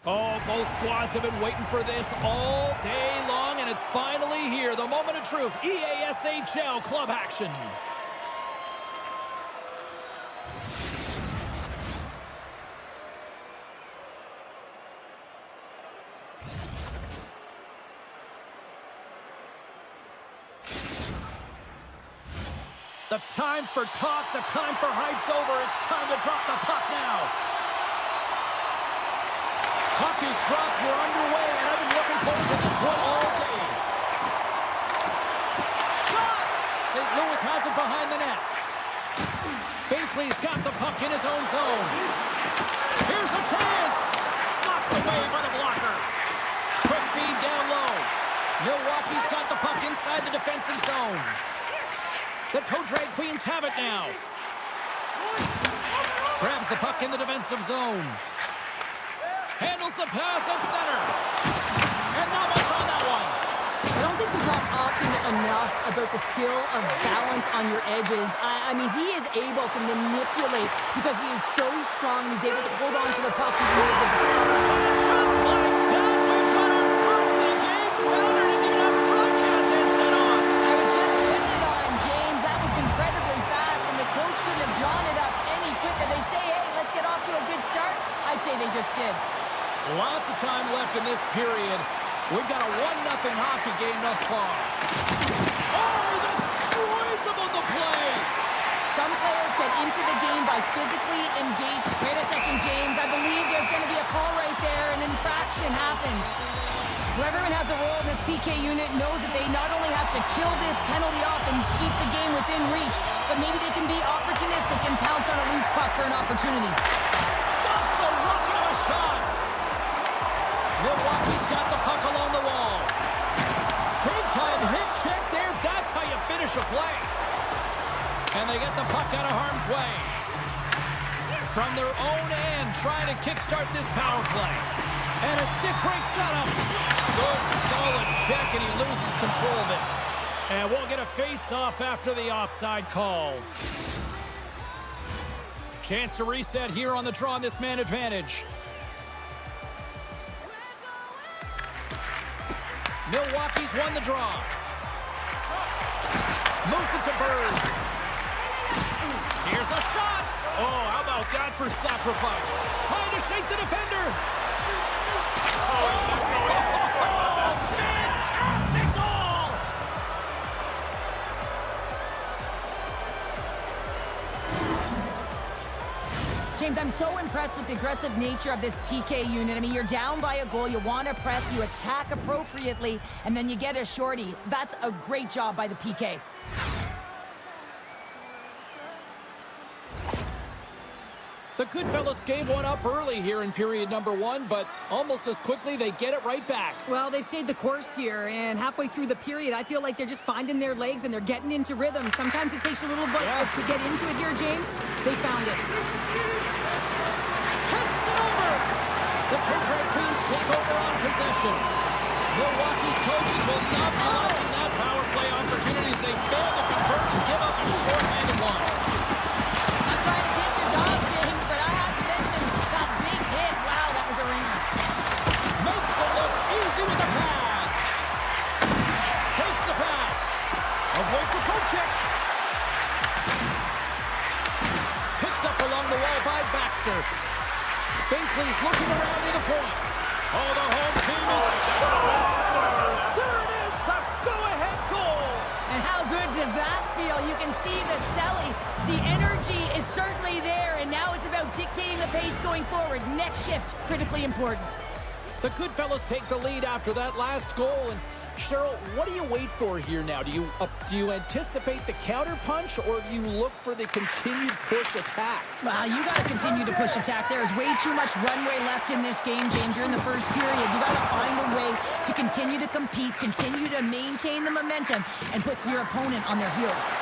Oh, both squads have been waiting for this all day long, and it's finally here. The moment of truth. EASHL club action. The time for talk, the time for hype's over. It's time to drop the puck now. Puck is dropped. We're underway, and I've been looking forward to this one all day. Shot! St. Louis has it behind the net. Binkley's got the puck in his own zone. Here's a chance. Slapped away by the blocker. Quick feed down low. Milwaukee's got the puck inside the defensive zone. The toe drag Queens have it now. Grabs the puck in the defensive zone. Handles the pass at center. And not much on that one. I don't think we talk often enough about the skill of balance on your edges. I mean, he is able to manipulate because he is so strong. He's able to hold on to the puck. Just like that, we've got our first of the game. Rounder didn't even have a broadcast headset on. I was just putting it on, James. That was incredibly fast, and the coach couldn't have drawn it up any quicker. They say, hey, let's get off to a good start. I'd say they just did. Lots of time left in this period. We've got a 1-0 hockey game thus far. Oh, he destroys them on the play. Some players get into the game by physically engaged. Wait a second, James. I believe there's going to be a call right there. An infraction happens. Whoever has a role in this PK unit knows that they not only have to kill this penalty off and keep the game within reach, but maybe they can be opportunistic and pounce on a loose puck for an opportunity. Stops the rocket of a shot. Milwaukee's got the puck along the wall. Big time hit check there. That's how you finish a play. And they get the puck out of harm's way. From their own end, trying to kickstart this power play. And a stick breaks that up. Good, solid check, and he loses control of it. And we'll get a face-off after the offside call. Chance to reset here on the draw on this man advantage. Milwaukee's won the draw. Moves it to Bird. Here's a shot. Oh, how about that for sacrifice? Trying to shake the defender. Oh, fantastic goal! James, I'm so impressed with the aggressive nature of this PK unit. I mean, you're down by a goal, you want to press, you attack appropriately, and then you get a shorty. That's a great job by the PK. The Goodfellas gave one up early here in period number 1, but almost as quickly they get it right back. Well, they've stayed the course here, and halfway through the period, I feel like they're just finding their legs and they're getting into rhythm. Sometimes it takes a little bit to get into it here, James. They found it. Passes it over. The Turtle Queens take over on possession. Milwaukee's coaches will not be letting that power play opportunities. They fail to convert and give up a short-handed one. I'm trying to take your job, James, but I have to mention that big hit. Wow, that was a ringer. Makes it look easy with the pad. Takes the pass. Avoids the poke check. Picked up along the wall by Baxter. Binkley's looking around near the point. Oh, the home team is scores! There it is, the go-ahead goal! And how good does that feel? You can see the selling. The energy is certainly there, and now it's about dictating the pace going forward. Next shift, critically important. The Goodfellas take the lead after that last goal, and Cheryl, what do you wait for here now? Do you anticipate the counter punch, or do you look for the continued push attack? Well, you got to continue to push attack. There is way too much runway left in this game, James. You're in the first period. You got to find a way to continue to compete, continue to maintain the momentum, and put your opponent on their heels.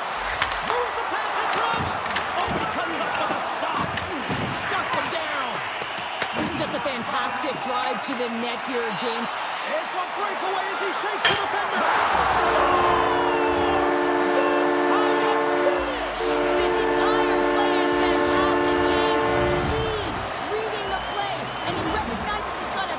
Moves the pass in front. Oh, he comes up with a stop. Shuts him down. This is just a fantastic drive to the net here, James. It's a breakaway as he shakes the defender. Scores! That's how you finish! This entire play is fantastic, James. Speed, reading the play, and he recognizes he's got a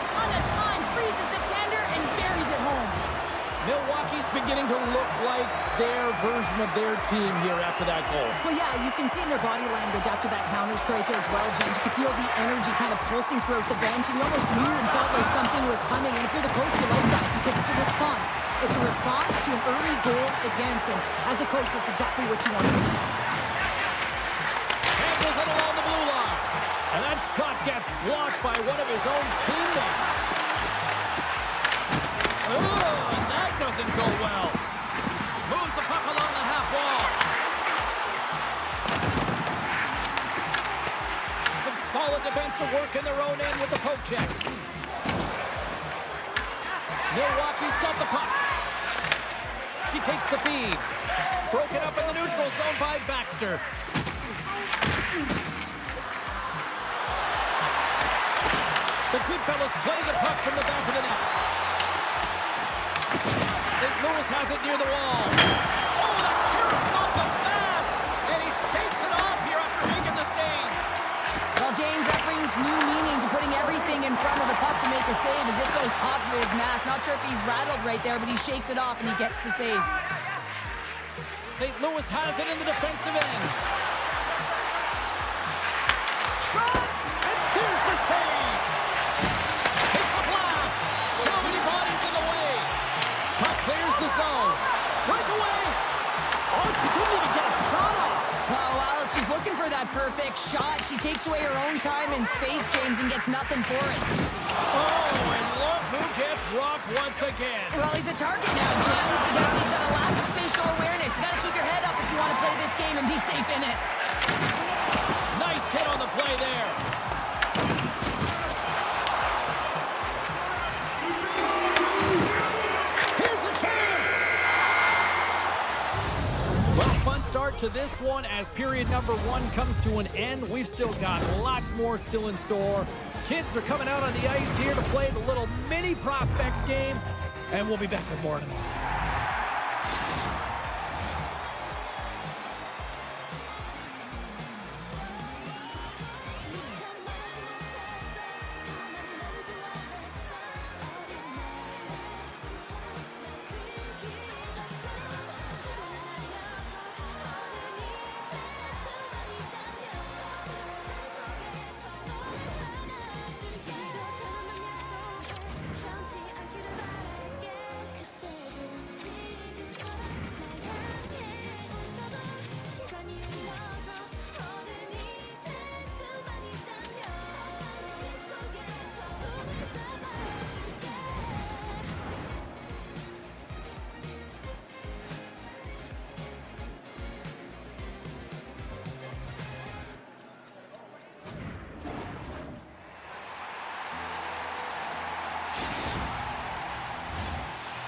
version of their team here after that goal. Well, yeah, you can see in their body language after that counter strike as well, James. You could feel the energy kind of pulsing throughout the bench, and you almost knew and felt like something was coming. And if you're the coach, you like that because it's a response. It's a response to an early goal against, and as a coach, that's exactly what you want to see. Handles it along the blue line. And that shot gets blocked by one of his own teammates. Oh, and that doesn't go well. Moves the puck along the half wall. Some solid defensive work in their own end with the poke check. Milwaukee's got the puck. She takes the feed. Broken up in the neutral zone by Baxter. The Goodfellas play the puck from the back of the net. St. Louis has it near the wall. Oh, the carrots off the pass! And he shakes it off here after making the save. Well, James, that brings new meaning to putting everything in front of the puck to make a save as it goes off of his mask. Not sure if he's rattled right there, but he shakes it off and he gets the save. St. Louis has it in the defensive end. Shot! And there's the save! Takes a blast! Too many bodies in the way. Puck clears the zone. Breakaway! Oh, she didn't even get a shot off. Well, while she's looking for that perfect shot, she takes away her own time and space, James, and gets nothing for it. Oh, and look who gets rocked once again. Well, he's a target now, James, because he's got a lack of spatial awareness. You got to keep your head up if you want to play this game and be safe in it. Nice hit on the play there. Here's a chance. Well, fun start to this one as period number 1 comes to an end. We've still got lots more still in store. Kids are coming out on the ice here to play the little mini prospects game, and we'll be back with more tomorrow.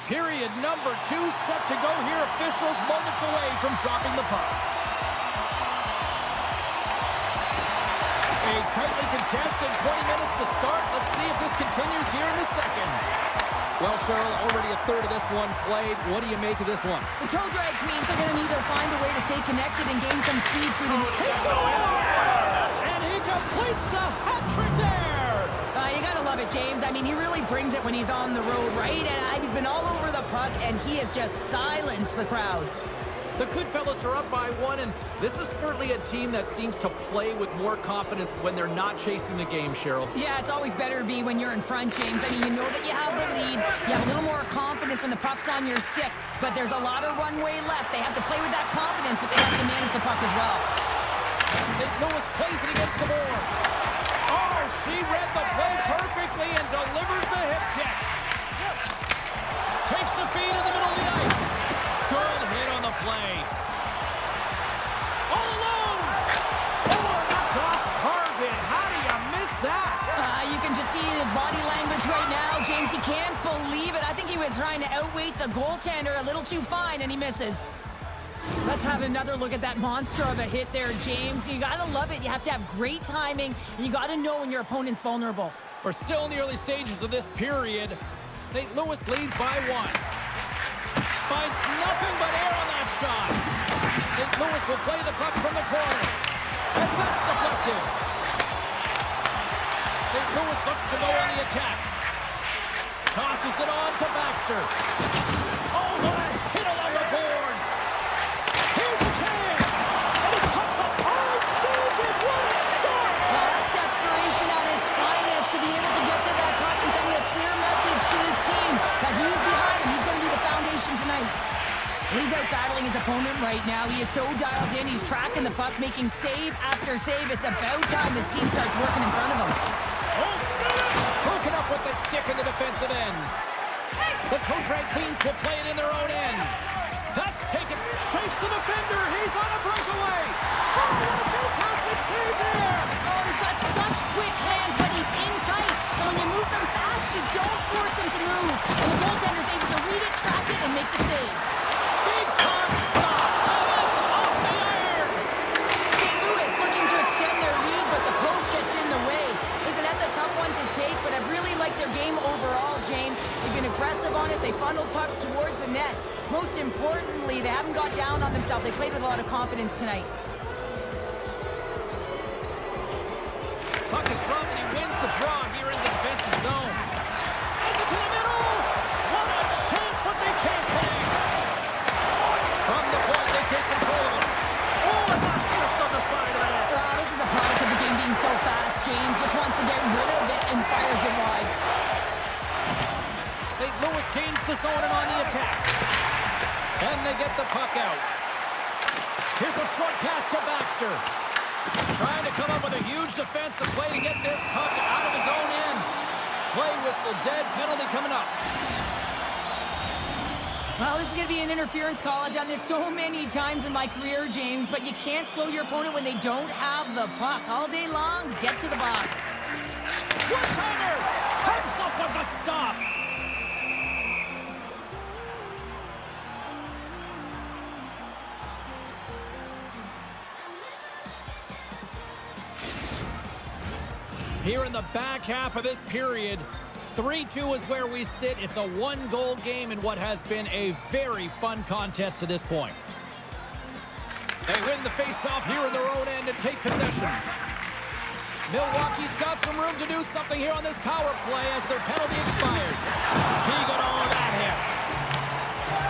Period number 2 set to go here. Officials moments away from dropping the puck. A tightly contested 20 minutes to start. Let's see if this continues here in the second. Well, Cheryl, already a third of this one played. What do you make of this one? The Toe Drag Queens are going to need to find a way to stay connected and gain some speed through the... He scores! And he completes the hat trick there! You got to love it, James. I mean, he really brings it when he's on the road, right? And he's been all over the puck, and he has just silenced the crowd. The Goodfellas are up by 1, and this is certainly a team that seems to play with more confidence when they're not chasing the game, Cheryl. Yeah, it's always better to be when you're in front, James. I mean, you know that you have the lead. You have a little more confidence when the puck's on your stick, but there's a lot of runway left. They have to play with that confidence, but they have to manage the puck as well. St. Louis plays it against the boards. Oh, she read the play perfectly and delivers the hip check. Takes the feed in the middle of the ice. Good hit on the play. All alone. Oh, that's off target. How do you miss that? You can just see his body language right now, James. He can't believe it. I think he was trying to outweight the goaltender a little too fine, and he misses. Let's have another look at that monster of a hit there, James. You got to love it. You have to have great timing, and you got to know when your opponent's vulnerable. We're still in the early stages of this period. St. Louis leads by 1. Finds nothing but air on that shot. St. Louis will play the puck from the corner. And that's deflected. St. Louis looks to go on the attack. Tosses it on to Baxter. Oh, what a hit along the boards. right now. He is so dialed in. He's tracking the puck, making save after save. It's about time this team starts working in front of him. Oh! Broken up with the stick in the defensive end. The Toe-Drag Queens will play it in their own end. That's taken. Shapes the defender. He's on a breakaway. Oh, what a fantastic save there. Oh, he's got such quick hands, but he's in tight. And when you move them fast, you don't force them to move. And the goaltender's able to read it, track it, and make the save. Big time stop. And it's off the iron. St. Louis looking to extend their lead, but the post gets in the way. Listen, that's a tough one to take, but I really like their game overall, James. They've been aggressive on it. They funneled pucks towards the net. Most importantly, they haven't got down on themselves. They played with a lot of confidence tonight. Puck is dropped and he wins the draw here in the defensive zone. Sends it to the middle. What a chance, but they can't connect. From the point, they take control of it. Oh, and that's just on the side of the net. This is a product of the game being so fast. James just wants to get rid of it and fires it wide. St. Louis gains the zone and on the attack. And they get the puck out. Here's a short pass to Baxter. Trying to come up with a huge defensive play to get this puck out of his own end. Play whistle dead, penalty coming up. Well, this is going to be an interference call. I've done this so many times in my career, James, but you can't slow your opponent when they don't have the puck. All day long, get to the box. One-timer comes up with the stop. Here in the back half of this period, 3-2 is where we sit. It's a one-goal game in what has been a very fun contest to this point. They win the face-off here in their own end and take possession. Milwaukee's got some room to do something here on this power play as their penalty expired. He got all of that hit.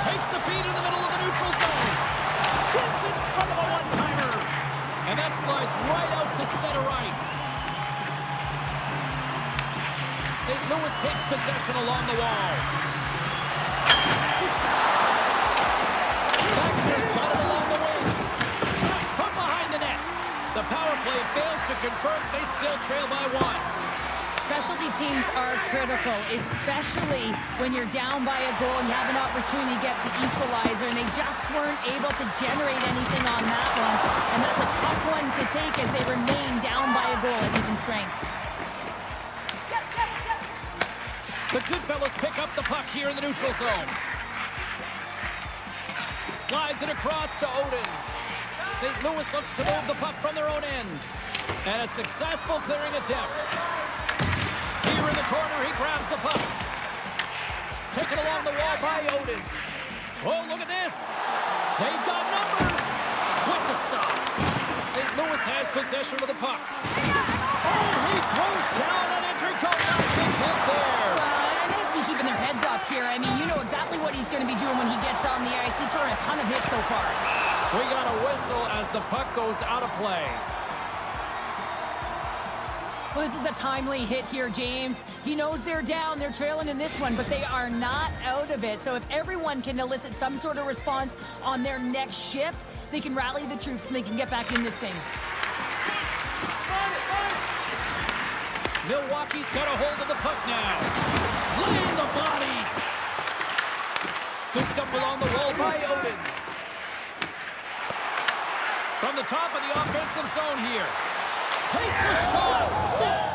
Takes the feed in the middle of the neutral zone. Gets in front of a one-timer. And that slides right out to center ice. St. Louis takes possession along the wall. Baxter's got it along the wing. From behind the net. The power play fails to convert. They still trail by one. Specialty teams are critical, especially when you're down by a goal and you have an opportunity to get the equalizer, and they just weren't able to generate anything on that one. And that's a tough one to take as they remain down by a goal at even strength. The Goodfellas pick up the puck here in the neutral zone. Slides it across to Odin. St. Louis looks to move the puck from their own end. And a successful clearing attempt. Here in the corner, he grabs the puck. Taken along the wall by Odin. Oh, look at this. They've got numbers with the stop. St. Louis has possession of the puck. Oh, he throws down an entry code. Big hit there. Keeping their heads up here. I mean, you know exactly what he's going to be doing when he gets on the ice. He's throwing a ton of hits so far. We got a whistle as the puck goes out of play. Well, this is a timely hit here, James. He knows they're down, they're trailing in this one, but they are not out of it. So if everyone can elicit some sort of response on their next shift, they can rally the troops and they can get back in this thing. Milwaukee's got a hold of the puck now. Laying the body. Scooped up along the wall by Odin. From the top of the offensive zone here. Takes a shot. Stop.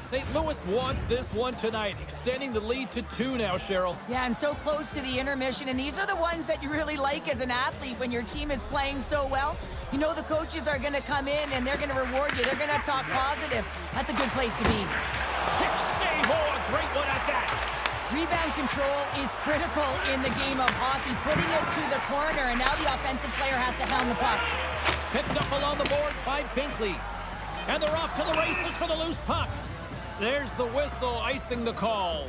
St. Louis wants this one tonight, extending the lead to 2 now, Cheryl. Yeah, and so close to the intermission, and these are the ones that you really like as an athlete when your team is playing so well. You know the coaches are going to come in and they're going to reward you. They're going to talk positive. That's a good place to be. Tip save. Oh, a great one at that. Rebound control is critical in the game of hockey. Putting it to the corner, and now the offensive player has to hound the puck. Picked up along the boards by Binkley. And they're off to the races for the loose puck. There's the whistle, icing the call.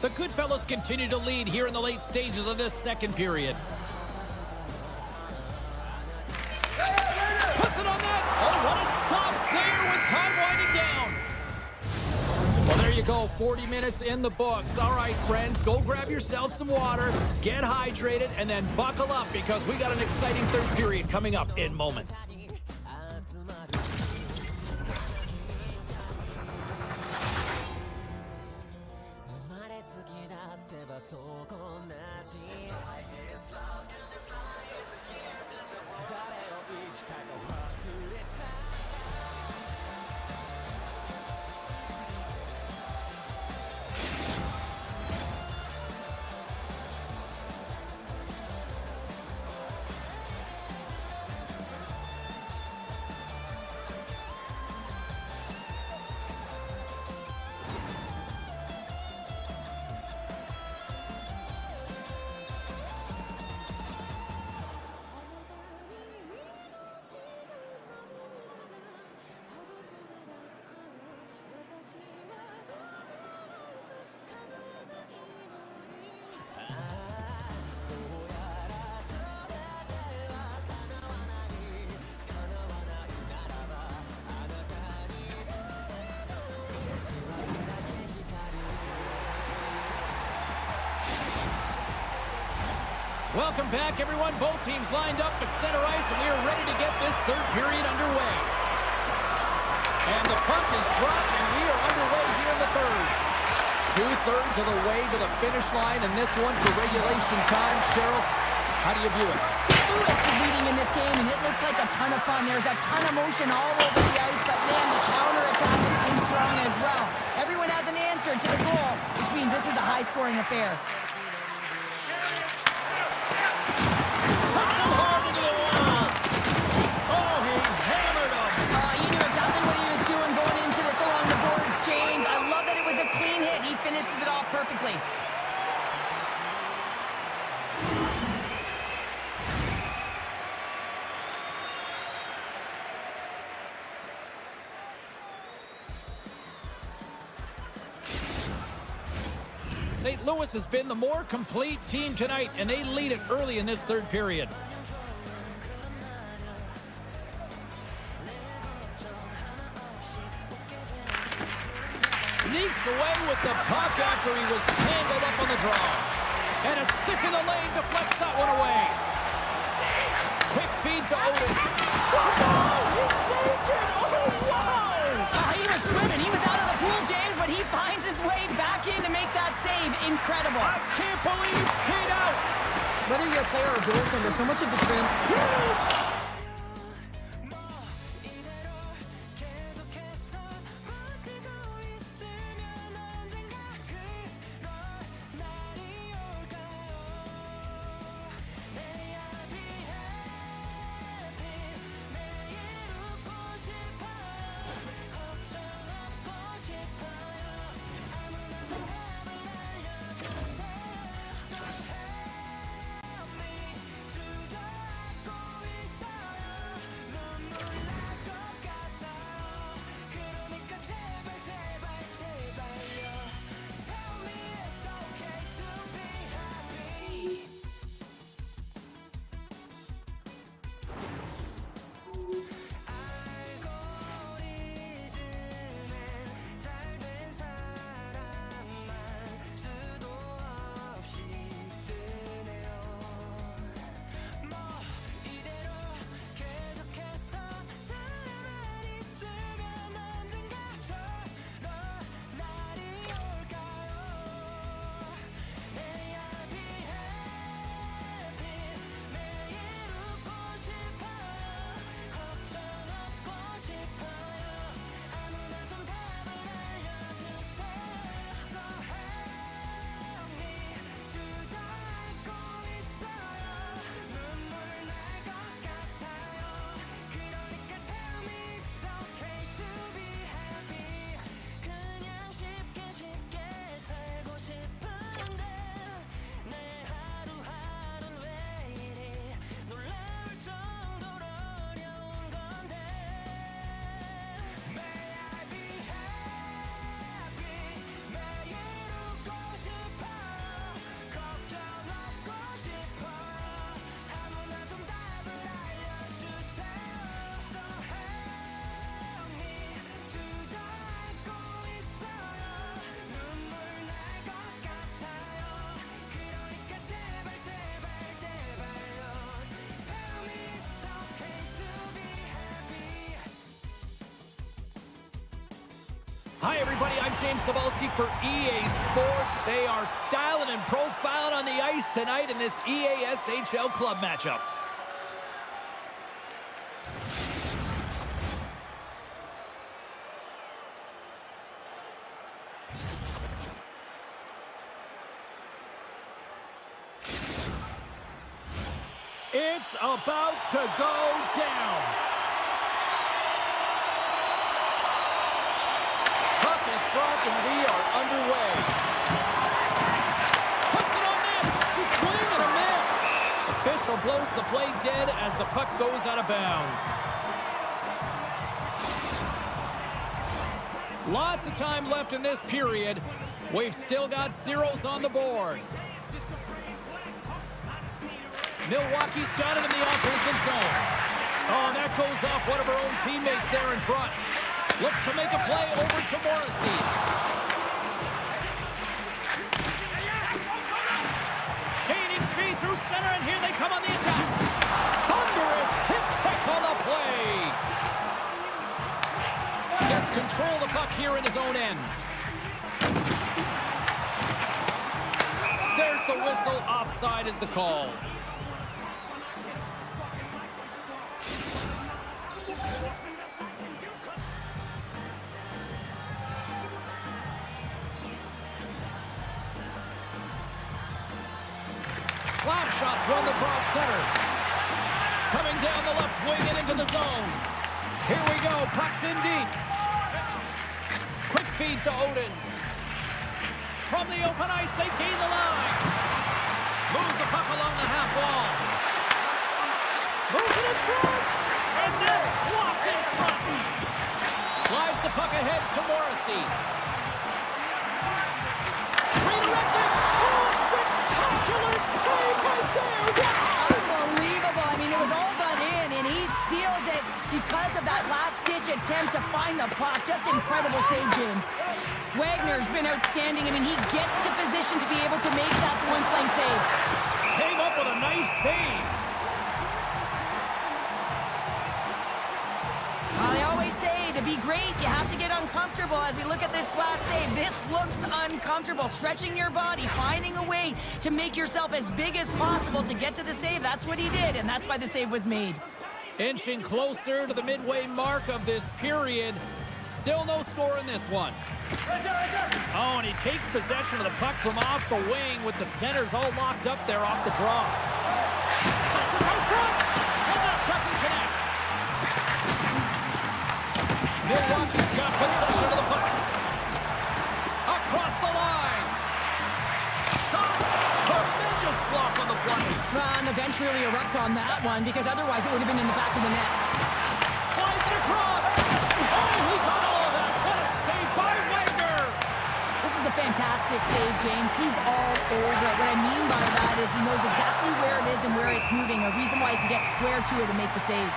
The Goodfellas continue to lead here in the late stages of this second period. Puts it on net. Oh, what a stop there with time winding down. Well, there you go. 40 minutes in the books. All right, friends, go grab yourself some water, get hydrated, and then buckle up because we got an exciting third period coming up in moments. Welcome back, everyone. Both teams lined up at center ice, and we are ready to get this third period underway. And the puck is dropped, and we are underway here in the third. 2/3 of the way to the finish line, and this one for regulation time. Cheryl, how do you view it? Lewis is leading in this game, and it looks like a ton of fun. There's a ton of motion all over the ice, but man, the counterattack has been strong as well. Everyone has an answer to the goal, which means this is a high-scoring affair. Finishes it off perfectly. St. Louis has been the more complete team tonight, and they lead it early in this third period. Sneaks away with the puck after he was tangled up on the draw. And a stick in the lane deflects that one away. Quick feed to Odin. Oh, he saved it! Oh, wow! He was swimming. He was out of the pool, James, but he finds his way back in to make that save. Incredible. I can't believe he stayed out. Whether you're a player or goaltender, so much of the train... Huge! Hi, everybody. I'm James Cebulski for EA Sports. They are styling and profiling on the ice tonight in this EASHL club matchup. It's about to go down. Puck is dropped and we are underway. Puts it on net. Swing and a miss. Official blows the play dead as the puck goes out of bounds. Lots of time left in this period. We've still got zeros on the board. Milwaukee's got it in the offensive zone. Oh, and that goes off one of our own teammates there in front. Looks to make a play over to Morrissey. Gaining speed through center, and here they come on the attack. Thunderous hip check on the play. Gets control of the puck here in his own end. There's the whistle. Offside is the call. Slap shots run the draw at center. Coming down the left wing and into the zone. Here we go. Puck's in deep. Quick feed to Odin. From the open ice, they gain the line. Moves the puck along the half wall. Moves it in front. And that's blocked in front. Slides the puck ahead to Morrissey. Redirected. Oh, spectacular save right there. Wow. Unbelievable. I mean, it was all but in, and he steals it because of that last-ditch attempt to find the puck. Just incredible save, James. Wagner's been outstanding. I mean, he gets to position to be able to make that point-blank save. Came up with a nice save. Well, they always say to be great, you have to get uncomfortable. As we look at this last save, this looks uncomfortable. Stretching your body, finding a way to make yourself as big as possible to get to the save. That's what he did, and that's why the save was made. Inching closer to the midway mark of this period. Still no score in this one. Oh, and he takes possession of the puck from off the wing with the centers all locked up there off the draw. Passes out front, and that doesn't connect. Milwaukee's got possession of the puck. Across the line. Shot. Tremendous block on the play. Well, and the bench really erupts on that one because otherwise it would have been in the back of the net. Slides it across. Oh, he got all of that. What a save by Wagner. This is a fantastic save, James. He's all over it. What I mean by that is he knows exactly where it is and where it's moving. A reason why he can get square to it and make the save.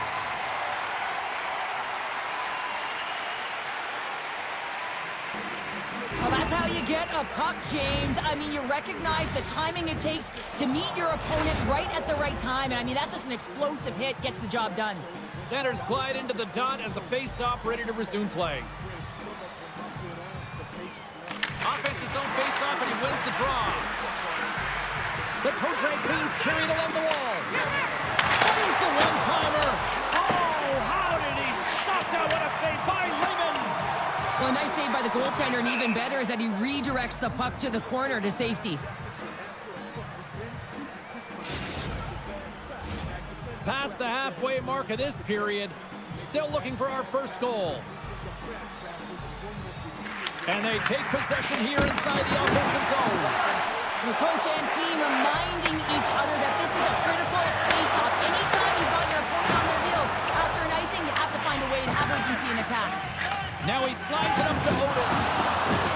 Well, that's how you get a puck, James. I mean, you recognize the timing it takes to meet your opponent right at the right time. And I mean, that's just an explosive hit. Gets the job done. Centers glide into the dot as the face-off ready to resume play. Offensive zone face-off, and he wins the draw. The toe drag Queens carry it along the wall. There's the one-timer. Oh, how did he stop that? What a save by Lehman. Well, a nice save by the goaltender, and even better is that he redirects the puck to the corner to safety. Past the halfway mark of this period, still looking for our first goal. And they take possession here inside the offensive zone. The coach and team reminding each other that this is a critical face-off. Anytime you've got your opponent on their heels after an icing, you have to find a way to have urgency in attack. Now he slides it up to Odin.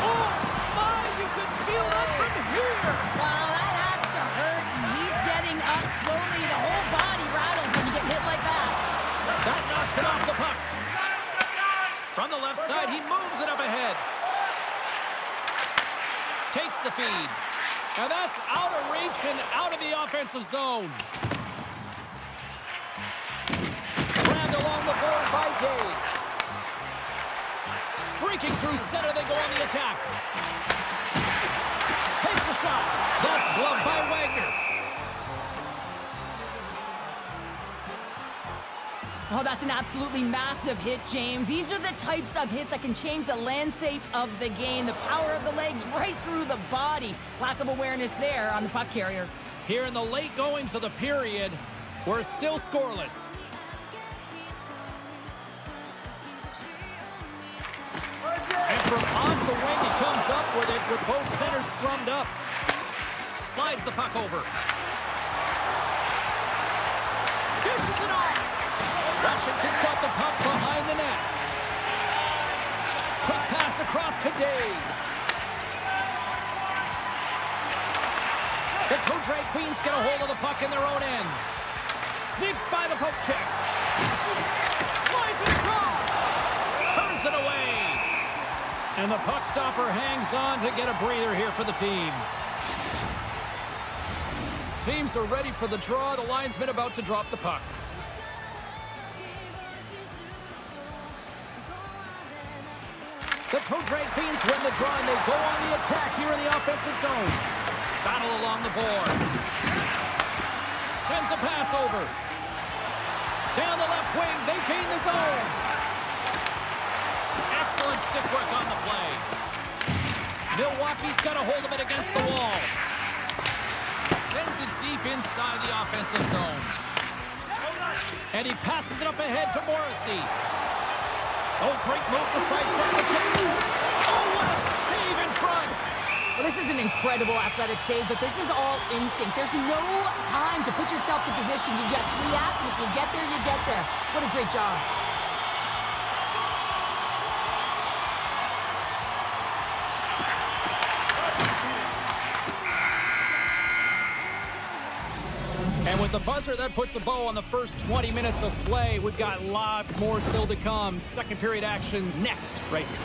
Oh, my, you can feel that from here. Well, that has to hurt, and he's getting up slowly. The whole body rattles when you get hit like that. That knocks it off the puck. From the left side, he moves it up ahead. Takes the feed. And that's out of reach and out of the offensive zone. Grabbed along the board by Dave. Breaking through center, they go on the attack. Takes a shot. That's gloved by Wagner. Oh, that's an absolutely massive hit, James. These are the types of hits that can change the landscape of the game. The power of the legs right through the body. Lack of awareness there on the puck carrier. Here in the late goings of the period, we're still scoreless. And from off the wing, he comes up with it with both centers scrummed up. Slides the puck over. Dishes it off. Washington's got the puck behind the net. Quick pass across to Dave. The two Drake Queens get a hold of the puck in their own end. Sneaks by the poke check. Slides it across. Turns it away. And the puck stopper hangs on to get a breather here for the team. Teams are ready for the draw. The linesman about to drop the puck. The two Drake Queens win the draw, and they go on the attack here in the offensive zone. Battle along the boards. Sends a pass over. Down the left wing, they gain the zone. Excellent stick work on the play. Milwaukee's got a hold of it against the wall. Sends it deep inside the offensive zone. And he passes it up ahead to Morrissey. Oh, great move to sidestep the chase. Oh, what a save in front. Well, this is an incredible athletic save, but this is all instinct. There's no time to put yourself to position. You just react, and if you get there, you get there. What a great job. And with the buzzer, that puts a bow on the first 20 minutes of play. We've got lots more still to come. Second period action next, right here.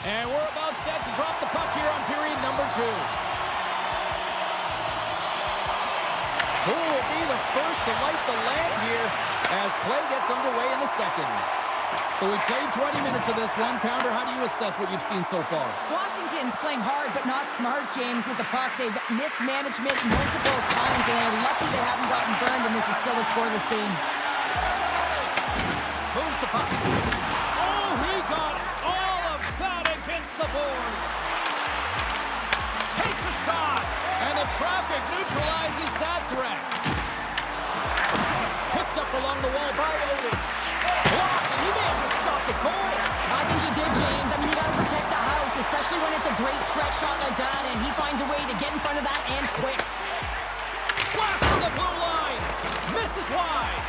And we're about set to drop the puck here on period number 2. Who will be the first to light the lamp here as play gets underway in the second? So we played 20 minutes of this one. Pounder, how do you assess what you've seen so far? Washington's playing hard, but not smart, James, with the puck. They've mismanagement multiple times, and they're lucky they haven't gotten burned, and this is still a scoreless game. Moves the puck. Oh, he got all of that against the boards. Takes a shot, and the traffic neutralizes that threat. Picked up along the wall by Oden. Blocked, and he may have just stopped the goal. I think he did, James. I mean, you got to protect the house, especially when it's a great threat shot like that, and he finds a way to get in front of that and quick. Blast from the blue line. Misses wide.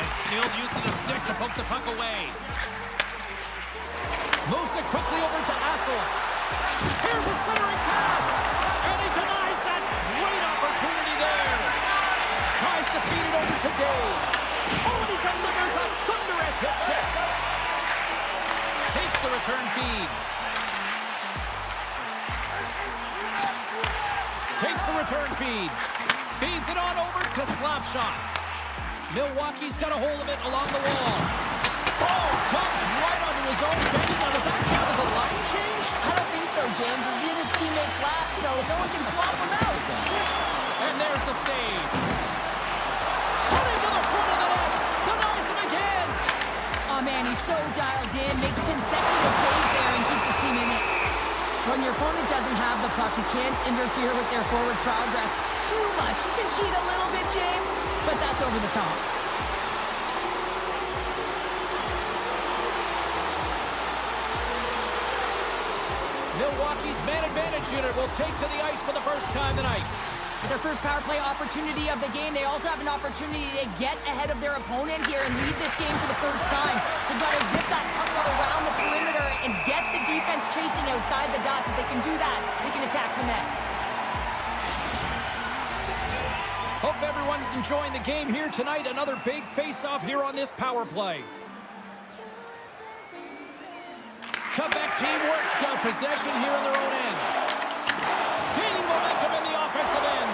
And skilled use of the stick to poke the puck away. Moves it quickly over to Assels. Here's a centering pass. And he denies that great opportunity there. Tries to feed it over to Dave. Oh, and he delivers a thunderous hit check. Takes the return feed. Takes the return feed. Feeds it on over to Slapshot. Milwaukee's got a hold of it along the wall. Oh, dumped right onto his own bench. Now, does that count as a line change? I don't think so, James. He's in his teammates' lap, so no one can swap him out. And there's the save. Cutting to the front of the net. Denies him again. Oh, man, he's so dialed in. Makes consecutive saves there and keeps his team in it. When your opponent doesn't have the puck, you can't interfere with their forward progress too much. You can cheat a little bit, James, but that's over the top. Milwaukee's man advantage unit will take to the ice for the first time tonight. With their first power play opportunity of the game, they also have an opportunity to get ahead of their opponent here and lead this game for the first time. They've got to zip that puck around the perimeter and get the defense chasing outside the dots. If they can do that, they can attack the net. Hope everyone's enjoying the game here tonight. Another big face-off here on this power play. Comeback team works, got possession here in their own end. Gaining momentum in the offensive end.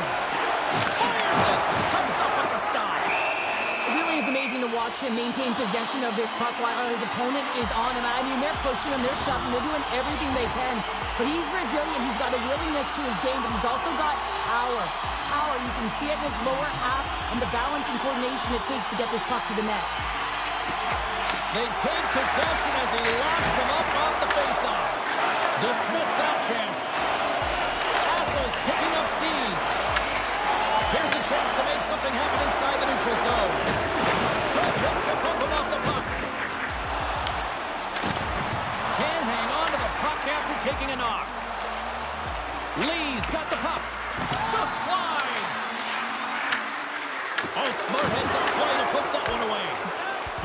Fires it, comes up with a stop. It really is amazing to watch him maintain possession of this puck while his opponent is on him. I mean, they're pushing him, they're shoving, they're doing everything they can. But he's resilient, he's got a willingness to his game, but he's also got power. Power, you can see it in his lower half and the balance and coordination it takes to get this puck to the net. They take possession as he locks him up off the faceoff. Dismiss that chance. Hassel's picking up steam. Here's a chance to make something happen inside the neutral zone. Good hit to pump him off the puck. Can hang on to the puck after taking a knock. Lee's got the puck. Just wide. Oh, smart heads up play to put that one away.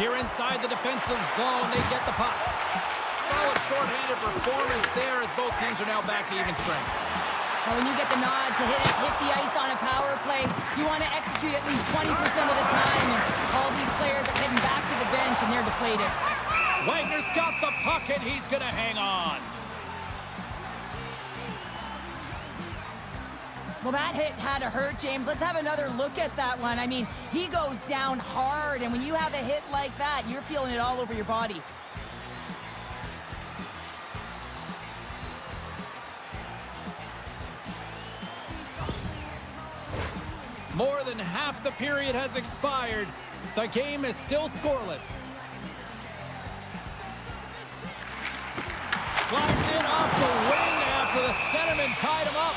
Here inside the defensive zone, they get the puck. Solid shorthanded performance there as both teams are now back to even strength. Well, when you get the nod to hit the ice on a power play, you want to execute at least 20% of the time, and all these players are heading back to the bench, and they're deflated. Wagner's got the puck, and he's going to hang on. Well, that hit had to hurt, James. Let's have another look at that one. I mean, he goes down hard, and when you have a hit like that, you're feeling it all over your body. More than half the period has expired. The game is still scoreless. Slides in off the wing after the centerman tied him up.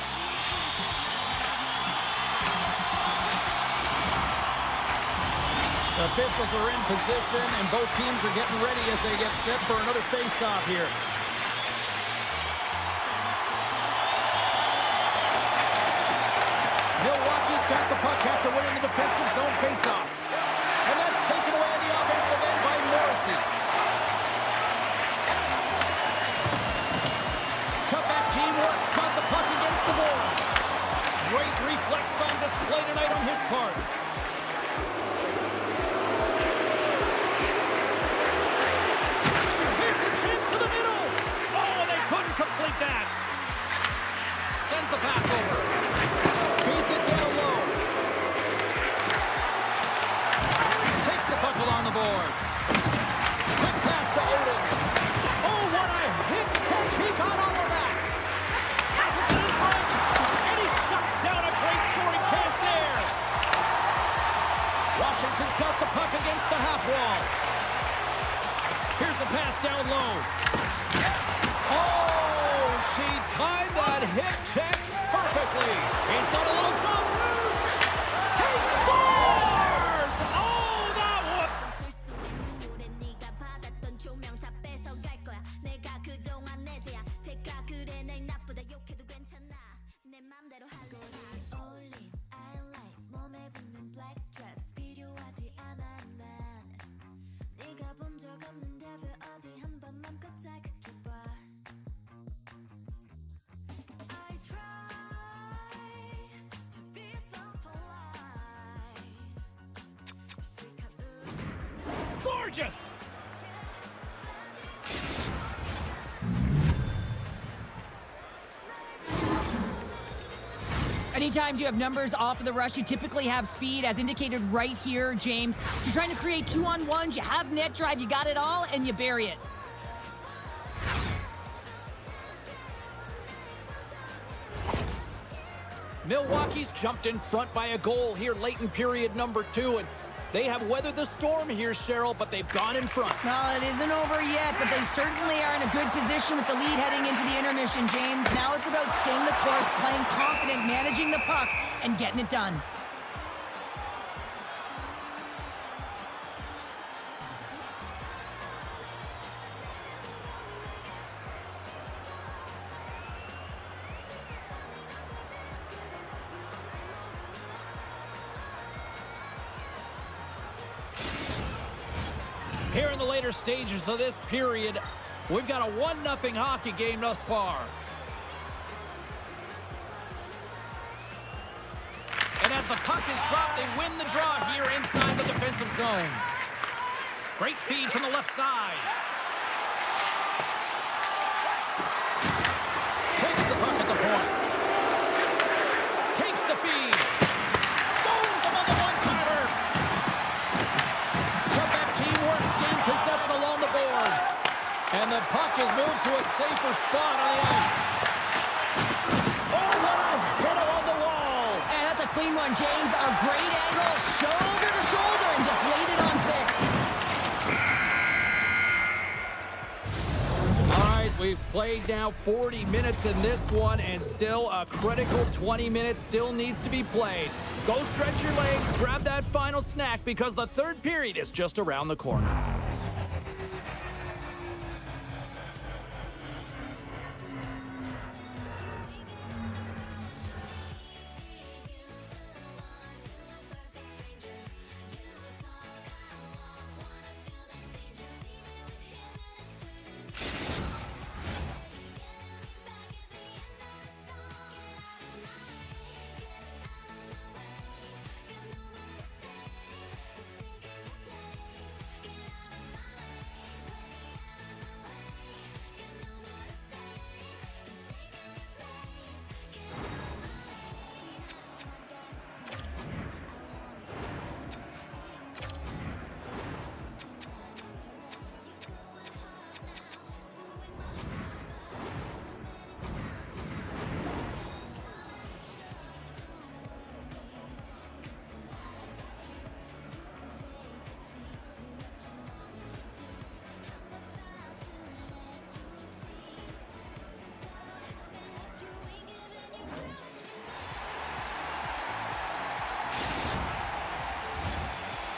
The officials are in position, and both teams are getting ready as they get set for another face-off here. Milwaukee's got the puck after winning the defensive zone face-off. And that's taken away on the offensive end by Morrissey. Cutback teamwork's got the puck against the boards. Great reflex on display tonight on his part. Complete that. Sends the pass over. Feeds it down low. Takes the puck along the boards. Quick pass to Odin. Oh, what a hit catch. He got all of that. Passes it in front. And he shuts down a great scoring chance there. Washington's got the puck against the half wall. Here's a pass down low. Oh, she timed that hip check perfectly. He's got a little jump. He scores! Oh, that one. Gorgeous! Anytime you have numbers off of the rush, you typically have speed, as indicated right here, James. You're trying to create 2-on-1s, you have net drive, you got it all, and you bury it. Milwaukee's jumped in front by a goal here late in period number 2, and They have weathered the storm here, Cheryl, but they've gone in front. Well, it isn't over yet, but they certainly are in a good position with the lead heading into the intermission, James. Now it's about staying the course, playing confident, managing the puck, and getting it done. Here in the later stages of this period, we've got a 1-0 hockey game thus far. And as the puck is dropped, they win the draw here inside the defensive zone. Great feed from the left side. Takes the puck at the point. Takes the feed. Stones him on the one-timer. Quebec team works, gain possession along the boards. And the puck is moved to a safer spot on the ice. Oh, what a hit along the wall. And that's a clean one, James. A great angle, shoulder to shoulder, and just laid it on thick. All right, we've played now 40 minutes in this one, and still a critical 20 minutes still needs to be played. Go stretch your legs, grab that final snack, because the third period is just around the corner.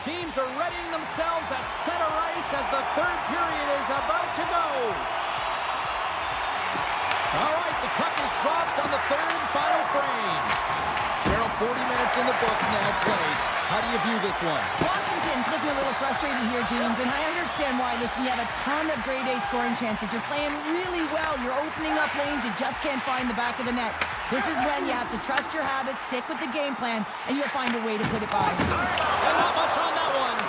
Teams are readying themselves at center ice as the third period is about to go. All right, the puck is dropped on the third and final frame. Cheryl, 40 minutes in the books now played. How do you view this one? Washington's looking a little frustrated here, James, and I understand why. Listen, you have a ton of grade A scoring chances. You're playing really well. You're opening up lanes. You just can't find the back of the net. This is when you have to trust your habits, stick with the game plan, and you'll find a way to put it by. And not much on that one.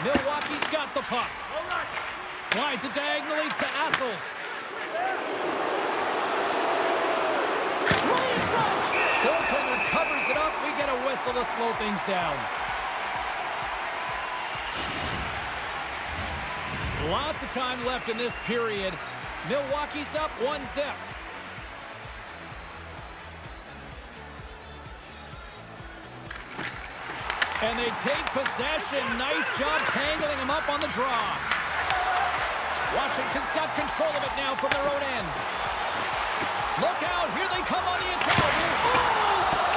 Milwaukee's got the puck. Slides it diagonally to Assels. Right in front. Goaltender covers it up. We get a whistle to slow things down. Lots of time left in this period. Milwaukee's up 1-0. And they take possession. Nice job tangling him up on the draw. Washington's got control of it now from their own end. Look out. Here they come on the attack.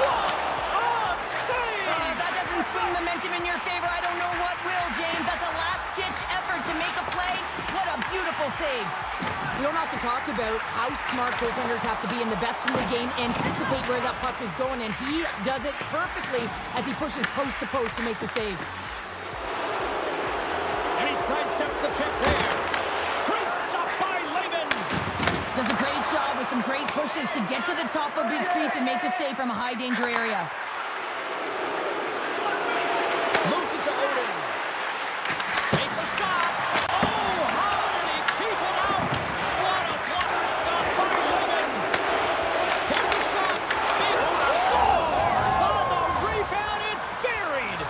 Oh, what a save! That doesn't swing momentum in your favor. I don't know what will, James. That's a last-ditch effort to make a play. What a beautiful save. We don't have to talk about how smart goaltenders have to be in the best in the game, anticipate where that puck is going, and he does it perfectly as he pushes post to post to make the save. And he sidesteps the check there. Great stop by Lehman. Does a great job with some great pushes to get to the top of his crease and make the save from a high-danger area. Moves it to Odin. Takes a shot. Oh, how did he keep it out? What a wonder stop by Lehman. Here's a shot. Big scores on the rebound. It's buried.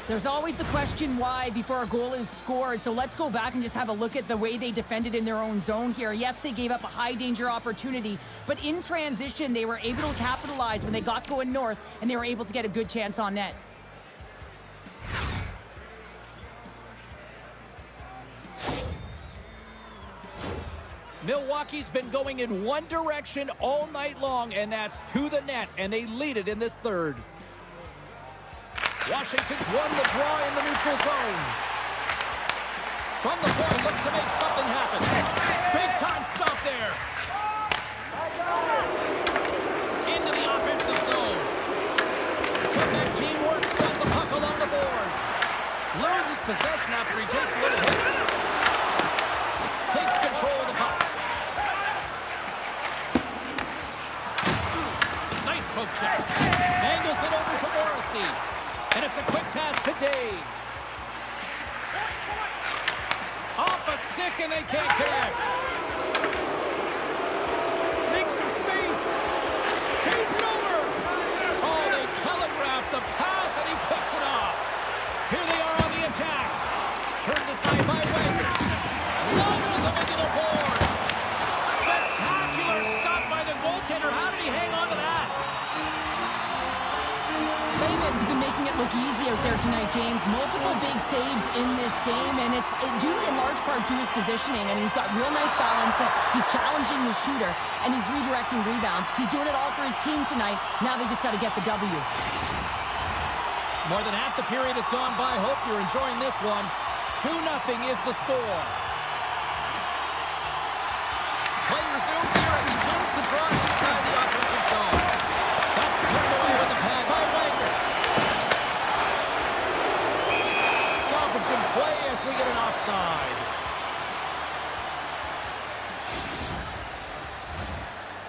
There's always the question why before a goal is scored, so let's go back and just have a look at the way they defended in their own zone here. Yes, they gave up a high-danger opportunity, but in transition, they were able to capitalize when they got going north, and they were able to get a good chance on net. Milwaukee's been going in one direction all night long, and that's to the net, and they lead it in this third. Washington's won the draw in the neutral zone. From the point, looks to make something happen. Big time stop there. Into the offensive zone. Quebec team works down the puck along the boards. Loses possession after he takes a little hit. Takes control of the puck. Nice poke check. Angles it over to Morrissey. And it's a quick pass to Dave. Off a stick and they can't connect. Makes some space. Feeds it over. Oh, they telegraphed the pass and he picks it off. Here they are on the attack. Turned aside by Wagner. Launches him into the boards. Spectacular stop by the goaltender. How did he hang on to that? Clayman's been making it look easy out there tonight, James. Multiple big saves in this game, and it's due in large part to his positioning. I mean, he's got real nice balance. He's challenging the shooter, and he's redirecting rebounds. He's doing it all for his team tonight. Now they just got to get the W. More than half the period has gone by. Hope you're enjoying this one. 2-0 is the score. Play resumes here as he wins the draw inside the offensive zone. That's turned away with the pad by Wagner. Stoppage in play as we get an offside.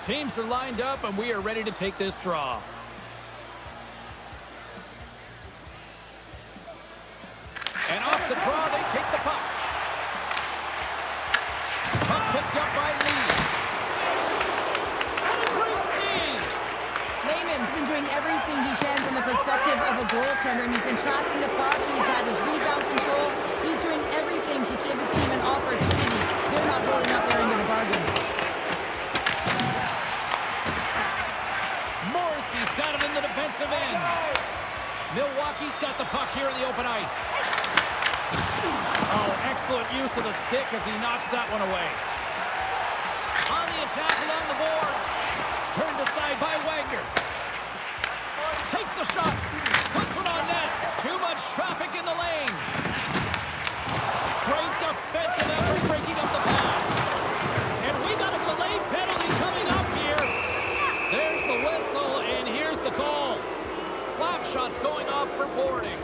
Teams are lined up and we are ready to take this draw. And off the draw, they take the puck. Puck picked up by Lee. And a great save. Layman's been doing everything he can from the perspective of a goaltender, and he's been tracking the puck. He's had his rebound control. He's doing everything to give his team an opportunity. They're not holding up their end of the bargain. Morrissey's got it in the defensive end. Milwaukee's got the puck here in the open ice. Oh, excellent use of the stick as he knocks that one away. On the attack along the boards. Turned aside by Wagner. Takes a shot. Puts it on net. Too much traffic in the lane. Great defensive effort breaking up the pass. And we got a delayed penalty coming up here. There's the whistle, and here's the call. Slap shots going off for boarding.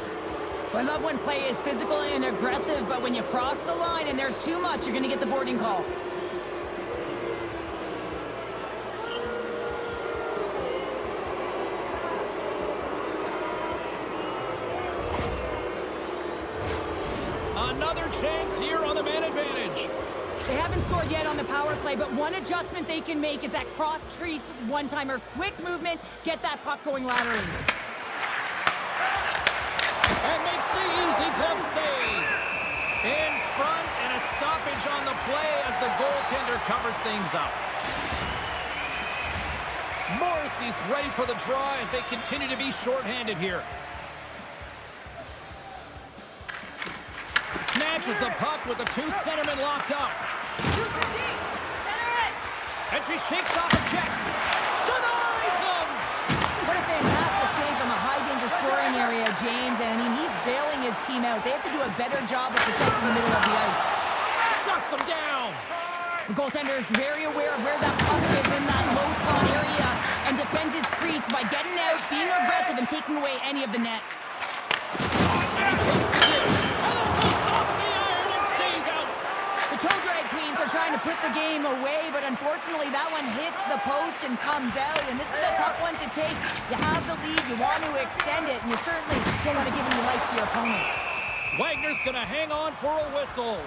I love when play is physical and aggressive, but when you cross the line and there's too much, you're going to get the boarding call. Another chance here on the man advantage. They haven't scored yet on the power play, but one adjustment they can make is that cross-crease one-timer. Quick movement, get that puck going laterally. And makes the easy glove save. In front and a stoppage on the play as the goaltender covers things up. Morrissey's ready for the draw as they continue to be shorthanded here. Snatches the puck with the two centermen locked up. And she shakes off a check. Denies him! What a fantastic save from a high-danger scoring area, James. And, I mean, he's bailing his team out. They have to do a better job of protecting the middle of the ice. Shuts him down! The goaltender is very aware of where that puck is in that low slot area and defends his crease by getting out, being aggressive, and taking away any of the net. And he takes the dish. And it goes off the iron and stays out. The toe drag queens are trying to put the game away, but unfortunately that one hits the post and comes out, and this is a tough one to take. You have the lead, you want to extend it, and you certainly don't want to give any life to your opponent. Wagner's going to hang on for a whistle.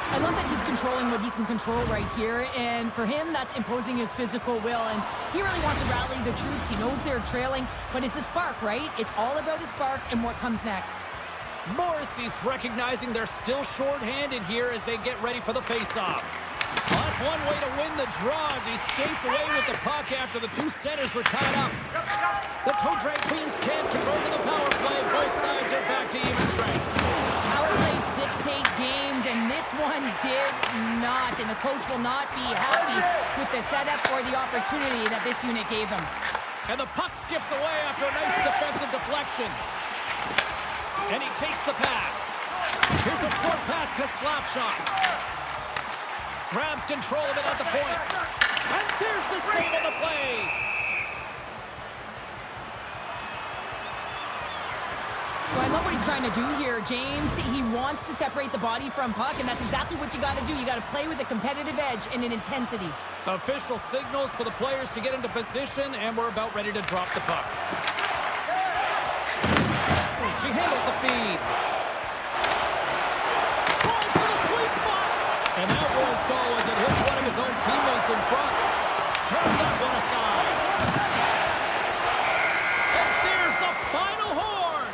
I love that He's controlling what he can control right here, and for him, that's imposing his physical will, and he really wants to rally the troops. He knows they're trailing, but it's a spark, right? It's all about a spark and what comes next. Morrissey's recognizing they're still short-handed here as they get ready for the face-off. Well, that's one way to win the draw as he skates away with the puck after the two centers were tied up. The toe drag queens can't convert to the power play. Both sides are back to even strength. Power plays dictate games, and this one did not, and the coach will not be happy with the setup or the opportunity that this unit gave them. And the puck skips away after a nice defensive deflection. And he takes the pass. Here's a short pass to Slapshot. Grabs control of it at the point. And there's the save on the play. Well, I love what he's trying to do here, James. He wants to separate the body from puck, and that's exactly what you got to do. You got to play with a competitive edge and an intensity. Official signals for the players to get into position, and we're about ready to drop the puck. She handles the feed. Falls to the sweet spot. And that won't go as it hits one of his own teammates in front. Turn that one aside. And there's the final horn.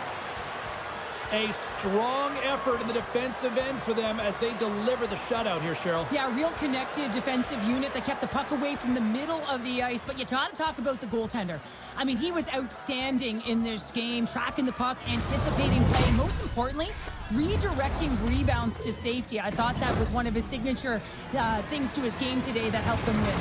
A strong effort in the defensive end for them as they deliver the shutout here, Cheryl. Yeah, a real connected defensive unit that kept the puck away from the middle of the ice. But you got to talk about the goaltender. I mean, he was outstanding in this game, tracking the puck, anticipating play, most importantly, redirecting rebounds to safety. I thought that was one of his signature things to his game today that helped them win.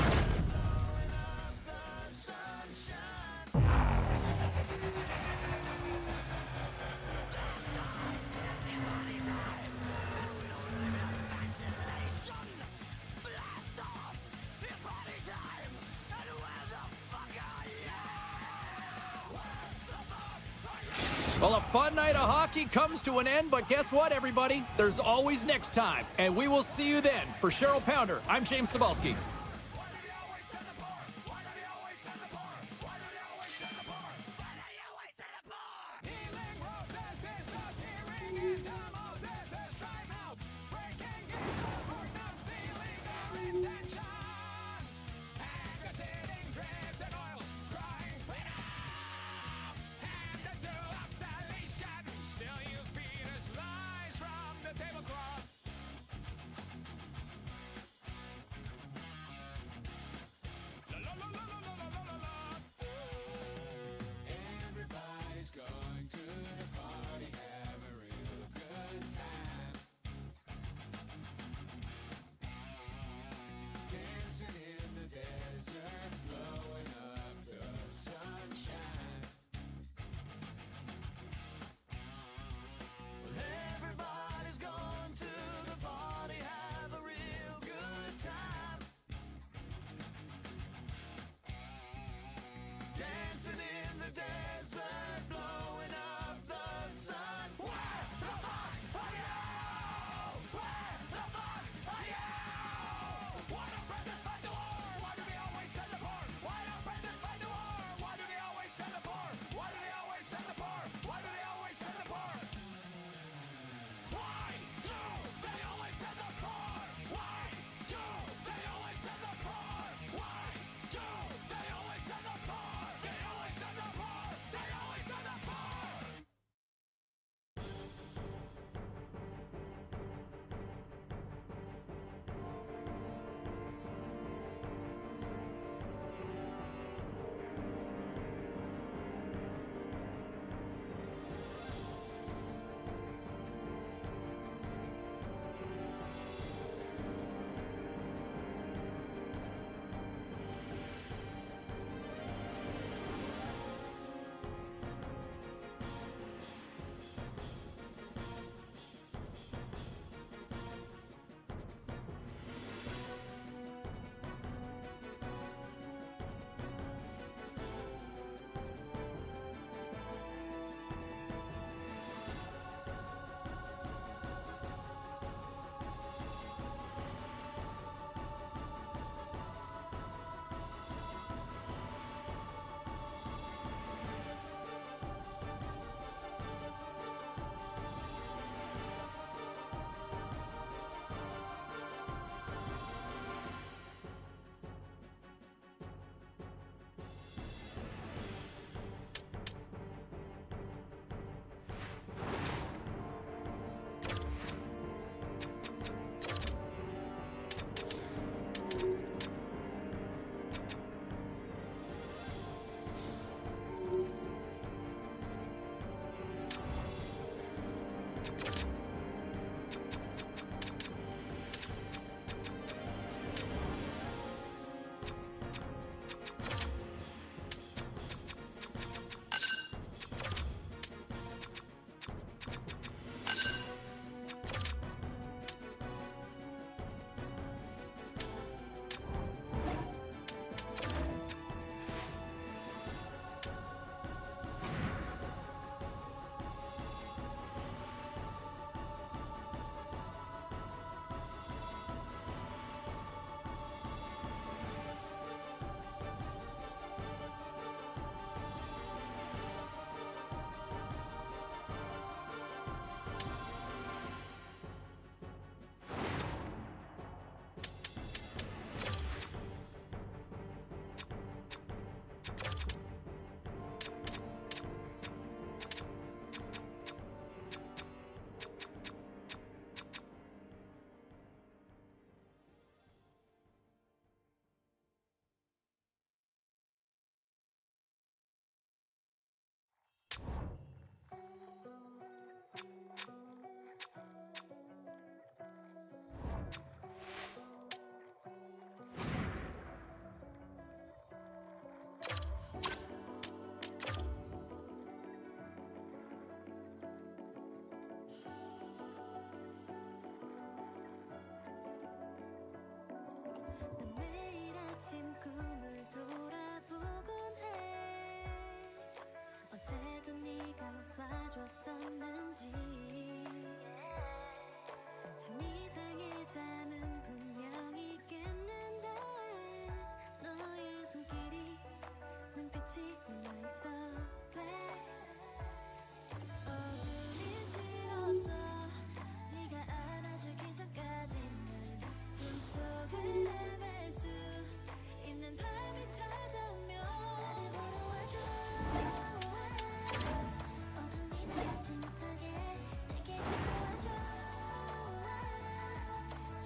Well, a fun night of hockey comes to an end, but guess what, everybody? There's always next time, and we will see you then. For Cheryl Pounder, I'm James Cybulski. 꿈을 돌아보곤 해. 어제도 네가 와줬었는지. 참 이상해 잠은 분명히 깼는데 너의 손길이 눈빛이 남아있어. 왜 어둠이 싫었어. 네가 안아주기 전까지는 꿈속을 헤맬 수 있는 밤이 찾아오면 나를 보러 와줘. 어둠이 날 잡지 못하게 내게 다가와줘.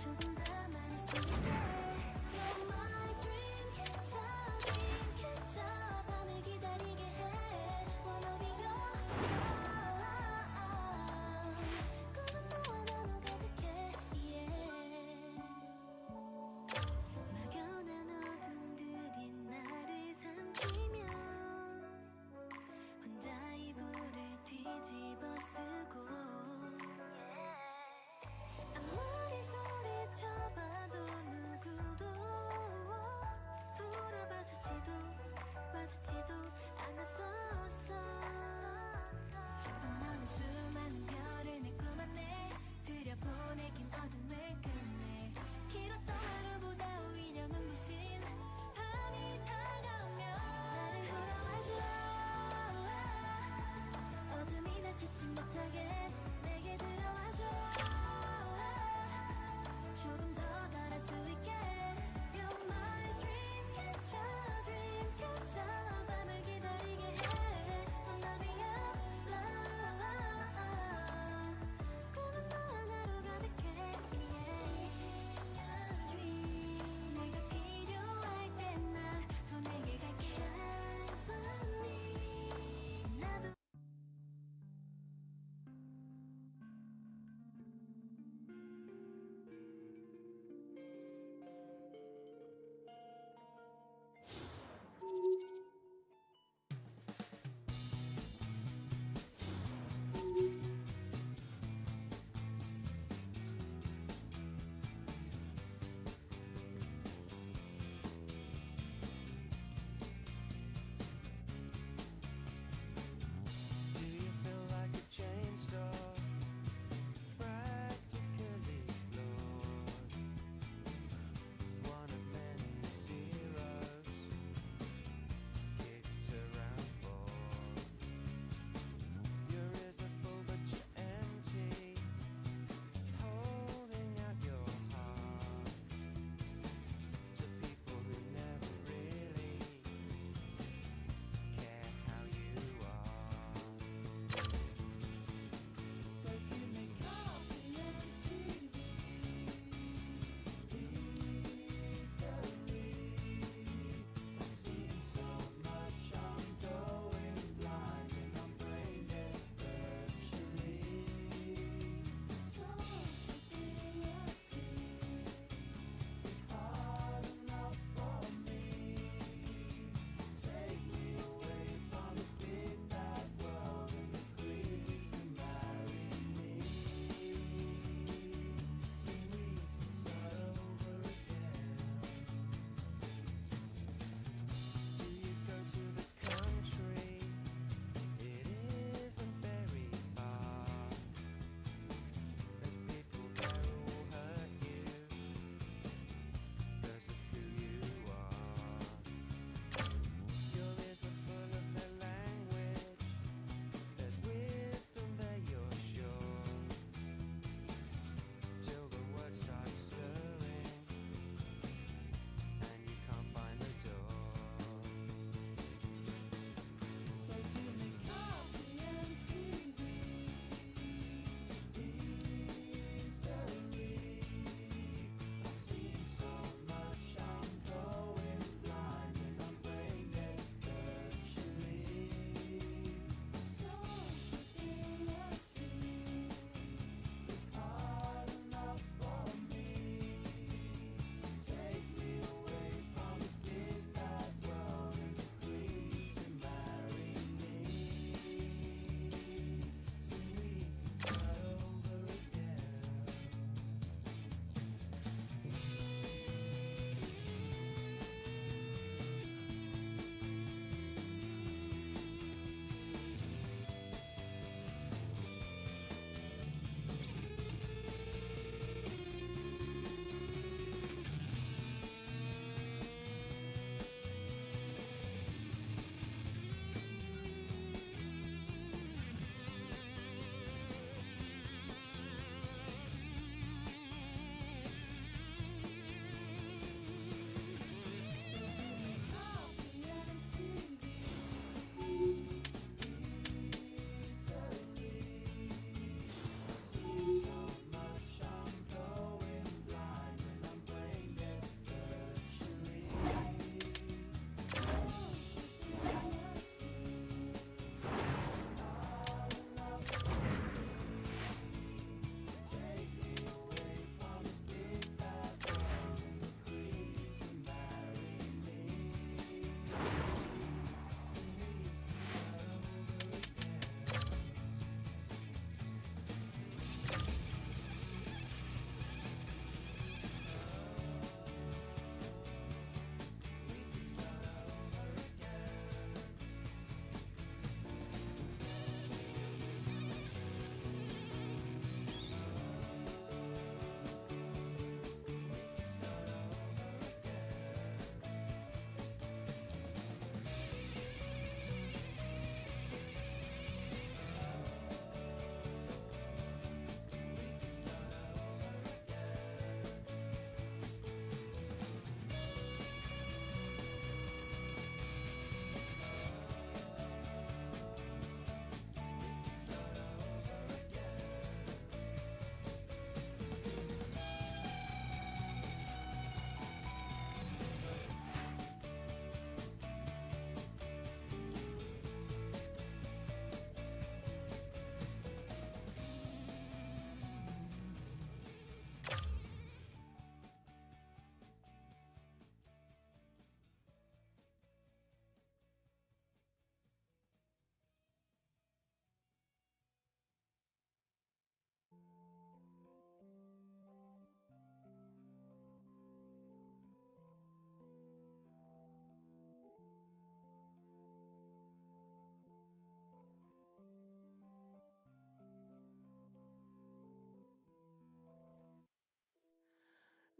조금 더 말할 수 있게. You're my dream catcher, 밤을 기다리게 해. Wanna be your love. 꿈은 너와 나로 가득해. Yeah. 막연한 어둠들이 나를 삼키면 혼자 이불을 뒤집어 쓰고 아무리 소리쳐봐도 누구도 봐주지도 않았었어. 너는 수많은 별을 내 꿈 안에 들여보내긴 어둠을 끝내. 길었던 하루보다 오히려 눈부신 밤이 다가오면 나를 돌아와줘. 어둠이 날 찾지 못하게 내게 들어와줘. 조금 더 달할 수 있게. You're my dream catcher, 밤을 기다리게 해. Wanna be your love. 꿈은 너와 나로 가득해. Yeah. Your dream. 내가 필요할 땐 나도 내게 갈게. Shine for me. 나도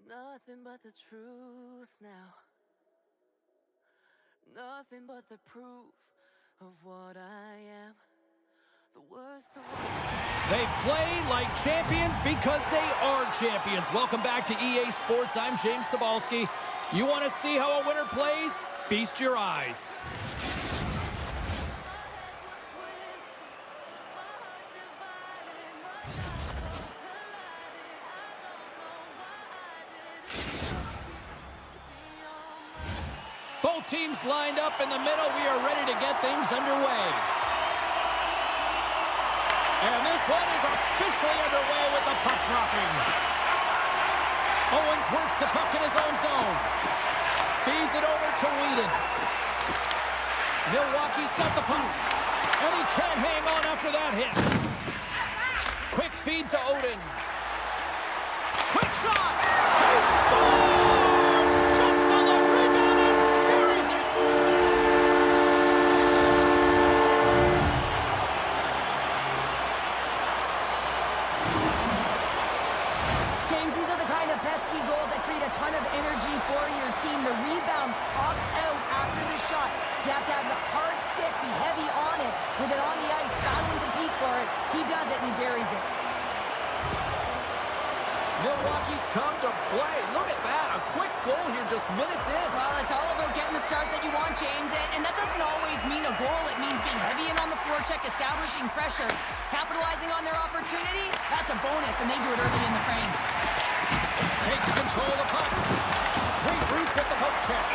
Nothing but the truth now. Nothing but the proof of what I am. The worst of They play like champions because they are champions. Welcome back to EA Sports. I'm James Cebulski. You want to see how a winner plays? Feast your eyes. Both teams lined up in the middle. We are ready to get things underway. And this one is officially underway with the puck dropping. Owens works the puck in his own zone. Feeds it over to Whedon. Milwaukee's got the puck. And he can't hang on after that hit. Quick feed to Odin. Quick shot. He scores! Jumps on the rebound and buries it. James, these are the kind of pesky goals that create a ton of energy for your team. The rebound pops out after the shot. You have to have the hard stick, be heavy on it, with it on the ice, battle and compete for it. He does it and he buries it. Milwaukee's come to play. Look at that. A quick goal here just minutes in. Well, it's all about getting the start that you want, James, and that doesn't always mean a goal. It means being heavy in on the forecheck, establishing pressure, capitalizing on their opportunity. That's a bonus, and they do it early in the frame. Takes control of the puck. Great reach with the poke check.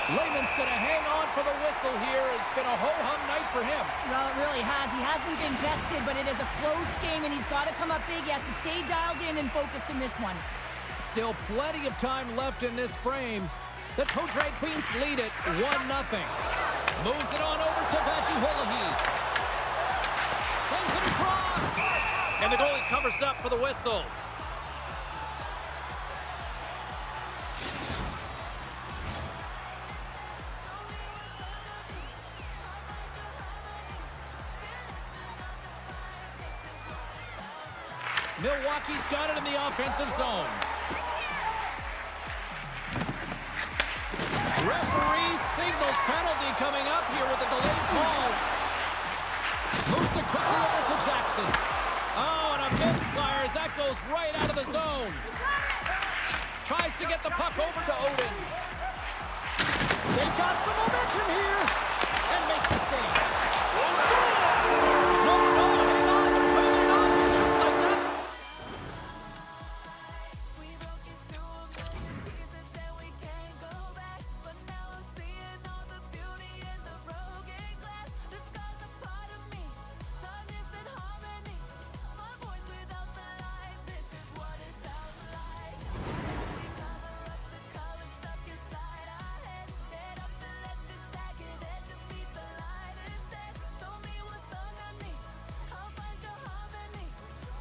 Raymond's going to hang on for the whistle here. It's been a ho-hum night for him. Well, it really has. He hasn't been tested, but it is a close game, and he's got to come up big. He has to stay dialed in and focused in this one. Still plenty of time left in this frame. The Toe Drag Queens lead it 1-0. Moves it on over to Vachiholahi. Sends it across. And the goalie covers up for the whistle. Milwaukee's got it in the offensive zone. Referee signals penalty coming up here with a delayed call. Moves it quickly over to Jackson. Oh, and a misfire as that goes right out of the zone. Tries to get the puck over to Odin. They've got some momentum here. And makes the save. Scores! No, hang on. They're waving it off here just like that. We broke into a million pieces and we can't go back. But now I'm seeing all the beauty in the broken glass. The scars are part of me, darkness and harmony. My voice without the lies, this is what it sounds like. We cover up the colors stuck inside our heads. Head up and let the jacket and just beat the light instead. Show me what's underneath, I'll find your harmony.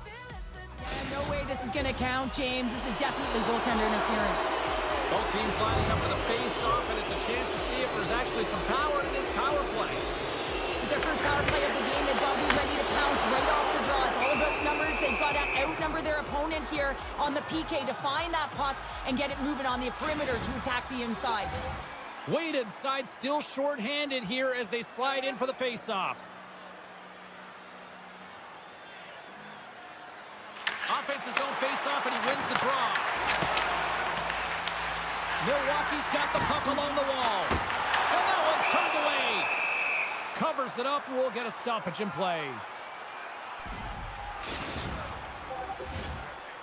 Feel it tonight. Yeah, no way this is going to count, James. This is definitely goaltender interference. Both teams lining up for the face-off, and it's a chance to see if there's actually some power in this power play. With their first power play of the game, they've got to be ready to pounce right off the draw. It's all about numbers. They've got to outnumber their opponent here on the PK to find that puck and get it moving on the perimeter to attack the inside. Wade inside, still short-handed here as they slide in for the face-off. Offense's own face-off, and he wins the draw. Milwaukee's got the puck along the wall. And that one's turned away. Covers it up, and we'll get a stoppage in play.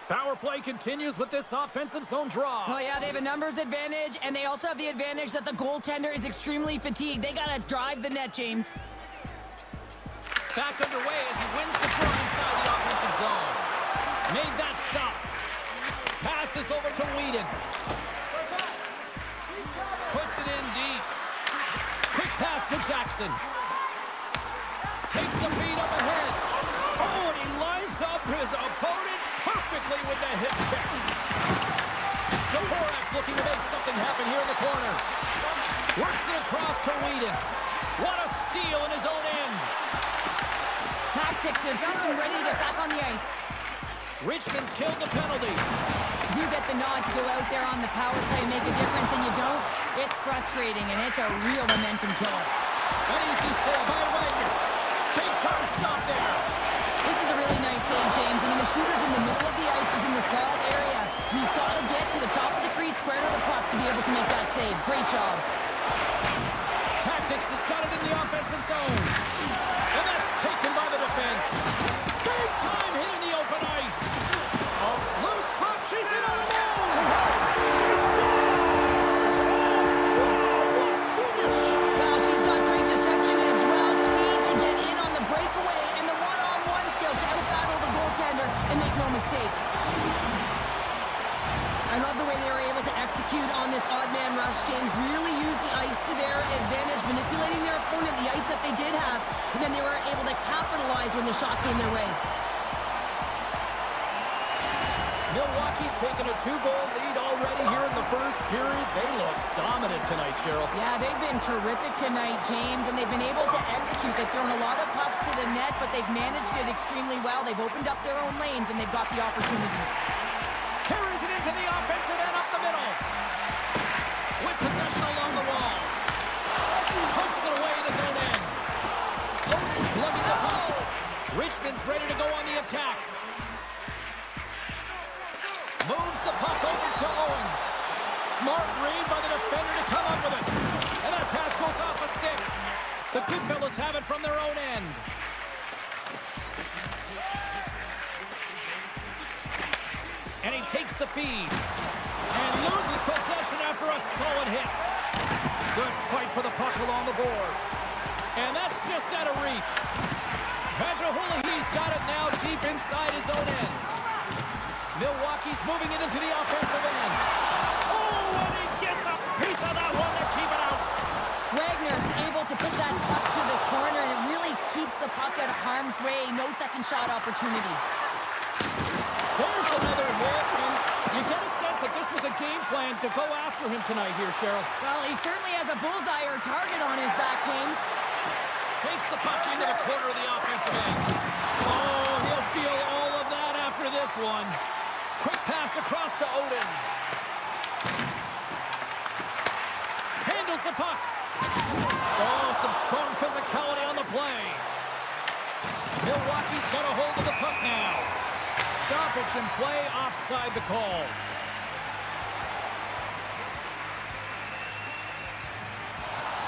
Power play continues with this offensive zone draw. Well, yeah, they have a numbers advantage, and they also have the advantage that the goaltender is extremely fatigued. They got to drive the net, James. Back underway as he wins the draw inside the offensive zone. Made that stop. Passes over to Whedon. Puts it in deep. Quick pass to Jackson. Takes the feed up ahead. Oh, and he lines up his opponent perfectly with the hip check. Dvorak's looking to make something happen here in the corner. Works it across to Whedon. What a steal in his own end. Tactics has got them ready to get back on the ice. Richmond's killed the penalty. You get the nod to go out there on the power play and make a difference, and you don't. It's frustrating, and it's a real momentum killer. An easy save by Wagner. Big time stop there. This is a really nice save, James. I mean, the shooter's in the middle of the ice, is in the slot area. He's got to get to the top of the crease, square to the puck to be able to make that save. Great job. Tactics has got it in the offensive zone. And that's taken by the defense. Big time hit in the open ice. A loose puck. She's in on the move. She scores. Oh, wow, what finish. Well, she's got great deception as well. Speed to get in on the breakaway and the one-on-one skills to out-battle the goaltender and make no mistake. I love the way they were able to execute on this odd man rush, James. Really use the ice to their advantage, manipulating their opponent, the ice that they did have, and then they were able to capitalize when the shot came their way. Milwaukee's taken a 2-goal lead already here in the first period. They look dominant tonight, Cheryl. Yeah, they've been terrific tonight, James, and they've been able to execute. They've thrown a lot of pucks to the net, but they've managed it extremely well. They've opened up their own lanes, and they've got the opportunities. Carries it into the offensive end up the middle. With possession along the wall. Pumps it away in his own end. Oden's lugging the puck. Richmond's ready to go on the attack. Moves the puck over to Owens. Smart read by the defender to come up with it. And that pass goes off a stick. The Goodfellas have it from their own end. And he takes the feed. And loses possession after a solid hit. Good fight for the puck along the boards. And that's just out of reach. Vajahulihi's got it now deep inside his own end. Milwaukee's moving it into the offensive end. Oh, and he gets a piece of that one to keep it out. Wagner's able to put that puck to the corner, and it really keeps the puck out of harm's way. No second shot opportunity. There's another hit, and you get a sense that this was a game plan to go after him tonight here, Cheryl. Well, he certainly has a bullseye or target on his back, James. Takes the puck into the corner of the offensive end. Oh, he'll feel all of that after this one. Quick pass across to Oden. Handles the puck. Oh, some strong physicality on the play. Milwaukee's got a hold of the puck now. Stoppage and play offside the call.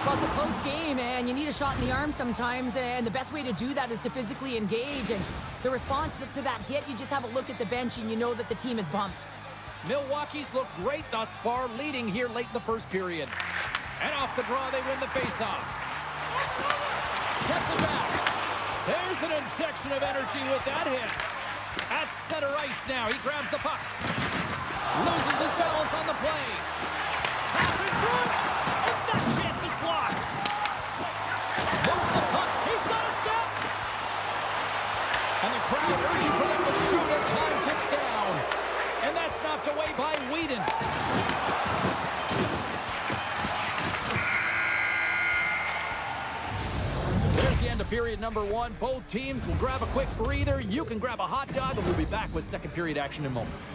Well, it's a close game, and you need a shot in the arm sometimes, and the best way to do that is to physically engage. And the response to that hit, you just have a look at the bench, and you know that the team is bumped. Milwaukee's looked great thus far, leading here late in the first period. And off the draw, they win the faceoff. Gets it back. There's an injection of energy with that hit. At center ice now, he grabs the puck. Loses his balance on the play. Pass in front, and that chance is blocked. Moves the puck, he's got a step. And the crowd urging for them to shoot as time ticks down. And that's knocked away by Whedon. There's the end of period number one. Both teams will grab a quick breather. You can grab a hot dog, and we'll be back with second period action in moments.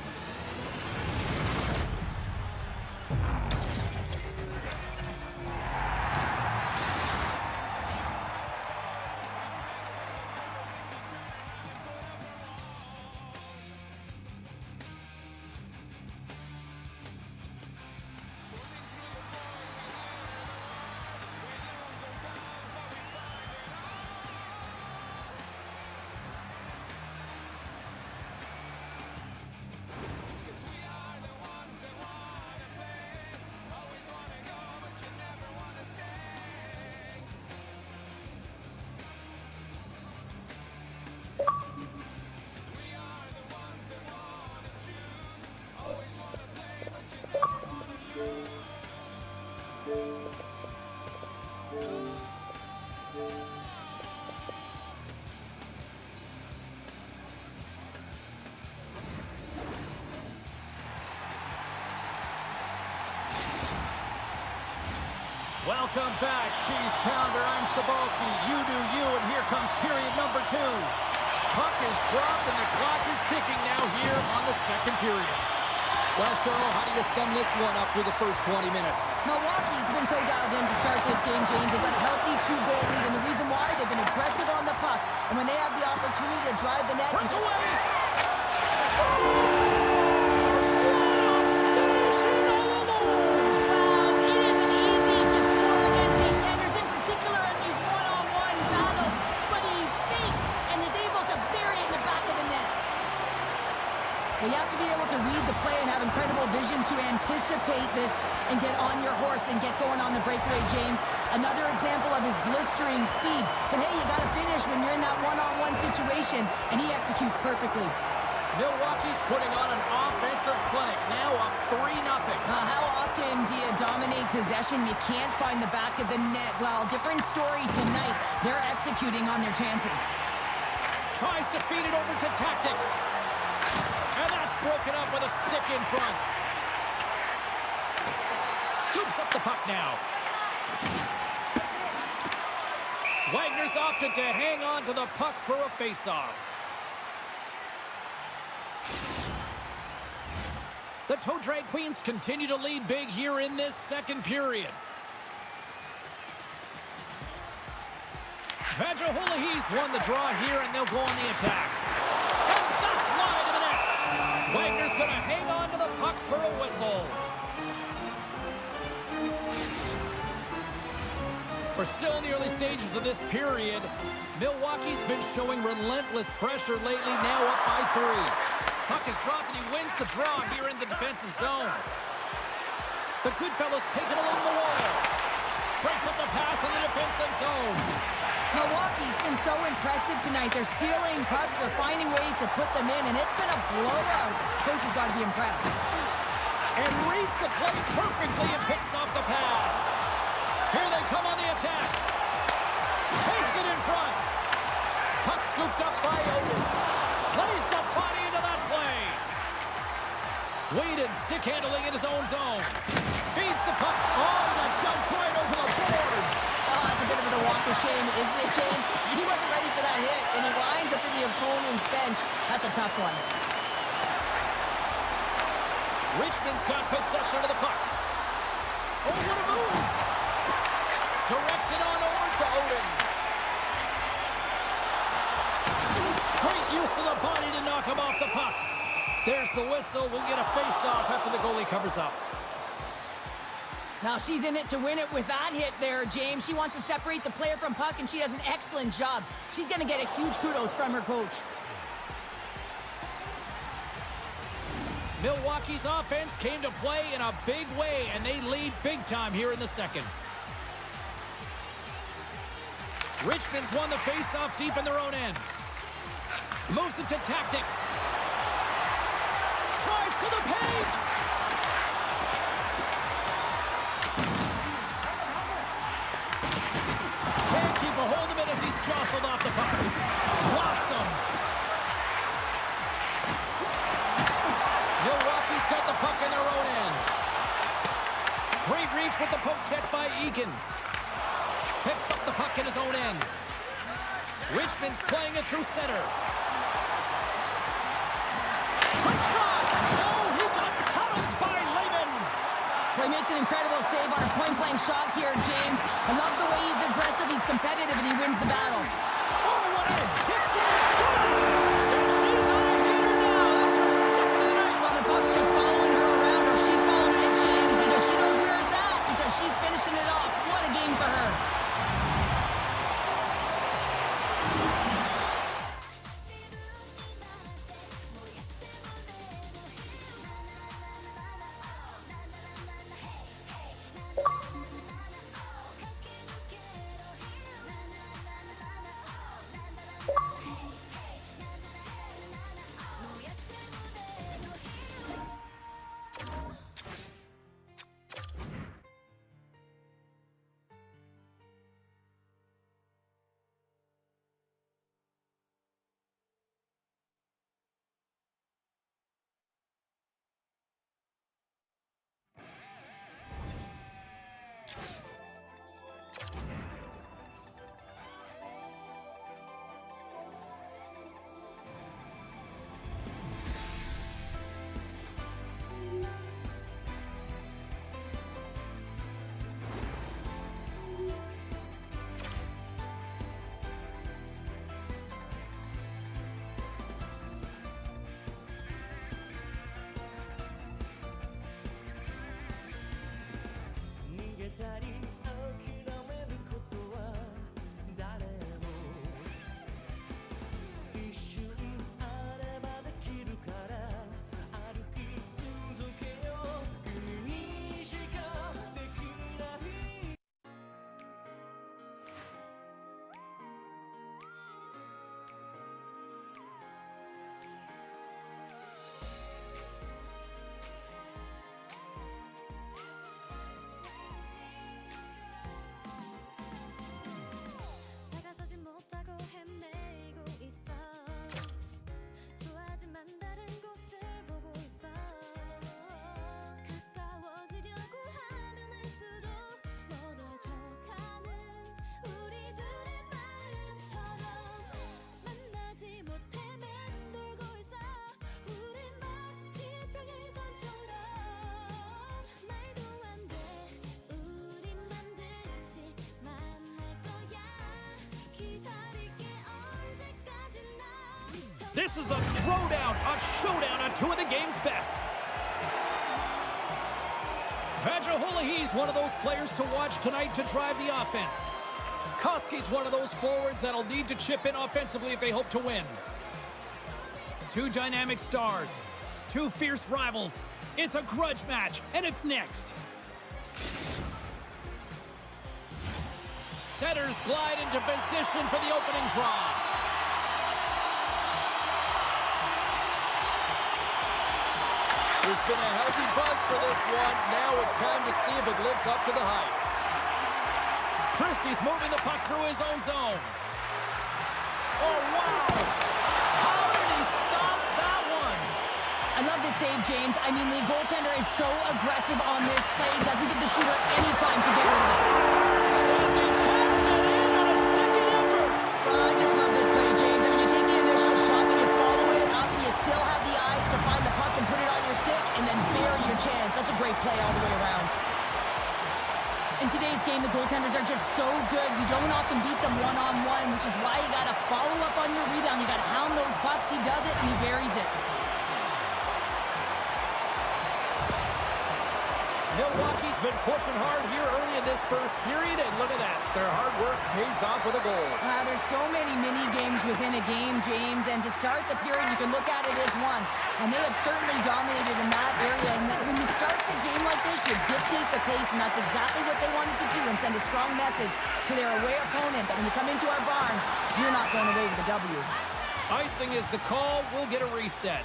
Welcome back, She's Pounder. I'm Sabalski. You do you, and here comes period number two. Puck is dropped, and the clock is ticking now here on the second period. Well, Cheryl, how do you sum this one up through the first 20 minutes? Milwaukee's been so dialed in to start this game, James. They've got a healthy 2-goal lead, and the reason why, they've been aggressive on the puck. And when they have the opportunity to drive the net... Break away! Wow, it isn't easy to score against these tenders, in particular in these one-on-one battles. But he fakes and is able to bury it in the back of the net. Well, you have to be able to read the play and have incredible vision to anticipate this and get on your horse and get going on the breakaway, James. Another example of his blistering speed. But hey, you got to finish when you're in that one-on-one situation, and he executes perfectly. Milwaukee's putting on an offensive clinic, now up 3-0. How often do you dominate possession? You can't find the back of the net. Well, different story tonight. They're executing on their chances. Tries to feed it over to Tactics. And that's broken up with a stick in front. Scoops up the puck now. Wagner's opted to hang on to the puck for a face-off. The Toe Drag Queens continue to lead big here in this second period. Vajahulahi's won the draw here, and they'll go on the attack. And that's wide of the net. Wagner's going to hang on to the puck for a whistle. We're still in the early stages of this period. Milwaukee's been showing relentless pressure lately, now up by 3. Puck is dropped, and he wins the draw here in the defensive zone. The Goodfellas take it along the wall. Breaks up the pass in the defensive zone. Milwaukee's been so impressive tonight. They're stealing pucks, they're finding ways to put them in, and it's been a blowout. Coach has got to be impressed. And reads the play perfectly and picks off the pass. Here they come on the attack. Takes it in front. Puck scooped up by Odin. Lays the body into that play. Whedon stick handling in his own zone. Feeds the puck. Oh, that dumps right over the boards. Oh, that's a bit of a walk of shame, isn't it, James? He wasn't ready for that hit, and he winds up in the opponent's bench. That's a tough one. Richmond's got possession of the puck. Oh, what a move. Directs it on over to Odin. Great use of the body to knock him off the puck. There's the whistle. We'll get a face-off after the goalie covers up. Now she's in it to win it with that hit there, James. She wants to separate the player from puck, and she does an excellent job. She's going to get a huge kudos from her coach. Milwaukee's offense came to play in a big way, and they lead big time here in the second. Richmond's won the face-off deep in their own end. Moves it to Tactics. Drives to the paint. Can't keep a hold of it as he's jostled off the puck. Blocks him. Milwaukee's got the puck in their own end. Great reach with the poke check by Egan. Picks up the puck in his own end. Richmond's playing it through center. Quick shot! Oh, he got paddled by Lehman. Well, he makes an incredible save on a point-blank shot here, James. I love the way he's aggressive, he's competitive, and he wins the battle. Oh, what a hit for a score! And she's on a heater now. That's her second of the night. Well, the puck's just following her around, or she's following it, James, because she knows where it's at, because she's finishing it off. What a game for her. This is a throwdown, a showdown on two of the game's best. Vajaholahi's one of those players to watch tonight to drive the offense. Koski's one of those forwards that'll need to chip in offensively if they hope to win. Two dynamic stars, two fierce rivals. It's a grudge match, and it's next. Setters glide into position for the opening draw. There's been a healthy buzz for this one. Now it's time to see if it lives up to the hype. Christie's moving the puck through his own zone. Oh, wow! How did he stop that one? I love this save, James. I mean, the goaltender is so aggressive on this play. Doesn't give the shooter any time to get rid of it. Says he taps it in on a second effort. I just love this play, James. I mean, you take the initial shot, and you follow it up, and you still have the eyes to find the puck and put it on your stick, and then bury your chance. That's a great play all the way around. In today's game, the goaltenders are just so good. You don't often beat them one-on-one, which is why you got to follow up on your rebound. You got to hound those pucks. He does it, and he buries it. Milwaukee's been pushing hard here early in this first period, and look at that. Their hard work pays off with a goal. There's so many mini-games within a game, James, and to start the period, you can look at it as one. And they have certainly dominated in that area. And when you start the game like this, you dictate the pace, and that's exactly what they wanted to do and send a strong message to their away opponent that when you come into our barn, you're not going away with a W. Icing is the call. We'll get a reset.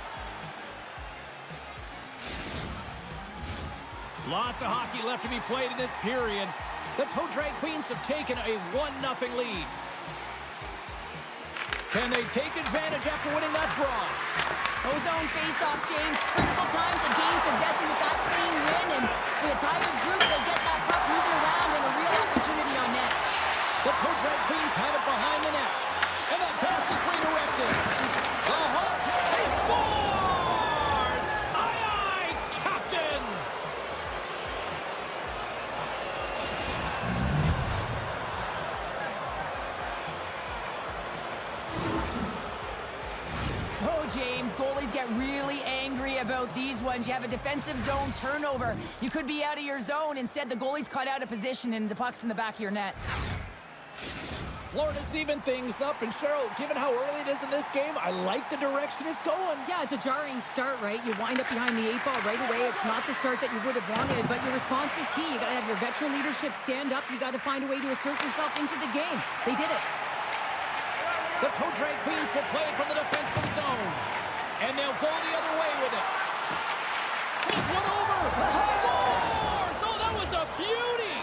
Lots of hockey left to be played in this period. The Toe Drag Queens have taken a 1-0 lead. Can they take advantage after winning that draw? Ozone face-off, James. Critical time to gain possession with that clean win, and with a tired group, they get that puck moving around and a real opportunity on net. The Toe Drag Queens have it behind the net, and that pass is redirected. The Hunt, he scores! Aye, aye, Captain! Oh, James, goalies get really angry about these ones. You have a defensive zone turnover. You could be out of your zone. Instead, the goalie's caught out of position, and the puck's in the back of your net. Florida's even things up, and Cheryl, given how early it is in this game, I like the direction it's going. Yeah, it's a jarring start, right? You wind up behind the 8 ball right away. It's not the start that you would have wanted, but your response is key. You got to have your veteran leadership stand up. You got to find a way to assert yourself into the game. They did it. The Toe Drag Queens will play it from the defensive zone. And they'll go the other way with it. Sends one over. Scores! Oh, that was a beauty!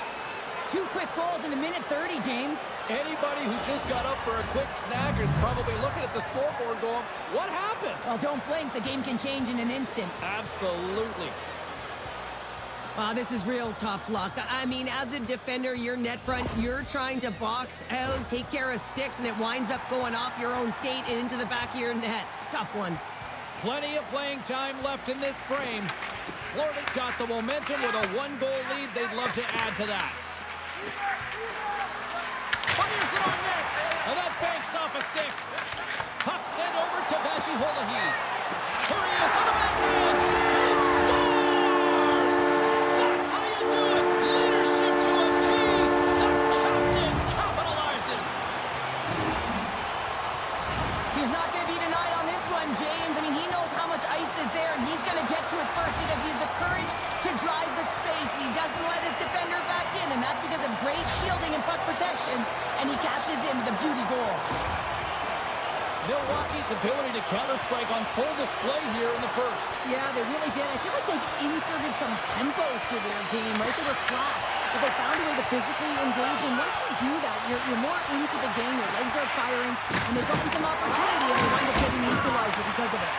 2 quick goals in a minute 30, James. Anybody who just got up for a quick snack is probably looking at the scoreboard going, what happened? Well, don't blink. The game can change in an instant. Absolutely. Wow, this is real tough luck. I mean, as a defender, your net front, you're trying to box out, take care of sticks, and it winds up going off your own skate and into the back of your net. Tough one. Plenty of playing time left in this frame. Florida's got the momentum with a 1-goal lead. They'd love to add to that. Fires it on net, and that banks off a stick. Puck sent over to Vajaholahi. Here he is on the backhand. He scores! That's how you do it. Leadership to a T. The captain capitalizes. He's not going to be denied on this one, James. I mean, he knows how much ice is there, and he's going to get to it first because he has the courage to drive the space. He doesn't let his defender back in, and that's because of great shielding and puck protection, and he cashes in with a beauty goal. Milwaukee's ability to counter-strike on full display here in the first. Yeah, they really did. I feel like they've inserted some tempo to their game, right? They were flat, but they found a way to physically engage, and once you do that, you're more into the game. Your legs are firing, and they've gotten some opportunity, and they wind up getting the equalizer because of it.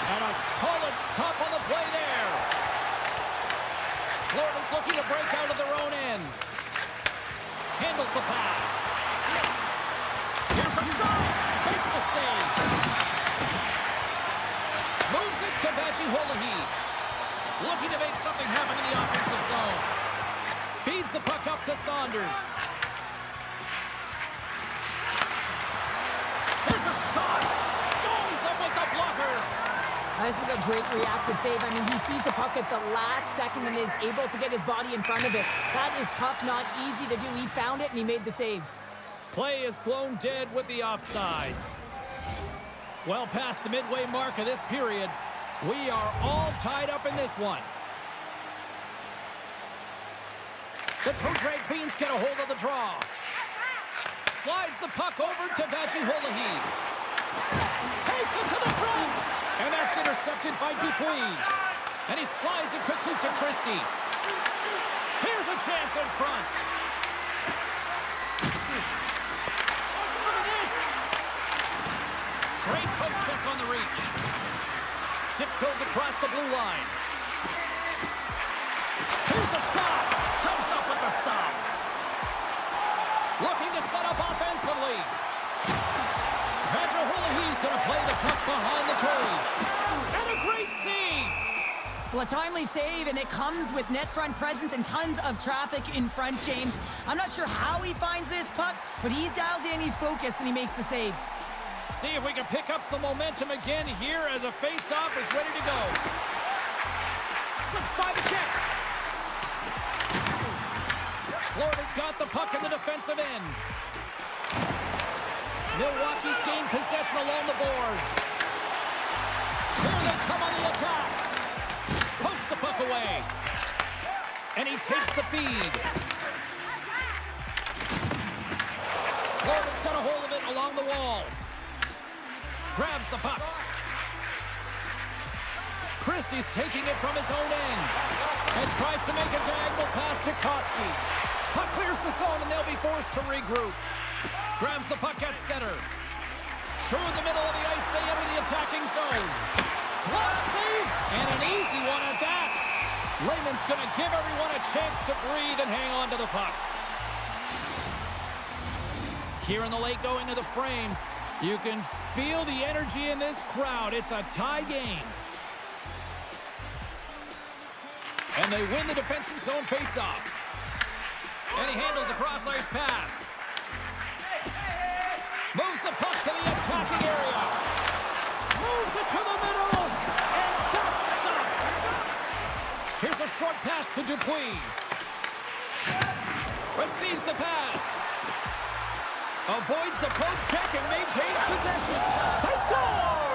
And a solid stop on the play there. Florida's looking to break out of their own end. Handles the pass. Here's a shot. Makes the save. Moves it to Vajaholahi. Looking to make something happen in the offensive zone. Feeds the puck up to Saunders. There's a shot. Stones up with This is a great reactive save. I mean, he sees the puck at the last second and is able to get his body in front of it. That is tough, not easy to do. He found it and he made the save. Play is blown dead with the offside. Well past the midway mark of this period. We are all tied up in this one. The two drag queens get a hold of the draw. Slides the puck over to Vajiholahi. Takes it to the front. And that's intercepted by Dupuis. And he slides it quickly to Christie. Here's a chance in front. Look at this. Great poke check on the reach. Tiptoes across the blue line. Here's a shot. Comes up with the stop. Looking to set up offensively. Vajiholahi's going to play the puck behind the cage. And a great save. Well, a timely save, and it comes with net front presence and tons of traffic in front, James. I'm not sure how he finds this puck, but he's dialed in, he's focused, and he makes the save. See if we can pick up some momentum again here as a face-off is ready to go. Slips by the check. Florida's got the puck in the defensive end. Milwaukee's gained possession along the boards. Here they come on the attack. Pokes the puck away. And he takes the feed. Florida's got a hold of it along the wall. Grabs the puck. Christie's taking it from his own end. And tries to make a diagonal pass to Koski. Puck clears the zone and they'll be forced to regroup. Grabs the puck at center. Through the middle of the ice, they enter the attacking zone. Glove save, and an easy one at that. Lehman's going to give everyone a chance to breathe and hang on to the puck. Here in the late going to the frame, you can feel the energy in this crowd. It's a tie game. And they win the defensive zone faceoff. And he handles a cross-ice pass. Moves the puck to the attacking area. Moves it to the middle. And that's stopped. Here's a short pass to Dupuis. Receives the pass. Avoids the poke check and maintains possession. They score!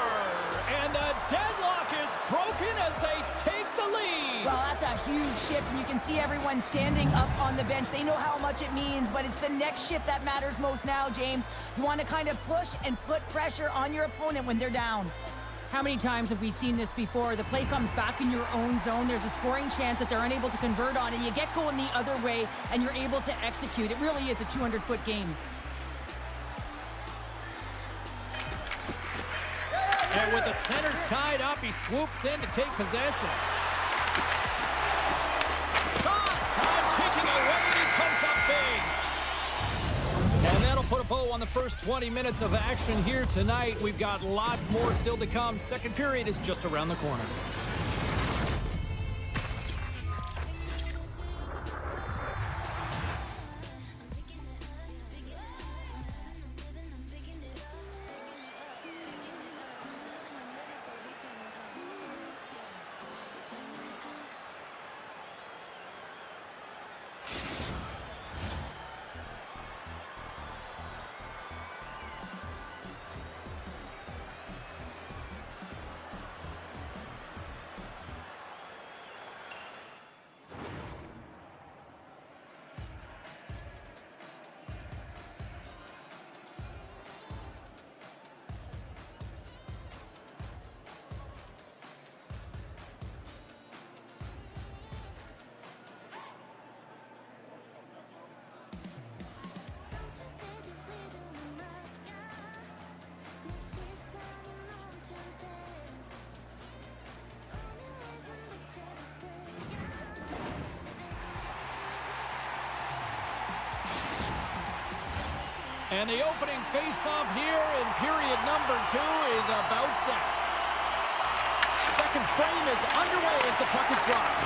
And the deadlock is broken as they take the lead. Well, that's a huge shift, and you can see everyone standing up on the bench. They know how much it means, but it's the next shift that matters most now, James. You want to kind of push and put pressure on your opponent when they're down. How many times have we seen this before? The play comes back in your own zone. There's a scoring chance that they're unable to convert on, and you get going the other way, and you're able to execute. It really is a 200-foot game. And with the centers tied up, he swoops in to take possession. Shot! Time ticking away, and he comes up big. And that'll put a bow on the first 20 minutes of action here tonight. We've got lots more still to come. Second period is just around the corner. And the opening face-off here in period number 2 is about set. Second frame is underway as the puck is dropped.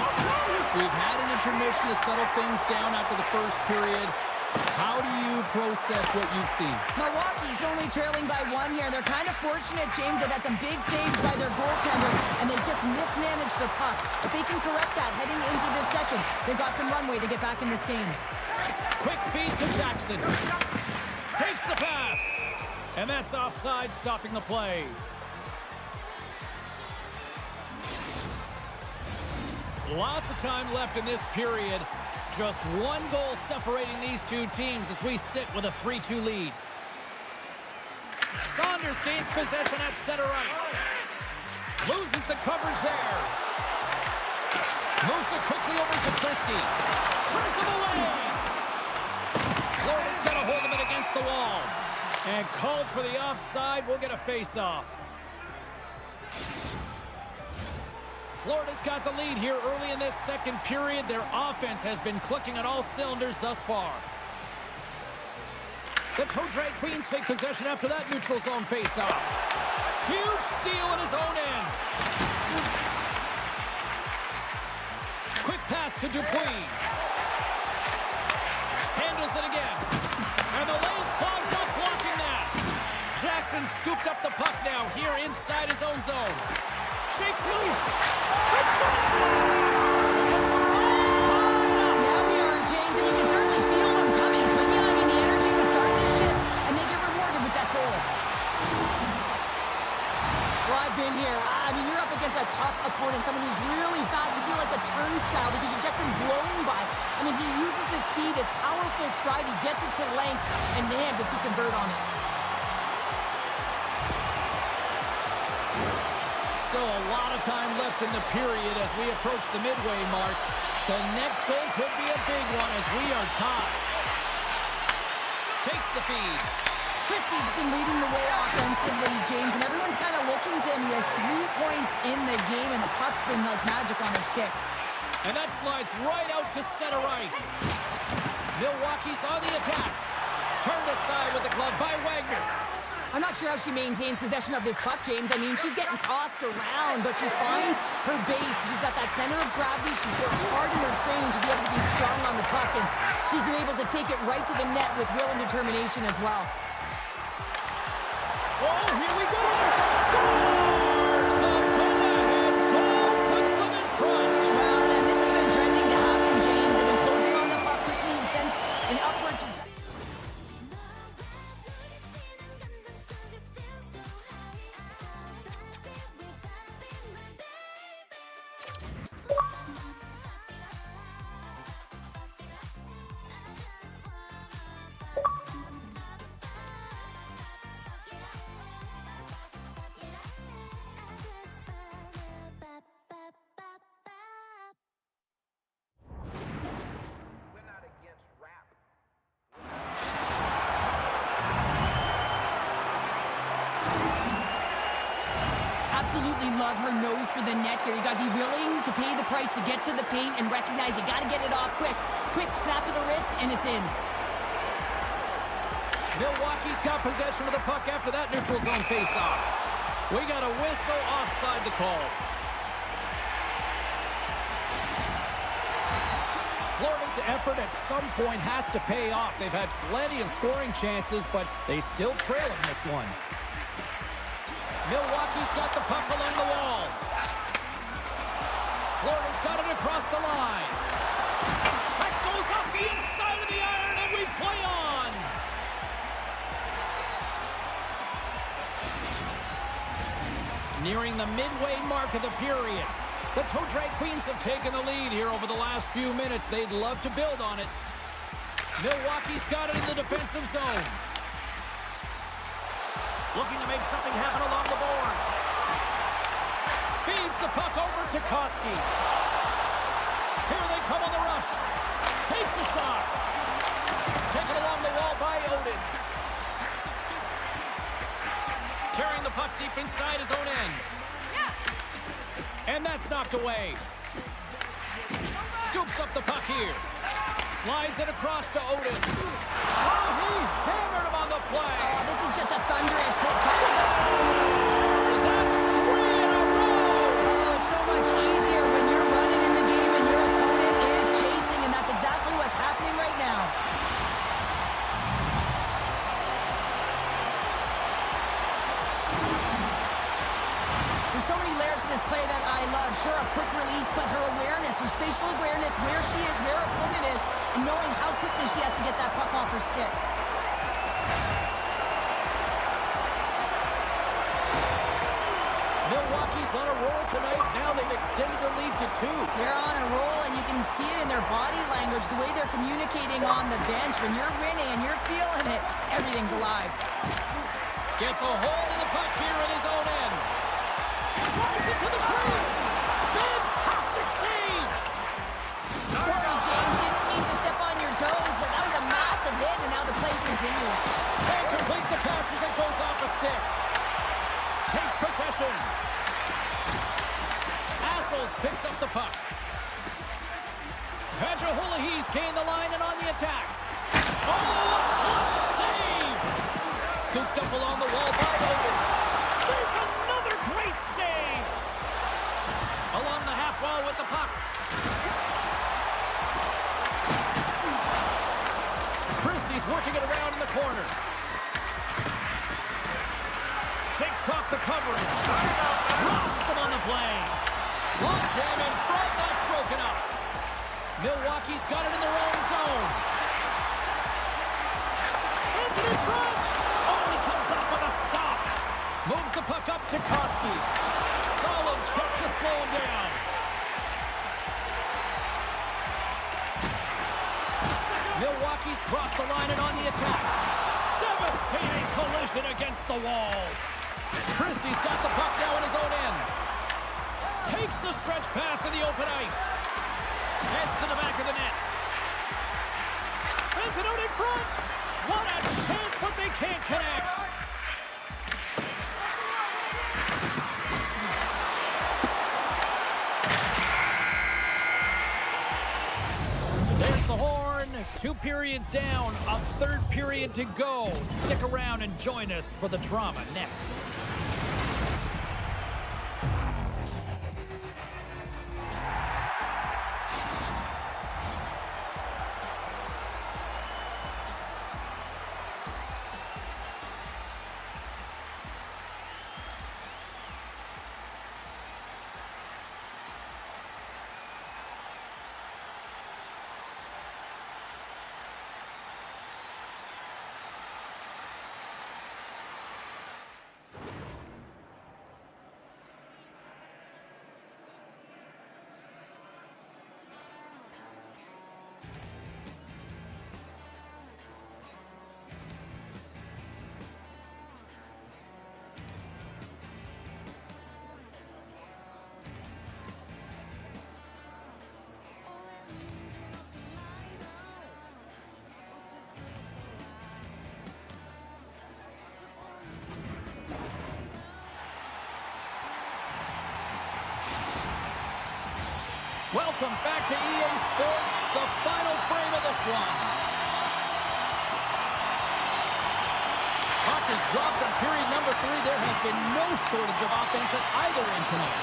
We've had an intermission to settle things down after the first period. How do you process what you've seen? Milwaukee's only trailing by 1 here. They're kind of fortunate, James. They've had some big saves by their goaltender, and they've just mismanaged the puck. If they can correct that heading into this second, they've got some runway to get back in this game. Quick feed to Jackson. Takes the pass. And that's offside, stopping the play. Lots of time left in this period. Just 1 goal separating these two teams as we sit with a 3-2 lead. Saunders gains possession at center ice. Loses the coverage there. Moves it quickly over to Christie. Turns him away. Florida's got to hold him in against the wall. And called for the offside. We'll get a face-off. Florida's got the lead here early in this second period. Their offense has been clicking on all cylinders thus far. The Toe Drag Queens take possession after that neutral zone face-off. Huge steal in his own end. Quick pass to Dupuis. Handles it again. And the lane's clogged up, blocking that. Jackson scooped up the puck now here inside his own zone. Shakes loose. Let's go! Yeah, we are, James, and you can certainly feel them coming, couldn't you? I mean, the energy was starting to shift, and they get rewarded with that goal. Well, I've been here. I mean, you're up against a tough opponent, someone who's really fast. You feel like a turnstile because you've just been blown by. I mean, he uses his speed, his powerful stride. He gets it to length, and man, does he convert on it. Still a lot of time left in the period as we approach the midway mark. The next goal could be a big one as we are tied. Takes the feed. Christie's been leading the way offensively, James, and everyone's kind of looking to him. He has 3 points in the game, and the puck's been like magic on his stick. And that slides right out to center ice. Milwaukee's on the attack. Turned aside with the glove by Wagner. I'm not sure how she maintains possession of this puck, James. I mean, she's getting tossed around, but she finds her base. She's got that center of gravity. She's worked hard in her training to be able to be strong on the puck, and she's able to take it right to the net with will and determination as well. Oh, here we go! Stars! The go-ahead goal puts them in front. Well, and this has been trending to happen, James. They've been closing on the puck quickly and sends an upward trajectory. Absolutely love her nose for the net here. You got to be willing to pay the price to get to the paint and recognize you got to get it off quick. Quick snap of the wrist, and it's in. Milwaukee's got possession of the puck after that neutral zone face-off. We got a whistle offside the call. Florida's effort at some point has to pay off. They've had plenty of scoring chances, but they still trail in this one. Milwaukee's got the puck along the wall. Florida's got it across the line. That goes up the inside of the iron, and we play on. Nearing the midway mark of the period. The Toe Drag Queens have taken the lead here over the last few minutes. They'd love to build on it. Milwaukee's got it in the defensive zone. Looking to make something happen along the boards. Feeds the puck over to Koski. Here they come on the rush. Takes a shot. Taken along the wall by Odin. Carrying the puck deep inside his own end. And that's knocked away. Scoops up the puck here. Slides it across to Odin. Oh, he hammered him on the play. Oh, this is just a thunderous hit. That's 3 in a row. Oh, it's so much easier when you're running in the game and your opponent is chasing, and that's exactly what's happening right now. play that I love. Sure, a quick release, but her awareness, her spatial awareness, where she is, where her opponent is, and knowing how quickly she has to get that puck off her stick. Milwaukee's on a roll tonight. Now they've extended the lead to 2. They're on a roll, and you can see it in their body language, the way they're communicating on the bench. When you're winning and you're feeling it, everything's alive. Gets a hold of the puck here in his own end. Drives it to the crease. Fantastic save. Sorry, James, didn't mean to step on your toes, but that was a massive hit, and now the play continues. Can't complete the pass as it goes off the stick. Takes possession. Assels picks up the puck. Vajahulahi's gained the line and on the attack. Oh, clutch save! Scooped up along the wall by Logan. There's another great save! Along the half wall with the puck. Christie's working it around in the corner. Shakes off the covering. Rocks him on the play. Long jam in front. That's broken up. Milwaukee's got it in their own zone. Sends it in front. Oh, he comes up with a stop. Moves the puck up to Koski. Solid check to slow him down. Milwaukee's crossed the line and on the attack. Devastating collision against the wall. Christie's got the puck now in his own end. Takes the stretch pass in the open ice. Heads to the back of the net. Sends it out in front. What a chance, but they can't connect. There's the horn. 2 periods down. A 3rd period to go. Stick around and join us for the drama next. Welcome back to EA Sports, the final frame of this one. Puck is dropped in period number 3. There has been no shortage of offense at either end tonight.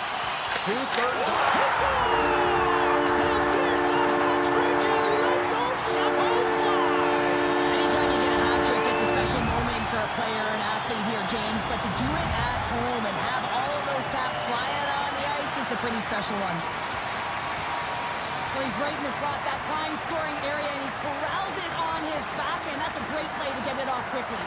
2/3 of he scores! And there's the hat trick and let those shovels fly! Anytime you get a hat trick, it's a special moment for a player and athlete here, James. But to do it at home and have all of those caps fly out on the ice, it's a pretty special one. Well, he's right in the slot, that prime scoring area, and he corrals it on his backhand. That's a great play to get it off quickly.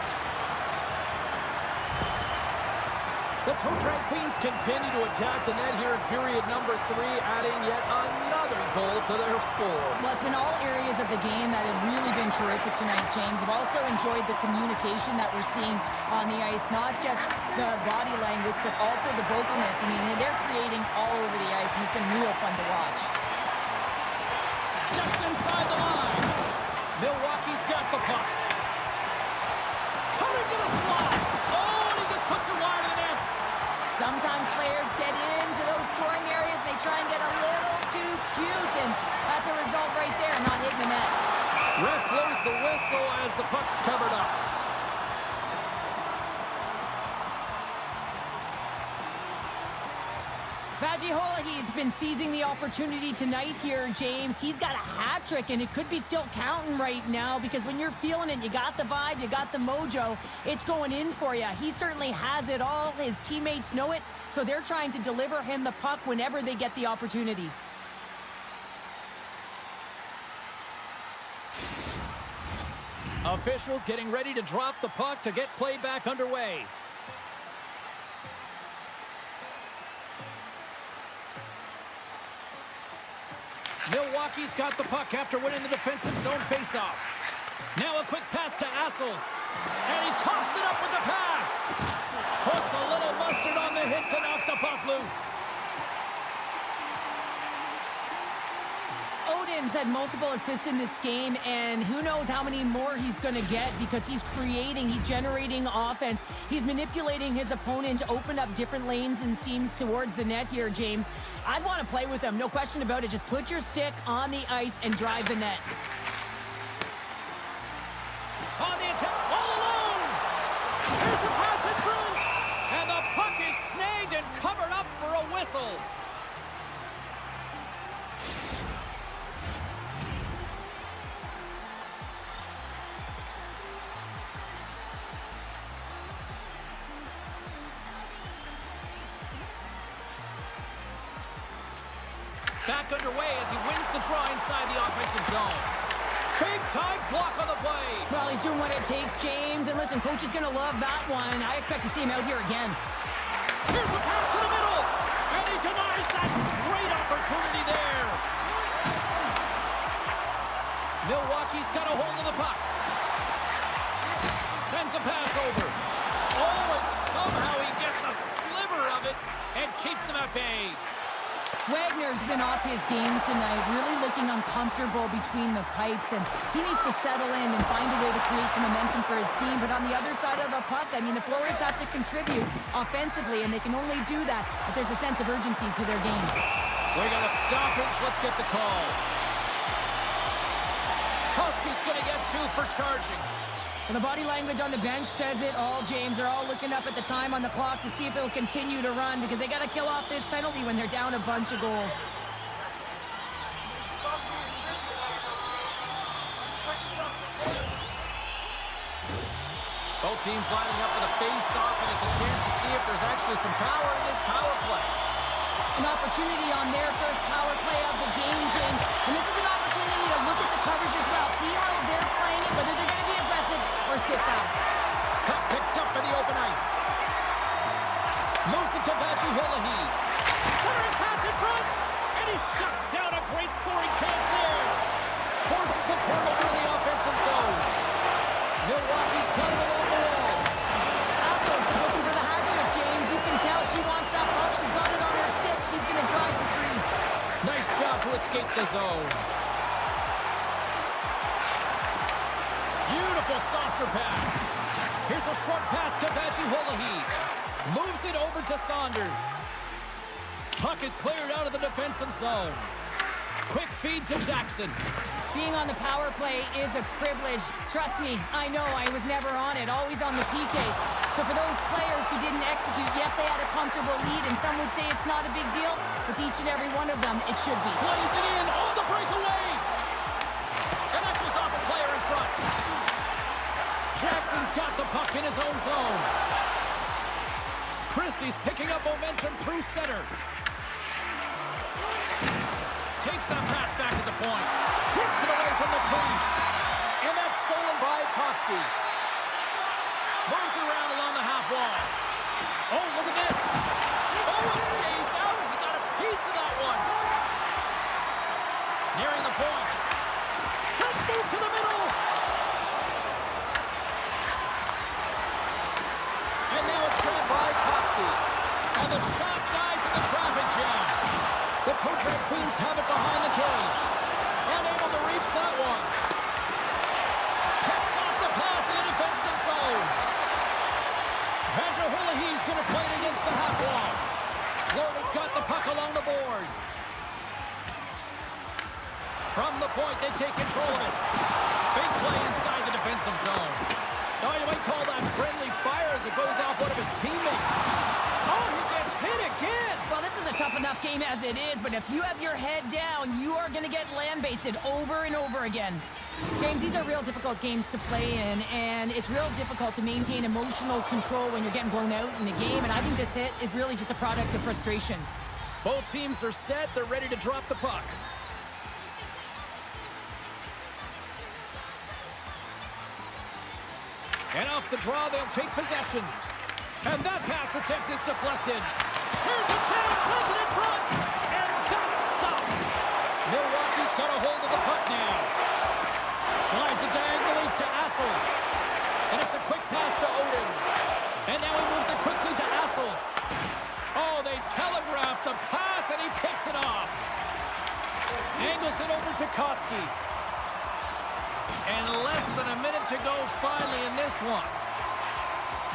The Toe Drag Queens continue to attack the net here in period number 3, adding yet another goal to their score. Well, it's been all areas of the game that have really been terrific tonight, James. I've also enjoyed the communication that we're seeing on the ice, not just the body language, but also the vocalness. I mean, they're creating all over the ice, and it's been real fun to watch. Steps inside the line. Milwaukee's got the puck. Coming to the slot. Oh, and he just puts it wide of the net. Sometimes players get into those scoring areas and they try and get a little too cute, and that's a result right there, not hitting the net. Ref blows the whistle as the puck's covered up. He's been seizing the opportunity tonight here, James. He's got a hat trick, and it could be still counting right now because when you're feeling it, you got the vibe, you got the mojo, it's going in for you. He certainly has it all. His teammates know it, so they're trying to deliver him the puck whenever they get the opportunity. Officials getting ready to drop the puck to get play back underway. Milwaukee's got the puck after winning the defensive zone faceoff. Now a quick pass to Assels. And he coughs it up with the pass. Puts a little mustard on the hit to knock the puck loose. Odin's had multiple assists in this game, and who knows how many more he's going to get because he's generating offense. He's manipulating his opponent to open up different lanes and seams towards the net here, James. I'd want to play with him, no question about it. Just put your stick on the ice and drive the net. On the attack, all alone! Here's a pass in front! And the puck is snagged and covered up for a whistle. Back underway as he wins the draw inside the offensive zone. Big time block on the play. Well, he's doing what it takes, James. And listen, coach is going to love that one. I expect to see him out here again. Here's a pass to the middle. And he denies that great opportunity there. Milwaukee's got a hold of the puck. Sends a pass over. Oh, and somehow he gets a sliver of it and keeps them at bay. Wagner's been off his game tonight, really looking uncomfortable between the pipes, and he needs to settle in and find a way to create some momentum for his team. But on the other side of the puck, I mean, the forwards have to contribute offensively, and they can only do that if there's a sense of urgency to their game. We got a stoppage. Let's get the call. Husky's going to get 2 for charging. And the body language on the bench says it all, James. They're all looking up at the time on the clock to see if it'll continue to run because they got to kill off this penalty when they're down a bunch of goals. Both teams lining up for the face-off, and it's a chance to see if there's actually some power in this power play. An opportunity on their first power play of the game, James. And this is an opportunity to look at the coverage as well. See how they're playing it, whether they're going to be aggressive or sit down. Puck picked up for the open ice. Moves it to Vaji-Holahi. Centering pass in front. And he shuts down a great scoring chance there. Forces the turnover in the offensive zone. Milwaukee's got it along the wall. Assels is looking for the hat trick, James. You can tell she wants that puck. She's got it on her stick. She's going to drive for 3. Nice job to escape the zone. Beautiful saucer pass. Here's a short pass to Vaji-Holahi. Moves it over to Saunders. Puck is cleared out of the defensive zone. Quick feed to Jackson. Being on the power play is a privilege. Trust me, I know I was never on it, always on the PK. So for those players who didn't execute, yes, they had a comfortable lead, and some would say it's not a big deal, but to each and every one of them, it should be. Blazing in on the breakaway. And that goes off a player in front. Jackson's got the puck in his own zone. Christie's picking up momentum through center. Takes that pass back at the point. Kicks it away from the crease. And that's stolen by Koski. Moves it around along the half wall. Oh, look at this. Oh, it stays out. He got a piece of that one. Nearing the point. Let's move to the middle. And now it's grabbed by Koski. And the shot dies in the traffic jam. The Toe Drag Queens have it behind the cage. Unable to reach that one. Picks off the pass in the defensive zone. Vaji-Holahi's going to play it against the half wall. Florida's got the puck along the boards. From the point, they take control of it. Big play inside the defensive zone. Oh, you might call that friendly fire as it goes off one of his teammates. Oh, he gets hit again. Well, this is a tough enough game as it is, but if you have your head down, you are going to get land-basted over and over again. James, these are real difficult games to play in, and it's real difficult to maintain emotional control when you're getting blown out in a game, and I think this hit is really just a product of frustration. Both teams are set. They're ready to drop the puck. And off the draw, they'll take possession. And that pass attempt is deflected. Here's a chance, sends it in front, and that's stopped. Milwaukee's got a hold of the puck now. Slides it diagonally to Assels. And it's a quick pass to Odin. And now he moves it quickly to Assels. Oh, they telegraphed the pass, and he picks it off. Angles it over to Koski. And less than a minute to go finally in this one.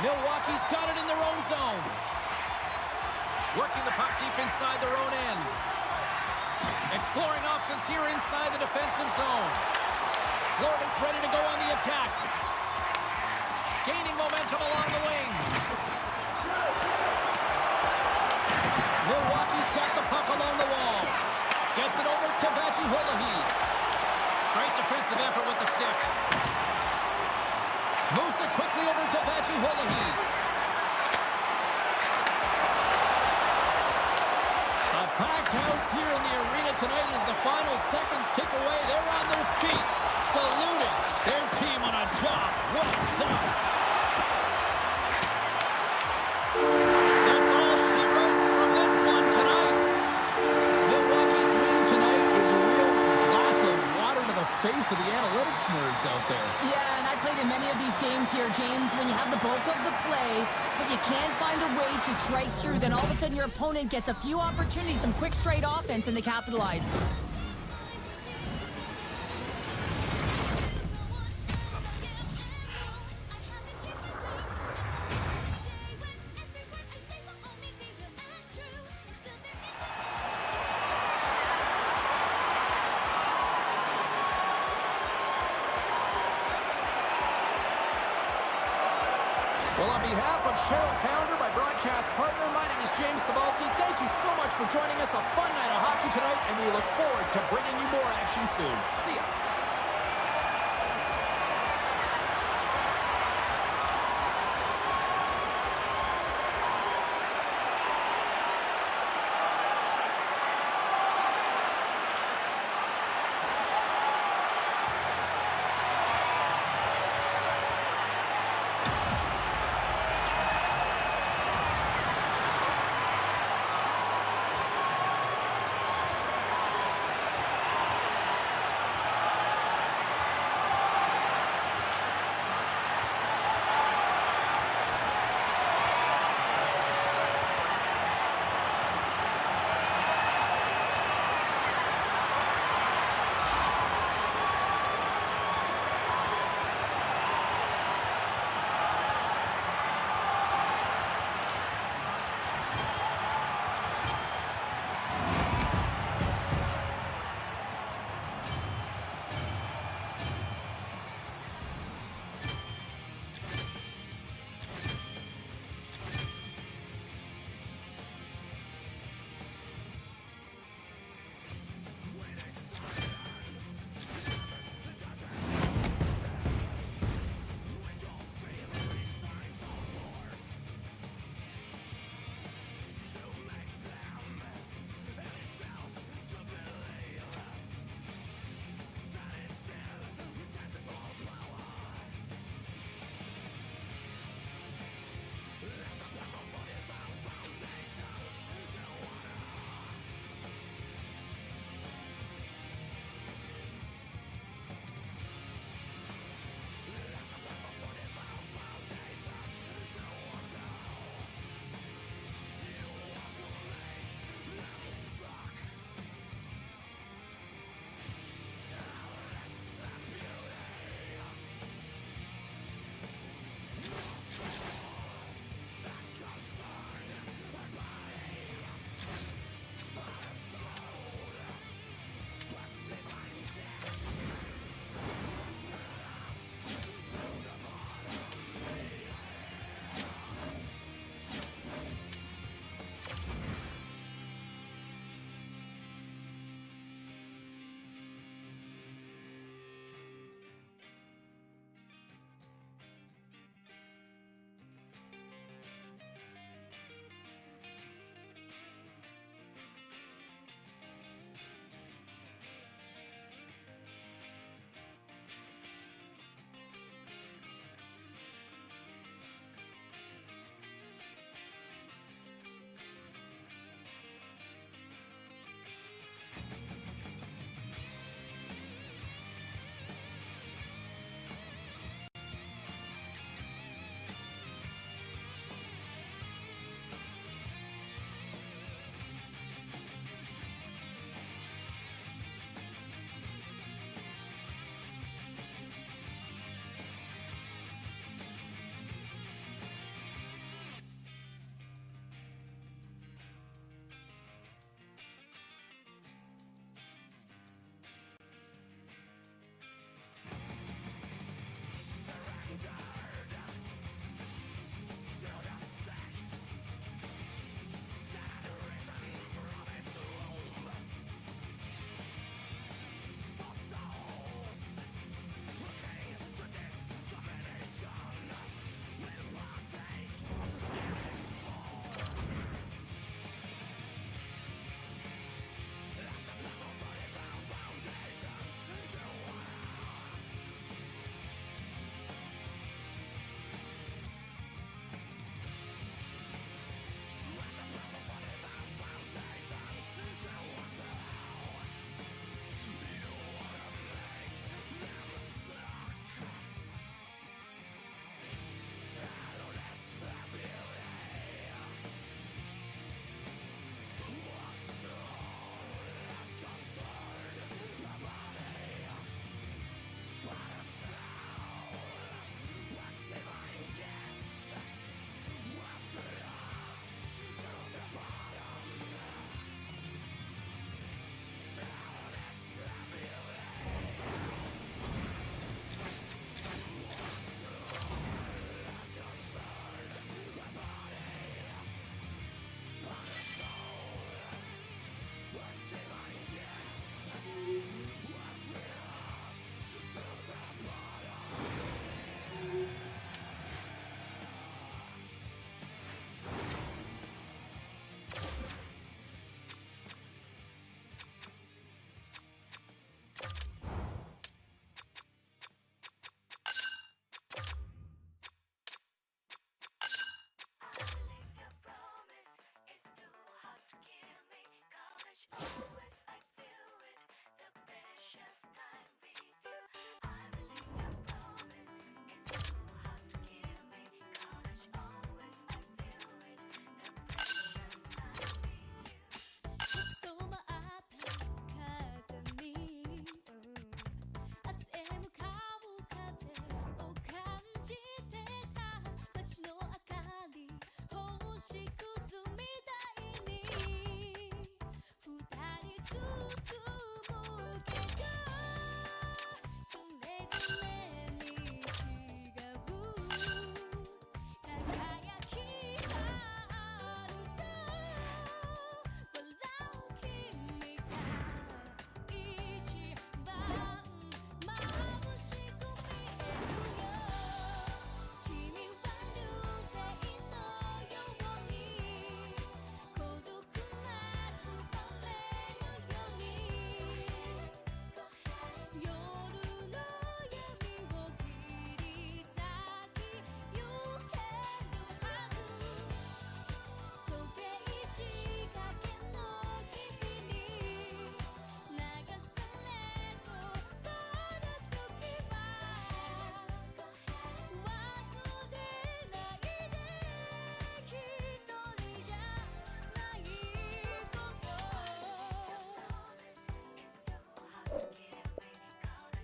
Milwaukee's got it in their own zone. Working the puck deep inside their own end. Exploring options here inside the defensive zone. Florida's ready to go on the attack. Gaining momentum along the wing. Milwaukee's got the puck along the wall. Gets it over to Vajiolahi. Great defensive effort with the stick. Moves it quickly over to Vajiolahi. A packed house here in the arena tonight as the final seconds tick away. They're on their feet, saluting their team on a job well done. That's all she wrote from this one tonight. Milwaukee's win tonight is a real glass of water to the face of the analytics nerds out there. Yeah, and I played in many of these games here, James, when you have the bulk of the play, but you can't find a way to strike through, then all of a sudden your opponent gets a few opportunities, some quick straight offense, and they capitalize. Well, on behalf of Cheryl Pounder, my broadcast partner, my name is James Cebulski. Thank you so much for joining us. A fun night of hockey tonight, and we look forward to bringing you more action soon. See ya.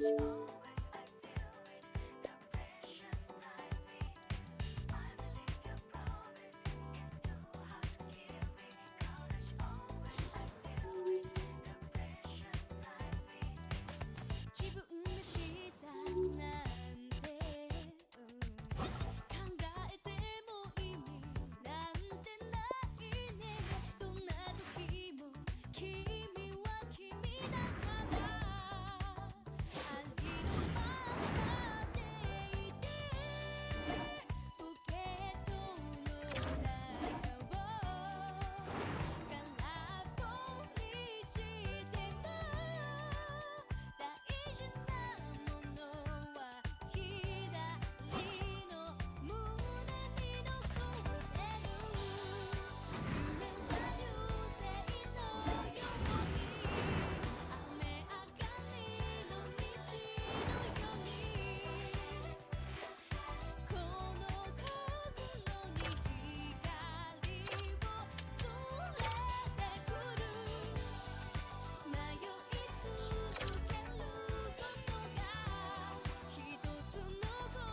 自分が資産なんて、考えても意味なんてないね。どんな時も君は君だから、ありのままでいて、ポケットの中を空っぽにしても大事なものは左の胸に残ってる。夢は流星のように、雨上がりの虹のように、この心に光を連れてくる。迷い続けることが一つの答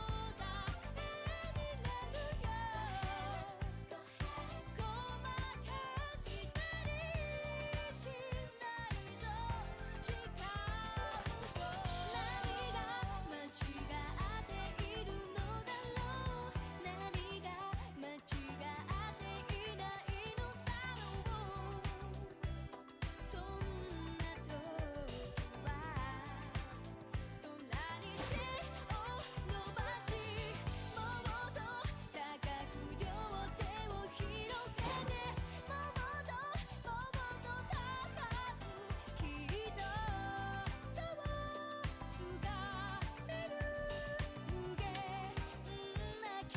えになるよ。ごまかしたりしないと誓うよ。何が間違っているのだろう。何が間違っていないのだろう。そんな時は空に手を伸ばし、もっと高く両手を広げて、もっと高くきっとそうつかめる。無限な君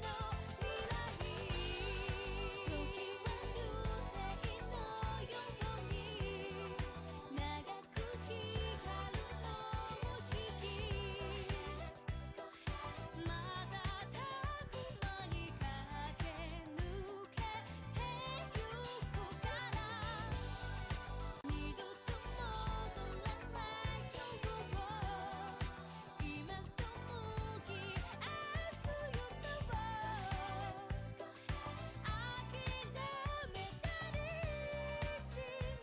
の未来、時は流星のように長く光るのを引き、瞬く間に駆け抜けてゆくから、二度と戻らないよう、今と向き合う強さを諦めたりし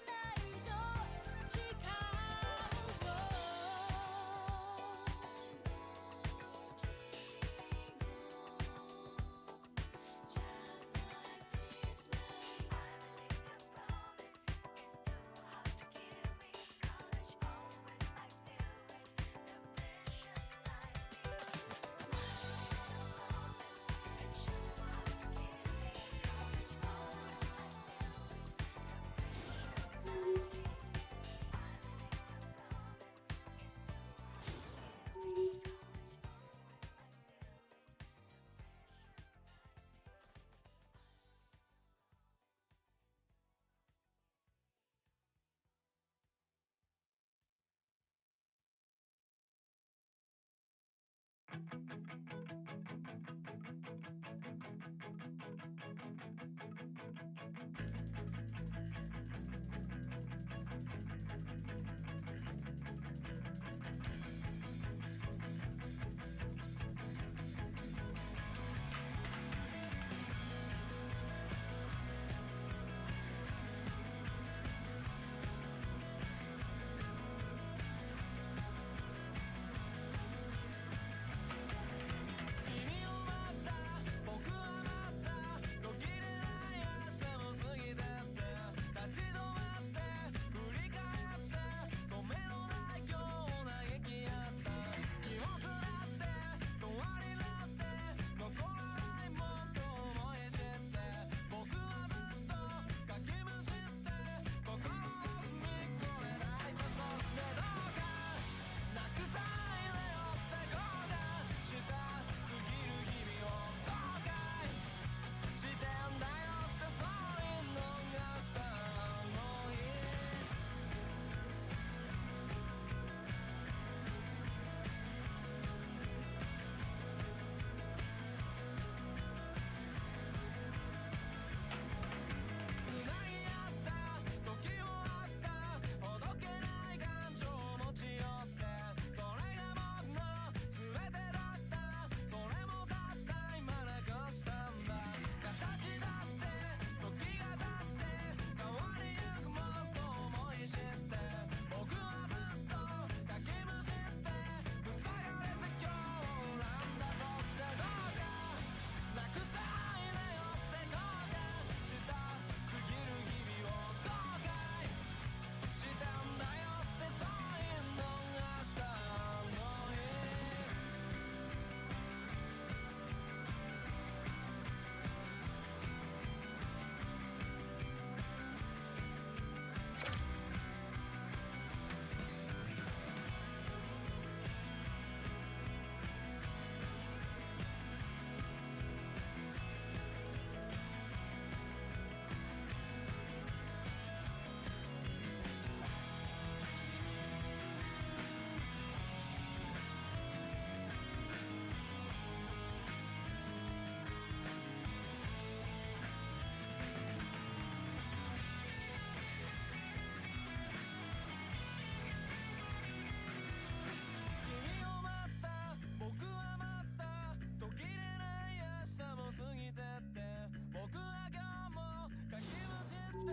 ないと誓うよ。Just like this way. I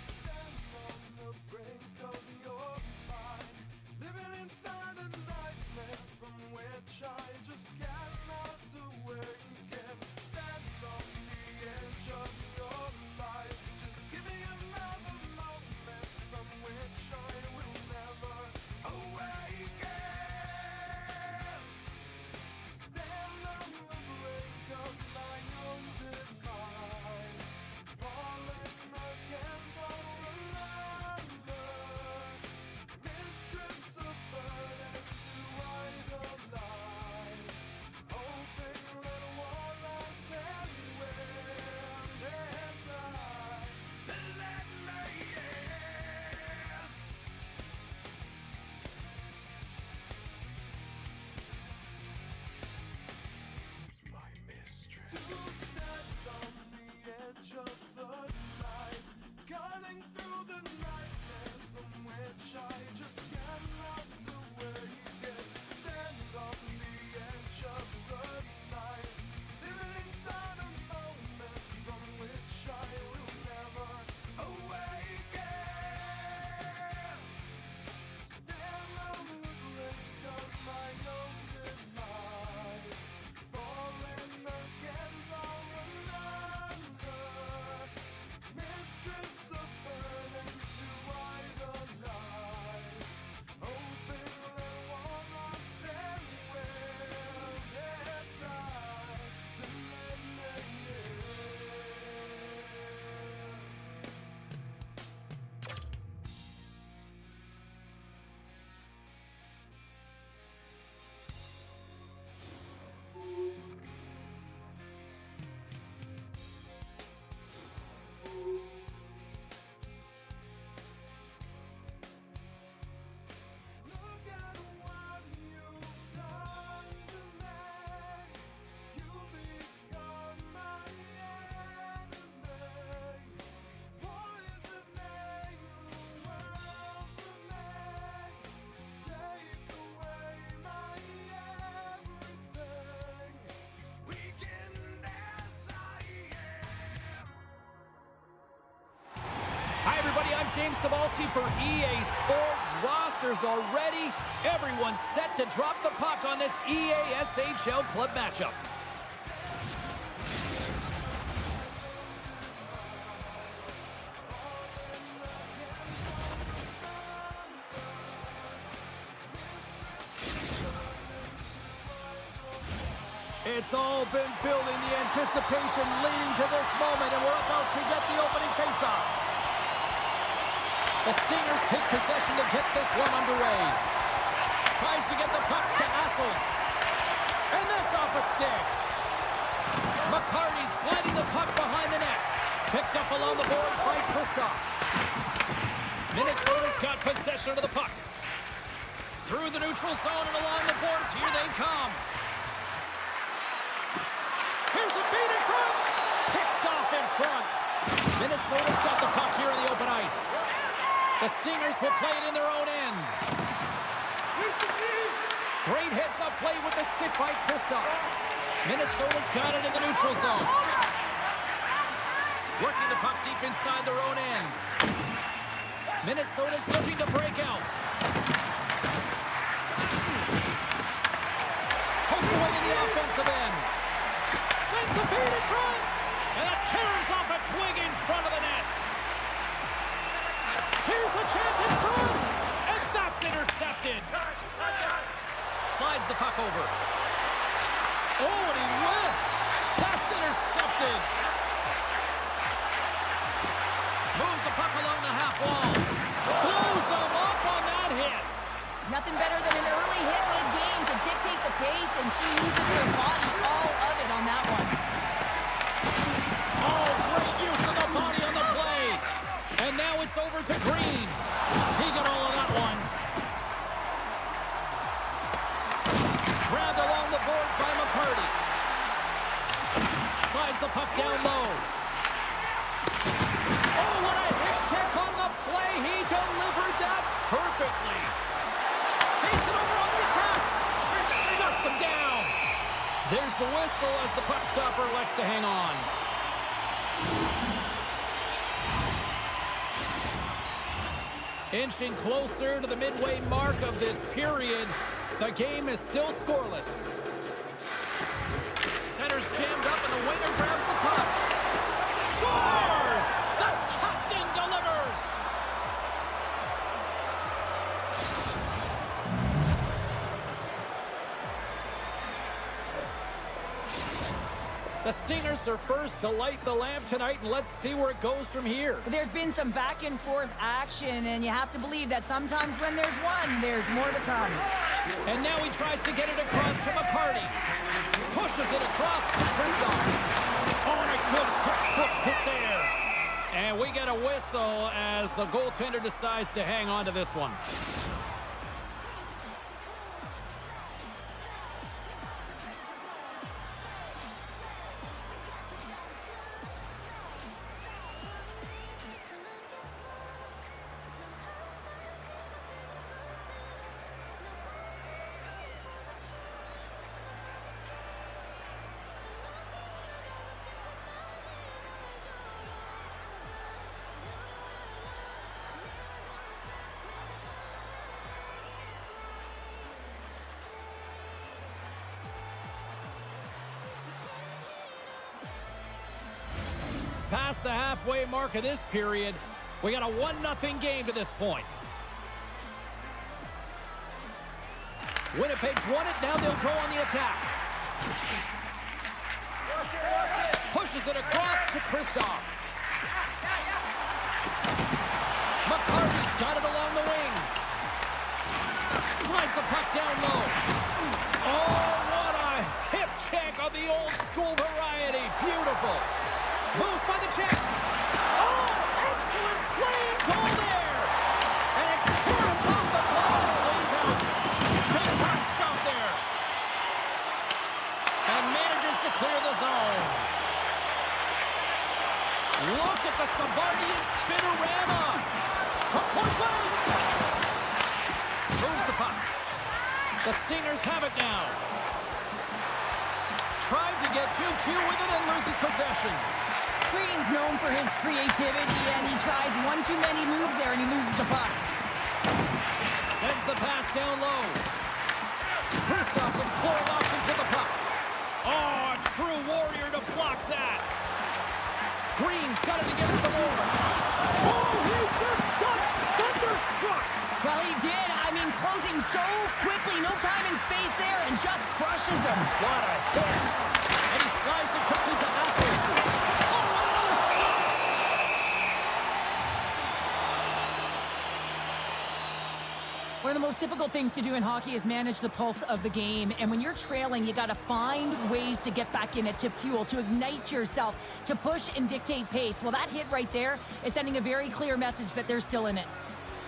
stand on the brink of your mind, living inside a nightmare from which I just cannot awaken. Stand on the edge of your life, just give me another moment from which I will never awaken. Stand on the brink of my own demise, falling again for another mistress of burdens to idolize, hoping that one of them will decide to let me in. My mistress. To stand on the edge of the knife, cutting through the nightmare from which I just cannot awaken. Stand on the edge of the knife, living inside a moment from which I will never awaken. Stand on the brink of my own demise, falling again for another mistress of burden to idolize, hoping that one of them will decide to let me in. Look at what you've done to me. You become my enemy, poisoning the world for me. Take away my everything, weakened as I am. Hi, everybody. I'm James Cebulski for EA Sports. Rosters are ready. Everyone's set to drop the puck on this EASHL club matchup. It's all been building, the anticipation leading to this moment, and we're about to get the opening faceoff. The Stingers take possession to get this one underway. Tries to get the puck to Assels. And that's off a stick. McCarty sliding the puck behind the net. Picked up along the boards by Kristoff. Minnesota's got possession of the puck. Through the neutral zone and along the boards, here they come. Here's a feed in front. Picked off in front. Minnesota's got the puck here on the open ice. The Stingers will play it in their own end. Great heads-up play with the stick by Kristoff. Minnesota's got it in the neutral zone. Working the puck deep inside their own end. Minnesota's looking to break out. Poked away in the offensive end. Sends the feed in front. And that caroms off a twig in front of the net. Here's a chance in front. And that's intercepted. Slides the puck over. Oh, and he whiffs. That's intercepted. Moves the puck along the half wall. Blows him up on that hit. Nothing better than an early hit mid-game to dictate the pace, and she uses her body, all of it on that one. Oh, great use of the body on the play. And now it's over to Green. He got all of that one. Grabbed along the boards by McCarty. Slides the puck down low. Oh, what a hip check on the play. He delivered that perfectly. Takes it over on the attack. Shuts him down. There's the whistle as the puck stopper elects to hang on. Inching closer to the midway mark of this period. The game is still scoreless. Center's jammed up and the winger grabs the puck. Scores! The captain delivers! The Stingers are first to light the lamp tonight, and let's see where it goes from here. There's been some back and forth action, and you have to believe that sometimes when there's one, there's more to come. And now he tries to get it across to McCarty. Pushes it across to Kristoff. Oh, and a good textbook hit there. And we get a whistle as the goaltender decides to hang on to this one. Past the halfway mark of this period, we got a 1-0 game to this point. Winnipeg's won it, now they'll go on the attack. Pushes it across to Kristoff. McCarty's got it along the wing. Slides the puck down low. Oh, what a hip check of the old school variety. Beautiful. Moves by the check. Oh, excellent playing call there. And it caroms off the ball and stays out. Big time stop there. And manages to clear the zone. Look at the Savardian spinorama. From point blank. Moves the puck. The Stingers have it now. Tried to get 2-2 with it and loses possession. Green's known for his creativity, and he tries one too many moves there, and he loses the puck. Sends the pass down low. Kristoff's exploring options with the puck. Oh, a true warrior to block that. Green's got it against the boards. Oh, he just got thunderstruck. Well, he did. I mean, closing so quickly, no time and space there, and just crushes him. What a hit. And he slides it quickly to Asses. Oh, what another stop. One of the most difficult things to do in hockey is manage the pulse of the game. And when you're trailing, you got to find ways to get back in it, to fuel, to ignite yourself, to push and dictate pace. Well, that hit right there is sending a very clear message that they're still in it.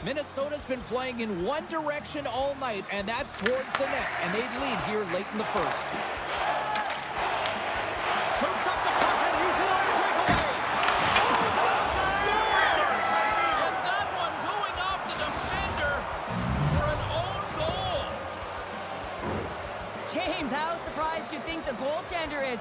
Minnesota's been playing in one direction all night, and that's towards the net. And they lead here late in the first. Scoops up the puck, and he's in on a breakaway. Oh, scores! And that one going off the defender for an own goal. James, how surprised do you think the goaltender is?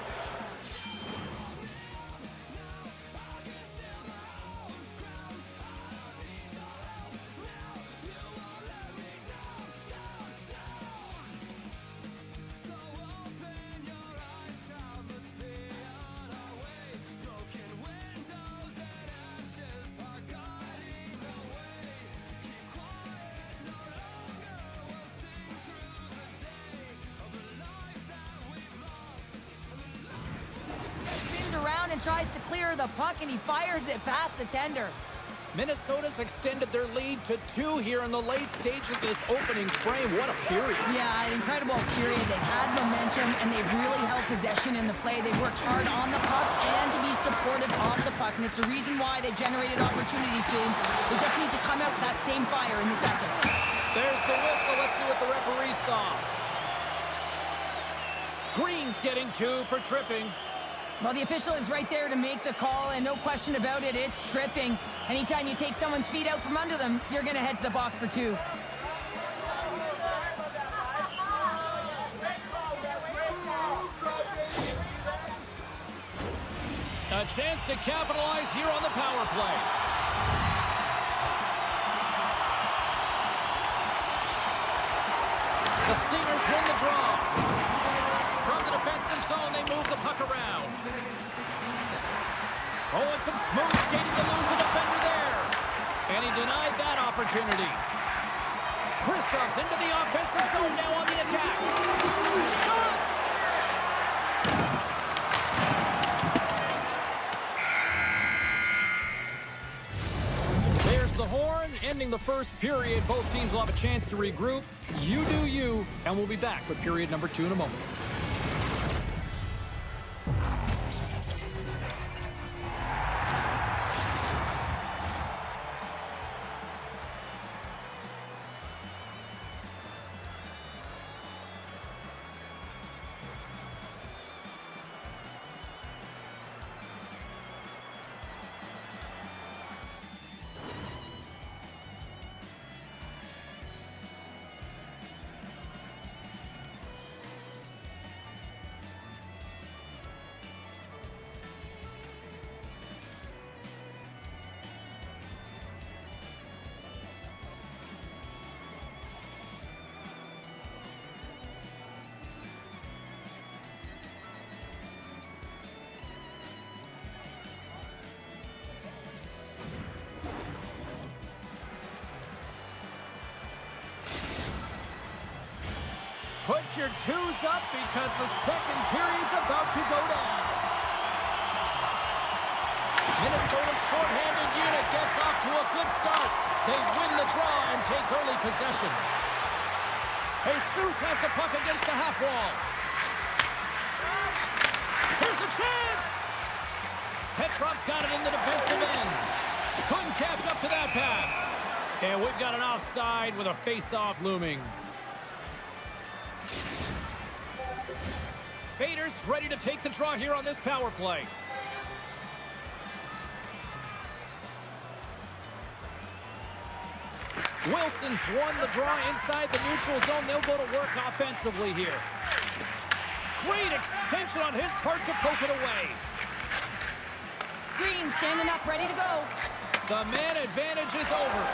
and tries to clear the puck, and he fires it past the tender. Minnesota's extended their lead to 2 here in the late stage of this opening frame. What a period. Yeah, an incredible period. They've had momentum, and they've really held possession in the play. They've worked hard on the puck and to be supportive of the puck, and it's the reason why they've generated opportunities, James. They just need to come out with that same fire in the second. There's the whistle. Let's see what the referee saw. Green's getting 2 for tripping. Well, the official is right there to make the call, and no question about it, it's tripping. Anytime you take someone's feet out from under them, you're going to head to the box for 2. A chance to capitalize here on the power play. The Stingers win the draw. From the defensive zone, they move the puck around. Oh, and some smooth skating to lose the defender there. And he denied that opportunity. Kristoff's into the offensive zone now on the attack. Shot! There's the horn, ending the first period. Both teams will have a chance to regroup. You do you, and we'll be back with period number 2 in a moment. Put your 2s up because the second period's about to go down. Minnesota's shorthanded unit gets off to a good start. They win the draw and take early possession. Jesus has the puck against the half wall. Here's a chance! Petrov's got it in the defensive end. Couldn't catch up to that pass. And we've got an offside with a face-off looming. Bader's ready to take the draw here on this power play. Wilson's won the draw inside the neutral zone. They'll go to work offensively here. Great extension on his part to poke it away. Green standing up, ready to go. The man advantage is over.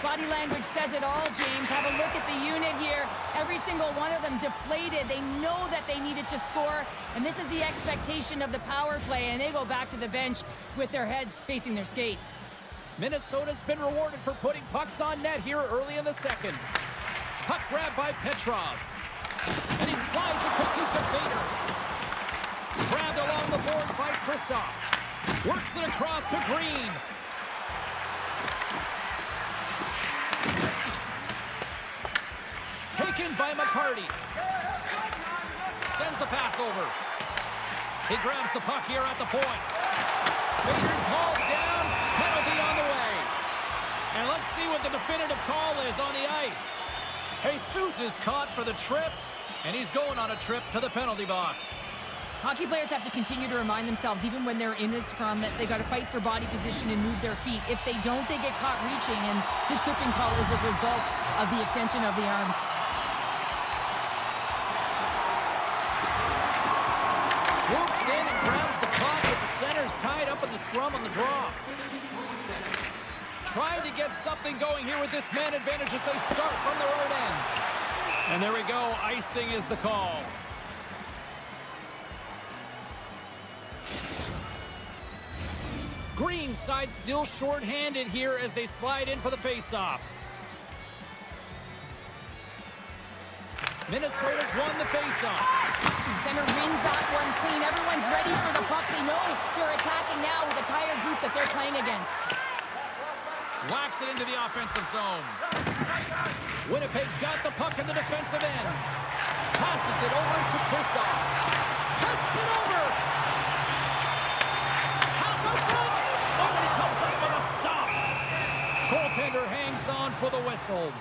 Body language says it all, James. Have a look at the unit here. Every single one of them deflated. They know that they needed to score, and this is the expectation of the power play, and they go back to the bench with their heads facing their skates. Minnesota's been rewarded for putting pucks on net here early in the second. Puck grab by Petrov. And he slides it quickly to Bader. Grabbed along the board by Kristoff. Works it across to Green. Taken by McCarty. Sends the pass over. He grabs the puck here at the point. Bader's hauled down. Penalty on the way. And let's see what the definitive call is on the ice. Jesus is caught for the trip, and he's going on a trip to the penalty box. Hockey players have to continue to remind themselves, even when they're in a scrum, that they got to fight for body position and move their feet. If they don't, they get caught reaching, and this tripping call is a result of the extension of the arms. Swoops in and grabs the puck with the centers tied up in the scrum on the draw. Trying to get something going here with this man advantage as they start from their own end. And there we go. Icing is the call. Green side still short-handed here as they slide in for the face-off. Minnesota's won the face-off. Center wins that one clean. Everyone's ready for the puck. They know they're that they're playing against. Whacks it into the offensive zone. Winnipeg's got the puck in the defensive end. Passes it over to Kristoff. Passes it over. Pass in front. Oh, he comes up with a stop. Goaltender hangs on for the whistle.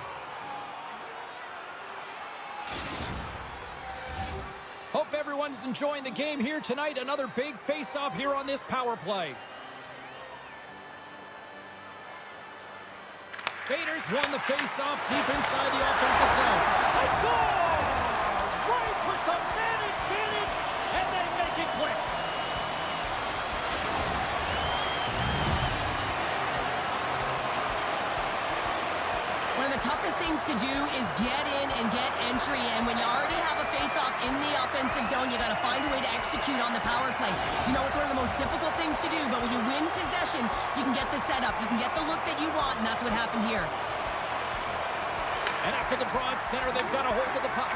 Hope everyone's enjoying the game here tonight. Another big face-off here on this power play. Raiders won the face-off deep inside the offensive zone. They score! Right with the man advantage, and they make it click. One of the toughest things to do is get in and get entry, and when you already have a face-off in the offensive zone, you got to find a way to execute on the power play. You know, it's one of the most difficult things to do, but when you win possession, you can get the setup, you can get the look that you want, and that's what happened here. And after the draw at center, they've got a hold of the puck.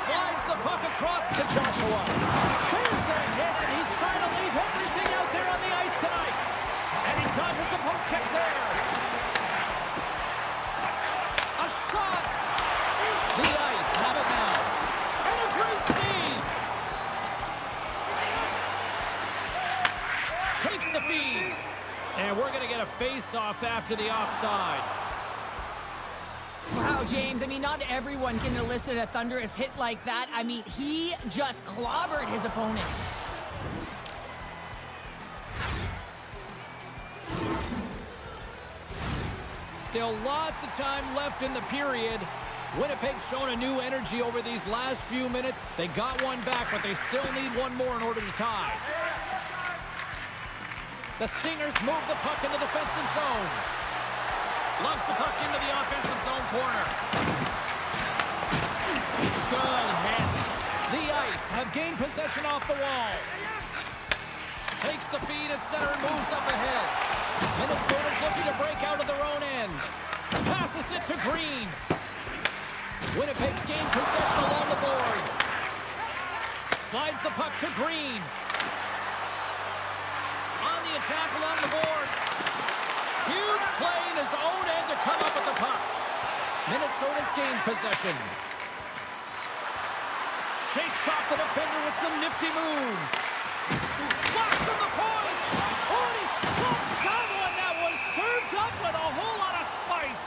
Slides the puck across to Joshua. There's a hit, and he's trying to leave everything out there on the ice tonight. And he dodges the poke check there. A shot. The ice have it now. And a great save. Takes the feed. And we're going to get a face-off after the offside. Wow, James, I mean, not everyone can elicit a thunderous hit like that. I mean, he just clobbered his opponent. Still lots of time left in the period. Winnipeg's shown a new energy over these last few minutes. They got one back, but they still need one more in order to tie. The Stingers move the puck in the defensive zone. Loves the puck into the offensive zone corner. Good hit. The Ice have gained possession off the wall. Takes the feed at center and moves up ahead. Minnesota's looking to break out of their own end. Passes it to Green. Winnipeg's gained possession along the boards. Slides the puck to Green. On the attack along the boards. Huge play in his own end to come up with the puck. Minnesota's gained possession. Shakes off the defender with some nifty moves. Blocks from the point. Oh, he stuffs that one. That was served up with a whole lot of spice.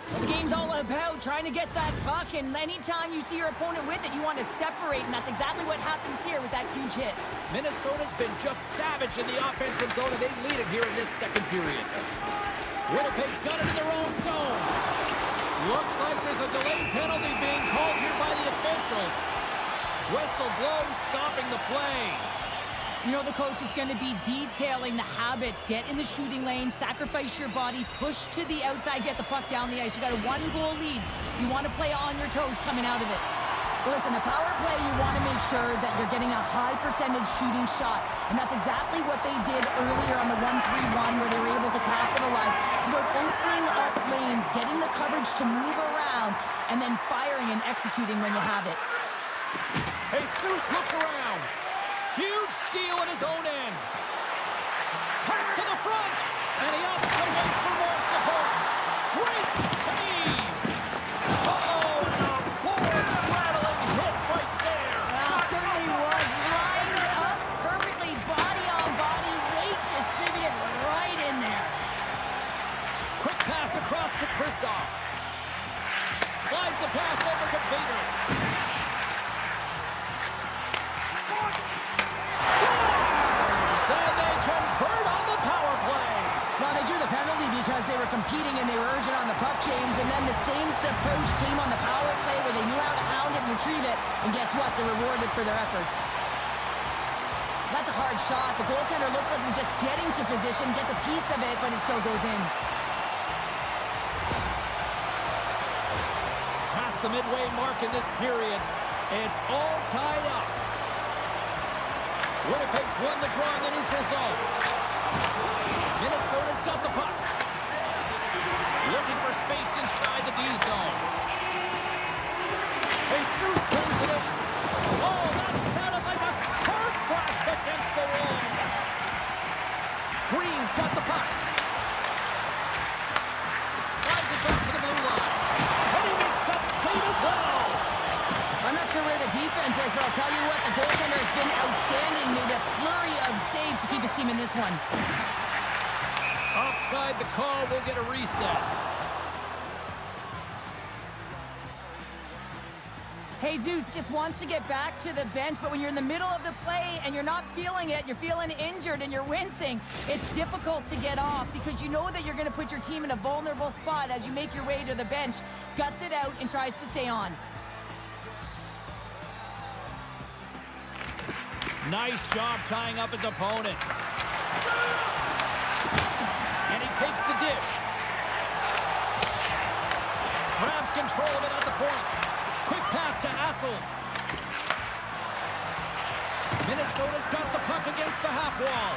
The game's all about trying to get that puck, and anytime you see your opponent with it, you want to separate, and that's exactly what happens here with that huge hit. Minnesota's been just savage in the offensive zone, and they lead it here in this second period. Winnipeg's got it in their own zone. Looks like there's a delayed penalty being called here by the officials. Whistle blows, stopping the play. You know the coach is going to be detailing the habits. Get in the shooting lane, sacrifice your body, push to the outside, get the puck down the ice. You got a one-goal lead. You want to play on your toes coming out of it. Listen, a power play, you want to make sure that you're getting a high percentage shooting shot. And that's exactly what they did earlier on the 1-3-1 where they were able to capitalize. It's about opening up lanes, getting the coverage to move around, and then firing and executing when you have it. Jesus looks around. Huge steal in his own end. Pass to the front. And he opts to wait for more support. Great save. Uh-oh, and a board-rattling hit right there. Well, certainly was lined up perfectly, body on body, weight distributed right in there. Quick pass across to Kristoff. Slides the pass over to Vader. And they convert on the power play. Well, they drew the penalty because they were competing and they were urgent on the puck, James, and then the same approach came on the power play where they knew how to hound it and retrieve it, and guess what? They're rewarded for their efforts. That's a hard shot. The goaltender looks like he's just getting to position, gets a piece of it, but it still goes in. Past the midway mark in this period, it's all tied up. Winnipeg's won the draw in the neutral zone. Minnesota's got the puck. Looking for space inside the D zone. Jesus brings it in. Oh, that sounded like a car crash against the defense is, but I'll tell you what, the goaltender has been outstanding. Made a flurry of saves to keep his team in this one. Offside the call, we'll get a reset. Jesus just wants to get back to the bench, but when you're in the middle of the play and you're not feeling it, you're feeling injured and you're wincing, it's difficult to get off because you know that you're going to put your team in a vulnerable spot as you make your way to the bench, guts it out, and tries to stay on. Nice job tying up his opponent. And he takes the dish. Grabs control of it at the point. Quick pass to Assels. Minnesota's got the puck against the half wall.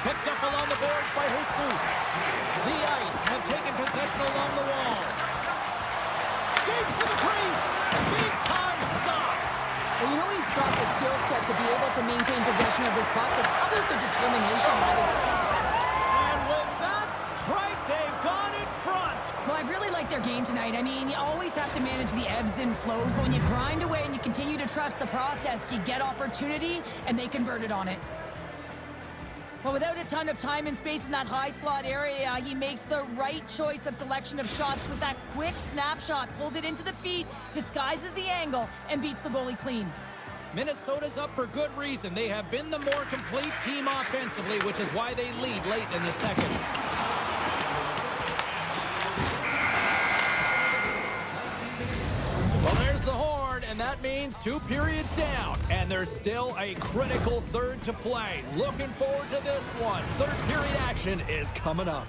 Picked up along the boards by Jesus. The Ice have taken possession along the wall. Skates to the crease. Big time stop. Well, you know he's got the skill set to be able to maintain possession of this puck, but how about the determination that is... And with that strike, they've gone in front. Well, I've really liked their game tonight. I mean, you always have to manage the ebbs and flows, but when you grind away and you continue to trust the process, you get opportunity, and they converted on it. Well, without a ton of time and space in that high slot area, he makes the right choice of selection of shots with that quick snapshot, pulls it into the feet, disguises the angle, and beats the goalie clean. Minnesota's up for good reason. They have been the more complete team offensively, which is why they lead late in the second. Well, there's the horn, and that means 2 periods down. And there's still a critical third to play. Looking forward to this one. Third period action is coming up.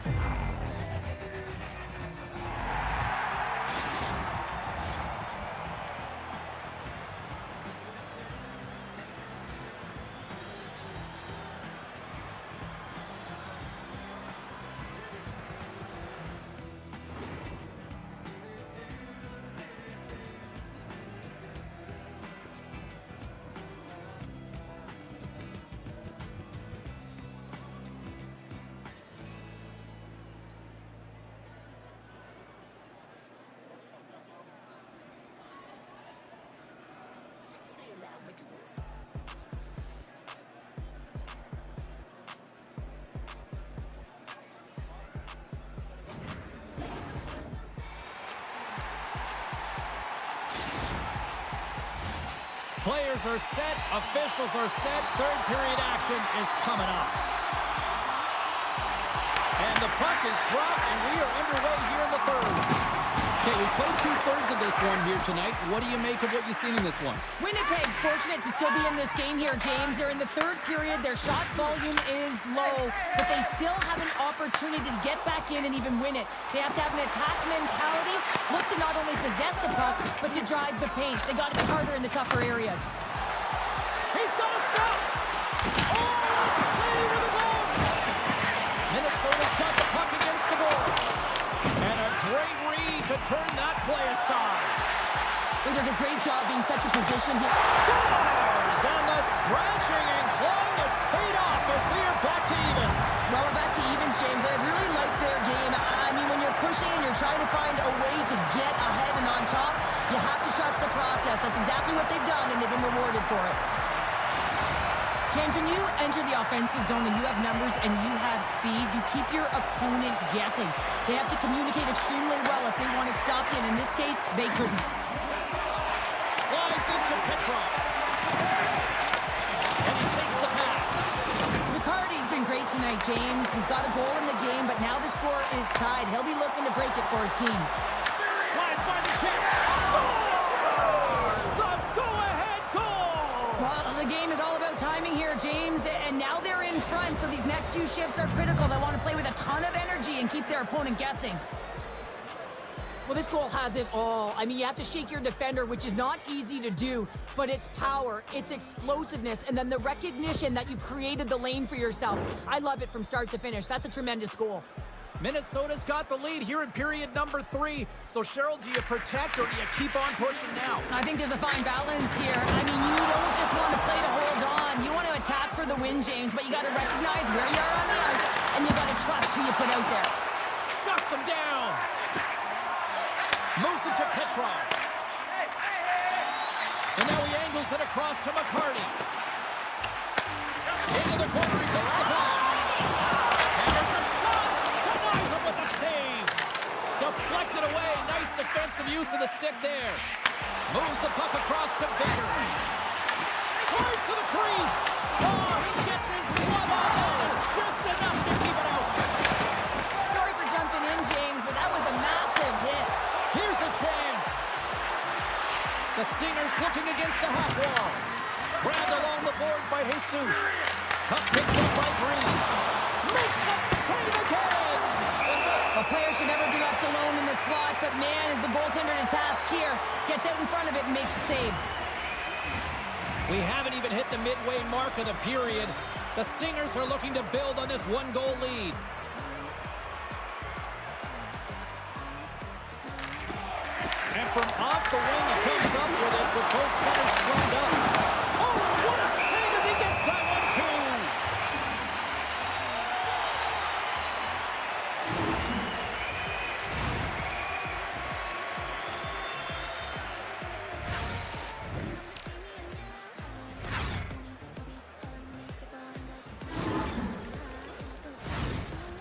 Players are set, officials are set, third period action is coming up. And the puck is dropped, and we are underway here in the third. Okay, we played 2/3 of this one here tonight. What do you make of what you've seen in this one? Winnipeg's fortunate to still be in this game here, James. They're in the third period. Their shot volume is low, but they still have an opportunity to get back in and even win it. They have to have an attack mentality, look to not only possess the puck, but to drive the paint. They got to be harder in the tougher areas. He's got a stop! Oh, save of the goal! Minnesota's got the puck against the boards. And a great read to turn that play aside. He does a great job being such a position here. Scores! And the scratching and clawing has paid off as we are back to even. Well, we're back to evens, James. I really like their game. I mean, when you're pushing and you're trying to find a way to get ahead and on top, you have to trust the process. That's exactly what they've done, and they've been rewarded for it. James, when you enter the offensive zone and you have numbers and you have speed, you keep your opponent guessing. They have to communicate extremely well if they want to stop you, and in this case, they couldn't. Slides into Petrov. And he takes the pass. McCarty's been great tonight, James. He's got a goal in the game, but now the score is tied. He'll be looking to break it for his team. Slides by the check. Scores! The go-ahead goal! Well, the game is all about timing here, James, and now they're in front, so these next few shifts are critical. They want to play with a ton of energy and keep their opponent guessing. Well, this goal has it all. I mean, you have to shake your defender, which is not easy to do, but it's power, it's explosiveness, and then the recognition that you created the lane for yourself. I love it from start to finish. That's a tremendous goal. Minnesota's got the lead here in period number 3. So, Cheryl, do you protect or do you keep on pushing now? I think there's a fine balance here. I mean, you don't just want to play to hold on. You want to attack for the win, James, but you got to recognize where you are on the ice, and you got to trust who you put out there. Shuts him down. Moves it to Petrov. And now he Angles it across to McCarty. Into the corner, he takes the pass. And there's a shot. Denies him with a save. Deflected away. Nice defensive use of the stick there. Moves the puck across to Bader. Tries to the crease. Oh, he gets his glove on there. Just enough to keep it out. Sorry for jumping in, James, but that was a massive hit. Here's a chance. The Stingers looking against the half wall. Grabbed along the board by Jesus. Puck picked up by Green. Makes the save again. A player should never be left alone in the slot, but man, is the goaltender to task here. Gets out in front of it and makes the save. We haven't even hit the midway mark of the period. The Stingers are looking to build on this one-goal lead. And from off the wing, he comes up with it with both centers scrubbed up. Oh, what a save as he gets that one, too!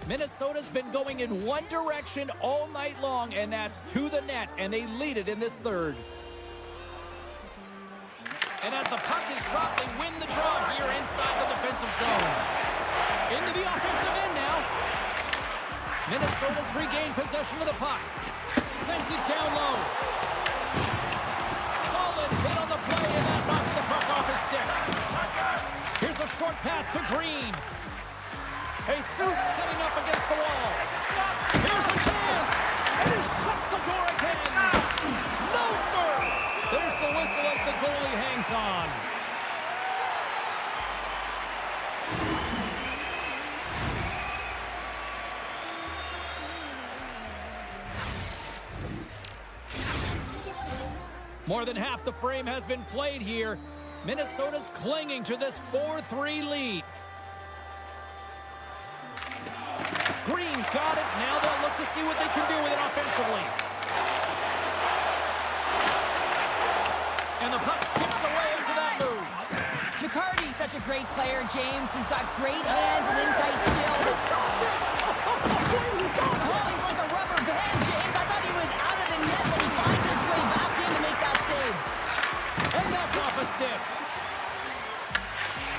Minnesota's been going in one direction all night long, and that's to the net, and they lead it in this third. And as the puck is dropped, they win the draw here inside the defensive zone. Into the offensive end now. Minnesota's regained possession of the puck. Sends it down low. Solid hit on the play, and that knocks the puck off his stick. Here's a short pass to Green. Jesus setting up against the wall. Here's a chance. And he shuts the door again. No, sir. There's the whistle as the goalie hangs on. More than half the frame has been played here. Minnesota's clinging to this 4-3 lead. Green's got it. Now they'll look to see what they can do with it offensively. And the puck skips away into that move. McCarty's such a great player, James. He's got great hands and in-tight skills. Oh, he's like a rubber band, James. I thought he was out of the net, but he finds his way back in to make that save. And that's off a stick.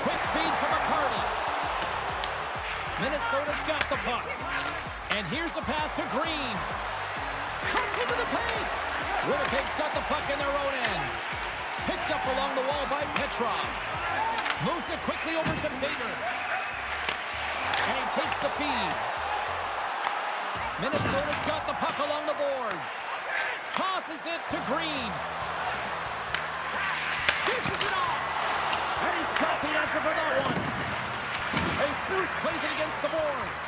Quick feed to McCarty. Minnesota's got the puck. And here's the pass to Green. Cuts into the paint. Winnipeg's got the puck in their own end. Picked up along the wall by Petrov. Moves it quickly over to Bader. And he takes the feed. Minnesota's got the puck along the boards. Tosses it to Green. Dishes it off. And he's got the answer for that one. Jesus plays it against the boards.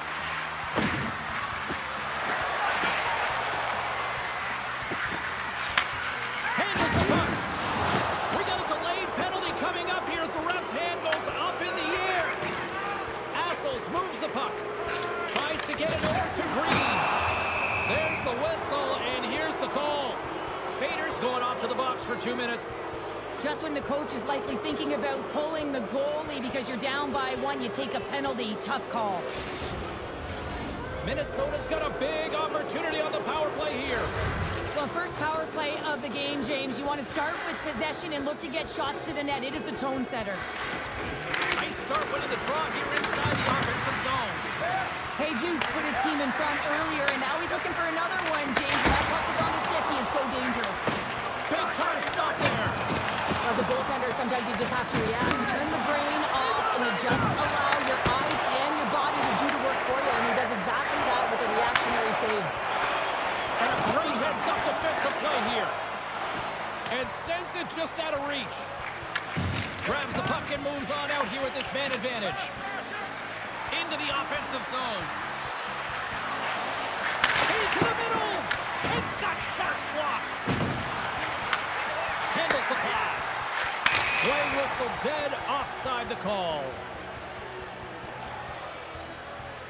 Handles the puck. We got a delayed penalty coming up here as the ref's hand goes up in the air. Assels moves the puck. Tries to get it over to Green. There's the whistle, and here's the call. Bader's going off to the box for 2 minutes. Just when the coach is likely thinking about pulling the goalie because you're down by one, you take a penalty. Tough call. Minnesota's got a big opportunity on the power play here. Well, first power play of the game, James. You want to start with possession and look to get shots to the net. It is the tone setter. Nice start winning the draw here inside the offensive zone. Jesus put his team in front earlier, and now he's looking for another one, James. When that puck is on the stick, he is so dangerous. Big time stop there. As a goaltender, sometimes you just have to react. You turn the brain off, and you just allow your eyes and your body to do the work for you, and he does exactly that with a reactionary save. And a great heads-up defensive play here. And sends it just out of reach. Grabs the puck and moves on out here with this man advantage. Into the offensive zone. Into the middle. And that shot's blocked. Handles the pass. Play whistle dead, offside the call.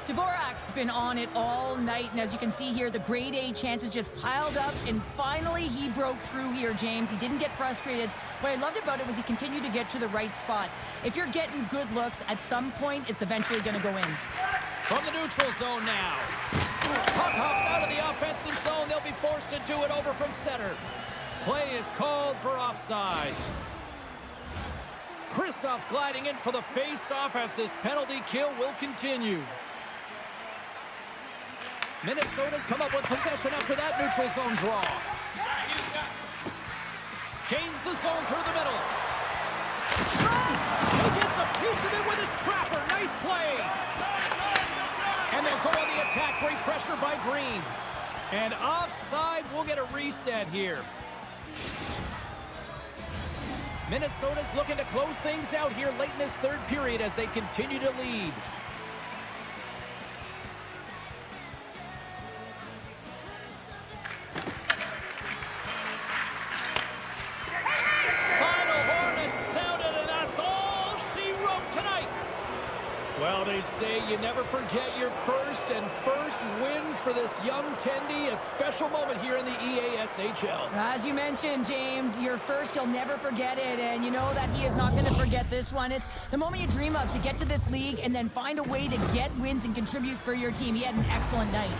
Dvorak's been on it all night, and as you can see here, the grade A chances just piled up, and finally he broke through here, James. He didn't get frustrated. What I loved about it was he continued to get to the right spots. If you're getting good looks, at some point, it's eventually going to go in. From the neutral zone now. Puck hops out of the offensive zone. They'll be forced to do it over from center. Play is called for offside. Kristoff's gliding in for the face-off as this penalty kill will continue. Minnesota's come up with possession after that neutral zone draw. Gains the zone through the middle. He gets a piece of it with his trapper. Nice play. And they'll go on the attack. Great pressure by Green. And offside, we'll get a reset here. Minnesota's looking to close things out here late in this third period as they continue to lead. Well, they say you never forget your first win for this young Tendy. A special moment here in the EASHL. As you mentioned, James, your first, you'll never forget it. And you know that he is not going to forget this one. It's the moment you dream of to get to this league and then find a way to get wins and contribute for your team. He had an excellent night.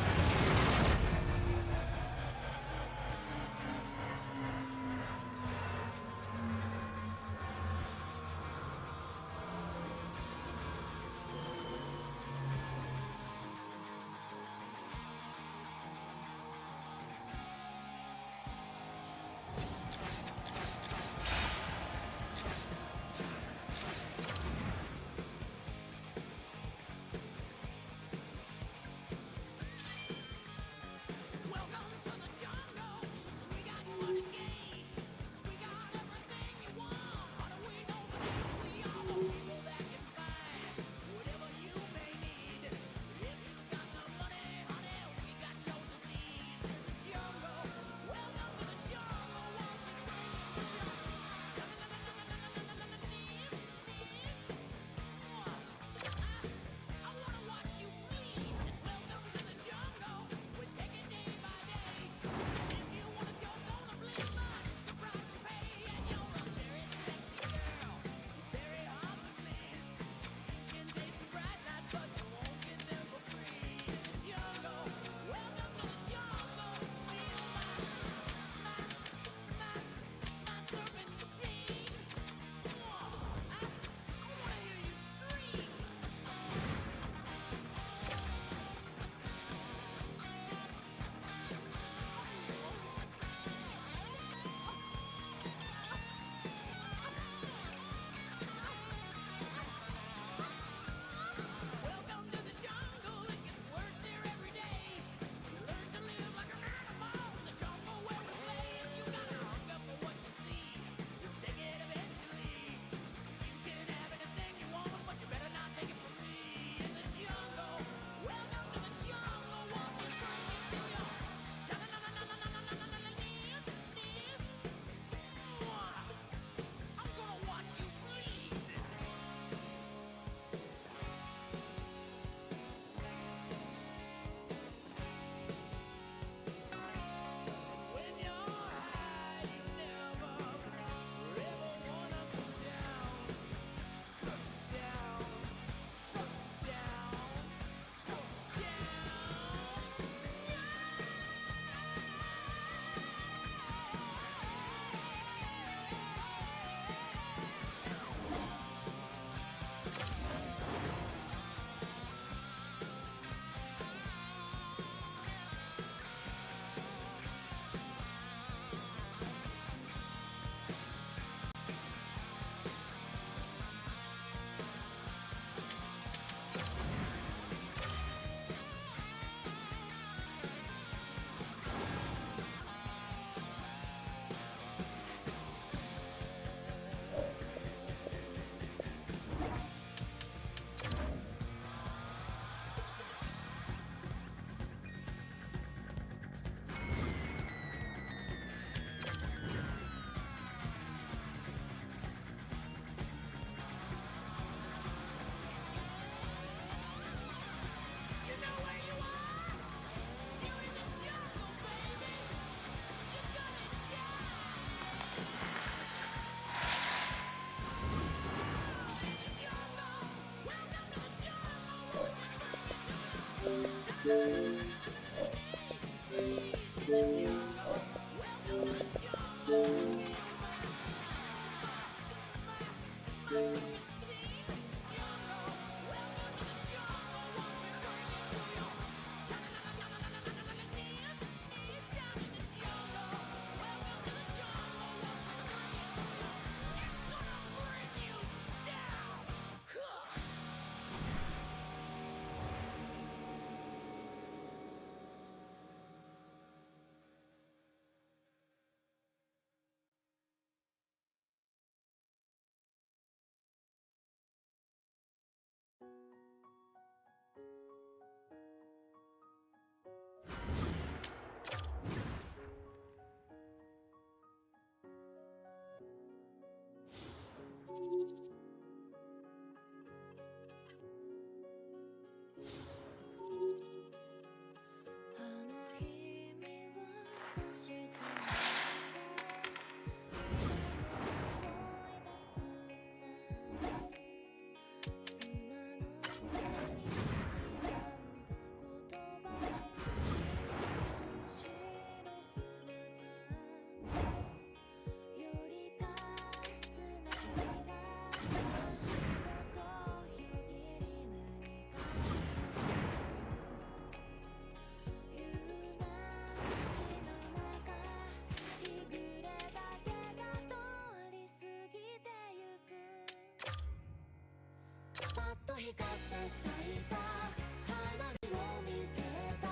と光って咲いた花火を見てた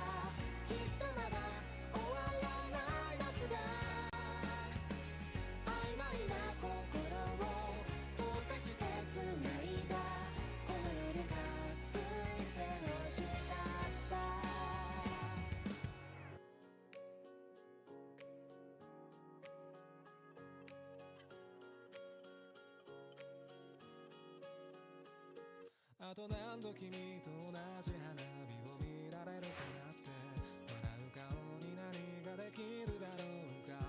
きっとまだ終わらない夏が曖昧な心を溶かして繋いだこの夜が続いて欲しかったあと何度君と同じ花火を見られるかなって笑う顔に何ができるだろうか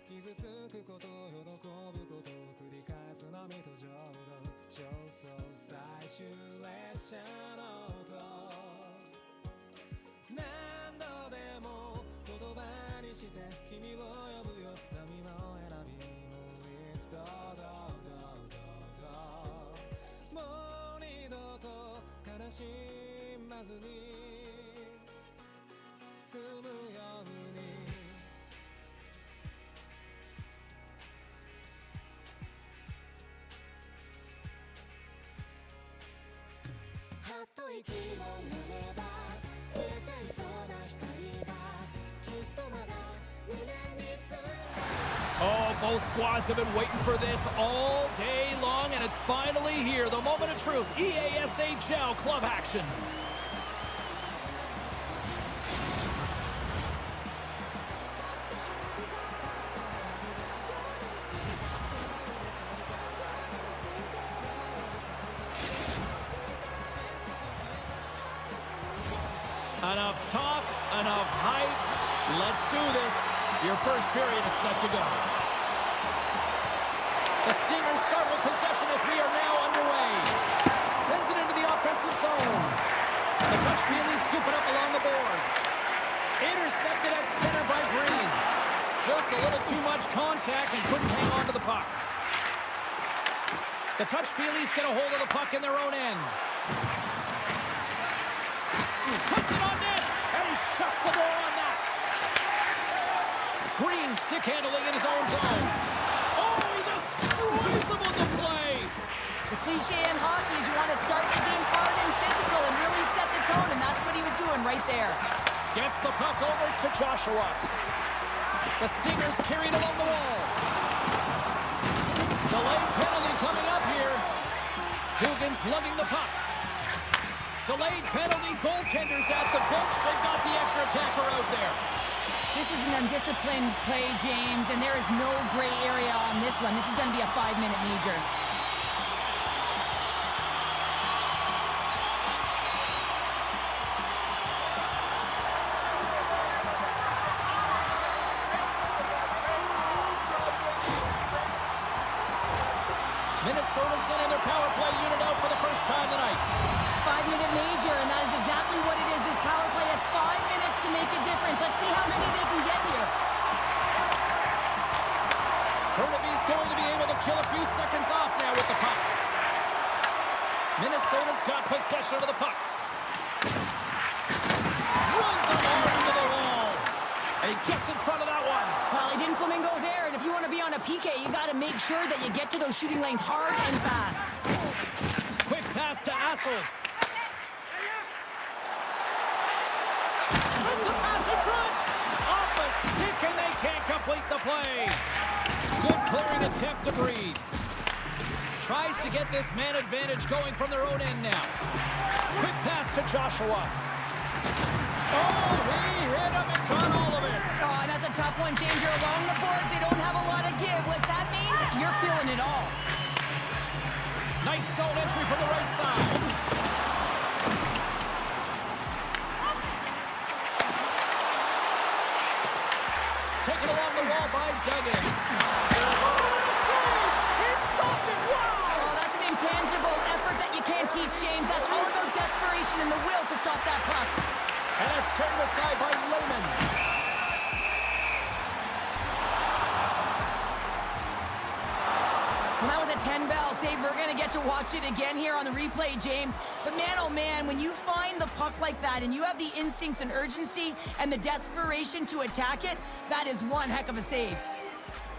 傷つくこと喜ぶことを繰り返すのみと浄土焦燥最終列車の音何度でも言葉にして君を呼ぶよ波の選びもう一度どうもう二度と悲しまずに済むようにはっと息を飲めば消えちゃいそうな光がきっとまだ胸に住んでOh, both squads have been waiting for this all day long, and it's finally here. The moment of truth. EASHL club action. Enough talk, enough hype. Let's do this. Your first period is set to go. The Stingers start with possession as we are now underway. Sends it into the offensive zone. The touch Feely scoop it up along the boards. Intercepted at center by Green. Just a little too much contact and couldn't hang on to the puck. The touch Feelys get a hold of the puck in their own end. Puts it on net, and he shuts the door on that. Green stick handling in his own zone. Oh, he destroys them on the play. The cliche in hockey is you want to start the game hard and physical and really set the tone, and that's what he was doing right there. Gets the puck over to Joshua. The Stingers carried along the wall. Delayed penalty coming up here. Hugin's lugging the puck. Delayed penalty, goaltenders at the bench. They've got the extra attacker out there. This is an undisciplined play, James, and there is no gray area on this one. This is going to be a 5-minute major. Minnesota's sending their power play unit out for the first time tonight. 5-minute major, and that is exactly what it is. This power play has 5 minutes to make a difference. Let's see how many they can get here. Burnaby's going to be able to kill a few seconds off now with the puck. Minnesota's got possession of the puck. Runs him hard into the wall. And he gets in front of that one. Well, he didn't flamingo there, and if you want to be on a PK, you got to make sure that you get to those shooting lanes hard and fast. Quick pass to Assels. Sends a pass in front. Off a stick, and they can't complete the play. Good clearing attempt to breathe. Tries to get this man advantage going from their own end now. Quick pass to Joshua. Oh, he hit him and got all of it. Oh, and that's a tough one, James. You're along the boards. They don't have a lot of give. What that means, you're feeling it all. Nice zone entry from the right side. Taken along the wall by Duggan. Oh, that's an intangible effort that you can't teach, James. That's all about desperation and the will to stop that puck. And it's turned aside by Lehman. Well, that was a 10-bell save. We're going to get to watch it again here on the replay, James. But man, oh man, when you find the puck like that and you have the instincts and urgency and the desperation to attack it, that is one heck of a save.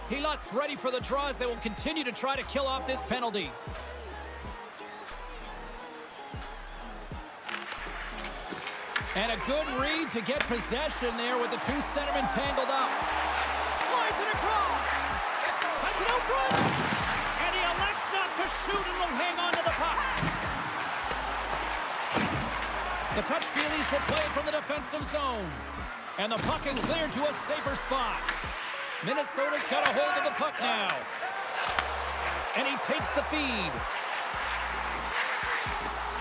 Helot's ready for the draws. They will continue to try to kill off this penalty. And a good read to get possession there with the two centermen tangled up. Slides it across. Sends it out front. And he elects not to shoot and will hang on to the puck. The touch feelies will play from the defensive zone. And the puck is cleared to a safer spot. Minnesota's got a hold of the puck now. And he takes the feed.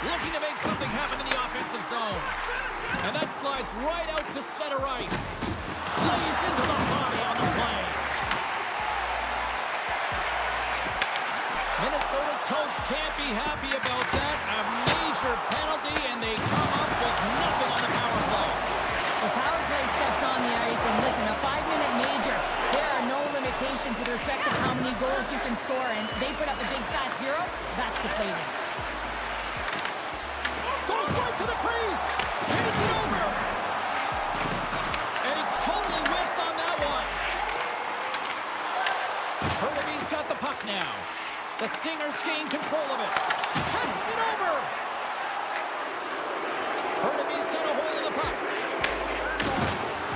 Looking to make something happen in the offensive zone. And that slides right out to center ice. Lays into the body on the play. Minnesota's coach can't be happy about that. A major penalty, and they come up with nothing on the power play. The power play steps on the ice, and listen, a 5-minute major, there are no limitations with respect to how many goals you can score, and they put up a big fat 0. That's deflating. Goes right to the crease. Hits it over. And he totally whiffs on that one. Burnaby's got the puck now. The Stingers gain control of it. Passes it over. Burnaby's got a hold of the puck.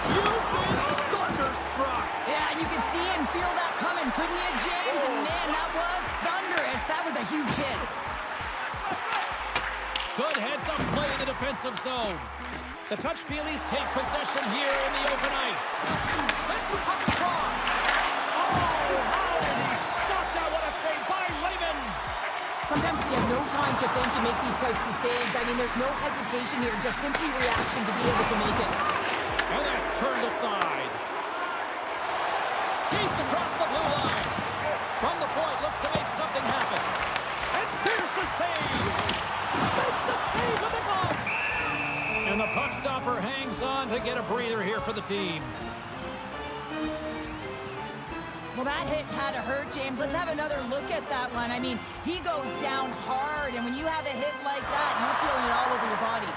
You've been thunderstruck. Yeah, you can see and feel that coming, couldn't you, James? And man, that was thunderous. That was a huge hit. Good heads-up play in the defensive zone. The touch feelies take possession here in the open ice. Sends the puck across. Oh, how did he stop that? What a save by Lehman. Sometimes we have no time to think to make these types of saves. I mean, there's no hesitation here, just simply reaction to be able to make it. And that's turned aside. Skates across the blue line. From the point, looks to make something happen. And there's the save. Makes the save with the glove. And the puck stopper hangs on to get a breather here for the team. Well, that hit had to hurt, James. Let's have another look at that one. I mean, he goes down hard, and when you have a hit like that, you're feeling it all over your body.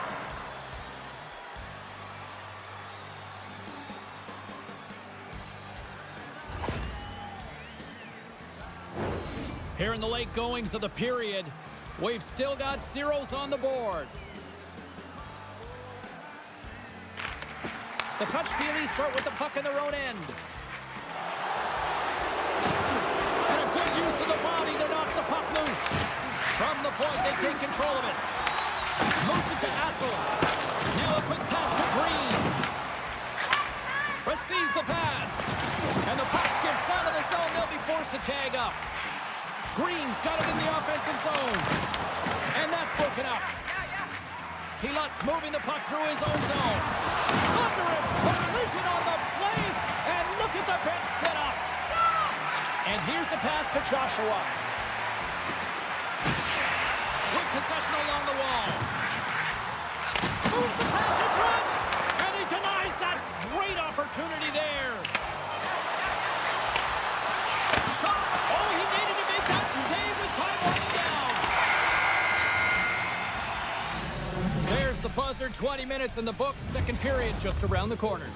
Here in the late goings of the period, we've still got zeros on the board. The touch feelies start with the puck in their own end. And a good use of the body to knock the puck loose. From the point, they take control of it. Moves it to Assels. Now a quick pass to Green. Receives the pass. And the puck skips out of the zone. They'll be forced to tag up. Green's got it in the offensive zone. And that's broken up. Helot's moving the puck through his own zone. Thunderous collision on the play. And look at the bench set up. And here's the pass to Joshua. possession along the wall. Moves the pass in front. And he denies that great opportunity there. Shot. Oh, he needed to make that save with time running down. There's the buzzer. 20 minutes in the books. Second period just around the corner.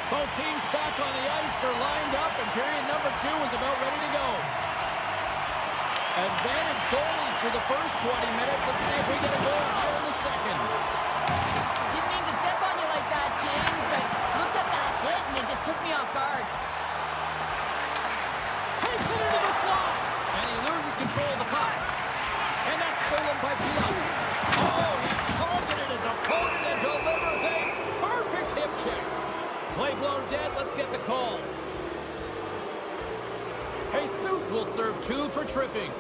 Both teams back on the ice are lined up, and period number 2 is about ready to go. Advantage goalies for the first 20 minutes. Let's see if we get a goal here in the second. Didn't mean to step on you like that, James, but looked at that hit and it just took me off guard. Takes it into the slot, and he loses control of the puck. And that's stolen by Tila. Oh, he targeted his opponent and delivers a perfect hip check. Play blown dead. Let's get the call. Jesus will serve 2 for tripping.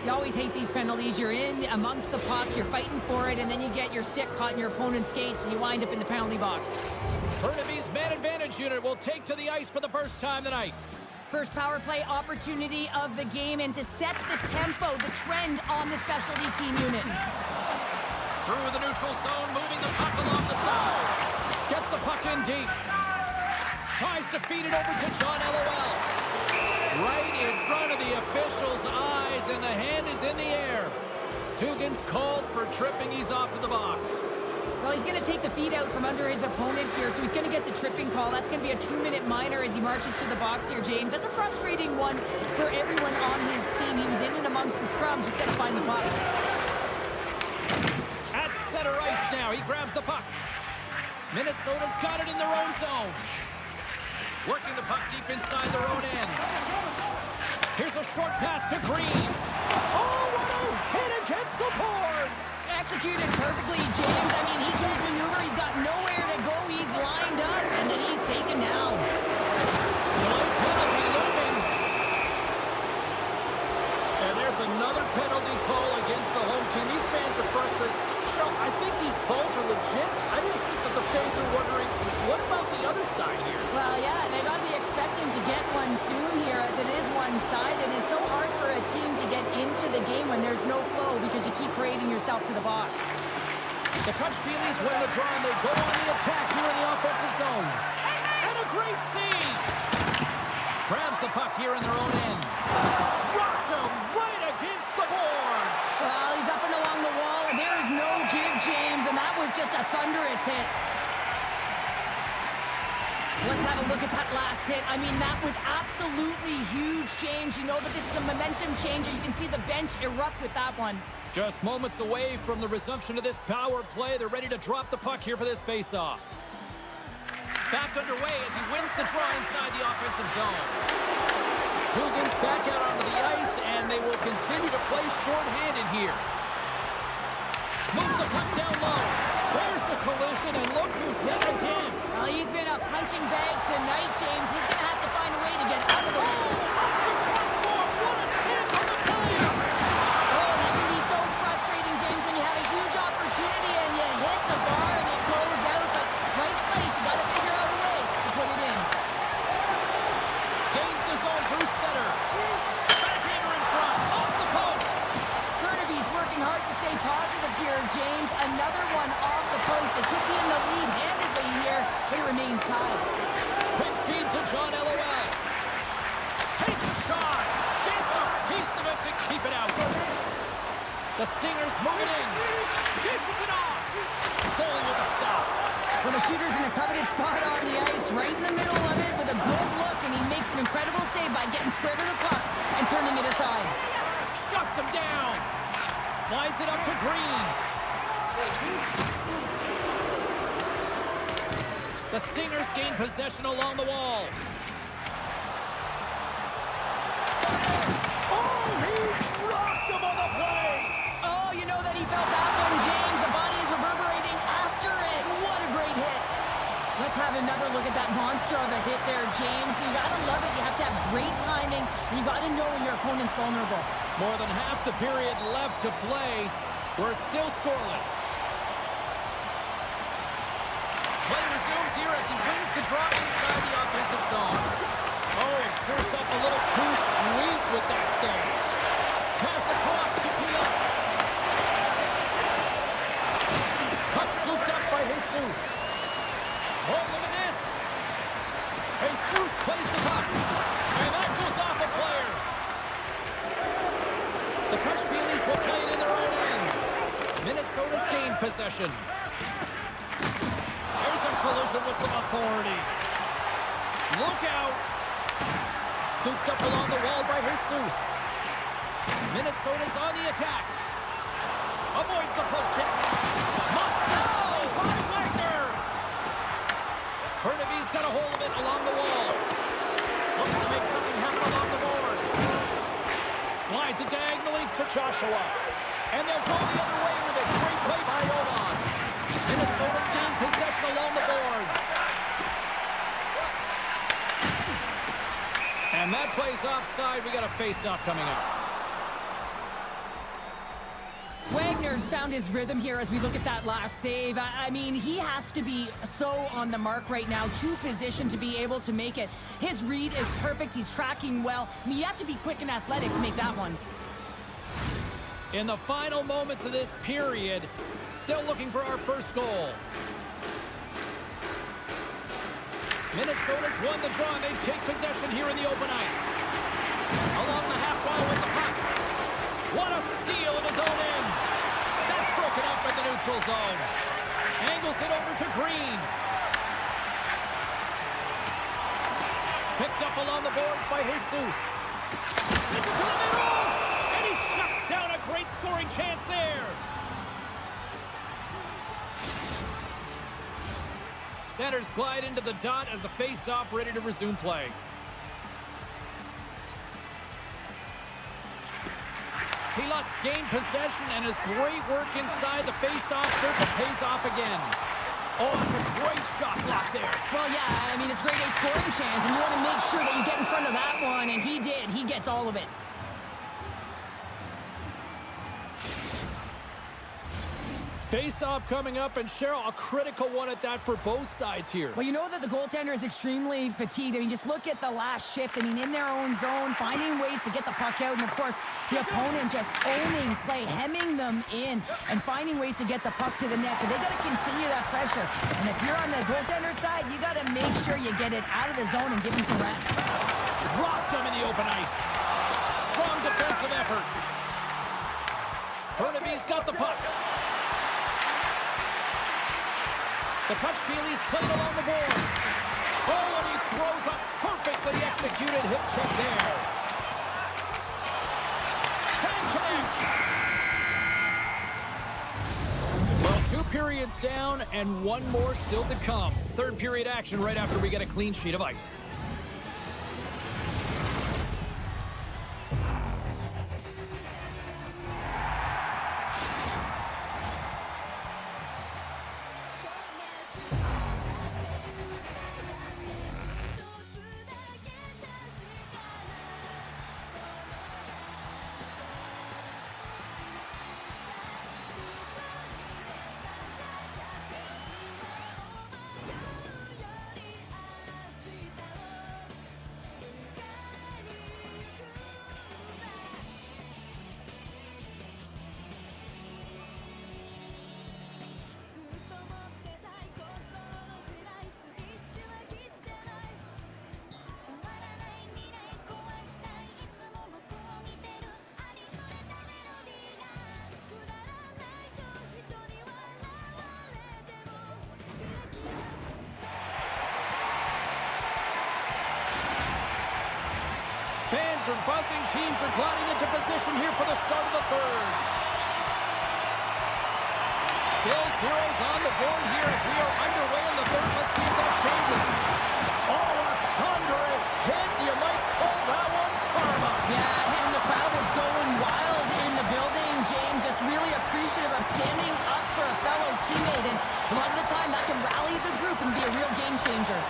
You always hate these penalties. You're in amongst the puck, you're fighting for it, and then you get your stick caught in your opponent's skates, and you wind up in the penalty box. Burnaby's man advantage unit will take to the ice for the first time tonight. First power play opportunity of the game, and to set the tempo, the trend on the specialty team unit. Through the neutral zone, moving the puck along the side. Gets the puck in deep. Tries to feed it over to John LOL. Right in front of the official's eyes, and the hand is in the air. Dugan's called for tripping. He's off to the box. Well, he's going to take the feed out from under his opponent here, so he's going to get the tripping call. That's going to be a 2-minute minor as he marches to the box here, James. That's a frustrating one for everyone on his team. He was in and amongst the scrum, just got to find the puck. At center ice now, he grabs the puck. Minnesota's got it in their own zone. Working the puck deep inside their own end. Here's a short pass to Green. Oh, what a hit against the boards! Executed perfectly, James. I mean, he can't maneuver. He's got nowhere to go. He's lined up, and then he's taken down. Delayed penalty looming. And there's another penalty call against the home team. These fans are frustrated. So I think these calls are legit. I just think that the fans are wondering, what about the other side here? Well, yeah, they got to be expecting to get one soon here, as it is one-sided. It's so hard for a team to get into the game when there's no flow because you keep parading yourself to the box. The touch feelies win the draw, and they go on the attack here in the offensive zone. And a great save! Grabs the puck here in their own end. Rocked him right against the boards! Well, he's up and along the wall, and there is no give, James, and that was just a thunderous hit. Let's have a look at that last hit. I mean, that was absolutely huge, James. You know that this is a momentum changer. You can see the bench erupt with that one. Just moments away from the resumption of this power play. They're ready to drop the puck here for this face-off. Back underway as he wins the draw inside the offensive zone. Dugan's back out onto the ice, and they will continue to play short-handed here. Moves the puck down low. There's the collision, and look who's hit again. Well, he's been a punching bag tonight, James. He's going to have to find a way to get out of the way. The crossbar, what a chance on the play! Oh, that can be so frustrating, James, when you have a huge opportunity and you hit the bar and it goes out. But right place, you got to figure out a way to put it in. Gains the zone through center. Backhander in front, off the post. Burnaby's working hard to stay positive here, James. Another one off the post. They could be in the lead handedly here, but he The Stingers move it in. Dishes it off. Goalie with a stop. Well, the shooter's in a coveted spot on the ice, right in the middle of it with a good look, and he makes an incredible save by getting square to the puck and turning it aside. Shuts him down. Slides it up to Green. The Stingers gain possession along the wall. Oh, he rocked him on the play. Oh, you know that he felt that one, James. The body is reverberating after it. What a great hit. Let's have another look at that monster of a hit there, James. You gotta love it. You have to have great timing, and you gotta know when your opponent's vulnerable. More than half the period left to play. We're still scoreless. Play resumes here as he wins the draw inside the offensive zone. Oh, serves up a little too sweet with that save. Pass across to Pila. Puck scooped up by Jesus. Oh, look at this. Jesus plays the puck. And that goes off a player. The Touchfieldies will play it in their own end. Minnesota's gained possession. There's a collision with some authority. Look out. Scooped up along the wall by Jesus. Minnesota's on the attack. Avoids the poke check. Monster save by Wagner. Burnaby's got a hold of it along the wall. Looking to make something happen along the boards. Slides it diagonally to Joshua. And they'll go the other way with a great play by Odon. Minnesota's gained possession along the boards. And that plays offside. We got a face-off coming up. Wagner's found his rhythm here as we look at that last save. I mean, he has to be so on the mark right now, too positioned to be able to make it. His read is perfect. He's tracking well. I mean, you have to be quick and athletic to make that one. In the final moments of this period, still looking for our first goal. Minnesota's won the draw, and they take possession here in the open ice. Along the half wall with the puck. What a steal of his own end. That's broken up in the neutral zone. Angles it over to Green. Picked up along the boards by Jesus. Sends it to the middle. And he shuts down a great scoring chance there. Centers glide into the dot as the face-off ready to resume play. Pilots gain possession, and his great work inside the face-off circle pays off again. Oh, it's a great shot block there. Well, yeah, I mean, it's a great scoring chance, and you want to make sure that you get in front of that one, and he did. He gets all of it. Face-off coming up, and Cheryl, a critical one at that for both sides here. Well, you know that the goaltender is extremely fatigued. I mean, just look at the last shift. I mean, in their own zone, finding ways to get the puck out. And, of course, the opponent just owning play, hemming them in, and finding ways to get the puck to the net. So they got to continue that pressure. And if you're on the goaltender side, you got to make sure you get it out of the zone and give him some rest. Dropped him in the open ice. Strong defensive effort. Burnaby's got the puck. The Touchfieldies played along the boards. Oh, and he throws a perfectly executed hip check there. Can connect. Well, 2 periods down and 1 more still to come. Third period action right after we get a clean sheet of ice. are buzzing. Teams are gliding into position here for the start of the third. Still zeros on the board here as we are underway in the third. Let's see if that changes. Oh, a thunderous hit. You might call that one karma. Yeah, and the crowd is going wild in the building, James. Just really appreciative of standing up for a fellow teammate. And a lot of the time, that can rally the group and be a real game changer.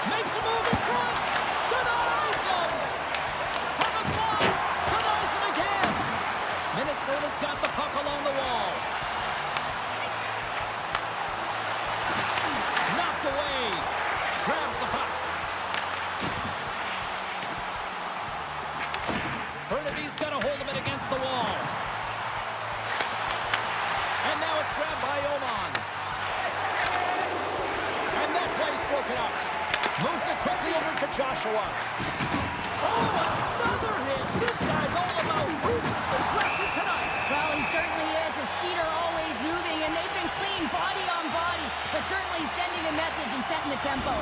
Makes a move in front. Denies him. From the slide. Denies him again. Minnesota's got the puck along the wall. Knocked away. Grabs the puck. Burnaby's got a hold of it against the wall. And now it's grabbed by Oman. And that play's broken up. Moves it quickly over to Joshua. Oh, another hit. This guy's all about ruthless aggression tonight. Well, he certainly is. His feet are always moving, and they've been clean body on body, but certainly sending a message and setting the tempo.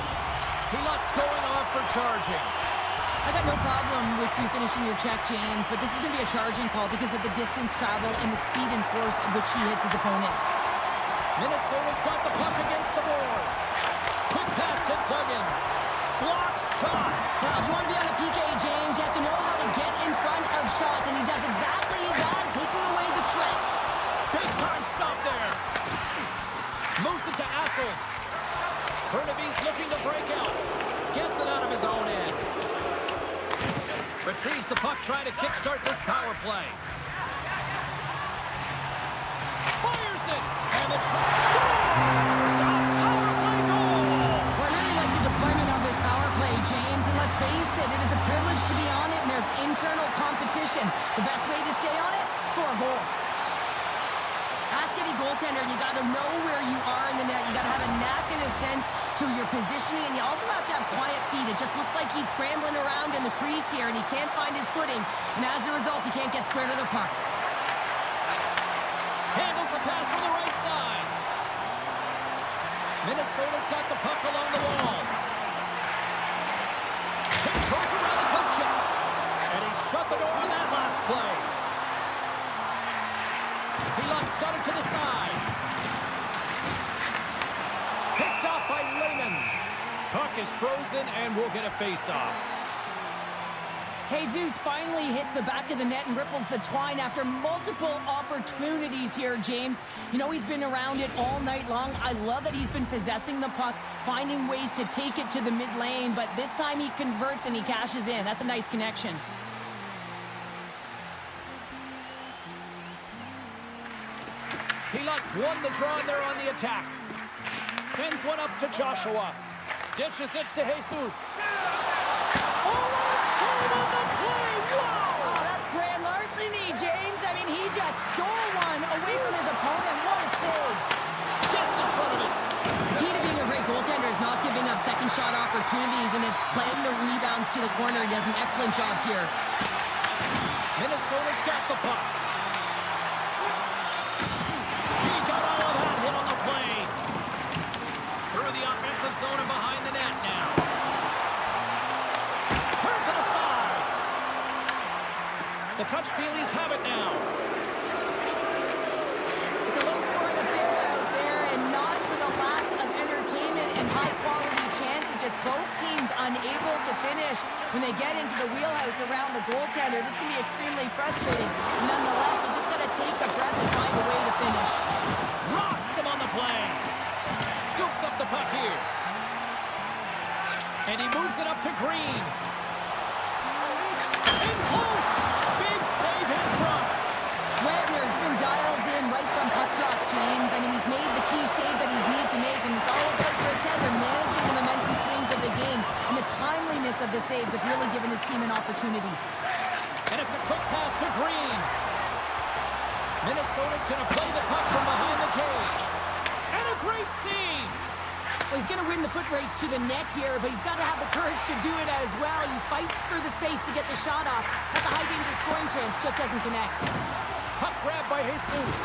He lets going off for charging. I got no problem with you finishing your check, James, but this is going to be a charging call because of the distance travel and the speed and force at which he hits his opponent. Minnesota's got the puck against the boards. Quick pass to Duggan. Block shot. Well, if you want to be on a PK, James, you have to know how to get in front of shots, and he does exactly that, taking away the threat. Big time stop there. Moves it to Assels. Burnaby's looking to break out. Gets it out of his own end. Retrieves the puck, trying to kickstart this power play. Fires it. And the scores! A power play goal! Well, I really like the deployment of this power play, James, and let's face it, it is a privilege to be on it, and there's internal competition. The best way to stay on it, score a goal. Ask any goaltender, you got to know where you are in the net. You got to have a knack and a sense to your positioning, and you also have to have quiet feet. It just looks like he's scrambling around in the crease here, and he can't find his footing, and as a result, he can't get square to the puck. Handles the pass from the right side. Minnesota's got the puck along the wall. Tiptoes around the coach check. And he shut the door on that last play. Pilot's got it to the side. Picked off by Raymond. Puck is frozen and we'll get a face-off. Jesus finally hits the back of the net and ripples the twine after multiple opportunities here, James. You know, he's been around it all night long. I love that he's been possessing the puck, finding ways to take it to the mid lane, but this time he converts and he cashes in. That's a nice connection. Pilot's won the draw there on the attack. Sends one up to Joshua. Dishes it to Jesus. Oh, what a save on the play! Wow! Oh, that's grand larceny, James. I mean, he just stole one away from his opponent. What a save. Gets in front of it. The key to being a great goaltender is not giving up second shot opportunities, and it's playing the rebounds to the corner. He does an excellent job here. Minnesota's got the puck. He got all of that hit on the play. Through the offensive zone and behind the net now. Turns it aside. The touch feelies have it now. It's a low-scoring affair out there, and not for the lack of entertainment and high-quality chances. Just both teams unable to finish when they get into the wheelhouse around the goaltender. This can be extremely frustrating. Nonetheless, they just got to take a breath and find a way to finish. Rocks him on the play. Scoops up the puck here. And he moves it up to Green. In close. Big save in front. Wagner's been dialed in right from puck drop, James. I mean, he's made the key saves that he's needed to make, and it's all about for a tender, managing the momentum swings of the game. And the timeliness of the saves have really given his team an opportunity. And it's a quick pass to Green. Minnesota's going to play the puck from behind the cage. And a great save. Well, he's going to win the foot race to the net here, but he's got to have the courage to do it as well. He fights for the space to get the shot off. That's a high-danger scoring chance, just doesn't connect. Puck grab by Jesus.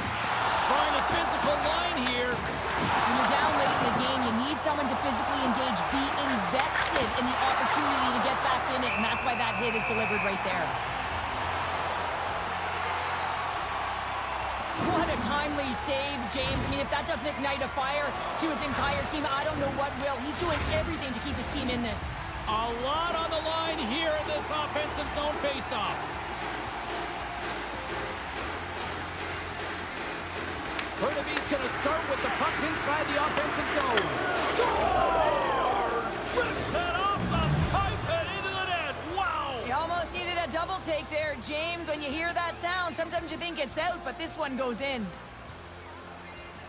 Trying a physical line here. When you're down late in the game, you need someone to physically engage, be invested in the opportunity to get back in it, and that's why hit is delivered right there. What a timely save, James. I mean, if that doesn't ignite a fire to his entire team, I don't know what will. He's doing everything to keep his team in this. A lot on the line here in this offensive zone faceoff. Burnaby's going to start with the puck inside the offensive zone. Scores! Rips it off the pipe and into the net. Wow! He almost needed a double take there, James. When you hear that sound, sometimes you think it's out, but this one goes in.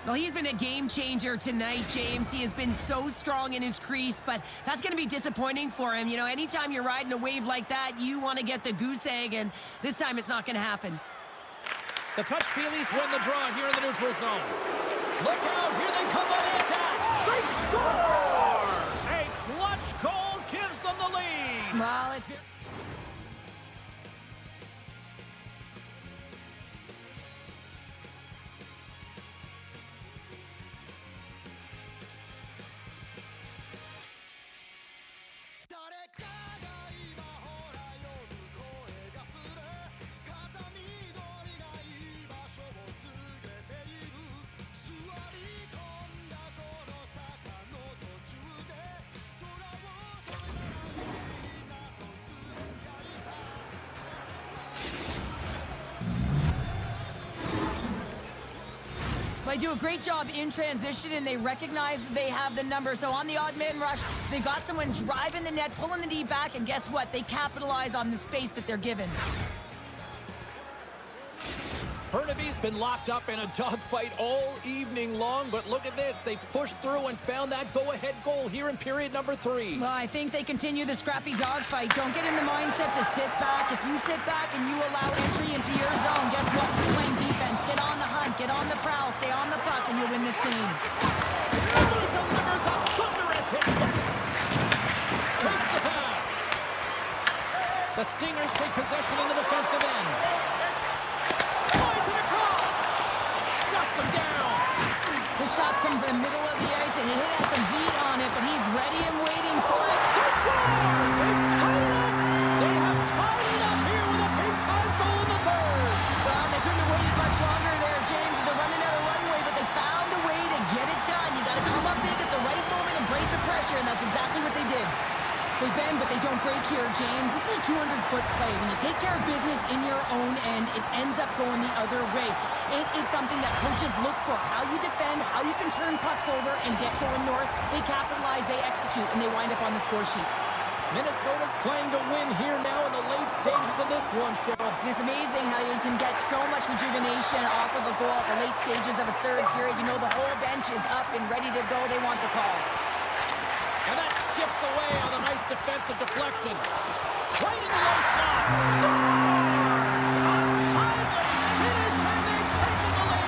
Well, he's been a game changer tonight, James. He has been so strong in his crease, but that's going to be disappointing for him. You know, anytime you're riding a wave like that, you want to get the goose egg, and this time it's not going to happen. The touch Feelies win the draw here in the neutral zone. Look out, here they come on the attack. They score! A clutch goal gives them the lead. Well, it's... They do a great job in transition, and they recognize they have the number. So on the odd man rush, they got someone driving the net, pulling the D back, and guess what? They capitalize on the space that they're given. Burnaby's been locked up in a dogfight all evening long, but look at this. They pushed through and found that go-ahead goal here in period number 3. Well, I think they continue the scrappy dogfight. Don't get in the mindset to sit back. If you sit back and you allow entry into your zone, guess what? You're playing defense. Get on the hunt, get on the prowl, stay on the puck, and you'll win this game. Nobody delivers a thunderous hit check. Takes the pass. The Stingers take possession in the defensive end. Slides it across. Shuts him down. The shots come from the middle of the ice, and he has some heat on it, but he's ready and waiting for it. They score! They've tied it up. They have tied it up here with a big-time goal in the third. Well, they couldn't have waited much longer there, James, as they're running out of runway, but they found a way to get it done. You got to come up big at the right moment and brace the pressure, and that's exactly what they did. They bend, but they don't break here, James. This is a 200-foot play. When you take care of business in your own end, it ends up going the other way. It is something that coaches look for. How you defend, how you can turn pucks over and get going north. They capitalize, they execute, and they wind up on the score sheet. Minnesota's playing to win here now in the late stages of this one, Cheryl. And it's amazing how you can get so much rejuvenation off of a goal at the late stages of a third period. You know the whole bench is up and ready to go. They want the call. And that skips away on a nice defensive deflection. Right in the low slot. Scores! A timely finish, and they've taken the lead.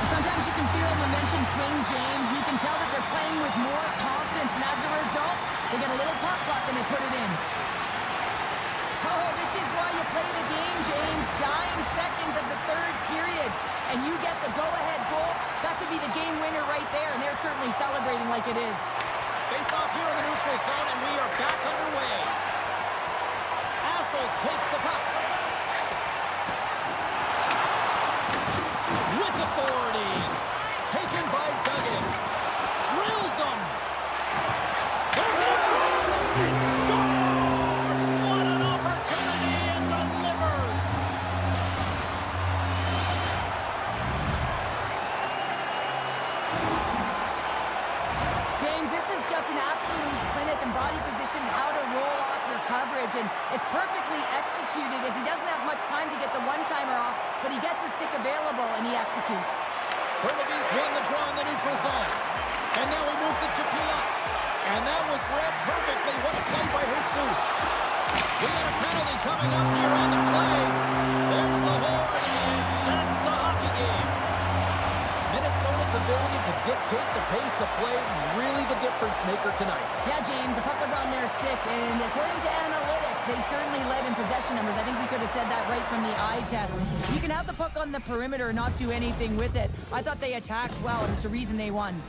Sometimes you can feel momentum swing, James. You can tell that they're playing with more confidence, and as a result, they get a little pop clock and they put it in. Oh, this is why you play the game, James. Dying seconds of the third period, and you get the go-ahead goal. That could be the game winner right there, and they're certainly celebrating like it is. Face off here in the neutral zone, and we are back underway. Assels takes the puck. With authority. Taken by Duggan. Drills him. There's an attempt. He scores! What an opportunity and delivers. James, this is just an absolute clinic and body position, how to roll off your coverage, and it's perfectly executed as he doesn't have much time to get the one-timer off, but he gets his stick available and he executes. Burnaby's won the draw in the neutral zone. And now he moves it to Pulak. And that was read perfectly. What a play by Jesus. We got a penalty coming up here on the play. There's the horn, and that's the hockey game. Minnesota's ability to dictate the pace of play, really the difference maker tonight. Yeah, James, the puck was on their stick, and according to analytics, they certainly led in possession numbers. I think we could have said that right from the eye test. You can have the puck on the perimeter and not do anything with it. I thought they attacked well, and it's the reason they won.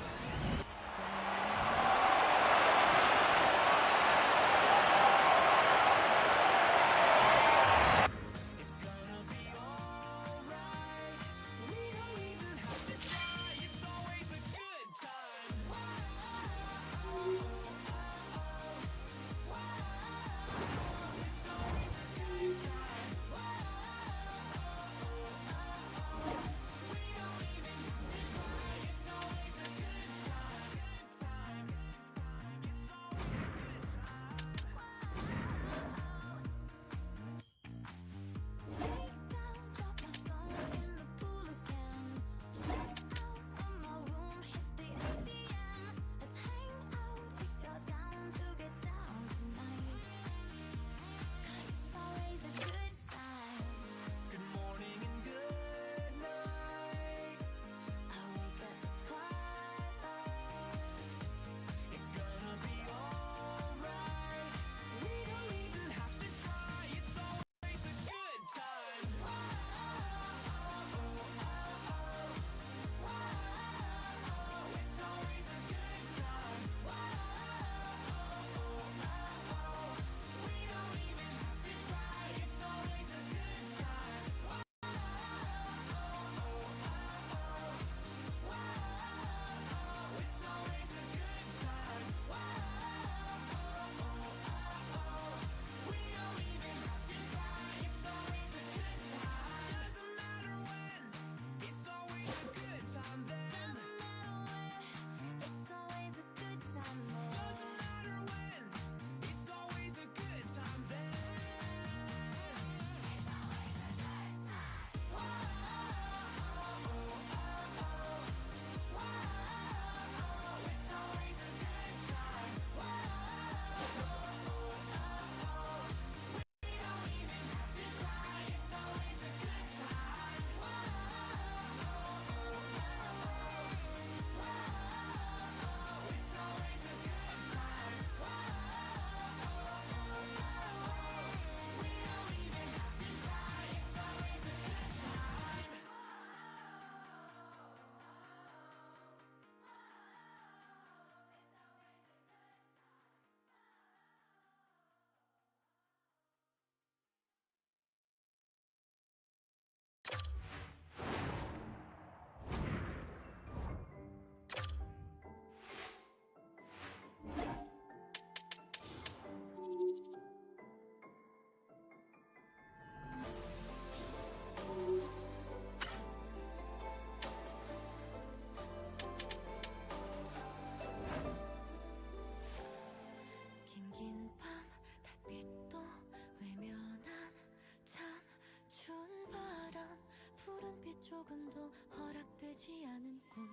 되지 않은 꿈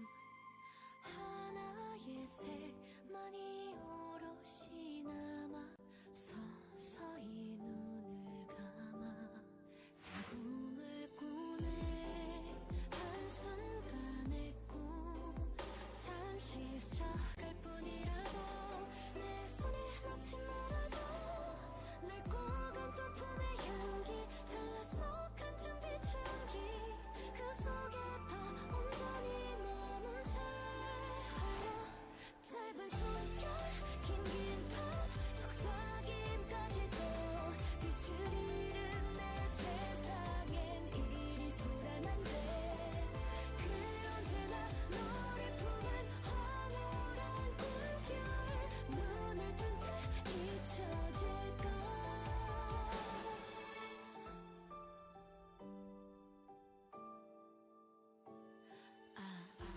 하나의 새만이 오롯이 남아 서서히 눈을 감아 단 꿈을 꾸네 한순간의 꿈 잠시 스쳐갈 뿐이라도 내 손에 놓지 말아줘 날 꼭 안던 품의 향기 잘라속한 준비 참기 그 속에 더 온전히 머문 채 짧은 숨결 긴 밤 속삭임까지도 빛을 잃은 내 세상엔 이리 소란한데 그 언제나 너를 품은 황홀한 꿈결 눈을 뜬 채 잊혀질까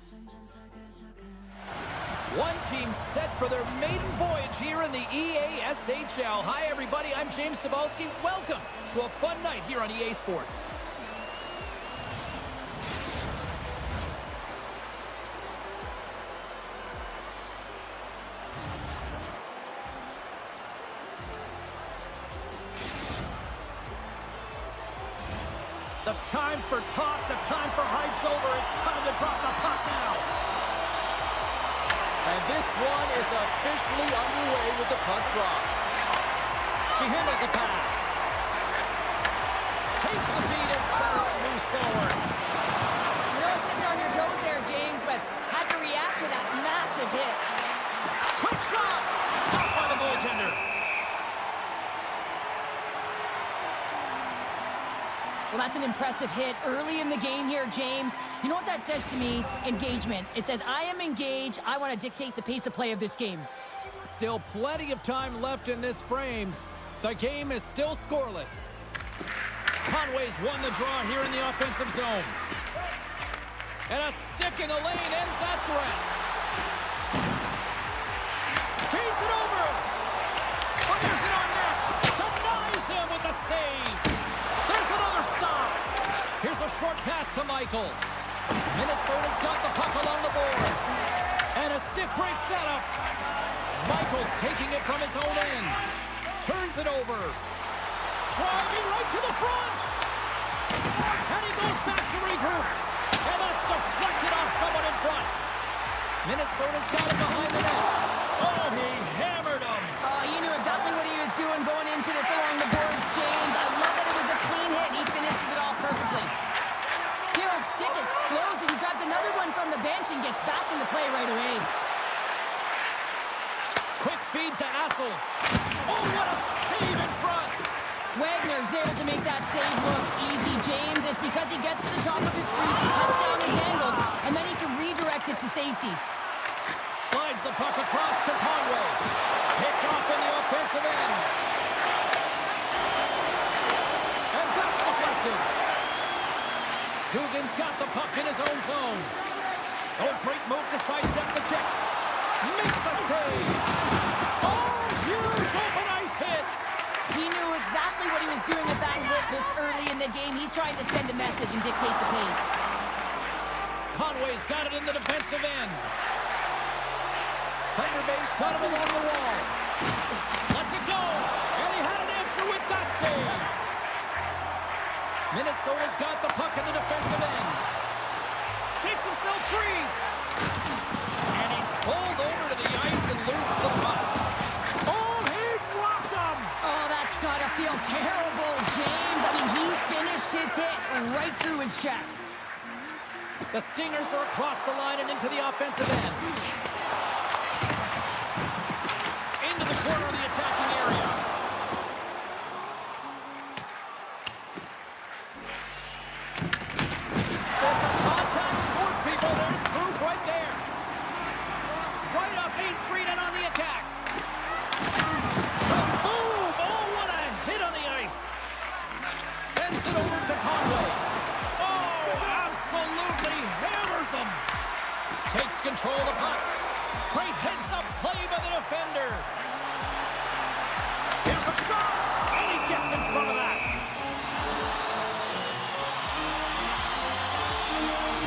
점점 사그라져가 One team set for their maiden voyage here in the EASHL. Hi, everybody. I'm James Cebulski. Welcome to a fun night here on EA Sports. The time for talk, the time for hype's over. It's time to drop the puck now. And this one is officially underway with the puck drop. She handles the pass. Takes the feed and center and moves forward. You know, sitting on your toes there, James, but had to react to that massive hit. Quick shot! Stopped by the goaltender. Well, that's an impressive hit early in the game here, James. You know what that says to me? Engagement. It says, I am engaged. I want to dictate the pace of play of this game. Still plenty of time left in this frame. The game is still scoreless. Conway's won the draw here in the offensive zone. And a stick in the lane ends that threat. Feeds it over. Fires it on net. Denies him with the save. There's another stop. Here's a short pass to Michael. Minnesota's got the puck along the boards. And a stick breaks that up. Michael's taking it from his own end. Turns it over. Driving right to the front. And he goes back to regroup. And that's deflected off someone in front. Minnesota's got it behind the net. Oh, he hammered him. He knew exactly what he was doing going into this along the boards, James. I love that it was a clean hit. He finishes it all perfectly. Hero's stick explodes, and he grabs another one from the bench and gets back into play right away. Quick feed to Assels. Oh, what a save in front. Wagner's there to make that save look easy, James. It's because he gets to the top of his crease, he cuts down his angles, and then he can redirect it to safety. Slides the puck across to Conway. Picked off in the offensive end. And that's deflected. Dugan's got the puck in his own zone. Oh, great move to sidestep the check. Makes a save. Oh, huge open ice hit. He knew exactly what he was doing with that hit this early in the game. He's trying to send a message and dictate the pace. Conway's got it in the defensive end. Thunder Bay's got it along the wall. Lets it go. And he had an answer with that save. Minnesota's got the puck in the defensive end. Shakes himself free. And he's pulled over to the ice and loose the puck. Oh, he rocked him. Oh, that's gotta feel terrible, James. I mean, he finished his hit right through his check. The Stingers are across the line and into the offensive end. Into the corner of the attacking area. It's a contact sport, people. There's proof right there. Right up Main Street and on the attack. Boom! Oh, what a hit on the ice. Sends it over to Conway. Oh, absolutely hammers him. Takes control of the puck. Great heads-up play by the defender. Here's a shot, and he gets in front of that.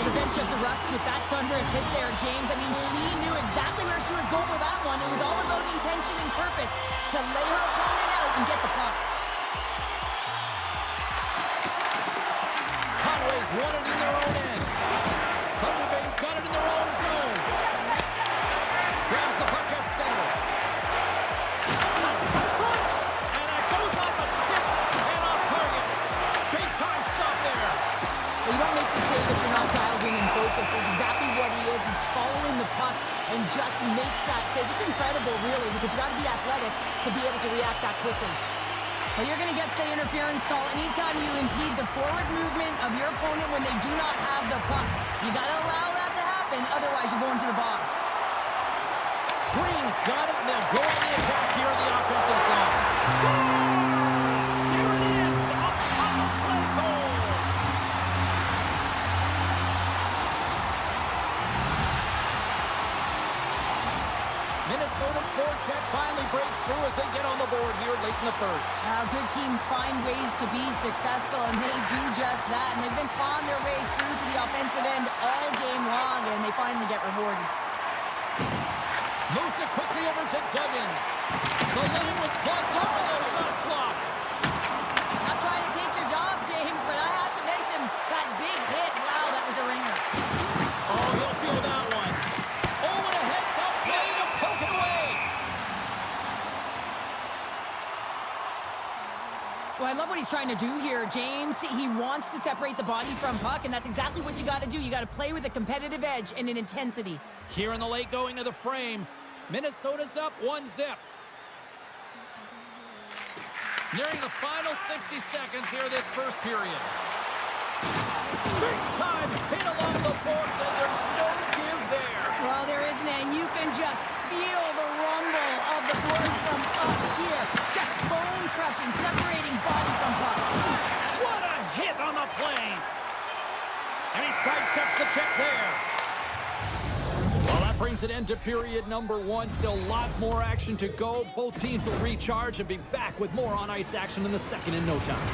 The bench just erupts with that thunderous hit there, James. I mean, she knew exactly where she was going with that one. It was all about intention and purpose to lay her opponent out and get the puck. Conway's won it in their own end. Thunder Bay's got it in their own zone. Grabs the puck at center. Passes in front. And it goes off a stick and off target. Big time stop there. Well, you don't make the save if you're not dialed in and focused. That's exactly what he is. He's following the puck and just makes that save. It's incredible, really, because you got to be athletic to be able to react that quickly. Well, you're going to get the interference call anytime you impede the forward movement of your opponent when they do not have the puck. You got to allow that to happen, otherwise you go into the box. Green's got it, and they'll go on the attack here in the offensive zone. Scores! There it is! A power play goals! Minnesota's forecheck finally breaks through as they get on the board here late in the first. Good teams find ways to be successful, and they do just that. And they've been clawing their way through to the offensive end all game long, and they finally get rewarded. Moves it quickly over to Duggan. The lane was plugged up and those shots blocked. Not trying to take your job, James, but I have to mention that big hit. Wow, that was a ringer. Oh, he'll feel that one. Over the heads-up play to poke it away. Well, I love what he's trying to do here, James. He wants to separate the body from puck, and that's exactly what you got to do. You got to play with a competitive edge and an intensity. Here in the late going to the frame, Minnesota's up 1-0. Nearing the final 60 seconds here this first period. Big time hit along the boards, and there's no give there. Well, there isn't, and you can just feel the rumble of the boards from up here. Just bone-crushing, separating body from puck. What a hit on the plane. And he sidesteps the check there. Well, that brings an end to period number one. Still lots more action to go. Both teams will recharge and be back with more on-ice action in the second in no time.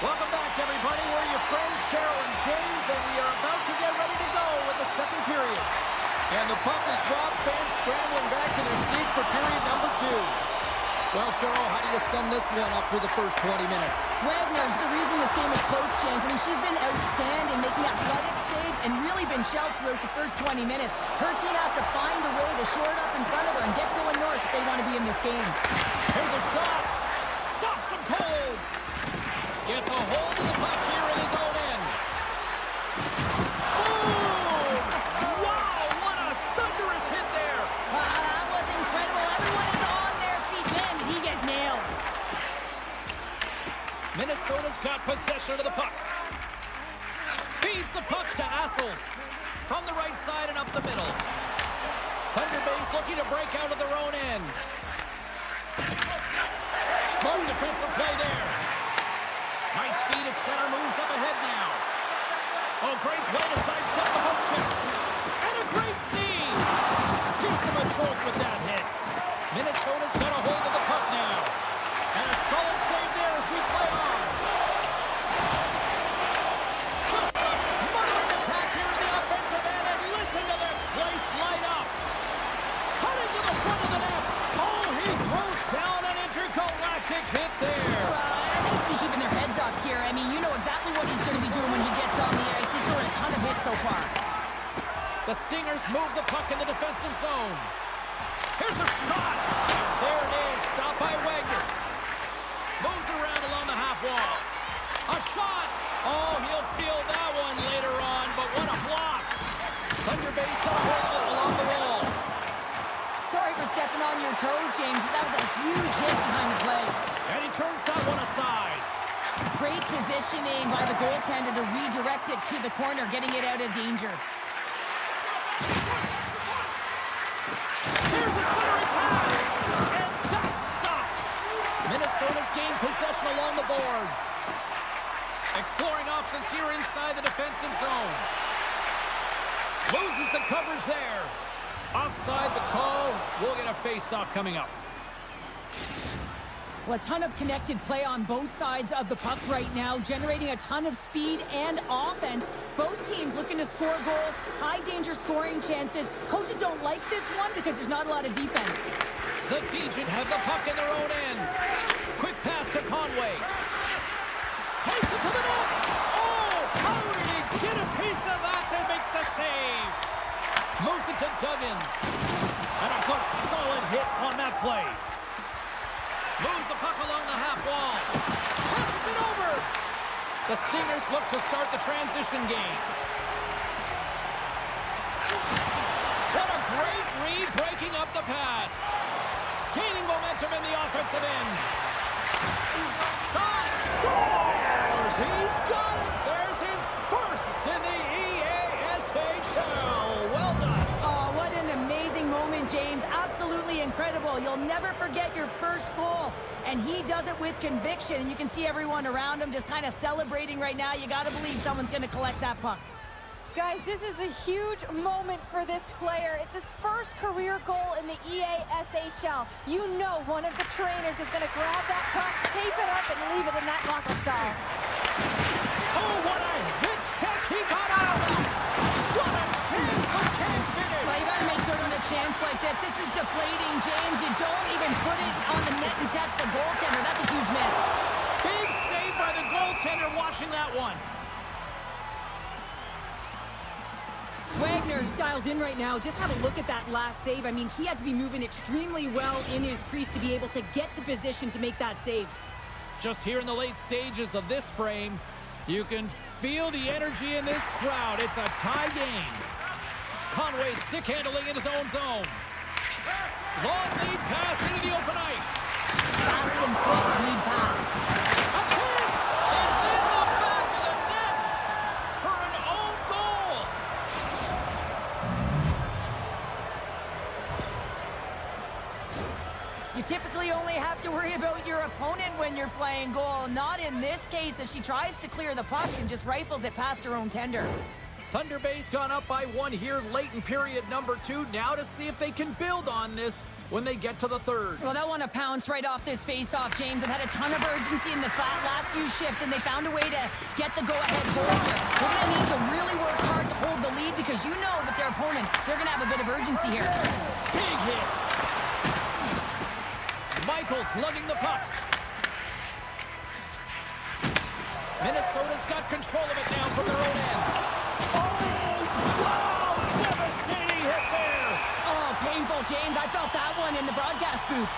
Welcome back, everybody. We're your friends, Cheryl and James, and we are about to get ready to go with the second period. And the puck is dropped, fans scrambling back to their seats for period number two. Well, Cheryl, how do you sum this one up through the first 20 minutes? Wagner's the reason this game is close, James. I mean, she's been outstanding, making athletic saves, and really been shelled throughout the first 20 minutes. Her team has to find a way to shore it up in front of her and get going north if they want to be in this game. Here's a shot. Stops him cold. Gets a hold of the puck here in his own end. Boom! Wow, what a thunderous hit there. That was incredible. Everyone is on their feet. Man, did he get nailed. Minnesota's got possession of the puck. Feeds the puck to Assels. From the right side and up the middle. Thunder Bay's looking to break out of their own end. Smart defensive play there. Nice feed at center, moves up ahead now. Oh, great play to sidestep the hook check. And a great seed. Gives him a choke with that hit. Minnesota's got a hold of the puck now. And a solid save there as we play on. Just a smothering attack here in the offensive end, and listen to this place light up. Cutting to the front of the net. Oh, he throws down an intergalactic hit there. They need to be keeping their heads up here. I mean, you know exactly what he's going to be doing when he gets on the ice. He's throwing a ton of hits so far. The Stingers move the puck in the defensive zone. Here's a shot. There it is. Stopped by Wagner. Moves around along the half wall. A shot. Oh, he'll feel that one later on, but what a block. Thunder Bay's got a hold of it along the wall. Sorry for stepping on your toes, James, but that was a huge hit behind the play. And he turns that one aside. Great positioning by the goaltender to redirect it to the corner, getting it out of danger. Here's a centering pass. And that's stopped. Minnesota's gained possession along the boards. Exploring options here inside the defensive zone. Loses the coverage there. Offside the call. We'll get a face-off coming up. Well, a ton of connected play on both sides of the puck right now, generating a ton of speed and offense. Both teams looking to score goals, high-danger scoring chances. Coaches don't like this one because there's not a lot of defense. The Degen have the puck in their own end. Quick pass to Conway. Takes it to the net. Oh, how did he get a piece of that to make the save? Moves it to Duggan. And a good solid hit on that play. Moves the puck along the half wall. Passes it over. The Stingers look to start the transition game. What a great read breaking up the pass. Gaining momentum in the offensive end. Shot. Scores. He's got it. There's his first in the EASHL. Well done. Oh, what an amazing moment, James. Absolutely incredible. You'll never forget your first goal. And he does it with conviction. And you can see everyone around him just kind of celebrating right now. You got to believe someone's going to collect that puck. Guys, this is a huge moment for this player. It's his first career goal in the EASHL. You know one of the trainers is going to grab that puck, tape it up, and leave it in that locker style. Oh, what a hit check he got out of that. What a chance, but can't finish. Well, you got to make good on a chance like this. This is deflating, James. You don't even put it on the net and test the goaltender. That's a huge miss. Big save by the goaltender watching that one. Wagner's dialed in right now. Just have a look at that last save. I mean, he had to be moving extremely well in his crease to be able to get to position to make that save. Just here in the late stages of this frame, you can feel the energy in this crowd. It's a tie game. Conway stick handling in his own zone. Long lead pass into the open ice. Fast and quick lead pass. A pass! It's in the back of the net for an own goal. You typically only have to worry about your opponent when you're playing goal. Not in this case, as she tries to clear the puck and just rifles it past her own tender. Thunder Bay's gone up by one here late in period number 2. Now to see if they can build on this when they get to the third. Well, they'll want to pounce right off this face-off, James. They've had a ton of urgency in the last few shifts, and they found a way to get the go-ahead goal here. They're going to need to really work hard to hold the lead because you know that their opponent, they're going to have a bit of urgency here. Big hit. Michaels lugging the puck. Minnesota's got control of it now from their own end. Oh, wow! Devastating hit there. Oh, painful, James. I felt that one in the broadcast booth.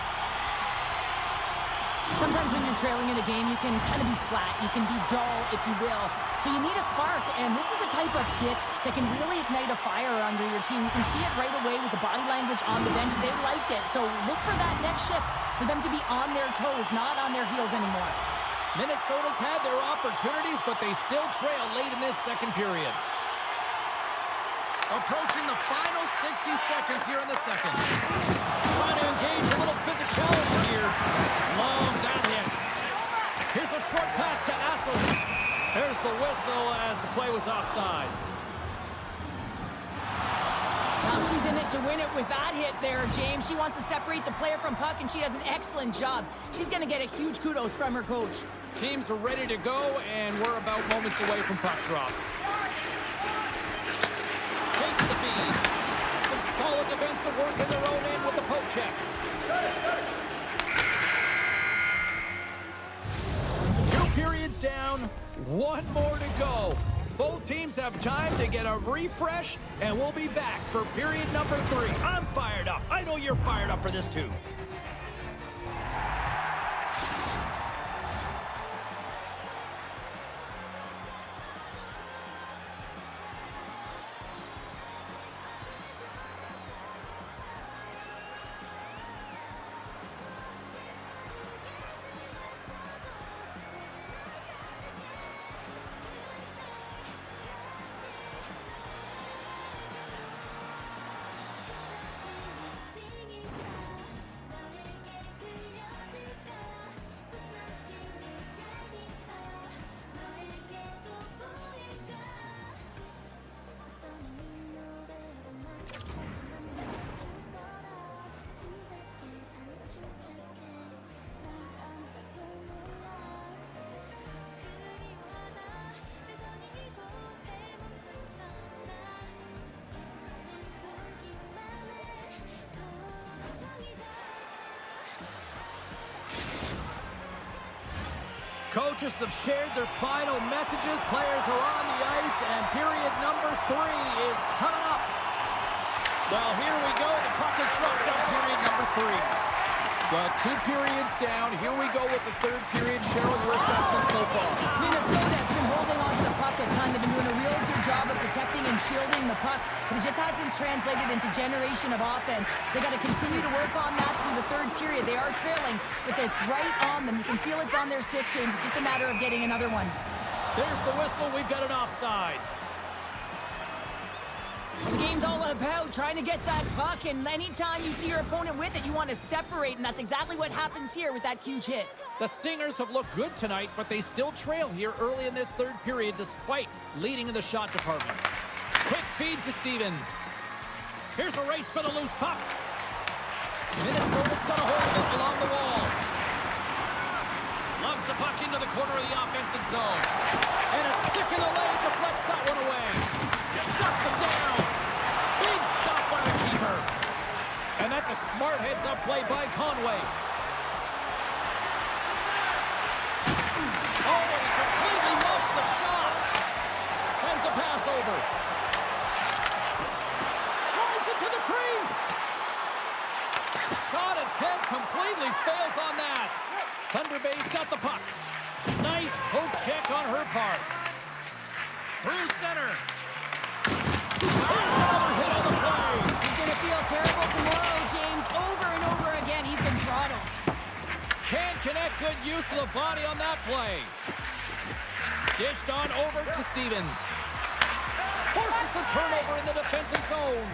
Sometimes when you're trailing in a game, you can kind of be flat. You can be dull, if you will. So you need a spark, and this is a type of hit that can really ignite a fire under your team. You can see it right away with the body language on the bench. They liked it. So look for that next shift for them to be on their toes, not on their heels anymore. Minnesota's had their opportunities, but they still trail late in this second period. Approaching the final 60 seconds here in the second. Trying to engage a little physicality here. Love that hit. Here's a short pass to Assels. There's the whistle as the play was offside. Now she's in it to win it with that hit there, James. She wants to separate the player from puck, and she does an excellent job. She's going to get a huge kudos from her coach. Teams are ready to go, and we're about moments away from puck drop. Takes the feed. Some solid defensive work in their own end with the poke check. 2 periods down, 1 more to go. Both teams have time to get a refresh, and we'll be back for period number 3. I'm fired up. I know you're fired up for this too. Coaches have shared their final messages. Players are on the ice, and period number 3 is coming up. Well, here we go. The puck is dropped up, period number 3. Well, 2 periods down. Here we go with the 3rd period. Cheryl, your assessment so far. Minnesota has been holding on to the puck a ton. They've been doing a real good job of protecting and shielding the puck, but it just hasn't translated into generation of offense. They got to continue to work on that through the 3rd period. They are trailing, but it's right on them. You can feel it's on their stick, James. It's just a matter of getting another one. There's the whistle. We've got an offside. The game's all about trying to get that puck, and anytime you see your opponent with it, you want to separate, and that's exactly what happens here with that huge hit. The Stingers have looked good tonight, but they still trail here early in this 3rd period despite leading in the shot department. Quick feed to Stevens. Here's a race for the loose puck. Minnesota's got a hold of it along the wall. Loves the puck into the corner of the offensive zone. And a stick in the lane deflects that one away. Shuts him down. Big stop by the keeper. And that's a smart heads-up play by Conway. Oh, he completely muffs the shot. Sends a pass over. Drives it to the crease. Shot attempt completely fails on that. Thunder Bay's got the puck. Nice poke check on her part. Through center. Here's another hit on the play. He's going to feel terrible tomorrow, James. Over and over again, he's been throttled. Can't connect. Good use of the body on that play. Dished on over to Stevens. Forces the turnover in the defensive zone.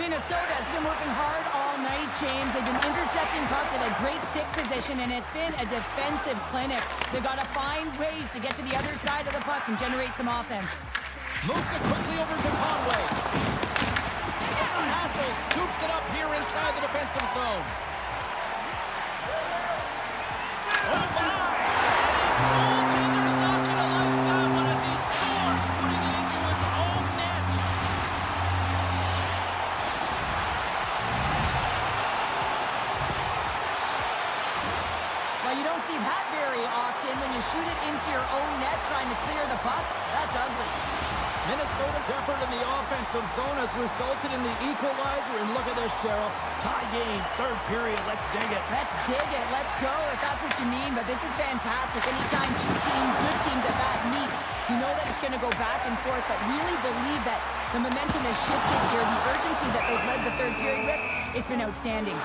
Minnesota has been working hard all night, James. They've been intercepting pucks. They've had great stick position, and it's been a defensive clinic. They've got to find ways to get to the other side of the puck and generate some offense. Moves it quickly over to Conway. Hassel scoops it up here inside the defensive zone. Oh, my! His goaltender's not going to like that one as he scores, putting it into his own net. Well, you don't see that very often when you shoot it into your own net trying to clear the puck. That's ugly. Minnesota's effort in the offensive zone has resulted in the equalizer, and look at this, Cheryl. Tie game, 3rd period. Let's dig it. Let's dig it. Let's go, if that's what you mean. But this is fantastic. Anytime 2 teams, good teams at that, meet, you know that it's going to go back and forth, but really believe that the momentum has shifted here. The urgency that they've led the 3rd period with, it's been outstanding.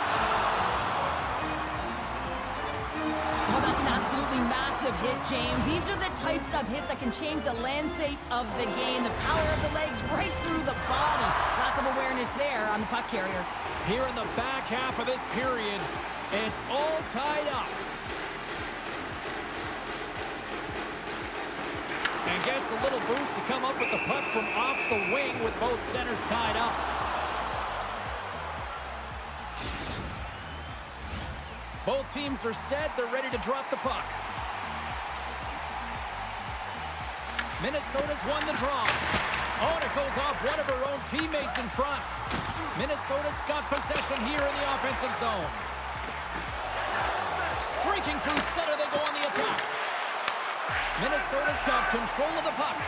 Well, that's an absolutely massive hit, James. These are the types of hits that can change the landscape of the game. The power of the legs right through the body. Lack of awareness there on the puck carrier. Here in the back half of this period, it's all tied up. And gets a little boost to come up with the puck from off the wing with both centers tied up. Both teams are set. They're ready to drop the puck. Minnesota's won the draw. Oh, and it goes off one of her own teammates in front. Minnesota's got possession here in the offensive zone. Streaking through center, they go on the attack. Minnesota's got control of the puck.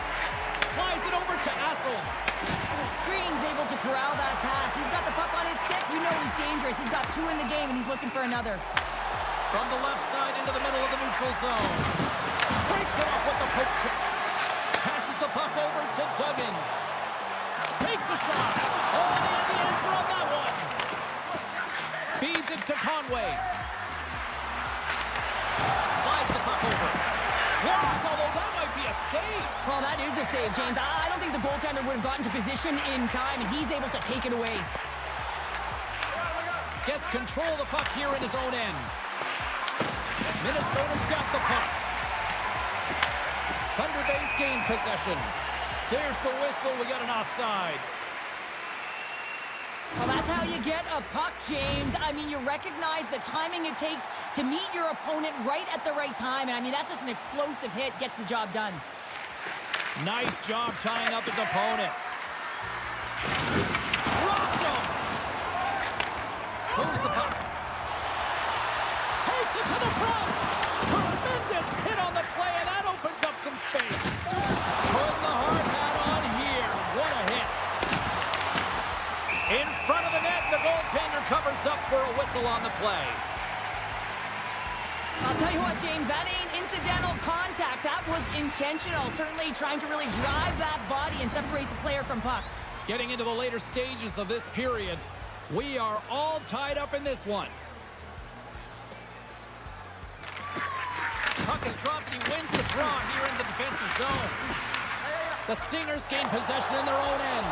Slides it over to Assels. Green's able to corral that pass. He's got the puck on his stick. You know he's dangerous. He's got 2 in the game, and he's looking for another. From the left side into the middle of the neutral zone. Breaks it off with the poke check. Passes the puck over to Duggan. Takes a shot. Oh, they had the answer on that one. Feeds it to Conway. Slides the puck over. Blocked, although that might be a save. Well, that is a save, James. I don't think the goaltender would have gotten to position in time, and he's able to take it away. Gets control of the puck here in his own end. Minnesota's got the puck. Thunder Bay's gained possession. There's the whistle. We got an offside. Well, that's how you get a puck, James. I mean, you recognize the timing it takes to meet your opponent right at the right time. And, I mean, that's just an explosive hit. Gets the job done. Nice job tying up his opponent. Dropped him. Moves the puck. Takes it to the front. Tremendous hit on the play, and that opens up some space. Putting the hard hat on here. What a hit. In front of the net, the goaltender covers up for a whistle on the play. I'll tell you what, James, that ain't incidental contact. That was intentional. Certainly trying to really drive that body and separate the player from puck. Getting into the later stages of this period, we are all tied up in this one. Puck is dropped and he wins the draw here in the defensive zone. The Stingers gain possession in their own end.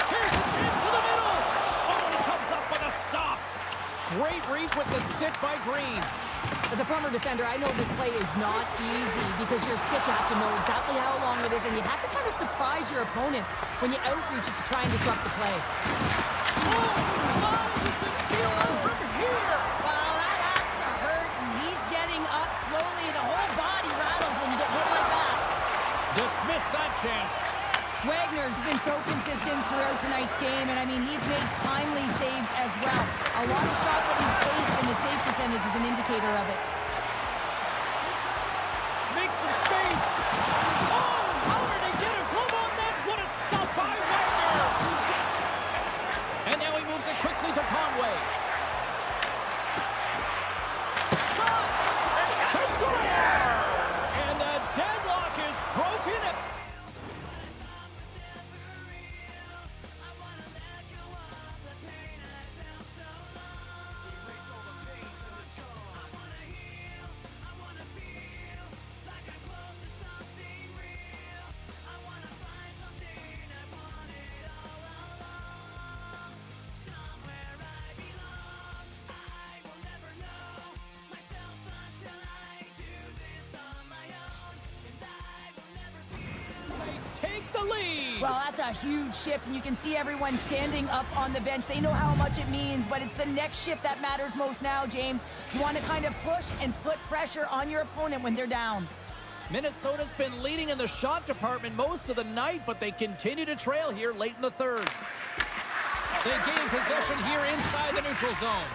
Here's a chance to the middle. Oh, and he comes up with a stop. Great reach with the stick by Green. As a former defender, I know this play is not easy because you're sick. You have to know exactly how long it is, and you have to kind of surprise your opponent when you outreach it to try and disrupt the play. Oh, you can feel it from here. Well, that has to hurt, and he's getting up slowly. The whole body rattles when you get hit like that. Dismiss that chance. Wagner's been so consistent throughout tonight's game, and I mean, he's made timely saves as well. A lot of shots that he's faced, and his save percentage is an indicator of it. Make some space. Oh, how did he get a glove on that? What a stop by Wagner. And now he moves it quickly to Conway. Shot. The score. And the deadlock is broken. Well, that's a huge shift, and you can see everyone standing up on the bench. They know how much it means, but it's the next shift that matters most now, James. You want to kind of push and put pressure on your opponent when they're down. Minnesota's been leading in the shot department most of the night, but they continue to trail here late in the third. They gain possession here inside the neutral zone.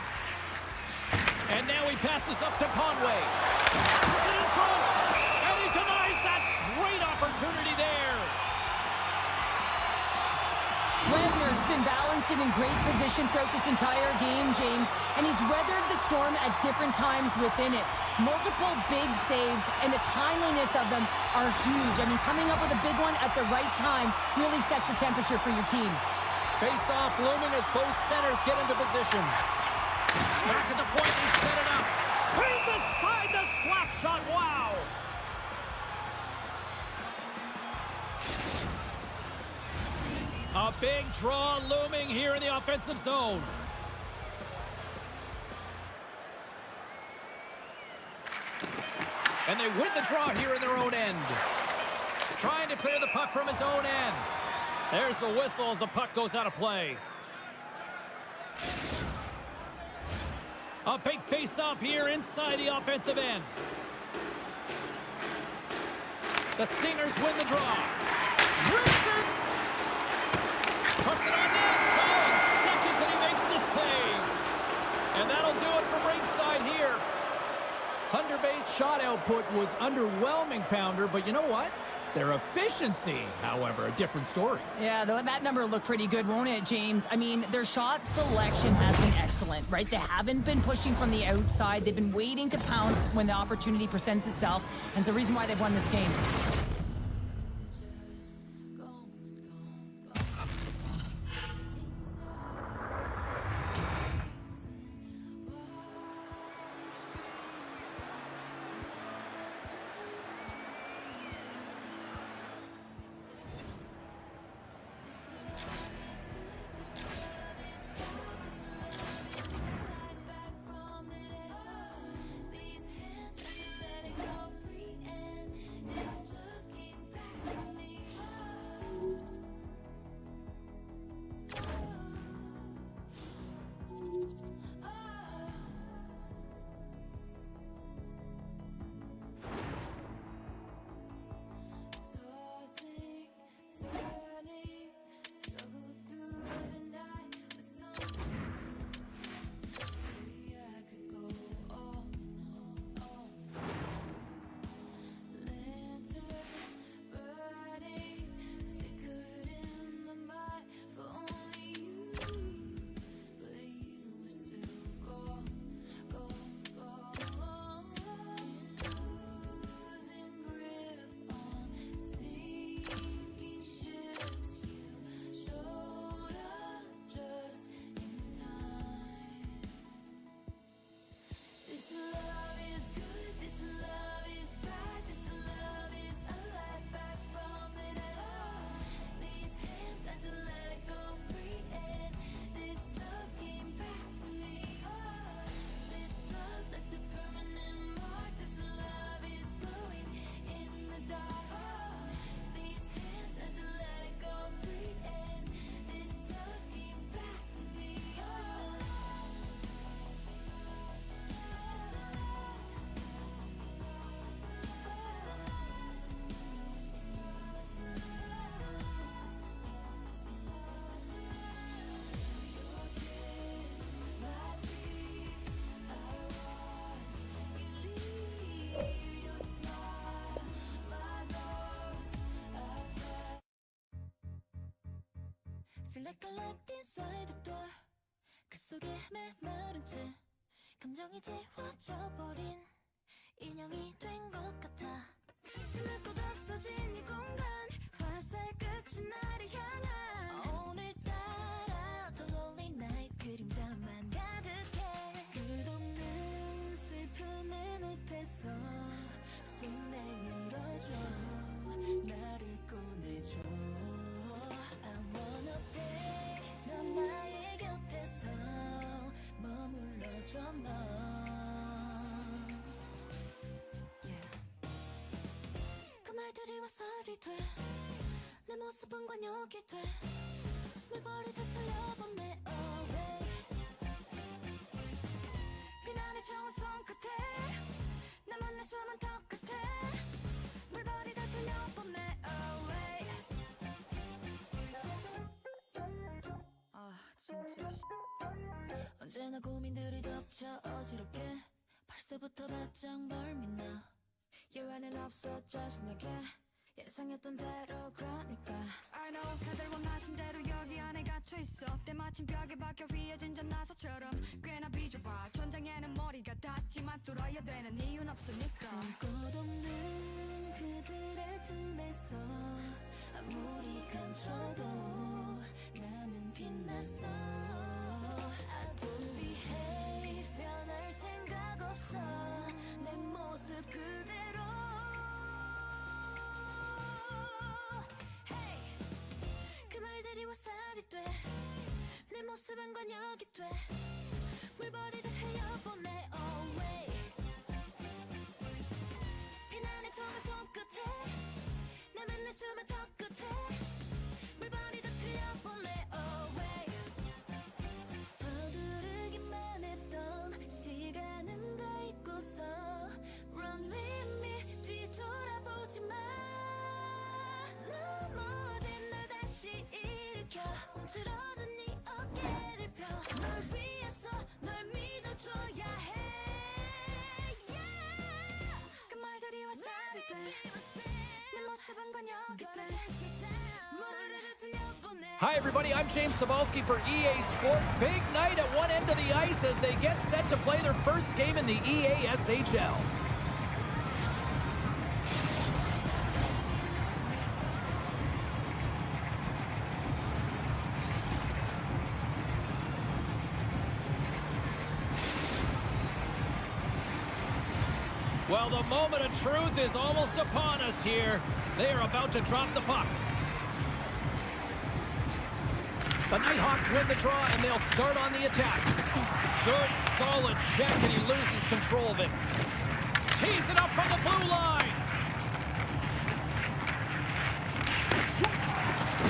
And now he passes up to Conway. Passes it in front, and he denies that great opportunity there. Wagner's been balanced and in great position throughout this entire game, James, and he's weathered the storm at different times within it. Multiple big saves, and the timeliness of them are huge. I mean, coming up with a big one at the right time really sets the temperature for your team. Face-off looming as both centers get into position. Back at the point, he set it up. Brings aside the slap shot. Wow! A big draw looming here in the offensive zone. And they win the draw here in their own end. Trying to clear the puck from his own end. There's the whistle as the puck goes out of play. A big face-off here inside the offensive end. The Stingers win the draw. Rips it! Puts it on net. Dying seconds and he makes the save. And that'll do it from ringside here. Thunder Bay's shot output was underwhelming, Pounder, but you know what? Their efficiency, however, a different story. Yeah, that number looked pretty good, won't it, James? I mean, their shot selection has been excellent, right? They haven't been pushing from the outside. They've been waiting to pounce when the opportunity presents itself, and it's the reason why they've won this game. Feel like I'm locked inside the door. 그 속에 메마른 채 감정이 지워져 버린 인형이 된 것 같아. 숨을 곳 없어진 이 공간 화살 끝이 나를 향한 오늘따라 The lonely night 그림자만 가득해. 끝없는 슬픔의 늪에서 손 내밀어줘 나를 꺼내줘. I wanna stay 넌 나의 곁에서 머물러줘 넌 yeah. 그 말들이 화살이 돼 내 모습은 관역이 돼 물버리듯 틀려보내 away. 비난의 좋은 손끝에 나만 내 숨은 턱 끝에 물버리듯 틀려보내 away. 아 진짜 언제나 고민들이 덮쳐 어지럽게 벌써부터 바짝 멀미나 예외는 없어 짜증나게 예상했던 대로 그러니까 I know 다들 원하신 대로 여기 안에 갇혀있어 때마침 벽에 박혀 휘어진 전나사처럼 꽤나 비좁아 천장에는 머리가 닿지만 뚫어야 되는 이유는 없으니까 숨꽃 없는 그들의 틈에서 아무리 감춰도 나는 빛났어. I don't behave 변할 생각 없어 내 모습 그대로. Hey 그 말들이 화살이 돼 내 모습은 관역이 돼 물버리듯 흘려보내 away. 비난의 좋은 손끝에 내만 내 숨은 턱 끝에 물버리듯 흘려보내 away. 서두르기만 했던 시간은 다 잊고서 Run with me 뒤돌아보지 마. 넘어진 널 다시 일으켜 움츠러든 네 어깨를 펴 널 위해서 널 믿어 Hi, everybody. I'm James Cebulski for EA Sports. Big night at one end of the ice as they get set to play their first game in the EA SHL. Well, the moment of truth is almost upon us here. They are about to drop the puck. The Nighthawks win the draw, and they'll start on the attack. Good, solid check, and he loses control of it. Tees it up from the blue line.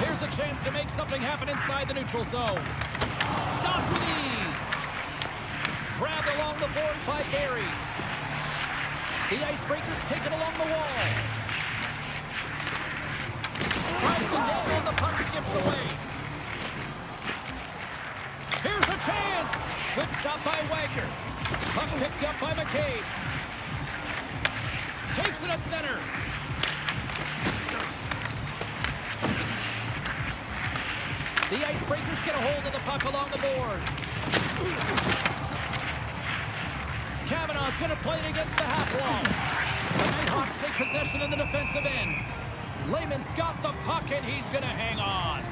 Here's a chance to make something happen inside the neutral zone. Stopped with ease. Grabbed along the boards by Barry. The Icebreakers take it along the wall. Tries to take on the puck, skips away. Here's a chance. Good stop by Wagner. Puck picked up by McCabe. Takes it at center. The Icebreakers get a hold of the puck along the boards. Kavanaugh's going to play it against the half wall. The Nighthawks take possession in the defensive end. Lehman's got the puck, and he's going to hang on.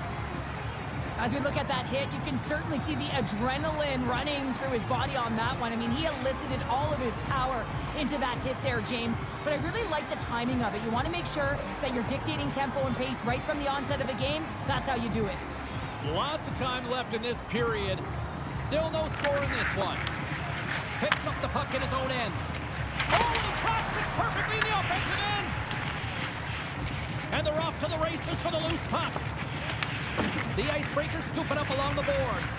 As we look at that hit, you can certainly see the adrenaline running through his body on that one. I mean, he elicited all of his power into that hit there, James. But I really like the timing of it. You want to make sure that you're dictating tempo and pace right from the onset of a game. That's how you do it. Lots of time left in this period. Still no score in this one. Picks up the puck in his own end. Oh, he tracks it perfectly in the offensive end. And they're off to the races for the loose puck. The Icebreakers scoop it up along the boards.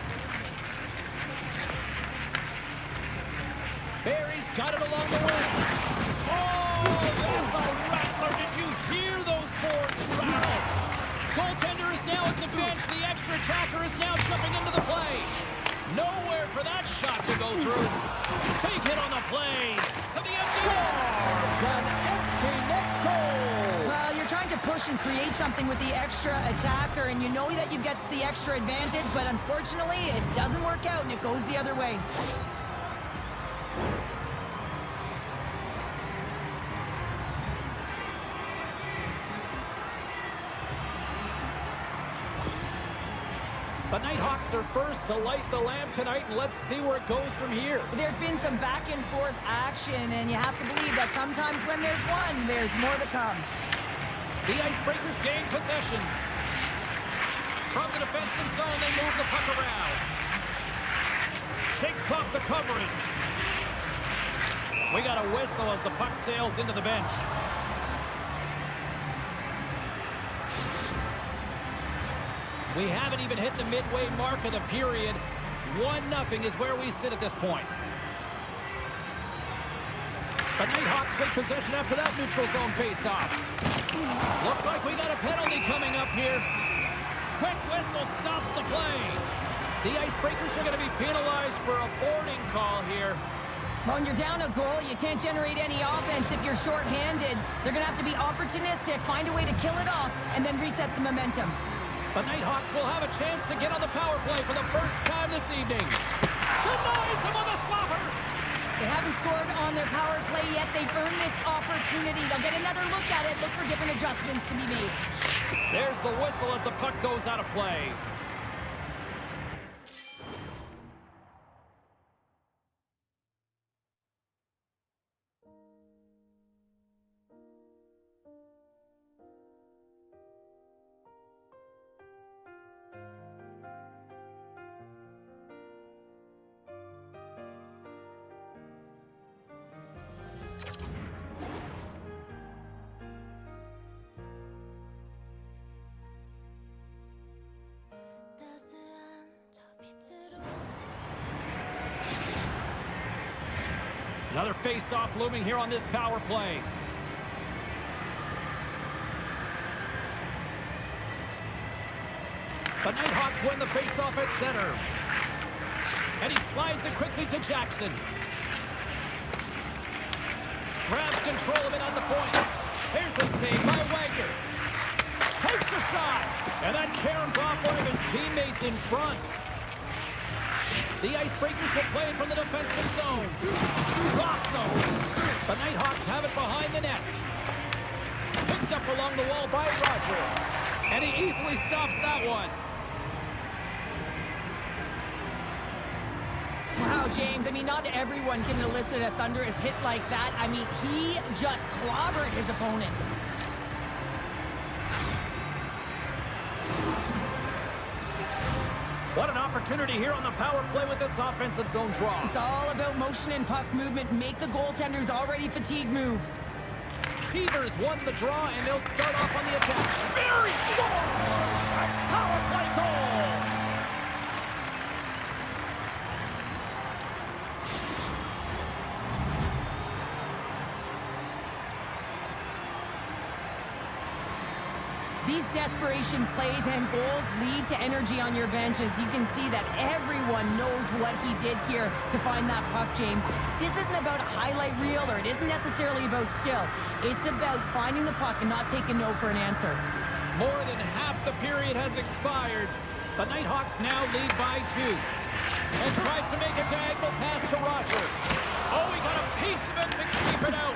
Barry's got it along the wing. Oh, that's a rattler. Did you hear those boards rattle? Goaltender is now at the bench. The extra attacker is now jumping into the play. Nowhere for that shot to go through. Big hit on the play. To the empty net. An empty net goal. Well, you're trying to push and create something with the extra attacker, and you know that you get the extra advantage, but unfortunately, it doesn't work out, and it goes the other way. The Nighthawks are first to light the lamp tonight, and let's see where it goes from here. There's been some back and forth action, and you have to believe that sometimes when there's one, there's more to come. The Icebreakers gain possession. From the defensive zone, they move the puck around. Shakes off the coverage. We got a whistle as the puck sails into the bench. We haven't even hit the midway mark of the period. 1-0 is where we sit at this point. The Nighthawks take possession after that neutral zone face-off. Looks like we got a penalty coming up here. Quick whistle stops the play. The Icebreakers are going to be penalized for a boarding call here. When you're down a goal, you can't generate any offense if you're shorthanded. They're going to have to be opportunistic, find a way to kill it off, and then reset the momentum. The Nighthawks will have a chance to get on the power play for the first time this evening. Denies him on the slapper. They haven't scored on their power play yet. They've earned this opportunity. They'll get another look at it, look for different adjustments to be made. There's the whistle as the puck goes out of play. Another face-off looming here on this power play. The Nighthawks win the face-off at center. And he slides it quickly to Jackson. Grabs control of it on the point. Here's a save by Wagner. Takes a shot. And that caroms off one of his teammates in front. The Icebreakers will play it from the defensive zone. Rocks him. The Nighthawks have it behind the net. Picked up along the wall by Roger. And he easily stops that one. Wow, James, I mean, not everyone can elicit a thunderous hit like that. I mean, he just clobbered his opponent. What an opportunity here on the power play with this offensive zone draw. It's all about motion and puck movement. Make the goaltender's already fatigued move. Cheevers won the draw, and they'll start off on the attack. Very scores! Power play goal! These desperation plays and goals lead to energy on your benches. You can see that everyone knows what he did here to find that puck, James. This isn't about a highlight reel, or it isn't necessarily about skill. It's about finding the puck and not taking no for an answer. More than half the period has expired. The Nighthawks now lead by 2. And tries to make a diagonal pass to Roger. Oh, he got a piece of it to keep it out.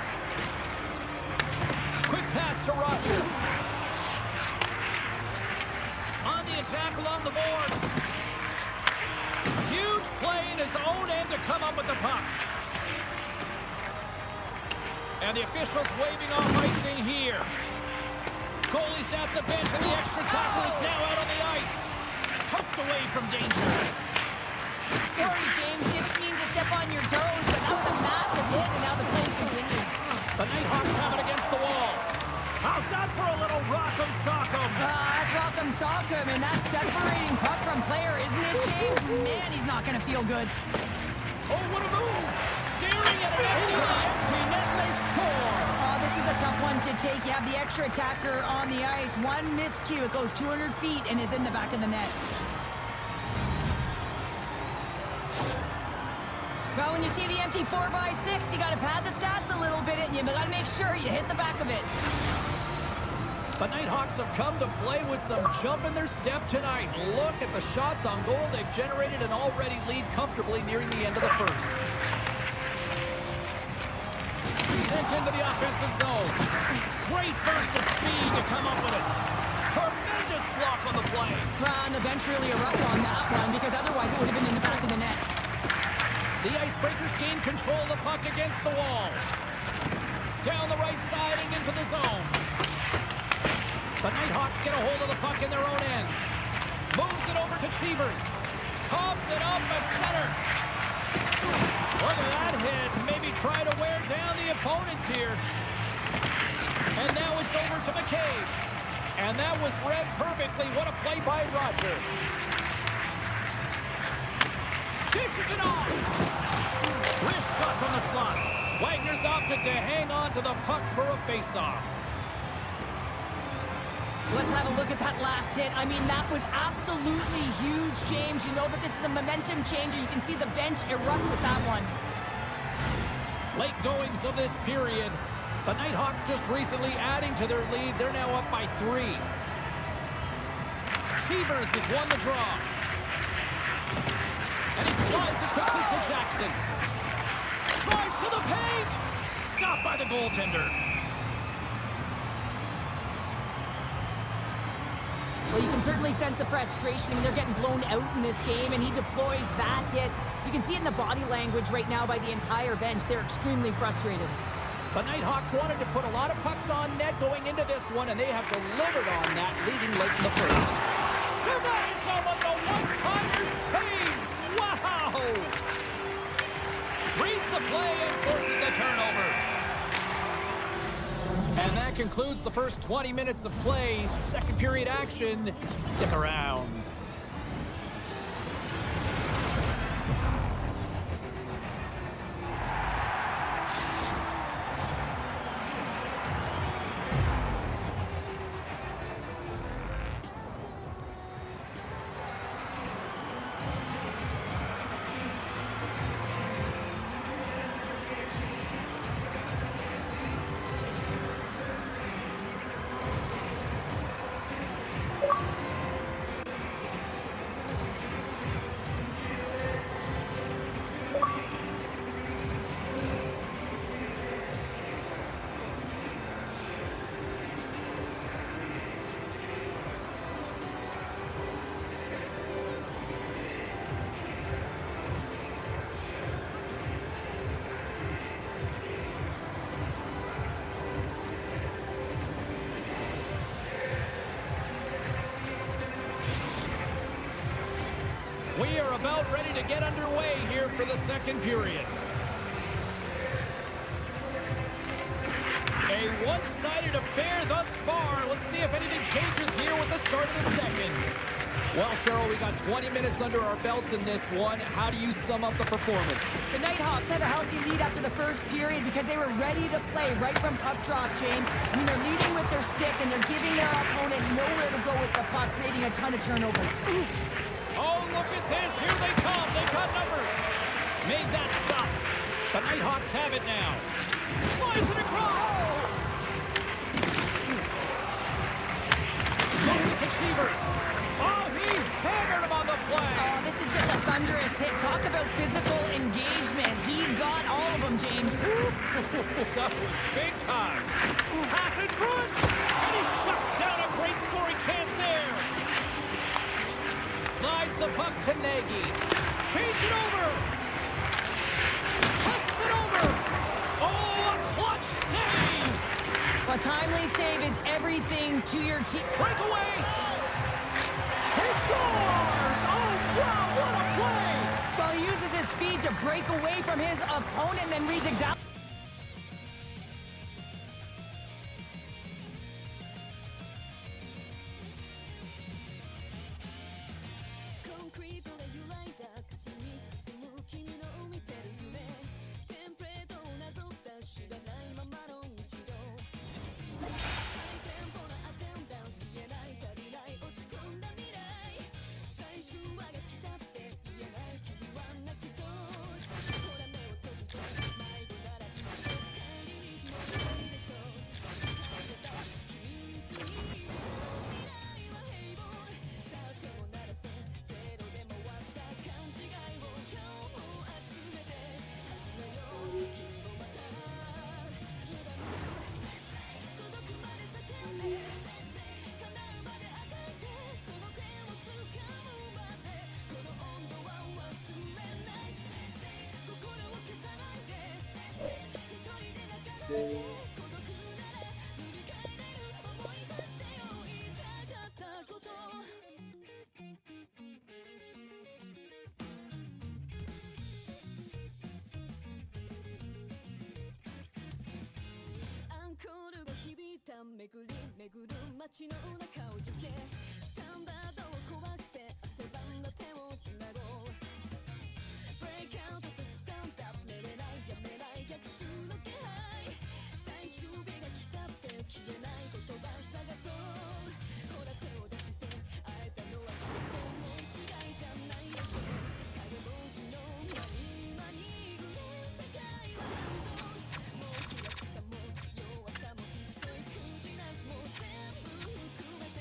Quick pass to Roger. On the attack along the boards. Huge play in his own end to come up with the puck. And the officials waving off icing here. Goalie's at the bench, and the extra tackle is now out on the ice. Poked away from danger. Sorry, James, didn't mean to step on your toes, but that was a massive hit, and now the play continues. The Nighthawks have it against the wall. How's that for a little rock'em sock'em? That's rock'em sock'em, and that's separating puck from player, isn't it, James? Man, he's not going to feel good. Oh, what a move! Staring at an empty net, they score! Oh, this is a tough one to take. You have the extra attacker on the ice. One miscue, it goes 200 feet and is in the back of the net. Well, when you see the empty 4x6, you got to pad the stats a little bit, and you got to make sure you hit the back of it. The Nighthawks have come to play with some jump in their step tonight. Look at the shots on goal. They've generated an already lead comfortably nearing the end of the first. Sent into the offensive zone. Great burst of speed to come up with it. Tremendous block on the play. And the bench really erupts on that one, because otherwise it would have been in the back of the net. The Icebreakers gain control of the puck against the wall. Down the right side and into the zone. The Nighthawks get a hold of the puck in their own end. Moves it over to Cheevers. Coughs it up at center. Look at that hit. Maybe try to wear down the opponents here. And now it's over to McCabe. And that was read perfectly. What a play by Roger. Dishes it off. Wrist shot from the slot. Wagner's opted to hang on to the puck for a face-off. Let's have a look at that last hit. I mean, that was absolutely huge, James. You know that this is a momentum changer. You can see the bench erupt with that one. Late goings of this period. The Nighthawks just recently adding to their lead. They're now up by 3. Cheevers has won the draw. And he slides it quickly to Jackson. Drives to the paint. Stopped by the goaltender. Well, you can certainly sense the frustration. I mean, they're getting blown out in this game, and he deploys that hit. You can see it in the body language right now by the entire bench. They're extremely frustrated. The Nighthawks wanted to put a lot of pucks on net going into this one, and they have delivered on that, leading late in the first. Denies him with the one-timer save! Wow! Reads the play and forces the turnover. And that concludes the first 20 minutes of play. Second period action. Stick around. about ready to get underway here for the second period. A one-sided affair thus far. Let's see if anything changes here with the start of the second. Well, Cheryl, we got 20 minutes under our belts in this one. How do you sum up the performance? The Nighthawks have a healthy lead after the first period because they were ready to play right from puck drop, James. I mean, they're leading with their stick, and they're giving their opponent nowhere to go with the puck, creating a ton of turnovers. Oh, look at this. Here they come. They've got numbers. Made that stop. The Nighthawks have it now. Slides it across. Moves it to Cheevers. Oh, he hammered him on the play. Oh, this is just a thunderous hit. Talk about physical engagement. He got all of them, James. That was big time. Pass in front. And he shuts down a great scoring chance there. Slides the puck to Nagy. Feeds it over. Passes it over. Oh, a clutch save. A timely save is everything to your team. Breakaway. He scores. Oh, wow, what a play. Well, he uses his speed to break away from his opponent, then reads exactly.めぐりめぐる街の中を行けスタンダードを壊して汗ばんだ手をつなごうブレイクアウトとスタンダップ寝れないやめない逆襲の気配最終日が来たって消えない言葉探そうほら手を出して会えたのはきっともう違いじゃないでしょ影星の間に間に埋める世界は残像もう悔しさも弱さも一切くじなしも全部含めて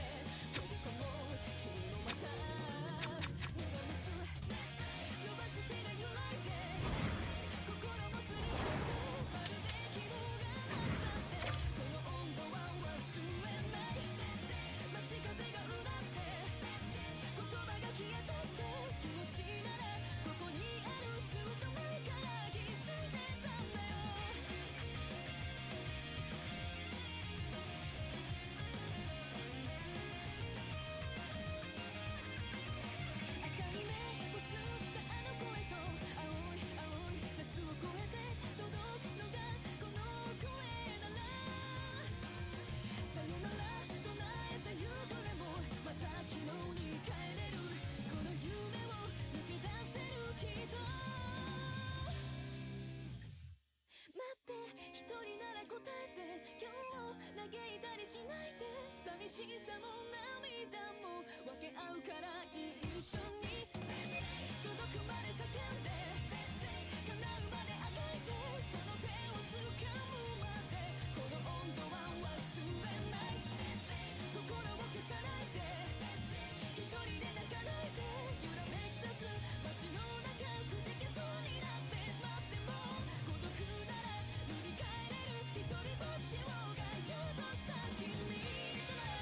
飛び込もう君もまた無我夢中伸ばす手が揺らいで心もすり減ってまるで希望がなくたってその温度は忘れない街風がうなって言葉が消えたって気持ちならここにあるずっと前から気づいてたんだよ赤い目を吸ったあの声と青い青い夏を越えて届くのがこの声ならさよなら唱えた夕暮れもまた昨日に帰れるこの夢を抜け出せるきっと待って一人なら答えて今日を嘆いたりしないで寂しさも涙も分け合うから一緒に届くまで叫んで叶うまであがいてその手を掴むまでこの温度は忘れない心を消さないで一人で泣かないで揺らめき出す街の中くじけそうになってしまっても孤独なら塗り替えれる一人ぼっちをがようとした君とな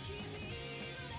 君とな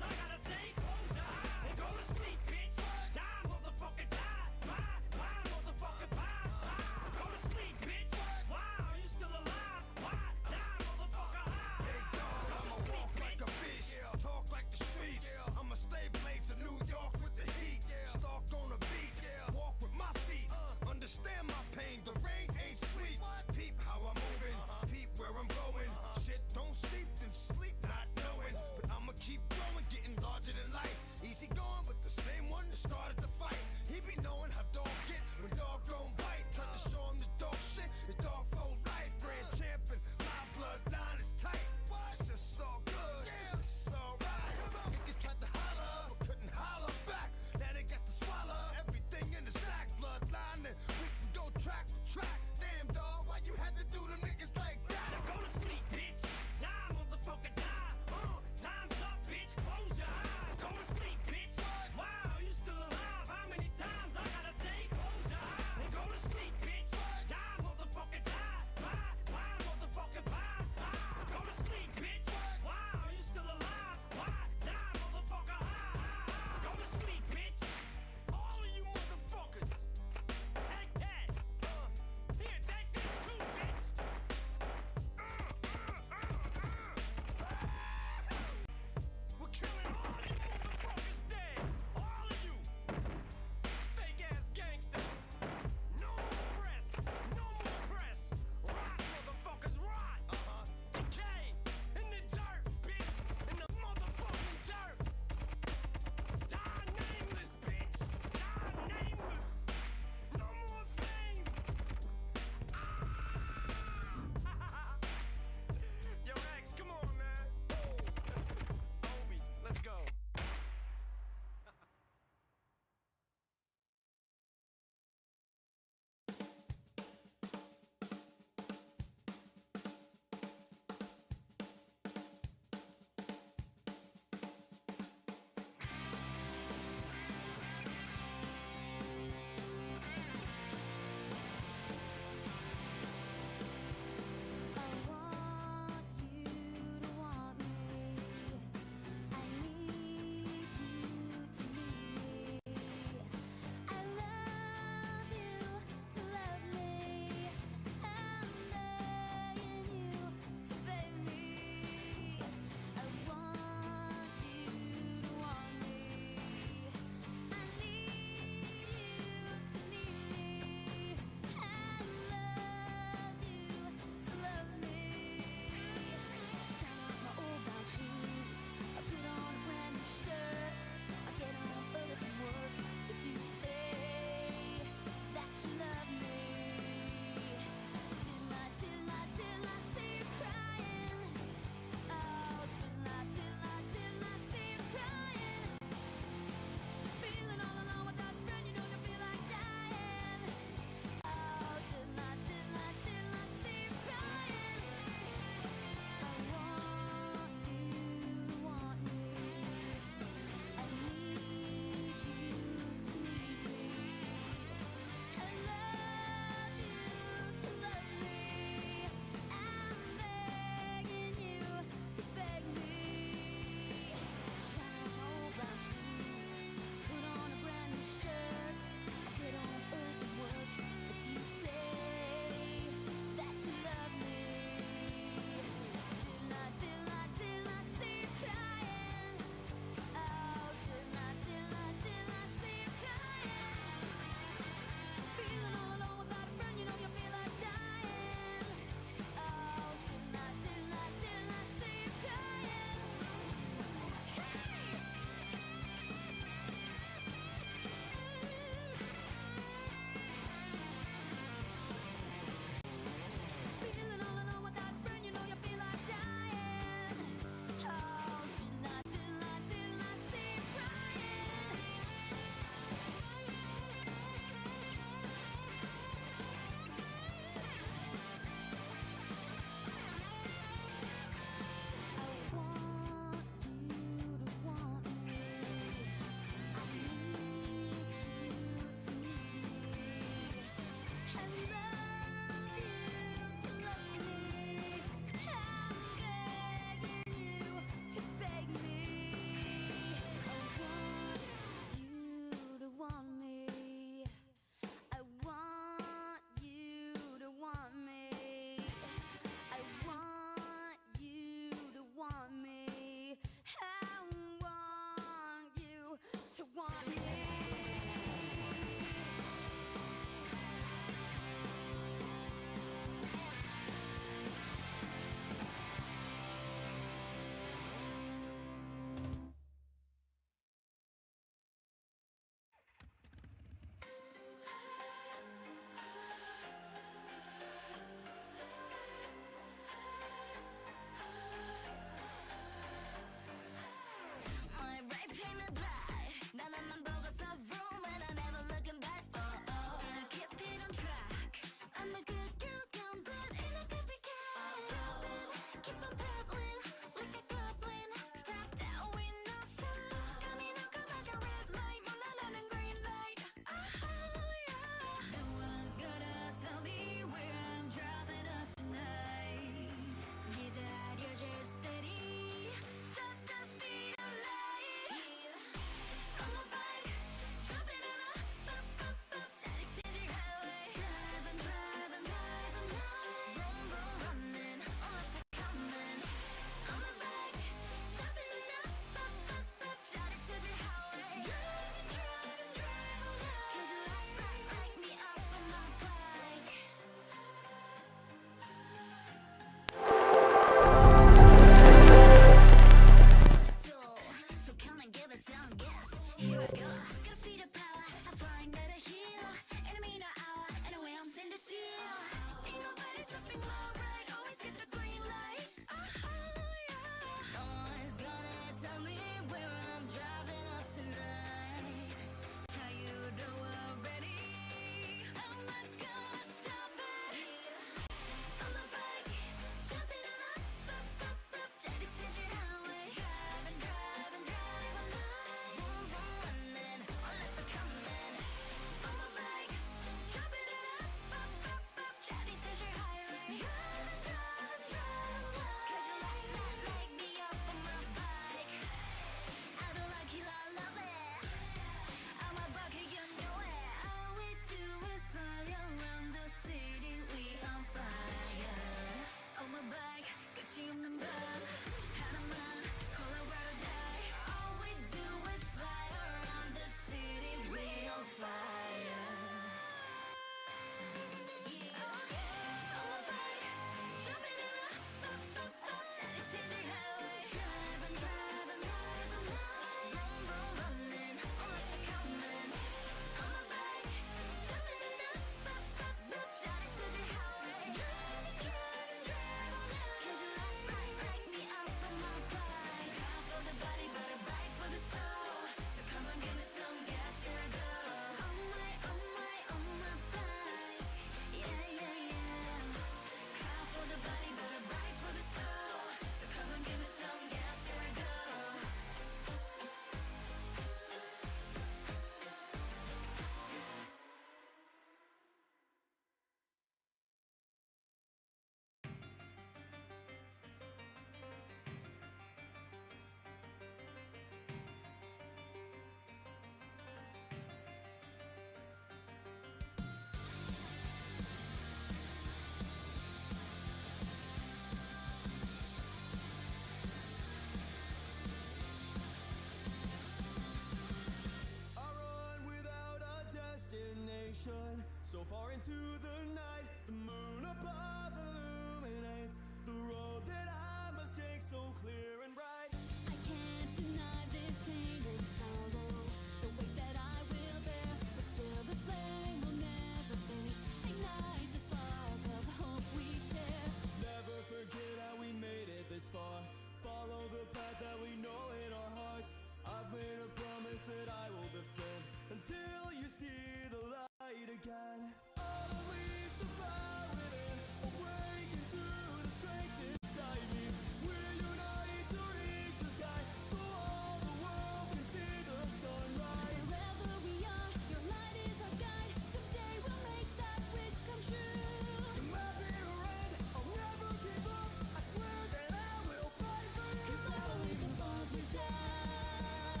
far into the night. The moon above illuminates the road that I must take, so clear and bright. I can't deny this pain and sorrow, the weight that I will bear, but still this flame will never fade. Ignite the spark of hope we share. Never forget how we made it this far. Follow the path that we know in our hearts. I've made a promise that I will defend until you see the light again. I'll unleash the fire within, awaken to the strength inside me. We'll unite to reach the sky, so all the world can see the sunrise. Wherever we are, your light is our guide. Someday we'll make that wish come true. To my bitter end, I'll never give up. I swear that I will fight for you. 'Cause I believe the bonds we share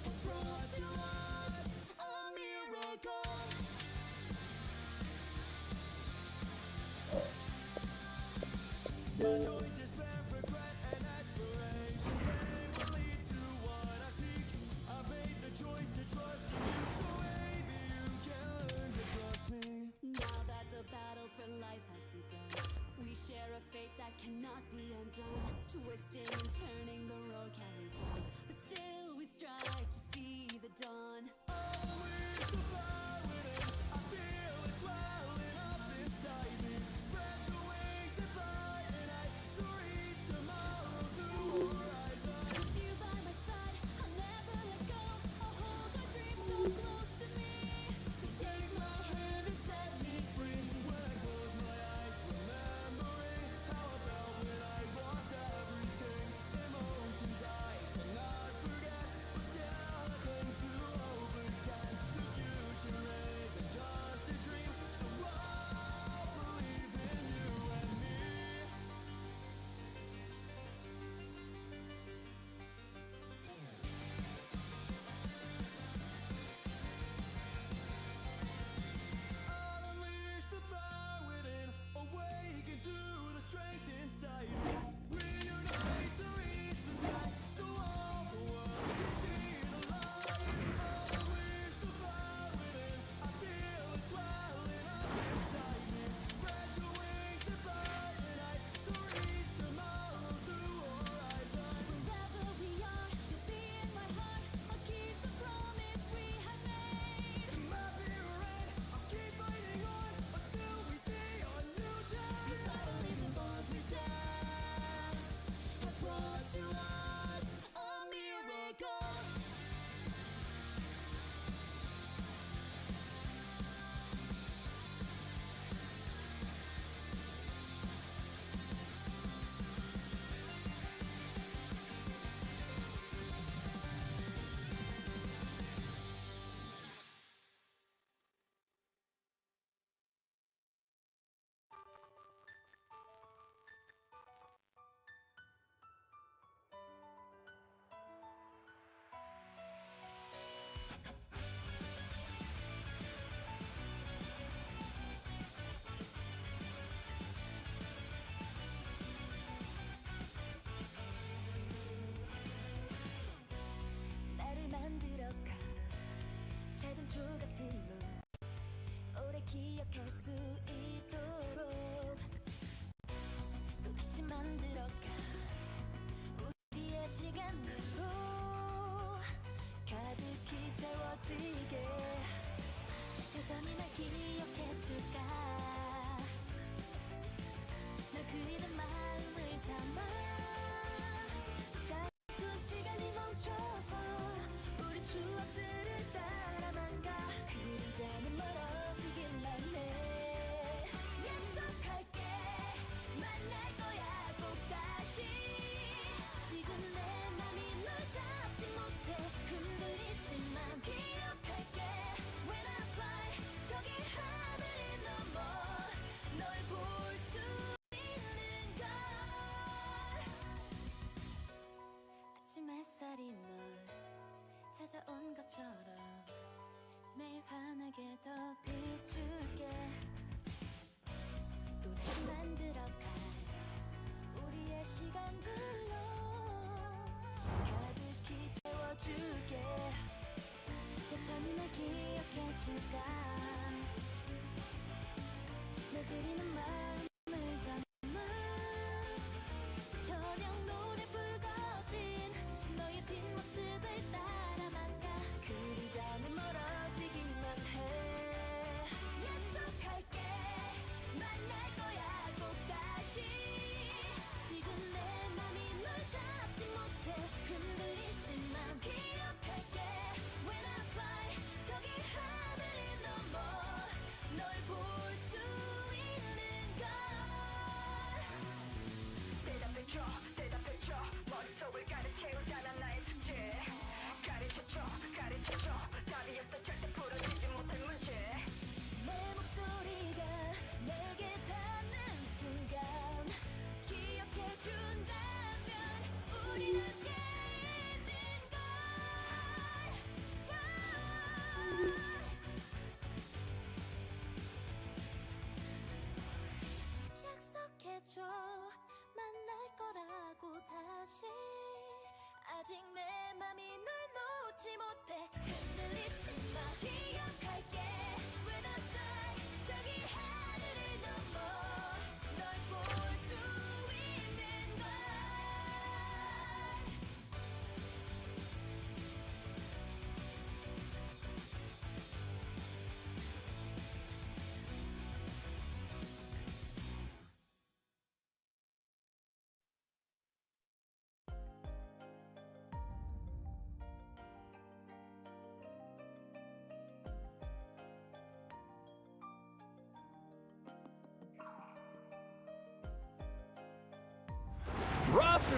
have brought to us a miracle. My joy, despair, regret, and aspirations, they will lead to what I seek. I've made the choice to trust in you, so maybe you can learn to trust me. Now that the battle for life has begun, we share a fate that cannot be undone. Twisting and turning, the road carries on, but still we strive to see the dawn. I'll unleash the fire within. I feel it swelling up inside me. Spread your wings and fly tonight to reach tomorrow's new horizon. With you by my side, I'll never let go. I'll hold our dreams so close to me. So take my hand and set me free. When I close my eyes, remembering how I felt when I lost everything. Emotions I cannot forget, but still I cling to hope again. The future isn't just a dream, so I'll believe in you and me. I'll unleash the fire within, awaken to the strength inside me. We unite to reach the sky, so all the world can see the light. I'll unleash the fire within. I feel it swelling up inside me. Spread your wings and fly tonight to reach tomorrow's new horizon. Wherever we are, you'll be in my heart. I'll keep the promise we have made. To my bitter end, I'll keep fighting on until we see a new day. 'Cause I believe the bonds we share have brought to us a miracle. 나를 만들어가 작은 조각들로 오래 기억할 수 있도록 또 다시 만들어가 우리의 시간들로 가득히 채워지게 여전히 날 기억해줄까 널 그리는 마음을 담아 자꾸 시간이 멈춰서 우리 추억들을 따라만 가 그림자는 멀어지기만 해 약속할게 만날 거야 꼭 다시 지금 내 맘이 널 잡지 못해 흔들리지만 기억할게 When I fly 저기 하늘을 넘어 널 볼 수 있는 걸 아침 햇살이 널 찾아온 것처럼 매일 환하게 더 비출게 또다시 만들어갈 우리의 시간들로 가득히 채워줄게 여전히 날 기억해줄까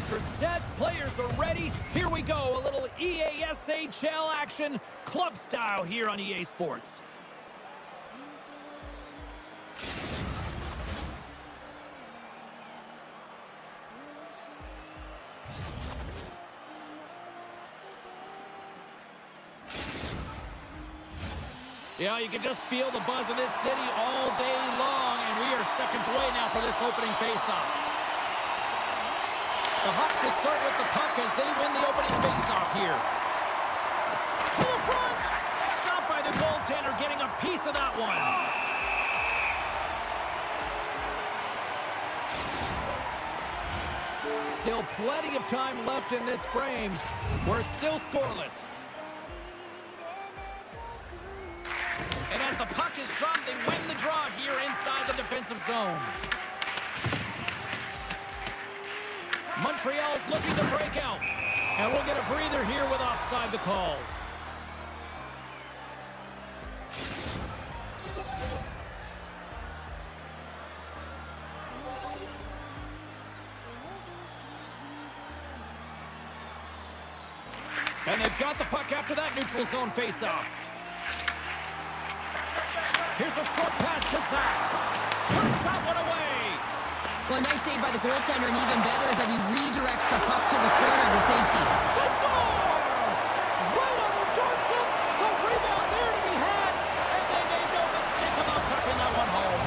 Backs are set, players are ready. Here we go, a little EASHL action, club style here on EA Sports. Yeah, you can just feel the buzz of this city all day long, and we are seconds away now for this opening faceoff. The Hawks will start with the puck as they win the opening faceoff here. To the front! Stopped by the goaltender, getting a piece of that one. Still plenty of time left in this frame. We're still scoreless. And as the puck is dropped, they win the draw here inside the defensive zone. Montreal's looking to break out. And we'll get a breather here with offside the call. And they've got the puck after that neutral zone faceoff. Here's a short pass to Zach. Turns that one away. Well, nice save by the goaltender, and even better is that he redirects the puck to the corner to safety. They score! Right on the doorstep. The rebound there to be had. And they made no mistake about tucking that one home.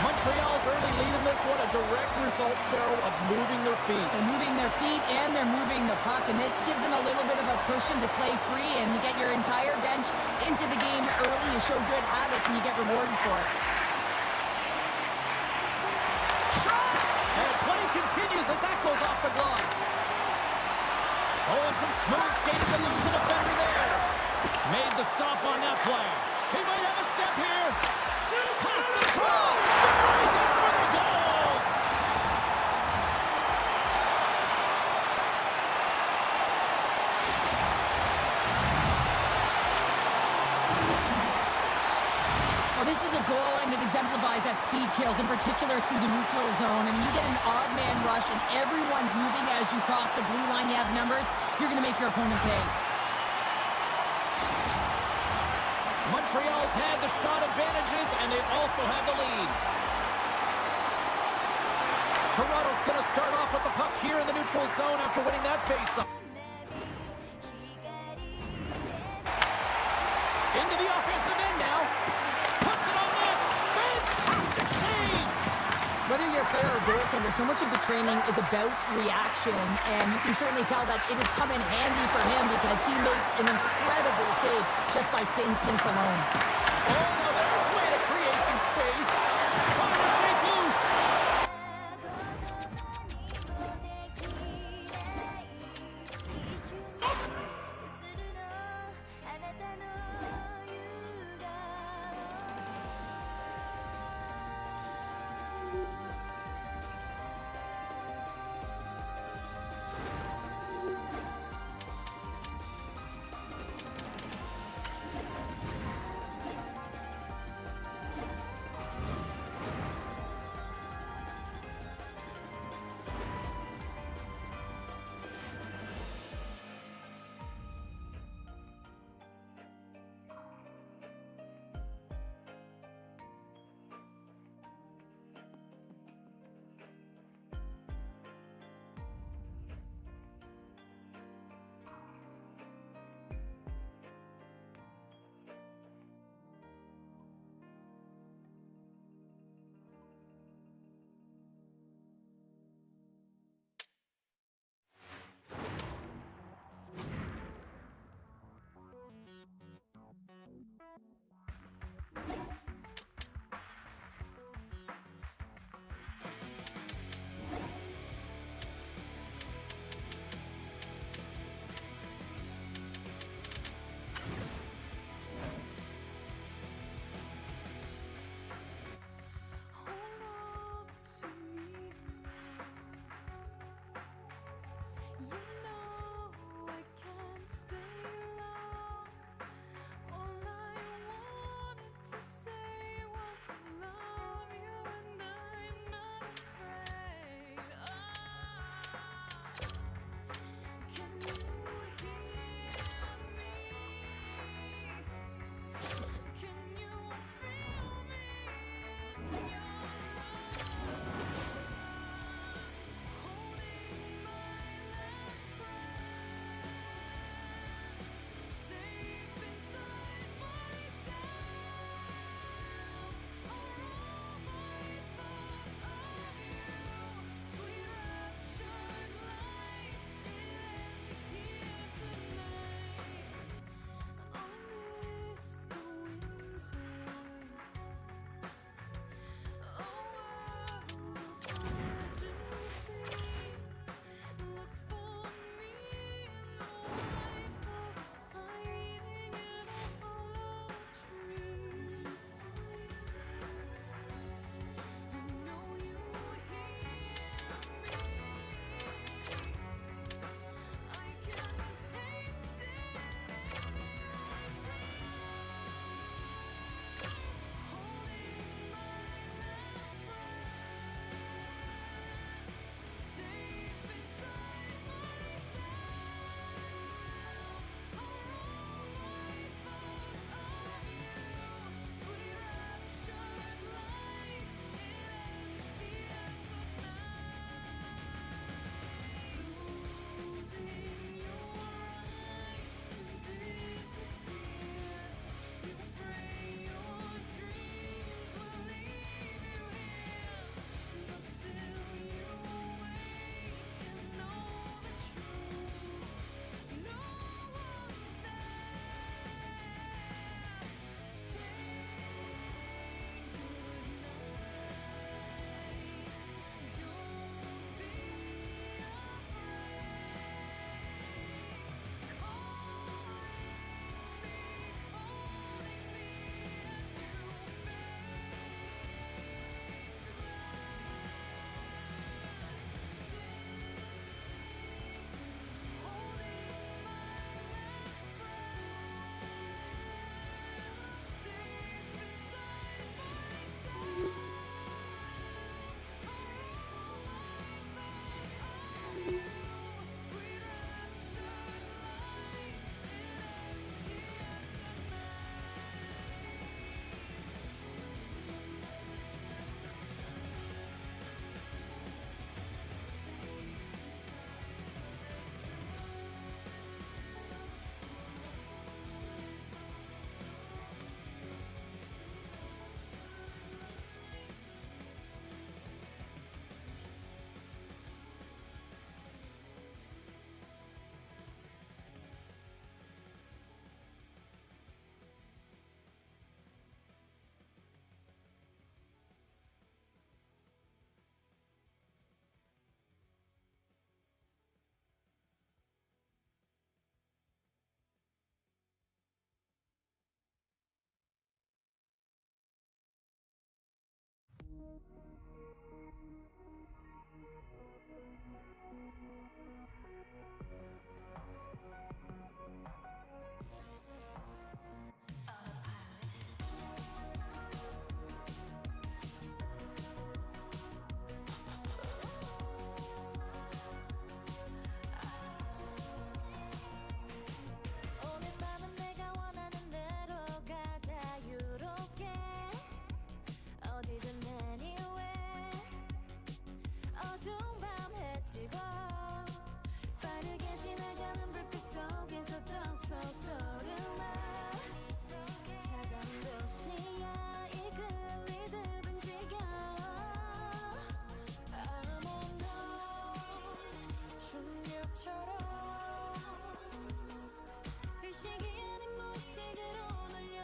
Montreal's early lead in this one, a direct result, Cheryl, of moving their feet. They're moving their feet and they're moving the puck, and this gives them a little bit of a cushion to play free, and you get your entire bench into the game early. You show good habits and you get rewarded for it. And play continues as that goes off the glove. Oh, and some smooth skating to lose a defender there. Made the stop on that play. He might have a step here. Pass it across. Buries it for the goal. Well, this is a goal, and it exemplifies that speed kills, in particular through the neutral zone. And you get an odd man rush, and everyone's moving as you cross the blue line. You have numbers. You're going to make your opponent pay. Montreal's had the shot advantages, and they also have the lead. Toronto's going to start off with the puck here in the neutral zone after winning that faceoff. Into the offensive end now. Puts it on net. Fantastic save. Whether you're a player or goaltender, so much of the training is about reaction, and you can certainly tell that it has come in handy for him because he makes an incredible save just by instincts alone. Oh, now there's a way to create some space. Trying to shake loose.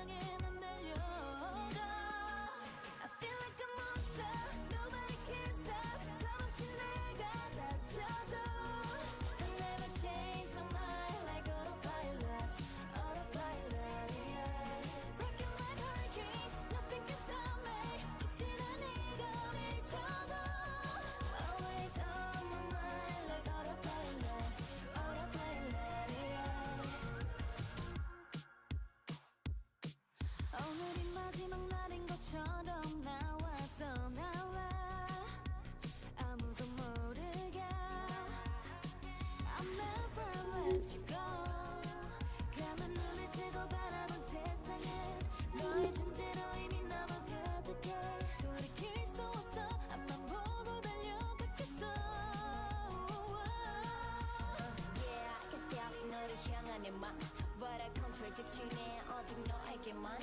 향해 난 달려가 I feel like a monster Nobody can stop 겁없이 내가 다쳐도 I never change my mind like autopilot Autopilot yeah Rocking like hurricane Nothing can stop me 혹시나 네가 미쳐도 Always on my mind like autopilot Autopilot yeah 오늘이 마지막 날인 것처럼 나와 떠날래 아무도 모르게 I'll never let you go 감은 눈을 뜨고 바라본 세상은 너의 존재로 이미 너무 가득해 돌이킬 수 없어 앞만 보고 달려갔겠어 Yeah, I can stop 너를 향한 내 맘 But I control 직진해 오직 너에게만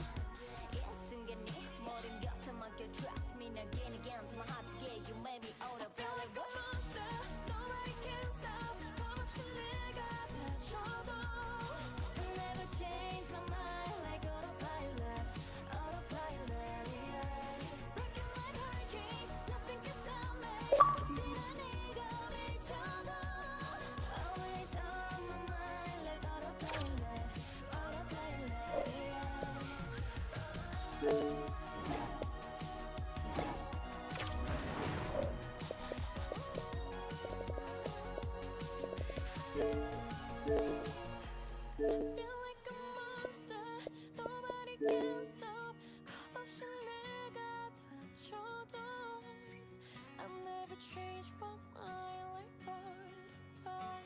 이 순간이 모든 것을 맡겨 Trust me again again to my heart to get you made me older I feel like a monster Nobody can stop 겁없이 내가 다쳐도 I never change my mind like autopilot Autopilot yeah Rocking like hurricane Nothing can stop me 혹시나 네가 미쳐도 Always on my mind like autopilot Autopilot yeah I feel like a monster Nobody can stop 겁없이 내가 다쳐도 I'll never change my mind like autopilot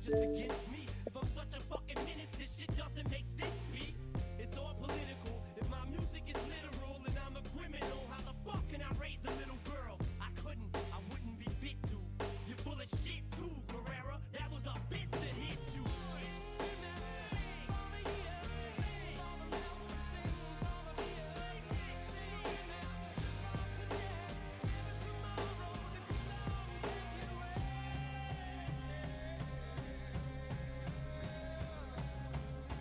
just against me. If I'm such a fucking menace, this shit doesn't make sense, B. It's all political. If my music is literal and I'm a criminal, how the fuck can I raise a little girl? I wouldn't be fit to. You're full of shit too, Guerrera. That was a bitch that hit you.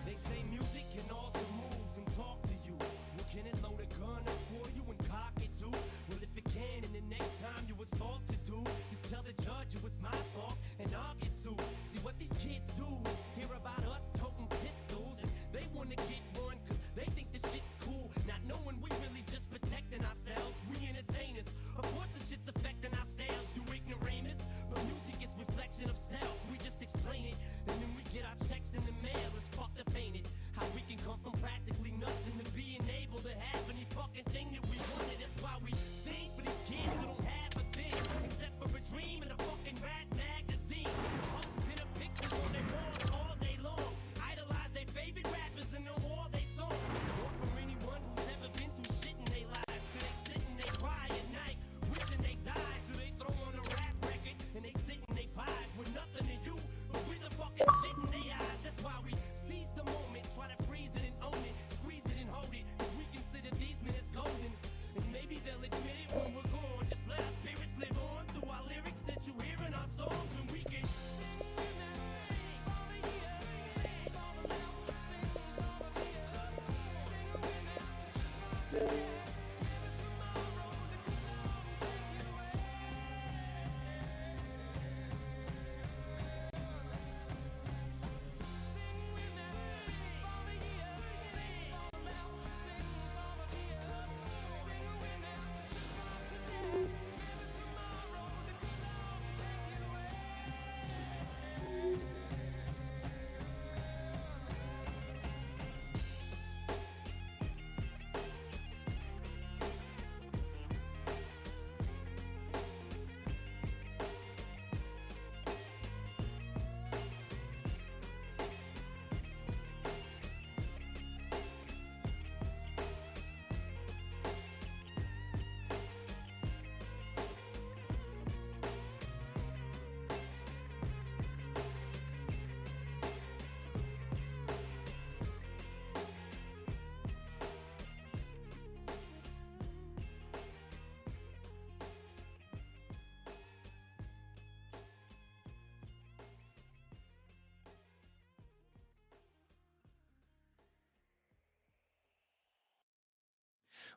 They say music can alter moods and talk to you. Well, can it load a gun up for you and cock it too? Well, if it can, and the next time you assault to do is tell the judge it was my fault and I'll get sued. See what these kids do is hear about us toting pistols and they wanna get one cause they think the shit's cool, not knowing we really just protecting ourselves. We entertainers, of course the shit's affecting ourselves, you ignoramus. But music is reflection of self, we just explain it and then we get our checks in the mail. It's fucked up, ain't it? How we can come from practically nothing to being able to have any fucking thing that we wanted. That's why we sing for these kids who don't have a thing except for a dream and a fucking rat magazine. Punks pin up pictures on their walls all day long, idolize their favorite rappers and know all they songs. Or for anyone who's ever been through shit in their lives, so they sit and they cry at night, wishing they died. So they throw on a rap record and they sit and they vibe with nothing to you but with the fucking shit in their eyes. That's why we seize the moment, try to freeze it and own it, squeeze it and hold it, cause we consider these minutes golden. And maybe they'll admit it when we're gone. Just let our spirits live on through our lyrics that you hear in our songs, and we can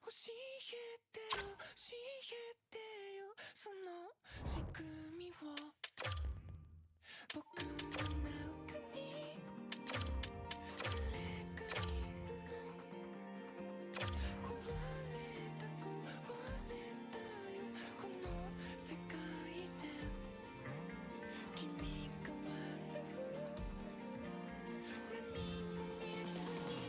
教えてよ教えてよその仕組みを僕の中に誰かいるの壊れたよこの世界で君が笑う何も見えずに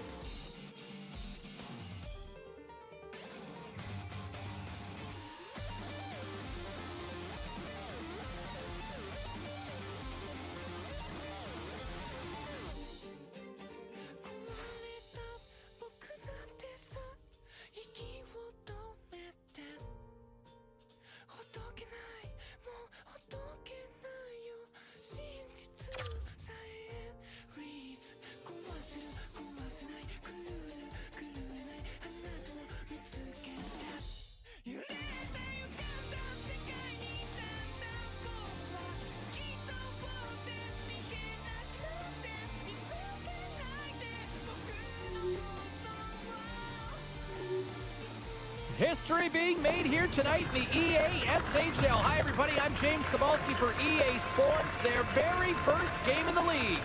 History being made here tonight in the EA SHL. Hi, everybody. I'm James Cebulski for EA Sports, their very first game in the league.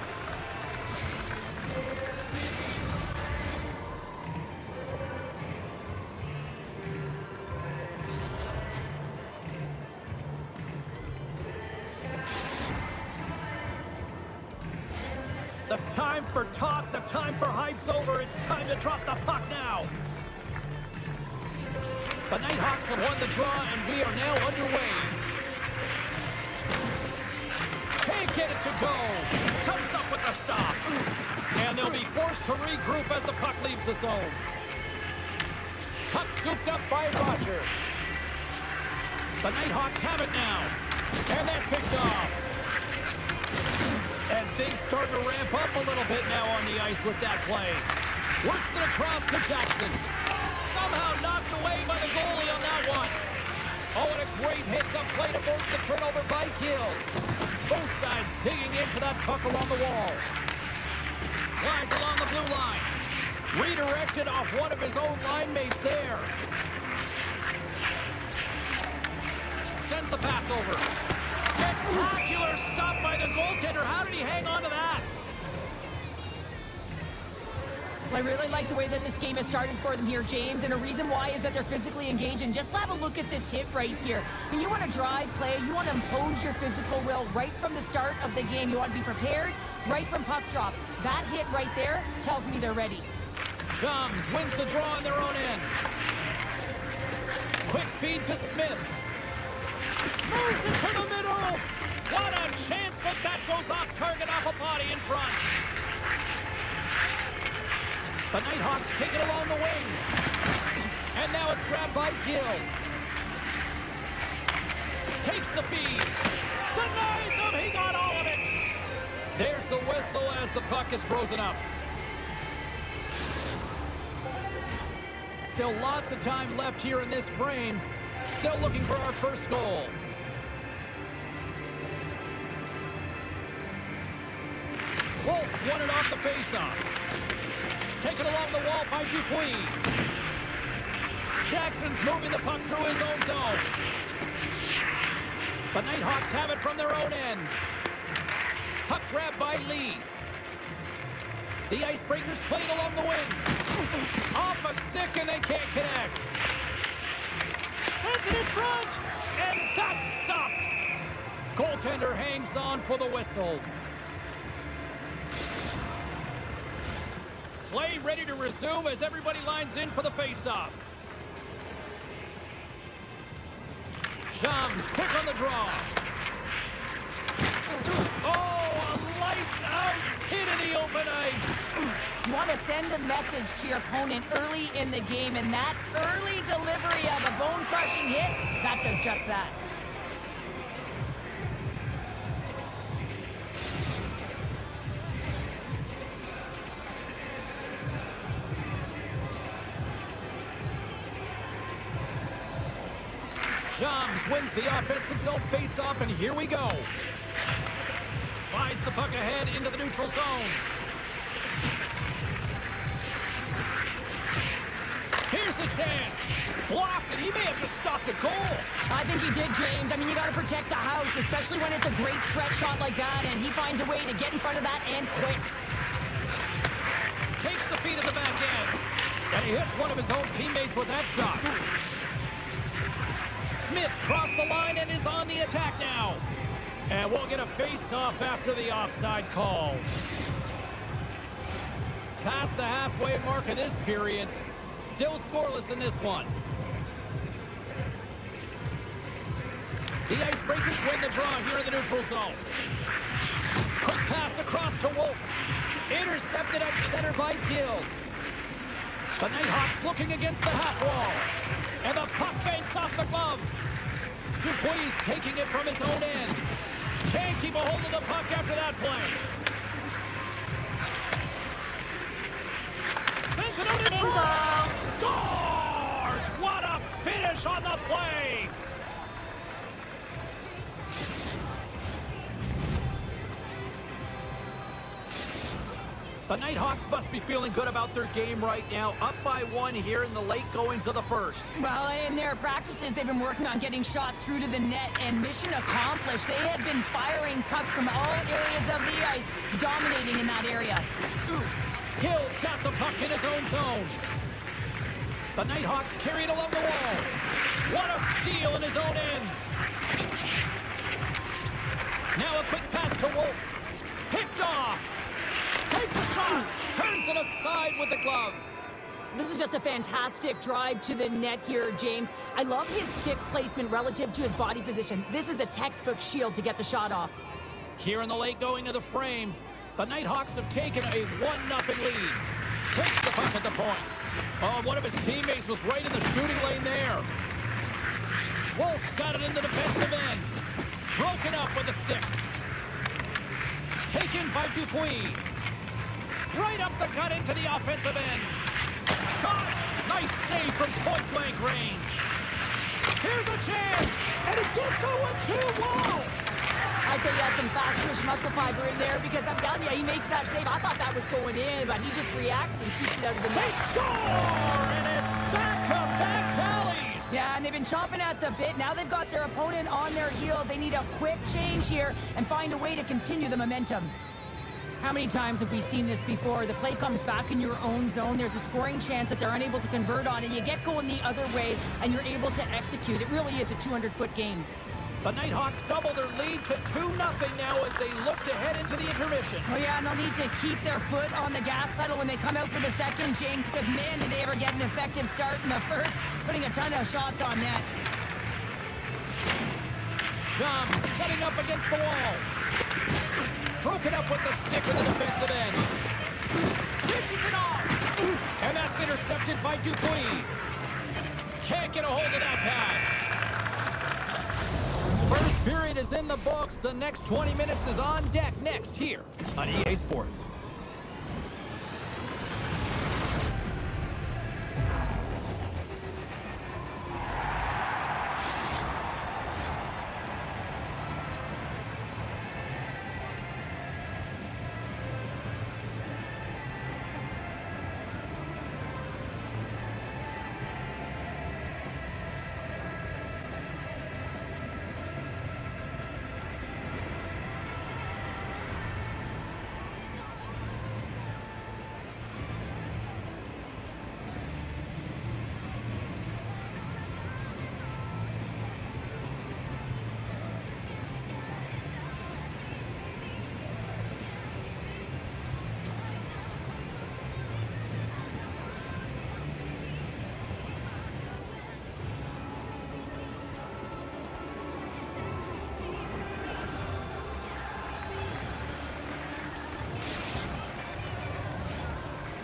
The time for talk, the time for hype's over. It's time to drop the puck now. The Nighthawks have won the draw, and we are now underway. Can't get it to go. they'll be forced to regroup as the puck leaves the zone. Puck scooped up by Roger. The Nighthawks have it now. And that's picked off. And things start to ramp up a little bit now on the ice with that play. Works it across to Jackson. Somehow knocked away by the goalie on that one. Oh, and a great heads-up play to force the turnover by Gill. Both sides digging in for that puck along the wall. Glides along the blue line. Redirected off one of his own line mates there. Sends the pass over. Spectacular stop by the goaltender. How did he hang on to that? I really like the way that this game has started for them here, James, and a reason why is that they're physically engaged. And just have a look at this hit right here. When you want to drive play, you want to impose your physical will right from the start of the game. You want to be prepared right from puck drop. That hit right there tells me they're ready. Chums wins the draw on their own end. Quick feed to Smith. Moves it to the middle. What a chance, but that goes off target off a body in front. The Nighthawks take it along the wing. And now it's grabbed by Gill. Takes the feed. Denies him. He got all of it. There's the whistle as the puck is frozen up. Still lots of time left here in this frame. Still looking for our first goal. Wolves won it off the faceoff. Taken along the wall by Dupuis. Jackson's moving the puck through his own zone. The Nighthawks have it from their own end. Puck grabbed by Lee. The Icebreakers played along the wing. Off a stick and they can't connect. Sends it in front. And that's stopped. Goaltender hangs on for the whistle. Play ready to resume as everybody lines in for the faceoff. Chums quick on the draw. Oh, a lights out hit in the open ice. You want to send a message to your opponent early in the game, and that early delivery of a bone-crushing hit, that does just that. Chums wins the offensive zone face-off, and here we go. Slides the puck ahead into the neutral zone. Here's the chance. Blocked, and he may have just stopped a goal. I think he did, James. I mean, you got to protect the house, especially when it's a great threat shot like that, and he finds a way to get in front of that and quick. Takes the feed at the back end, and he hits one of his own teammates with that shot. Smith's crossed the line and is on the attack now. And we'll get a face-off after the offside call. Past the halfway mark of this period. Still scoreless in this one. The Icebreakers win the draw here in the neutral zone. Quick pass across to Wolf. Intercepted at center by Gill. The Nighthawks looking against the half wall. And the puck banks off the glove. Dupuis taking it from his own end. Can't keep a hold of the puck after that play. Sends it out in front. Scores! What a finish on the play! The Nighthawks must be feeling good about their game right now, up by one here in the late goings of the first. Well, in their practices, they've been working on getting shots through to the net, and mission accomplished. They have been firing pucks from all areas of the ice, dominating in that area. Hill's got the puck in his own zone. The Nighthawks carry it along the wall. What a steal in his own end. Now a quick pass to Wolf. Picked off. Takes a shot. Turns it aside with the glove. This is just a fantastic drive to the net here, James. I love his stick placement relative to his body position. This is a textbook shield to get the shot off. Here in the late going of the frame, The Nighthawks have taken a 1-0 lead. Takes the puck at the point. Oh, one of his teammates was right in the shooting lane there. Wolf's got it in the defensive end. Broken up with a stick. Taken by Dupuis. Right up the gut into the offensive end. Shot! Nice save from point-blank range. Here's a chance, and it gets Owen too. Wow! I'd say he has some fast twitch muscle fiber in there because I'm telling you, he makes that save. I thought that was going in, but he just reacts and keeps it out of the They net. score, and it's back-to-back tallies. Yeah, and they've been chomping at the bit. Now they've got their opponent on their heels. They need a quick change here and find a way to continue the momentum. How many times have we seen this before? The play comes back in your own zone. There's a scoring chance that they're unable to convert on, and you get going the other way, and you're able to execute. It really is a 200-foot game. The Nighthawks double their lead to 2-0 now as they look to head into the intermission. Oh yeah, and they'll need to keep their foot on the gas pedal when they come out for the second, James, because man, did they ever get an effective start in the first, putting a ton of shots on net. Jump setting up against the wall. Broken up with the stick in the defensive end. Dishes it off. And that's intercepted by Dupuis. Can't get a hold of that pass. First period is in the books. The next 20 minutes is on deck next here on EA Sports.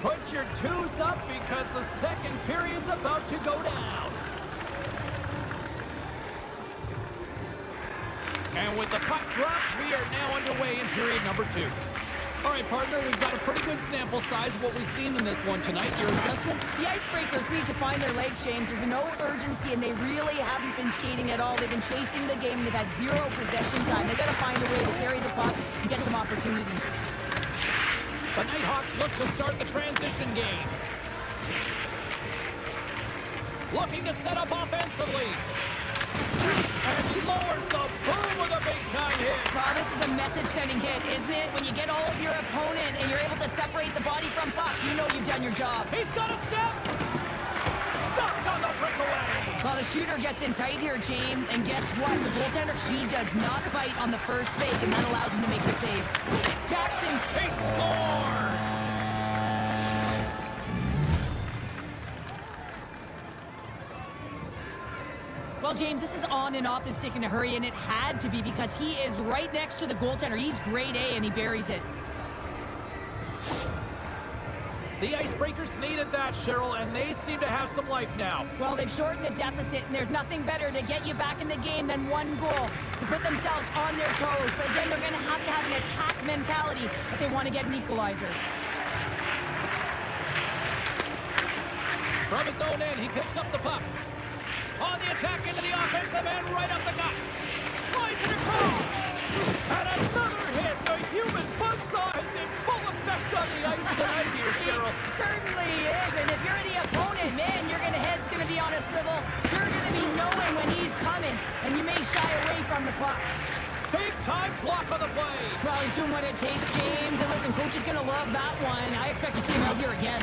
Put your twos up because the second period's about to go down. And with the puck dropped, we are now underway in period number 2. All right, partner, we've got a pretty good sample size of what we've seen in this one tonight. Your assessment? The Icebreakers need to find their legs, James. There's been no urgency, and they really haven't been skating at all. They've been chasing the game. They've had 0 possession time. They've got to find a way to carry the puck and get some opportunities. The Nighthawks look to start the transition game. Looking to set up offensively. And he lowers the boom with a big-time hit. Well, this is a message-sending hit, isn't it? When you get all of your opponent and you're able to separate the body from puck, you know you've done your job. He's got a step. Stopped on the breakaway. Well, the shooter gets in tight here, James, and guess what? The goaltender, he does not bite on the first fake, and that allows him to make the save. Jackson, He scores. well, James, this is on and off the stick in a hurry, and it had to be because he is right next to the goaltender. He's grade A, and he buries it. The Icebreakers needed that, Cheryl, and they seem to have some life now. Well, they've shortened the deficit, and there's nothing better to get you back in the game than one goal to put themselves on their toes. But again, they're going to have an attack mentality if they want to get an equalizer. From his own end, he picks up the puck. On the attack into the offensive end, right up the gut. Slides it across. And another hit. The human buzzsaw is in full effect on the ice tonight here, Cheryl. Certainly is, and if you're the opponent, man, your head's going to be on a swivel. You're going to be knowing when he's coming, and you may shy away from the puck. Big time block on the play. Well, he's doing what it takes, James, and listen, coach is going to love that one. I expect to see him out here again.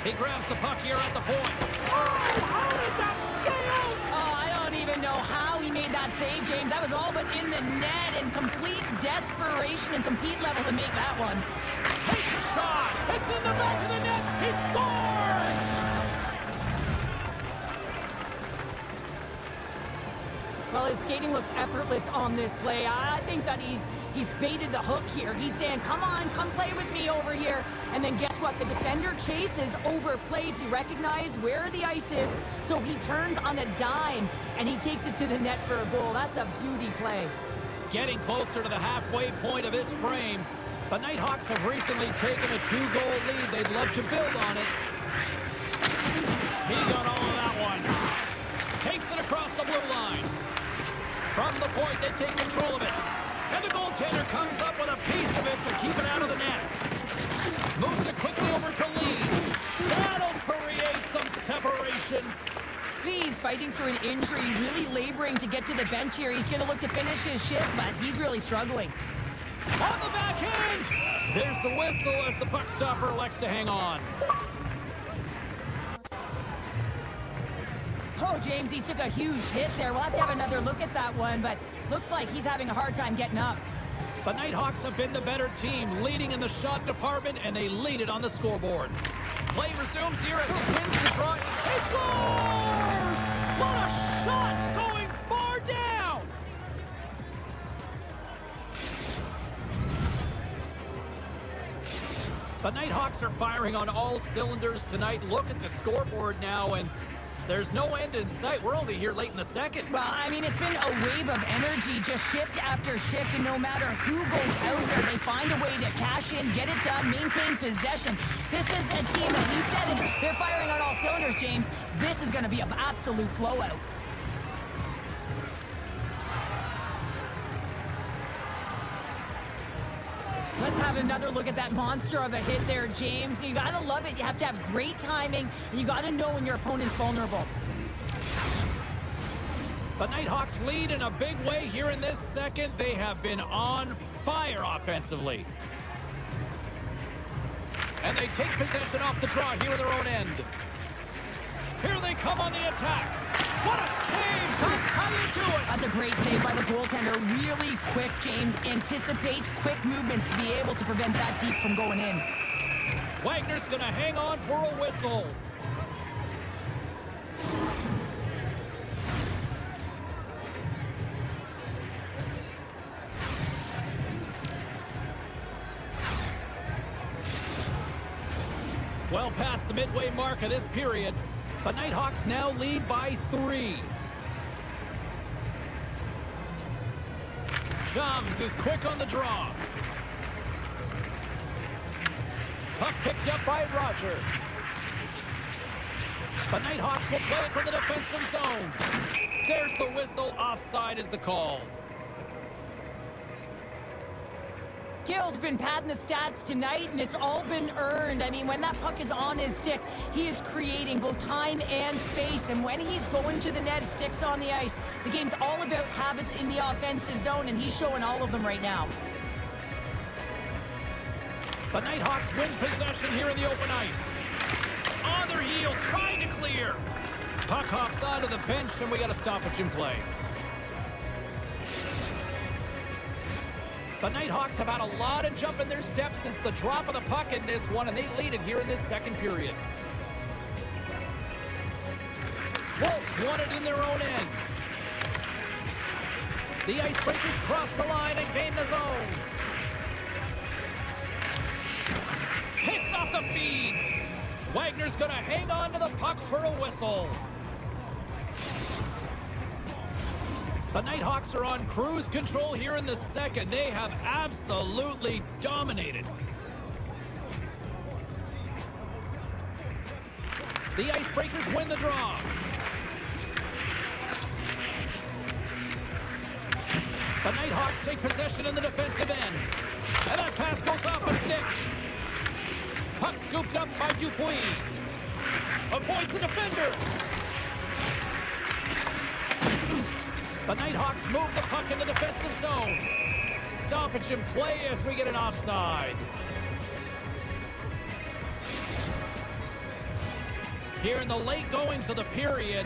He grabs the puck here at the point. Oh, how did that stay out? Oh, I don't even know how he made that save, James. That was all but in the net and complete desperation and compete level to make that one. Takes a shot. It's in the back of the net. He scores. Well, his skating looks effortless on this play. I think that he's baited the hook here. He's saying, come on, come play with me over here. And then guess what? The defender chases, overplays. He recognizes where the ice is, so he turns on a dime, and he takes it to the net for a goal. That's a beauty play. Getting closer to the halfway point of this frame. The Nighthawks have recently taken a 2-goal lead. They'd love to build on it. He got all of that one. Takes it across the blue line. From the point, they take control of it. And the goaltender comes up with a piece of it to keep it out of the net. Moves it quickly over to Lee. That'll create some separation. Lee's fighting through an injury, really laboring to get to the bench here. He's going to look to finish his shift, but he's really struggling. On the backhand! There's the whistle as the puck stopper elects to hang on. Oh, James, he took a huge hit there. We'll have to have another look at that one, but looks like he's having a hard time getting up. The Nighthawks have been the better team, leading in the shot department, and they lead it on the scoreboard. Play resumes here as he wins the draw. He scores! What a shot going far down! The Nighthawks are firing on all cylinders tonight. Look at the scoreboard now, and there's no end in sight. We're only here late in the second. Well, I mean, it's been a wave of energy, just shift after shift, and no matter who goes out there, they find a way to cash in, get it done, maintain possession. This is a team that you said it. They're firing on all cylinders, James. This is going to be an absolute blowout. Let's have another look at that monster of a hit there, James. You gotta love it. You have to have great timing, and you gotta know when your opponent's vulnerable. The Nighthawks lead in a big way here in this second. They have been on fire offensively. And they take possession off the draw here in their own end. Here they come on the attack. What a save! That's how you do it! That's a great save by the goaltender. Really quick, James. Anticipates quick movements to be able to prevent that deep from going in. Wagner's gonna hang on for a whistle. Well past the midway mark of this period, the Nighthawks now lead by 3. Shams is quick on the draw. Puck picked up by Roger. The Nighthawks will play it from the defensive zone. There's the whistle. Offside is the call. Gill's been padding the stats tonight, and it's all been earned. I mean, when that puck is on his stick, he is creating both time and space. And when he's going to the net, sticks on the ice, the game's all about habits in the offensive zone, and he's showing all of them right now. The Nighthawks win possession here in the open ice. On their heels, trying to clear. Puck hops onto the bench, and we got a stoppage in play. The Nighthawks have had a lot of jump in their steps since the drop of the puck in this one, and they lead it here in this second period. Wolves won it in their own end. The Icebreakers cross the line and gain the zone. Picks off the feed. Wagner's going to hang on to the puck for a whistle. The Nighthawks are on cruise control here in the second. They have absolutely dominated. The Icebreakers win the draw. The Nighthawks take possession in the defensive end. And that pass goes off a stick. Puck scooped up by Dupuis. Avoids the defender. The Nighthawks move the puck in the defensive zone. Stoppage in play as we get an offside. Here in the late goings of the period,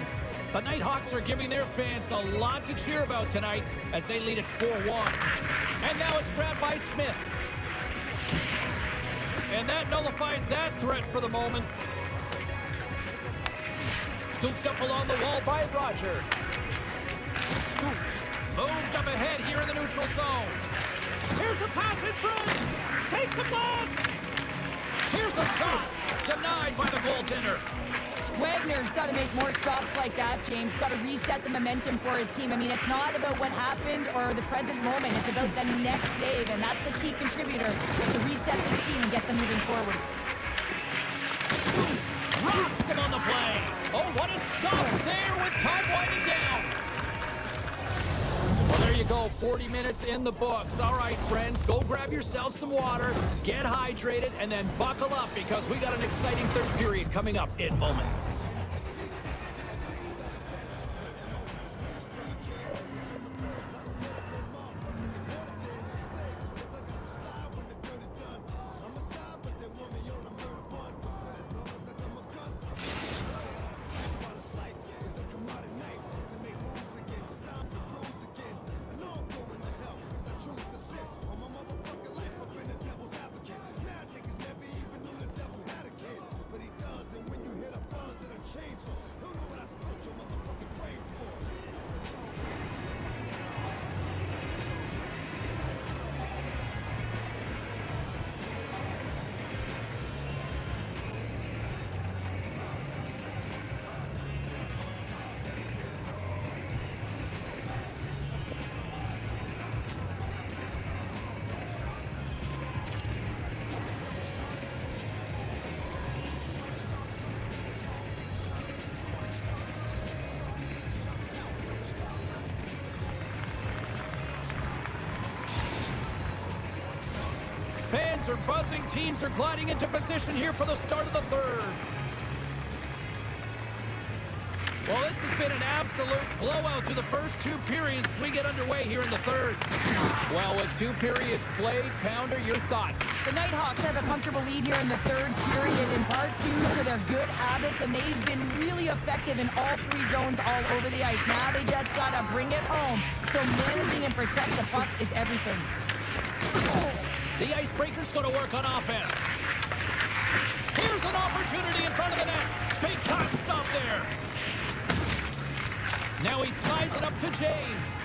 the Nighthawks are giving their fans a lot to cheer about tonight as they lead it 4-1. And now it's grabbed by Smith. And that nullifies that threat for the moment. Scooped up along the wall by Roger. Moved up ahead here in the neutral zone. Here's a pass in front. Takes a blast. Here's a shot. Denied by the goaltender. Wagner's got to make more stops like that, James. Got to reset the momentum for his team. I mean, it's not about what happened or the present moment. It's about the next save, and that's the key contributor to reset this team and get them moving forward. Rocks him on the play. Oh, what a stop there with time winding down. Well, there you go. 40 minutes in the books. All right, friends, go grab yourself some water, get hydrated, and then buckle up because we got an exciting third period coming up in moments. Fans are buzzing. Teams are gliding into position here for the start of the third. Well, this has been an absolute blowout through the first two periods as we get underway here in the third. Well, with two periods played, Pounder, your thoughts? The Nighthawks have a comfortable lead here in the third period, in part due to their good habits, and they've been really effective in all three zones all over the ice. Now they just got to bring it home. So managing and protect the puck is everything. The Icebreakers go to work on offense. Here's an opportunity in front of the net. Big shot stop there. Now he slides it up to James.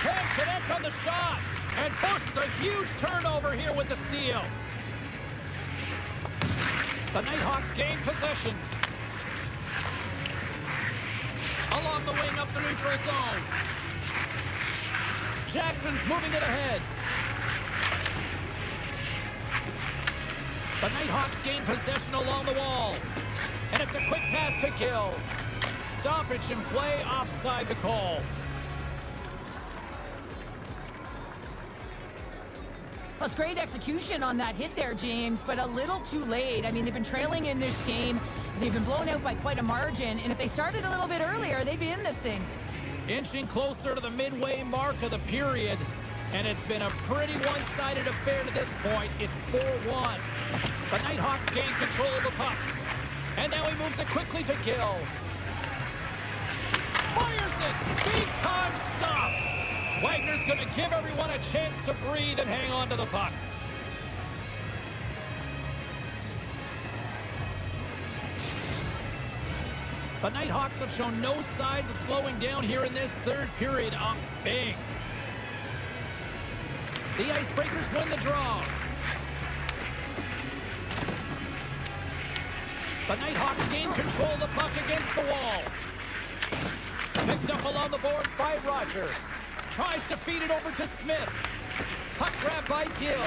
Can't connect on the shot. And forces a huge turnover here with the steal. The Nighthawks gain possession. Along the wing up the neutral zone. Jackson's moving it ahead. The Nighthawks gain possession along the wall. And it's a quick pass to Gill. Stoppage in play, offside the call. Well, it's great execution on that hit there, James, but a little too late. I mean, they've been trailing in this game. They've been blown out by quite a margin, and if they started a little bit earlier, they'd be in this thing. Inching closer to the midway mark of the period, and it's been a pretty one-sided affair to this point. It's 4-1. The Nighthawks gain control of the puck. And now he moves it quickly to Gill. Fires it! Big-time stop! Wagner's going to give everyone a chance to breathe and hang on to the puck. The Nighthawks have shown no signs of slowing down here in this third period. Up big. The Icebreakers win the draw. The Nighthawks gain control of the puck against the wall. Picked up along the boards by Roger. Tries to feed it over to Smith. Puck grab by Gill.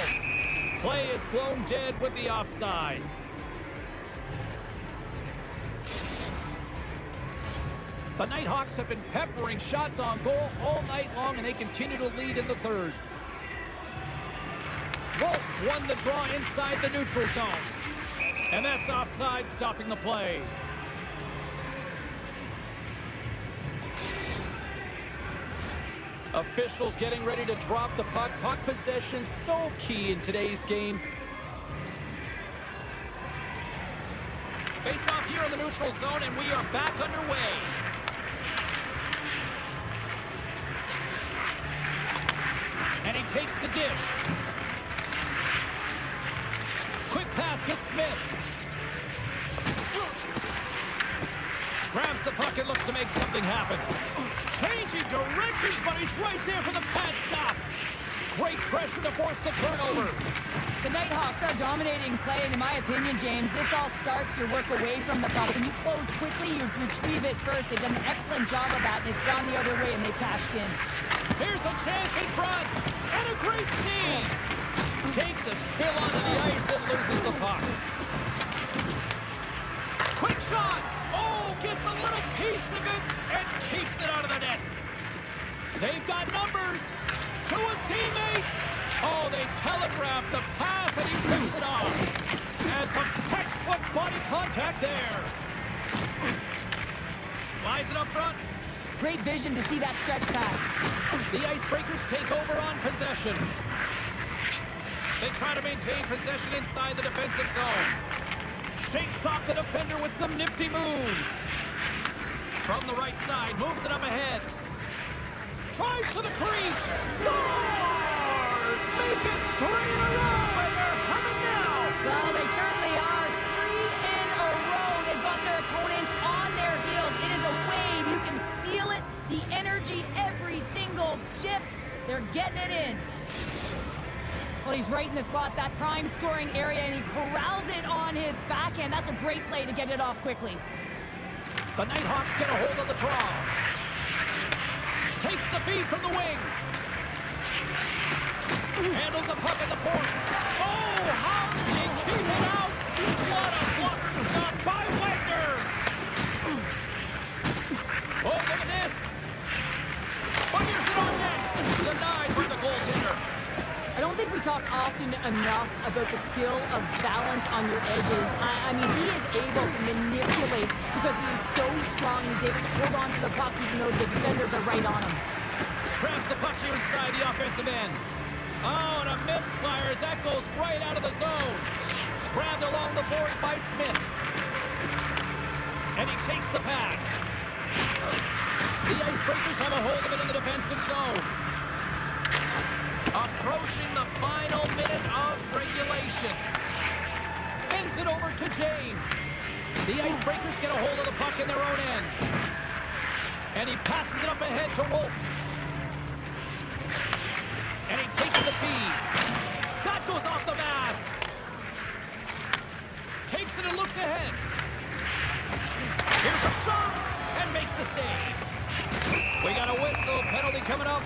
Play is blown dead with the offside. The Nighthawks have been peppering shots on goal all night long, and they continue to lead in the third. Wolves won the draw inside the neutral zone. And that's offside, stopping the play. Officials getting ready to drop the puck. Puck possession so key in today's game. Face off here in the neutral zone, and we are back underway. And he takes the dish. Quick pass to Smith. Grabs the puck and looks to make something happen. Changing directions, but he's right there for the pad stop. Great pressure to force the turnover. The Nighthawks are dominating play, and in my opinion, James, this all starts your work away from the puck. When you close quickly, you retrieve it first. They've done an excellent job of that, and it's gone the other way, and they cashed in. Here's a chance in front, and a great scene. Takes a spill onto the ice and loses the puck. Quick shot. Oh, gets a little piece of it and keeps it out of the net. They've got numbers to his teammate. Oh, they telegraphed the pass and he picks it off. And some textbook body contact there. Slides it up front. Great vision to see that stretch pass. The Icebreakers take over on possession. They try to maintain possession inside the defensive zone. Shakes off the defender with some nifty moves. From the right side, moves it up ahead. Drives to the crease. Scores! Make it 3 in a row, and they're humming now. Well, they certainly are. 3 in a row. They've got their opponents on their heels. It is a wave. You can feel it. The energy every single shift. They're getting it in. Well, he's right in the slot, that prime scoring area, and he corrals it on his backhand. That's a great play to get it off quickly. The Nighthawks get a hold of the draw. Takes the feed from the wing. Handles the puck at the point. Oh, how did he keep it out? What a blocker stop by Wagner. Oh, look at this. Fires it on net. Denied by the goaltender. I don't think we talk often enough about the skill of balance on your edges. I mean, he is able to manipulate because he is so strong. He's able to hold on to the puck even though the defenders are right on him. Grabs the puck here inside the offensive end. Oh, and a misfire as that goes right out of the zone. Grabbed along the boards by Smith. And he takes the pass. The Icebreakers have a hold of it in the defensive zone. Approaching the final minute of regulation. Sends it over to James. The Icebreakers get a hold of the puck in their own end. And he passes it up ahead to Wolf. And he takes the feed. That goes off the mask. Takes it and looks ahead. Here's a shot and makes the save. We got a whistle. Penalty coming up.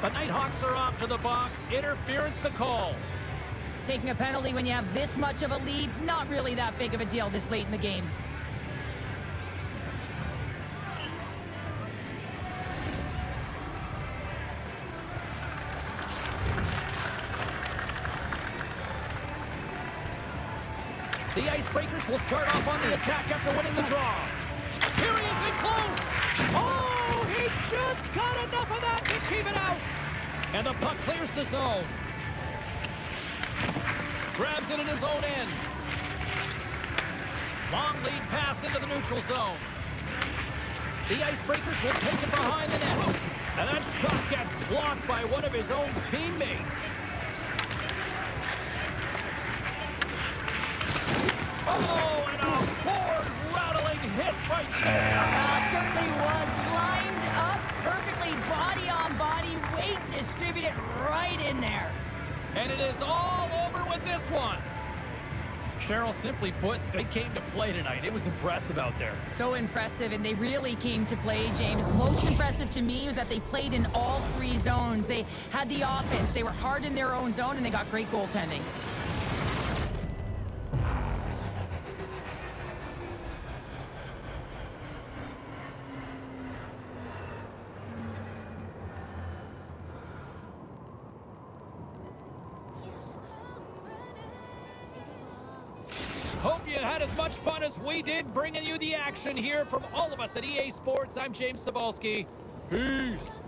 The Nighthawks are off to the box. Interference the call. Taking a penalty when you have this much of a lead, not really that big of a deal this late in the game. The Icebreakers will start off on the attack after winning the draw. Here he is in close. Oh, he just got enough of that to keep it out. And the puck clears the zone. Grabs it in his own end. Long lead pass into the neutral zone. The Icebreakers will take it behind the net. And that shot gets blocked by one of his own teammates. Oh, and a board-rattling hit right there. Certainly was lined up perfectly, body on body, weight distributed right in there. And it is all over with this one. Cheryl, simply put, they came to play tonight. It was impressive out there. So impressive, and they really came to play, James. Most impressive to me was that they played in all 3 zones. They had the offense, they were hard in their own zone, and they got great goaltending. Hope you had as much fun as we did bringing you the action here from all of us at EA Sports. I'm James Cebulski. Peace.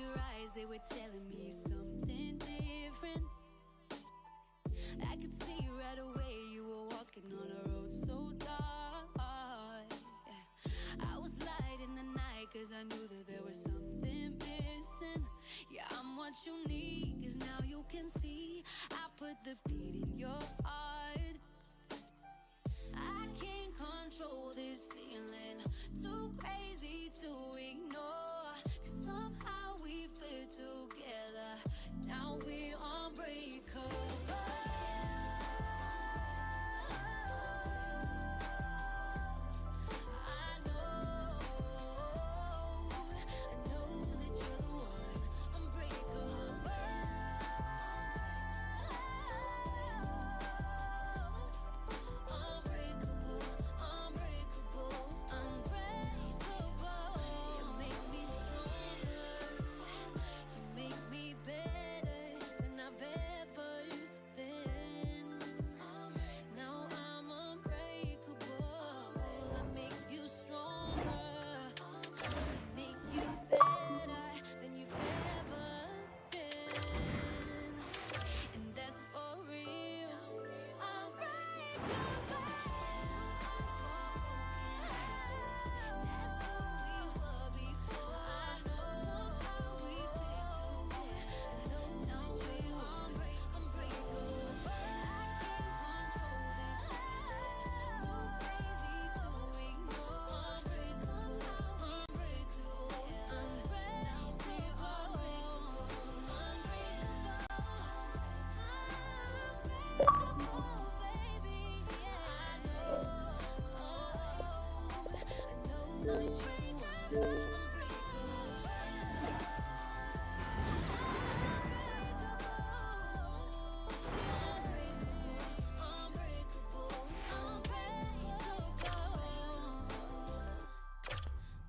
your eyes, they were telling me something different. I could see right away you were walking on a road so dark. I was light in the night cause I knew that there was something missing. Yeah, I'm what you need cause now you can see I put the beat in your heart. I can't control this feeling, too crazy to ignore. Cause somehow we fit together, now we're unbreakable.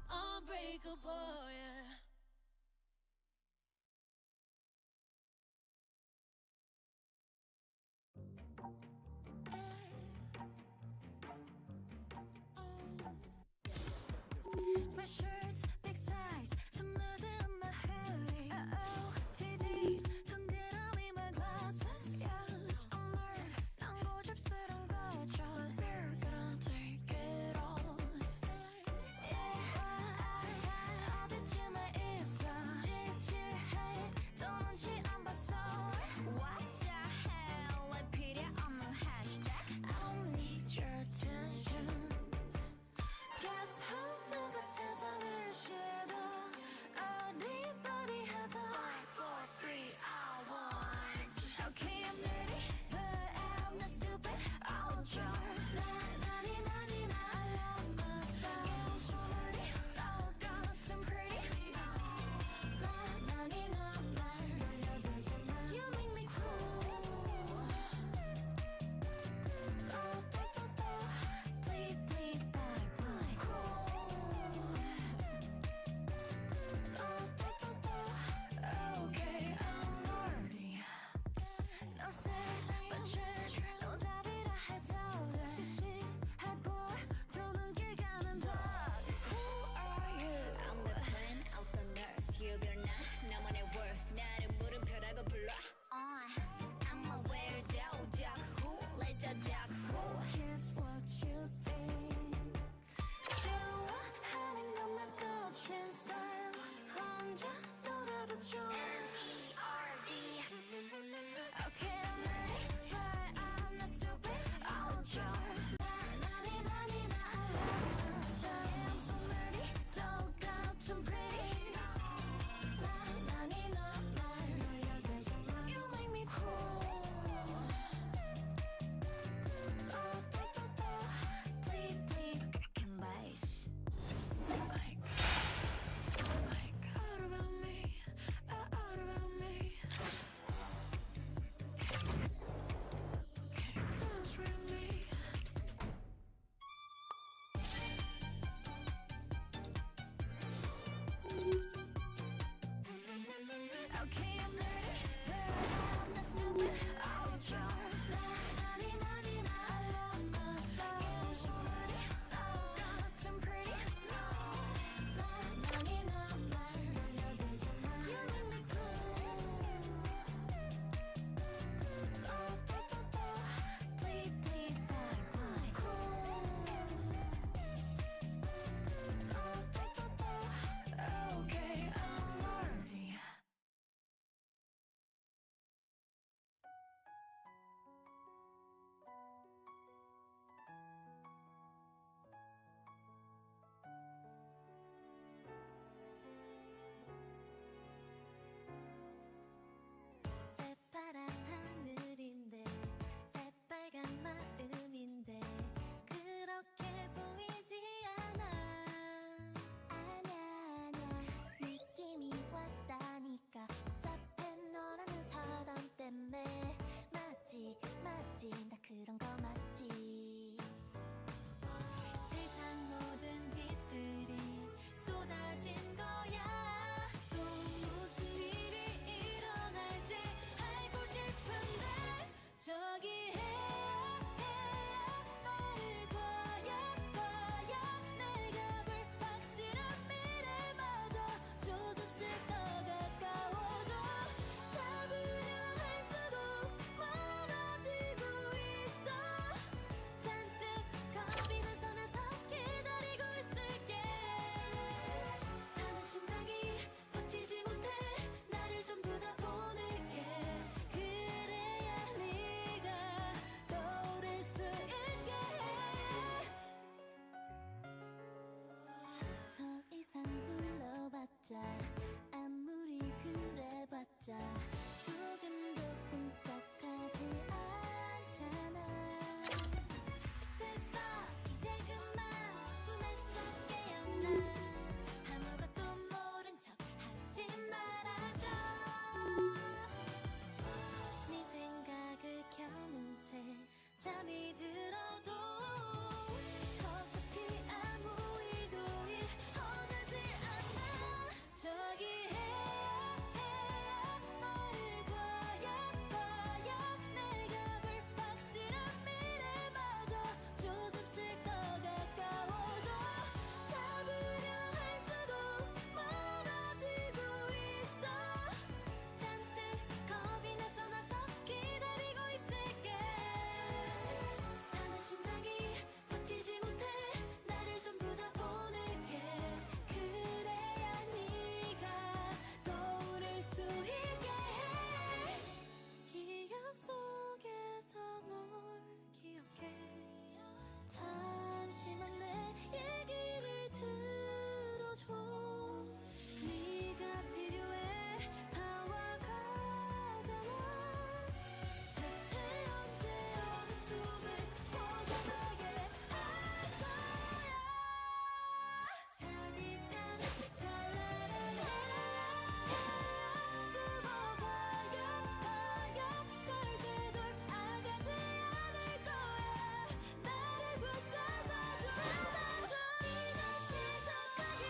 Unbreakable, yeah. My shirt's big size, 좀 늦은 my hoodie. OOTD, 동그라미 my glasses. Yes, I'm nerd, 난 고집스러운 거죠. We're gonna take it all. Yeah, 어디쯤에 있어? 찌질해, 또 눈치 안 봤어. What the hell? 왜 필요 없는 hashtag? I don't need your attention. Guess who? 누가 세상을 싫어? Anybody had a 5, 4, 3, I want. Okay, I'm nerdy, but I'm not stupid. I'm sure. 나니, I love myself. Yeah, I'm so nerdy, 똑같은 pretty. 나니, 날 놀려대지 마. You make me cool. Please, bye. Cool. Okay, I'm nerdy. No sex, but trash. 너 답이라 해도 돼. 시시해 보여, 또 눈길 가는 dog. Who are you? I'm the queen of the nurse. you're not 나만의 word. 나를 물음표라고 불러. I'm a weirdo, dog. Who? Let the dog who? Here's what you think. 좋아하는 것만 꽂힌 style. 혼자 놀아도 좋아. N-E-R-D. Okay, I'm nerdy, but I'm not stupid. I'm sure. 나니, I love myself. Yeah, I'm so nerdy, 똑같은 pretty. 나니, 날 놀려대지 마. You make me cool. Please, crack and bass. Like, what about me? What 네가 필요해 다와가잖아 대체 언제 어둠 속을 벗어나게 할 거야 차디찬 찬란한 해양 숨어봐요 절대 돌아가지 않을 거야 나를 붙잡아줘 이제 시작하기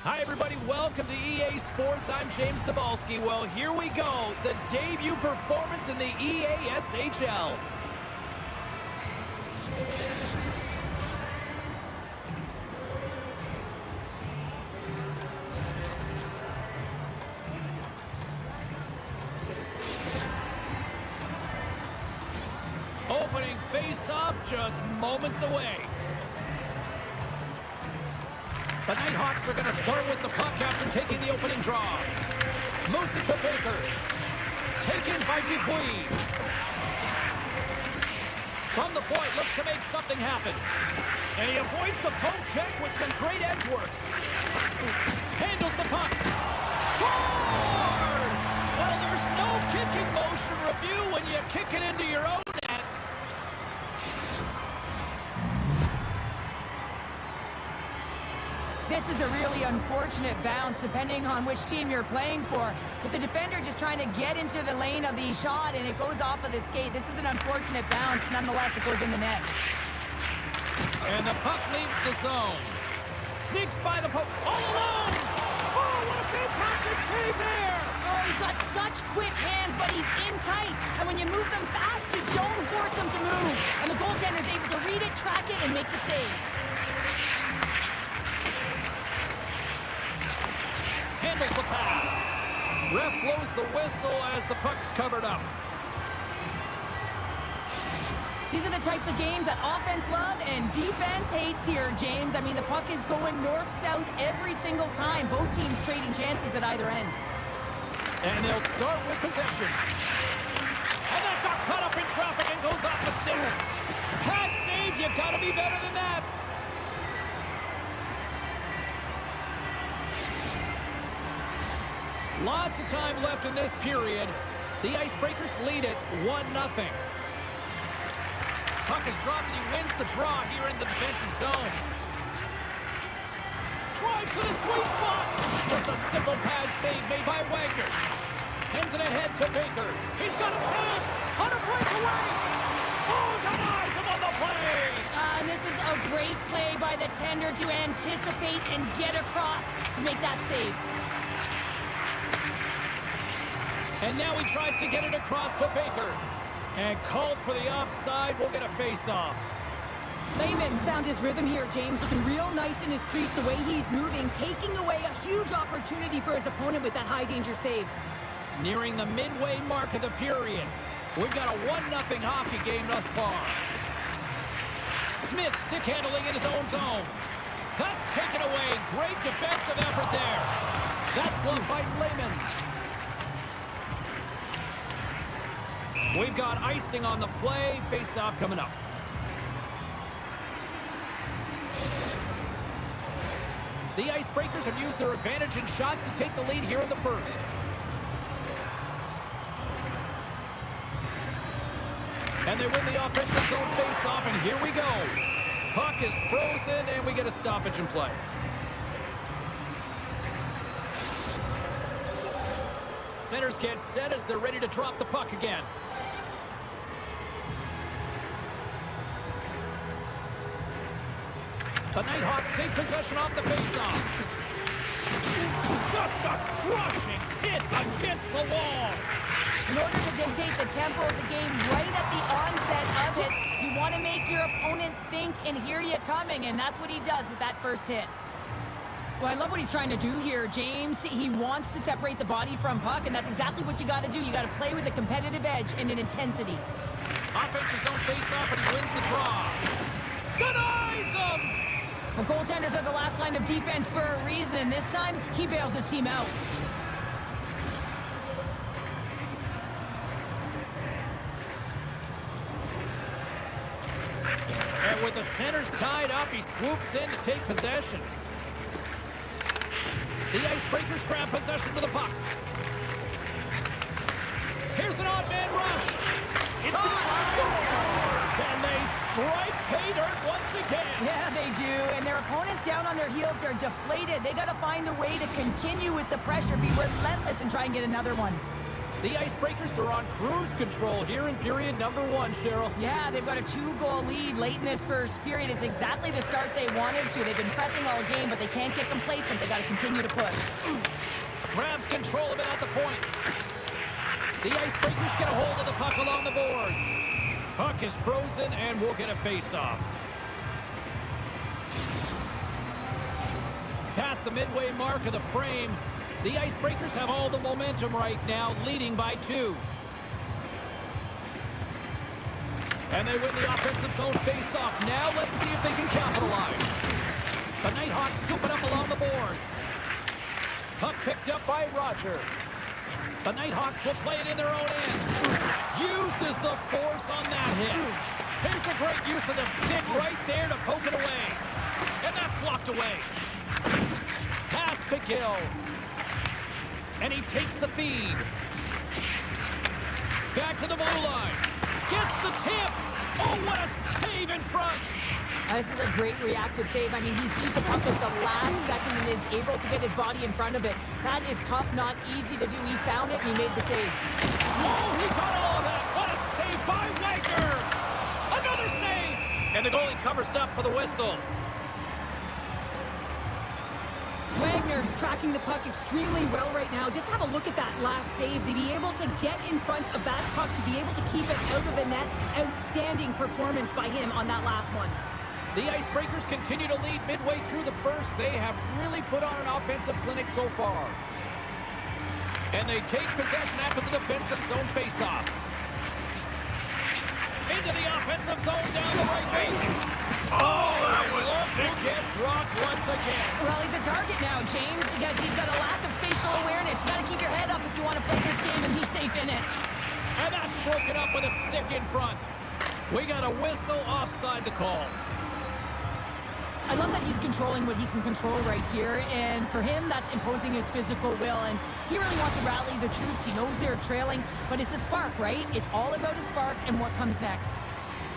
Hi, everybody. Welcome to EA Sports. I'm James Cebulski. Well, here we go. The debut performance in the EASHL. Opening face-off just moments away. The Nighthawks are going to start with the puck after taking the opening draw. Moves it to Baker. Taken by Dupuis. From the point, looks to make something happen. And he avoids the poke check with some great edge work. Handles the puck. Scores! Well, there's no kicking motion review when you kick it into your own net. This is a really unfortunate bounce, depending on which team you're playing for. But the defender just trying to get into the lane of the shot, and it goes off of the skate. This is an unfortunate bounce. Nonetheless, it goes in the net. And the puck leaves the zone. Sneaks by the poke. All alone! Oh, what a fantastic save there! Oh, he's got such quick hands, but he's in tight. And when you move them fast, you don't force them to move. And the goaltender's able to read it, track it, and make the save. Handles the pass. Ref blows the whistle as the puck's covered up. These are the types of games that offense love and defense hates here, James. I mean, the puck is going north-south every single time. Both teams trading chances at either end. And they'll start with possession. And that got caught up in traffic and goes off the stick. Pad save, you gotta be better than that. Lots of time left in this period. The Icebreakers lead it 1-0. Puck is dropped and he wins the draw here in the defensive zone. Drives to the sweet spot. Just a simple pad save made by Wagner. Sends it ahead to Baker. He's got a chance on a breakaway. Oh, denies him on the play. And this is a great play by the tender to anticipate and get across to make that save. And now he tries to get it across to Baker. And called for the offside. We'll get a face-off. Lehman's found his rhythm here, James. Looking real nice in his crease the way he's moving, taking away a huge opportunity for his opponent with that high-danger save. Nearing the midway mark of the period. We've got a 1-0 hockey game thus far. Smith stick handling in his own zone. That's taken away. Great defensive effort there. That's gloved by Lehman. We've got icing on the play. Face-off coming up. The Icebreakers have used their advantage in shots to take the lead here in the first. And they win the offensive zone face-off, and here we go. Puck is frozen, and we get a stoppage in play. Centers get set as they're ready to drop the puck again. The Nighthawks take possession off the faceoff. Just a crushing hit against the wall. In order to dictate the tempo of the game right at the onset of it, you want to make your opponent think and hear you coming, and that's what he does with that first hit. Well, I love what he's trying to do here, James. He wants to separate the body from puck, and that's exactly what you got to do. You got to play with a competitive edge and an intensity. Offensive zone face-off, and he wins the draw. Denies him! The goaltenders are the last line of defense for a reason. This time, he bails his team out. And with the centers tied up, he swoops in to take possession. The Icebreakers grab possession to the puck. Here's an odd man rush. Scores! And they strike pay dirt once again. Yeah, they do. And their opponents down on their heels are deflated. They got to find a way to continue with the pressure, be relentless, and try and get another one. The Icebreakers are on cruise control here in period number 1, Cheryl. Yeah, they've got a 2-goal lead late in this first period. It's exactly the start they wanted to. They've been pressing all game, but they can't get complacent. They got to continue to push. Grabs control of it at the point. The Icebreakers get a hold of the puck along the boards. Puck is frozen and we'll get a face-off. Past the midway mark of the frame, the Icebreakers have all the momentum right now, leading by 2. And they win the offensive zone face-off. Now let's see if they can capitalize. The Nighthawks scoop it up along the boards. Puck picked up by Roger. The Nighthawks will play it in their own end. Uses the force on that hit. Here's a great use of the stick right there to poke it away. And that's blocked away. Pass to Gill. And he takes the feed. Back to the blue line. Gets the tip. Oh, what a save in front. This is a great reactive save. I mean, he sees the puck at the last second and is able to get his body in front of it. That is tough, not easy to do. He found it and he made the save. Oh, he got all of that. What a save by Wagner. Another save. And the goalie covers up for the whistle. Wagner's tracking the puck extremely well right now. Just have a look at that last save. To be able to get in front of that puck, to be able to keep it out of the net. Outstanding performance by him on that last one. The Icebreakers continue to lead midway through the first. They have really put on an offensive clinic so far. And they take possession after the defensive zone faceoff. Into the offensive zone down the right wing. Oh, that was sticky. Gets rocked once again. Well, he's a target now, James, because he's got a lack of spatial awareness. You got to keep your head up if you want to play this game, and he's safe in it. And that's broken up with a stick in front. We got a whistle offside to call. I love that he's controlling what he can control right here, and for him, that's imposing his physical will, and he really wants to rally the troops. He knows they're trailing, but it's a spark, right? It's all about a spark and what comes next.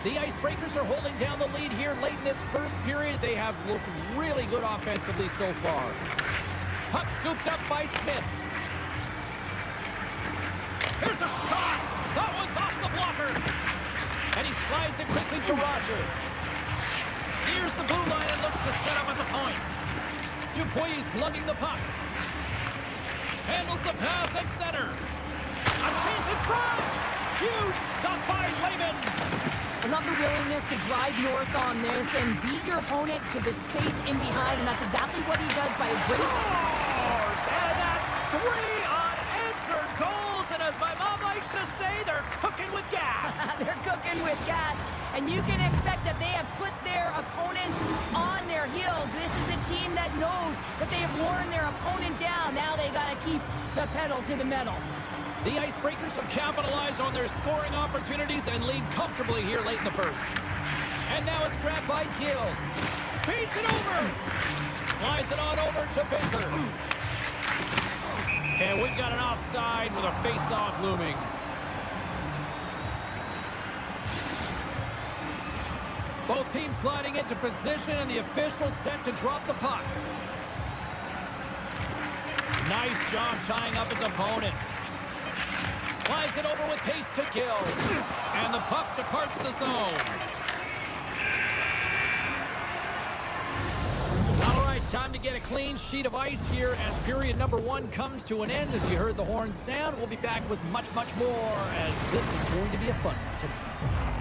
The Icebreakers are holding down the lead here late in this first period. They have looked really good offensively so far. Puck scooped up by Smith. Here's a shot. That one's off the blocker. And he slides it quickly to Roger. Here's the blue line and looks to set up at the point. Dupuis lugging the puck. Handles the pass at center. A chance in front. Huge stop by Lehman. I love the willingness to drive north on this and beat your opponent to the space in behind, and that's exactly what he does by a great... Scores! And that's 3 unanswered goals, and as my mom likes to say, they're cooking with gas. They're cooking with gas, and you can expect that they have put their opponents on their heels. This is a team that knows that they have worn their opponent down. Now they got to keep the pedal to the metal. The Icebreakers have capitalized on their scoring opportunities and lead comfortably here late in the first. And now it's grabbed by Gill. Beats it over. Slides it on over to Baker. And we've got an offside with a face-off looming. Both teams gliding into position, and the official set to drop the puck. Nice job tying up his opponent. Slides it over with pace to Gill. And the puck departs the zone. All right, time to get a clean sheet of ice here as period number 1 comes to an end. As you heard the horn sound, we'll be back with much, much more as this is going to be a fun one tonight.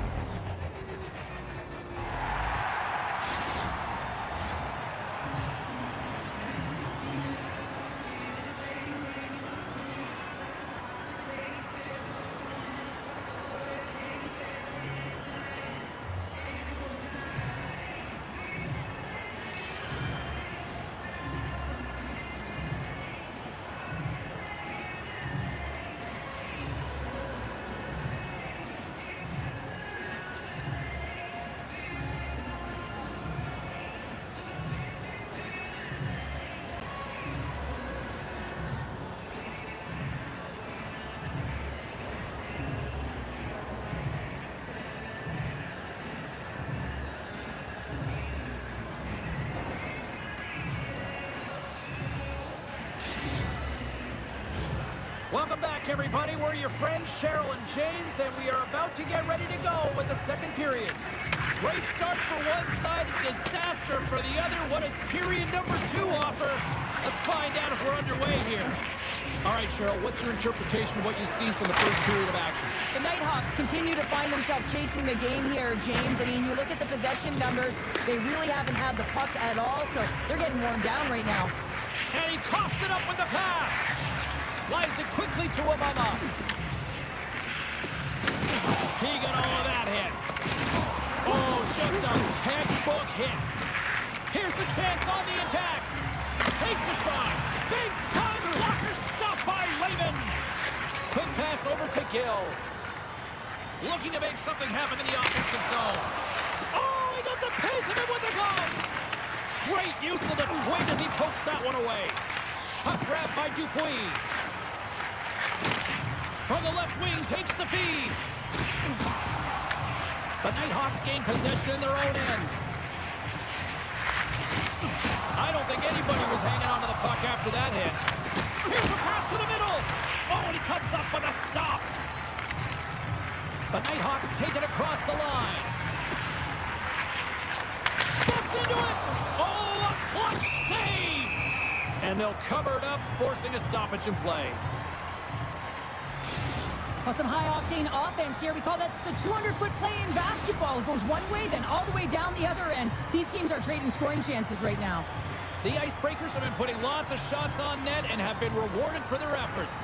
Welcome back, everybody. We're your friends, Cheryl and James, and we are about to get ready to go with the second period. Great start for one side, disaster for the other. What does period number 2 offer? Let's find out as we're underway here. All right, Cheryl, what's your interpretation of what you see from the first period of action? The Nighthawks continue to find themselves chasing the game here, James. I mean, you look at the possession numbers, they really haven't had the puck at all, so they're getting worn down right now. And he coughs it up with the pass. Slides it quickly to Obama. He got all of that hit. Oh, just a textbook hit. Here's a chance on the attack. Takes a shot. Big time blocker stopped by Lehman. Quick pass over to Gill. Looking to make something happen in the offensive zone. Oh, he gets a piece of it with the glove. Great use of the twig as he pokes that one away. Puck grab by Dupuis. From the left wing, takes the feed. The Nighthawks gain possession in their own end. I don't think anybody was hanging on to the puck after that hit. Here's a pass to the middle. Oh, and he comes up with a stop. The Nighthawks take it across the line. Steps into it. Oh, a clutch save. And they'll cover it up, forcing a stoppage in play. Well, some high-octane offense here. We call that the 200-foot play in basketball. It goes one way, then all the way down the other end. These teams are trading scoring chances right now. The Icebreakers have been putting lots of shots on net and have been rewarded for their efforts.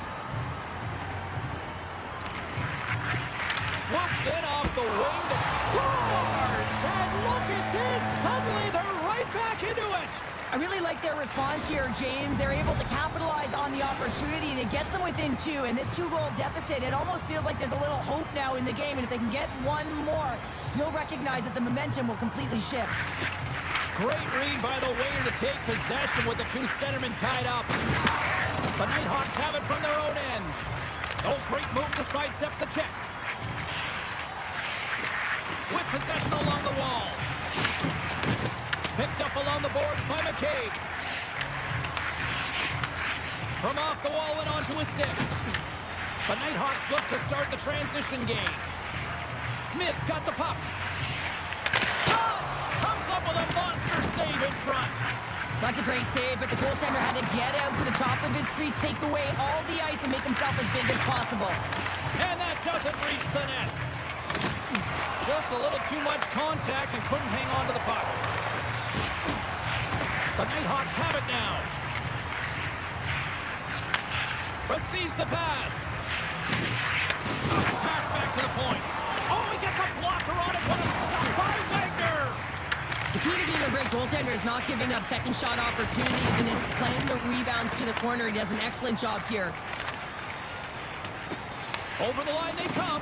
Swoops in off the wing to scores! And look at this! Suddenly they're right back into it! I really like their response here, James. They're able to capitalize on the opportunity, and it gets them within 2. And this 2-goal deficit, it almost feels like there's a little hope now in the game. And if they can get one more, you'll recognize that the momentum will completely shift. Great read by the waiter to take possession with the 2 centermen tied up. The Nighthawks have it from their own end. Oh, great move to sidestep the check. With possession along the wall. Picked up along the boards by McCabe. From off the wall and onto his stick. The Nighthawks look to start the transition game. Smith's got the puck. Shot! Comes up with a monster save in front. That's a great save, but the goaltender had to get out to the top of his crease, take away all the ice, and make himself as big as possible. And that doesn't reach the net. Just a little too much contact and couldn't hang on to the puck. The Nighthawks have it now. Receives the pass. Pass back to the point. Oh, he gets a blocker on it. What a stop by Wagner. The key to being a great goaltender is not giving up second shot opportunities, and it's playing the rebounds to the corner. He does an excellent job here. Over the line they come.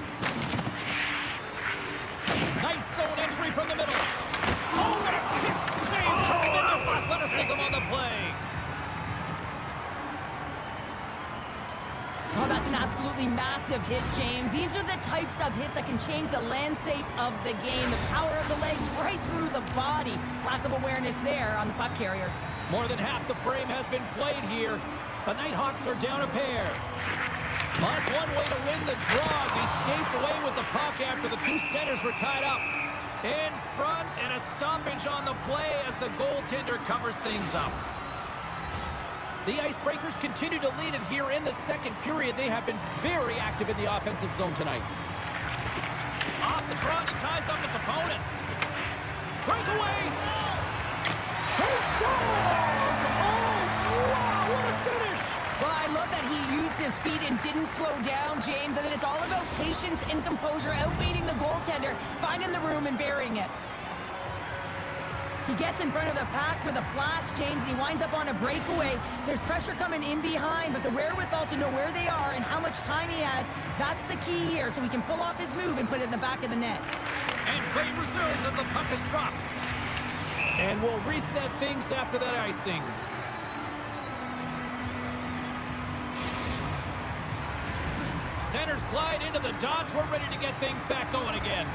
Nice zone entry from the middle. Oh, what a kick save. Tremendous athleticism on the play. Oh, that's an absolutely massive hit, James. These are the types of hits that can change the landscape of the game. The power of the legs right through the body. Lack of awareness there on the puck carrier. More than half the frame has been played here. The Nighthawks are down a pair. Well, that's one way to win the draw as he skates away with the puck after the 2 centers were tied up. In front, and a stoppage on the play as the goaltender covers things up. The Icebreakers continue to lead it here in the second period. They have been very active in the offensive zone tonight. Off the draw, he ties up his opponent. Breakaway! He scores! Oh, wow, what a finish! Well, I love that he used his speed and didn't slow down, James, and then it's all about patience and composure, outweighing the goaltender, finding the room and burying it. He gets in front of the pack with a flash, James. He winds up on a breakaway. There's pressure coming in behind, but the wherewithal to know where they are and how much time he has, that's the key here, so he can pull off his move and put it in the back of the net. And play resumes as the puck is dropped. And we'll reset things after that icing. Centers glide into the dots. We're ready to get things back going again.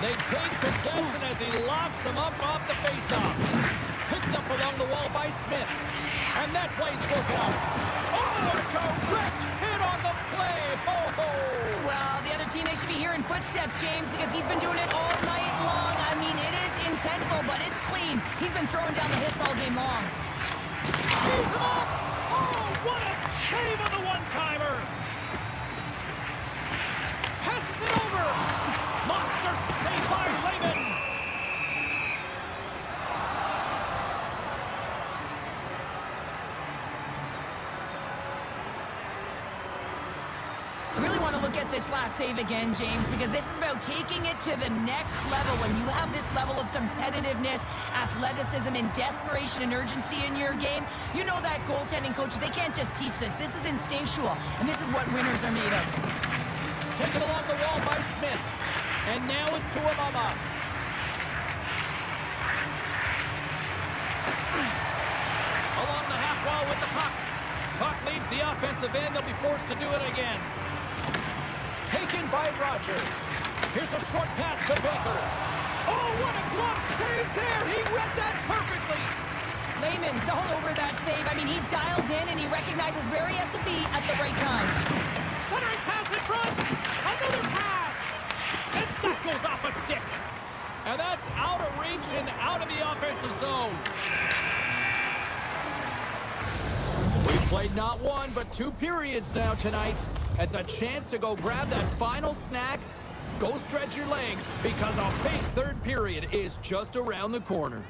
They take possession as he locks him up off the faceoff. Picked up along the wall by Smith. And that play's broken up. Oh, a direct hit on the play. Ho, ho. Well, the other team, they should be hearing footsteps, James, because he's been doing it all night long. I mean, it is intentful, but it's clean. He's been throwing down the hits all game long. He's him up. Oh, what a save on the one-timer. Passes it over. Monster save by Lehman. Really want to look at this last save again, James, because this is about taking it to the next level. When you have this level of competitiveness, athleticism, and desperation and urgency in your game, you know that goaltending coach, they can't just teach this. This is instinctual, and this is what winners are made of. Taken along the wall by Smith. And now it's to Amama. Along the half wall with the puck. Puck leads the offensive end. They'll be forced to do it again. Taken by Roger. Here's a short pass to Baker. Oh, what a glove save there! He read that perfectly! Lehman's all over that save. I mean, he's dialed in, and he recognizes where he has to be at the right time. Centering pass in front! Another pass! And that goes off a stick! And that's out of reach and out of the offensive zone. We've played not one, but 2 periods now tonight. It's a chance to go grab that final snack. Go stretch your legs, because a big third period is just around the corner.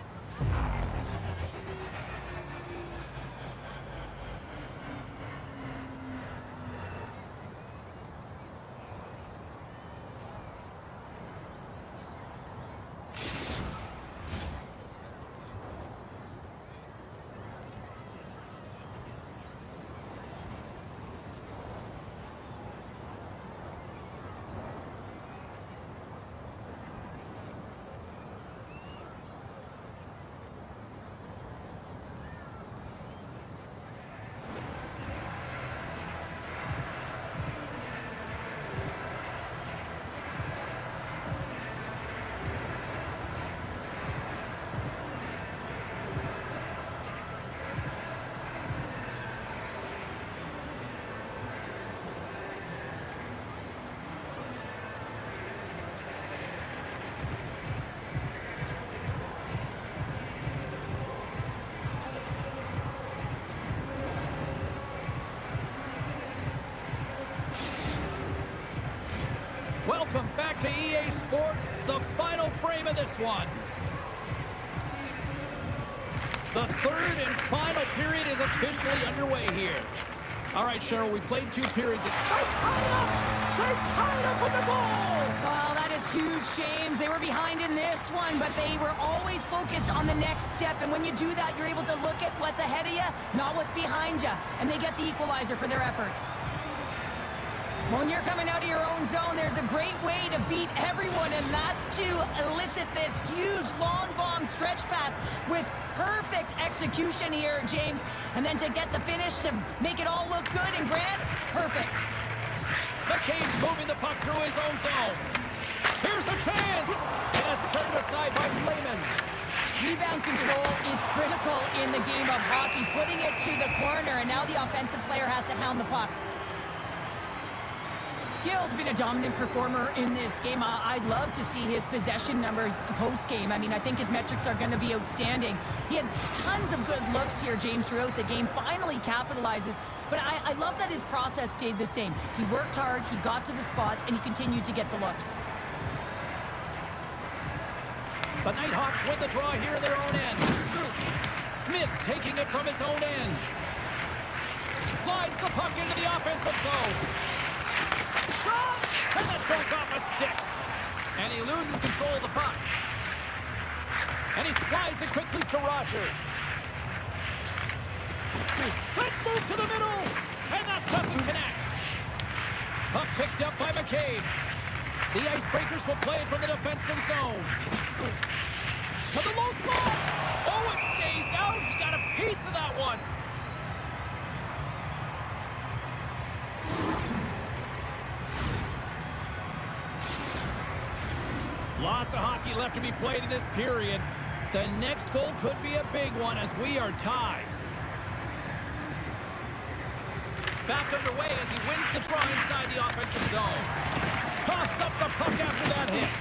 Welcome back to EA Sports, the final frame of this one. The third and final period is officially underway here. All right, Cheryl, we played 2 periods. They're tied up! They're tied up with the ball! Well, that is huge, James. They were behind in this one, but they were always focused on the next step. And when you do that, you're able to look at what's ahead of you, not what's behind you. And they get the equalizer for their efforts. When you're coming out of your own zone, there's a great way to beat everyone, and that's to elicit this huge long bomb stretch pass with perfect execution here, James. And then to get the finish to make it all look good and grand, perfect. McCabe's moving the puck through his own zone. Here's a chance! And it's turned aside by Lehman. Rebound control is critical in the game of hockey, putting it to the corner, and now the offensive player has to hound the puck. Gill's been a dominant performer in this game. I'd love to see his possession numbers post-game. I mean, I think his metrics are going to be outstanding. He had tons of good looks here, James, throughout the game. Finally capitalizes. But I love that his process stayed the same. He worked hard, he got to the spots, and he continued to get the looks. The Nighthawks win the draw here in their own end. Smith's taking it from his own end. Slides the puck into the offensive zone. Shot! And that goes off a stick. And he loses control of the puck. And he slides it quickly to Roger. Let's move to the middle. And that doesn't connect. Puck picked up by McCabe. The Icebreakers will play it from the defensive zone. To the low slot. Oh, it stays out. He got a piece of that one. Lots hockey left to be played in this period. The next goal could be a big one as we are tied. Back underway as he wins the draw inside the offensive zone. Coughs up the puck after that hit.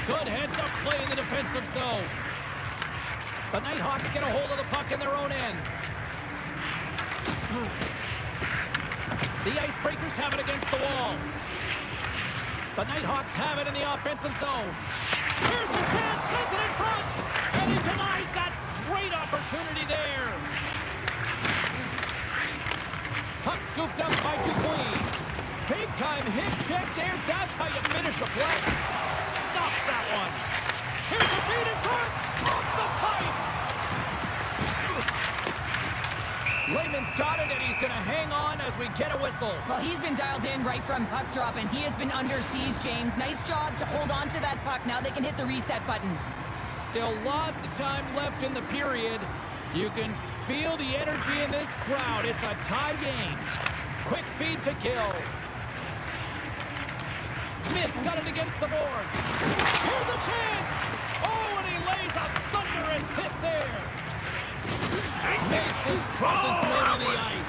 Good heads-up play in the defensive zone. The Nighthawks get a hold of the puck in their own end. The Icebreakers have it against the wall. The Nighthawks have it in the offensive zone. Here's the chance, sends it in front, and he denies that great opportunity there. Puck scooped up by Dupuis. Big time hit check there. That's how you finish a play. Stops that one. Here's a feed in front. Off the pipe. Lehman's got it, and he's going to hang on as we get a whistle. Well, he's been dialed in right from puck drop, and he has been under siege, James. Nice job to hold on to that puck. Now they can hit the reset button. Still lots of time left in the period. You can feel the energy in this crowd. It's a tie game. Quick feed to Gill. Smith's got it against the boards. Here's a chance. Oh, and he lays a thunderous hit there. Makes his presence known on the ice.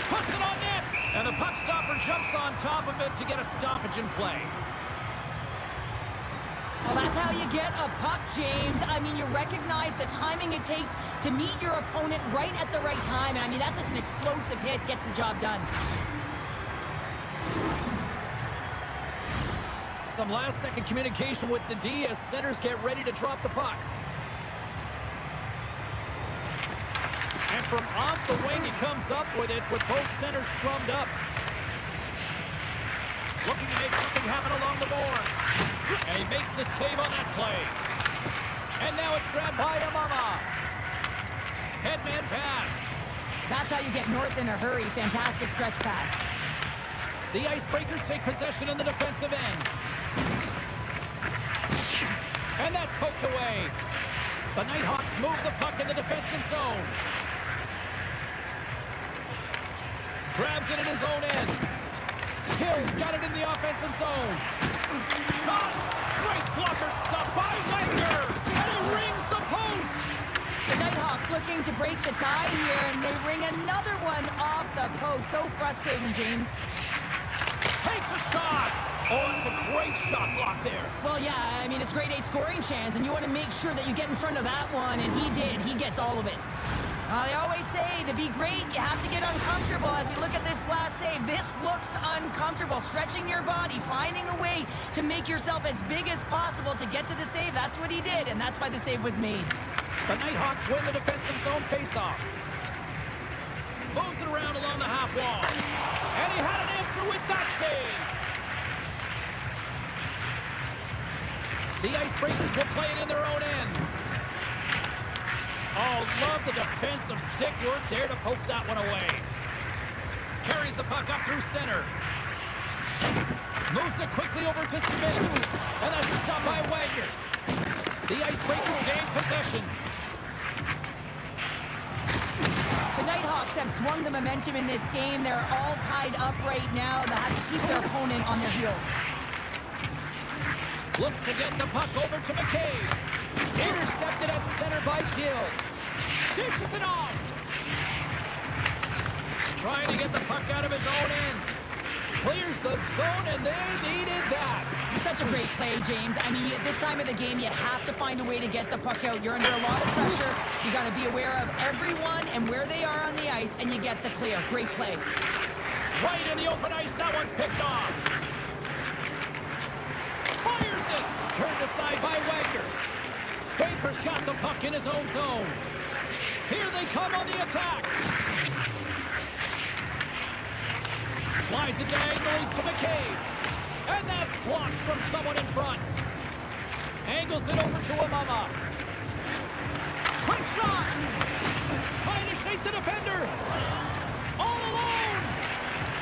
Puts it on net. And the puck stopper jumps on top of it to get a stoppage in play. Well, that's how you get a puck, James. I mean, you recognize the timing it takes to meet your opponent right at the right time. And I mean, that's just an explosive hit. Gets the job done. Some last-second communication with the D as centers get ready to drop the puck. And from off the wing, he comes up with it with both centers scrummed up. Looking to make something happen along the boards. And he makes the save on that play. And now it's grabbed by Amama. Headman pass. That's how you get north in a hurry. Fantastic stretch pass. The Icebreakers take possession in the defensive end. And that's poked away. The Nighthawks move the puck in the defensive zone. Grabs it in his own end. Hill's got it in the offensive zone. Shot! Great blocker stop by Wagner! And he rings the post! The Nighthawks looking to break the tie here, and they ring another one off the post. So frustrating, James. Takes a shot! Oh, it's a great shot block there. Well, yeah, I mean, it's grade A scoring chance, and you want to make sure that you get in front of that one, and he did. He gets all of it. They always say to be great, you have to get uncomfortable. As you look at this last save, this looks uncomfortable. Stretching your body, finding a way to make yourself as big as possible to get to the save. That's what he did, and that's why the save was made. The Nighthawks win the defensive zone faceoff. Moves it around along the half wall. And he had an answer with that save. The Icebreakers will play it in their own end. Oh, love the defensive stick work there to poke that one away. Carries the puck up through center. Moves it quickly over to Smith. And a stop by Wagner. The Icebreakers gain possession. The Nighthawks have swung the momentum in this game. They're all tied up right now. They have to keep their opponent on their heels. Looks to get the puck over to McCabe. Intercepted at center by Gill. Dishes it off. Trying to get the puck out of his own end. Clears the zone, and they needed that. It's such a great play, James. I mean, at this time of the game, you have to find a way to get the puck out. You're under a lot of pressure. You got to be aware of everyone and where they are on the ice, and you get the clear. Great play. Right in the open ice, that one's picked off. Fires it. Turned aside by Wagner. Baker's got the puck in his own zone. Here they come on the attack. Slides it diagonally to McCabe. And that's blocked from someone in front. Angles it over to Amama. Quick shot. Trying to shake the defender. All alone.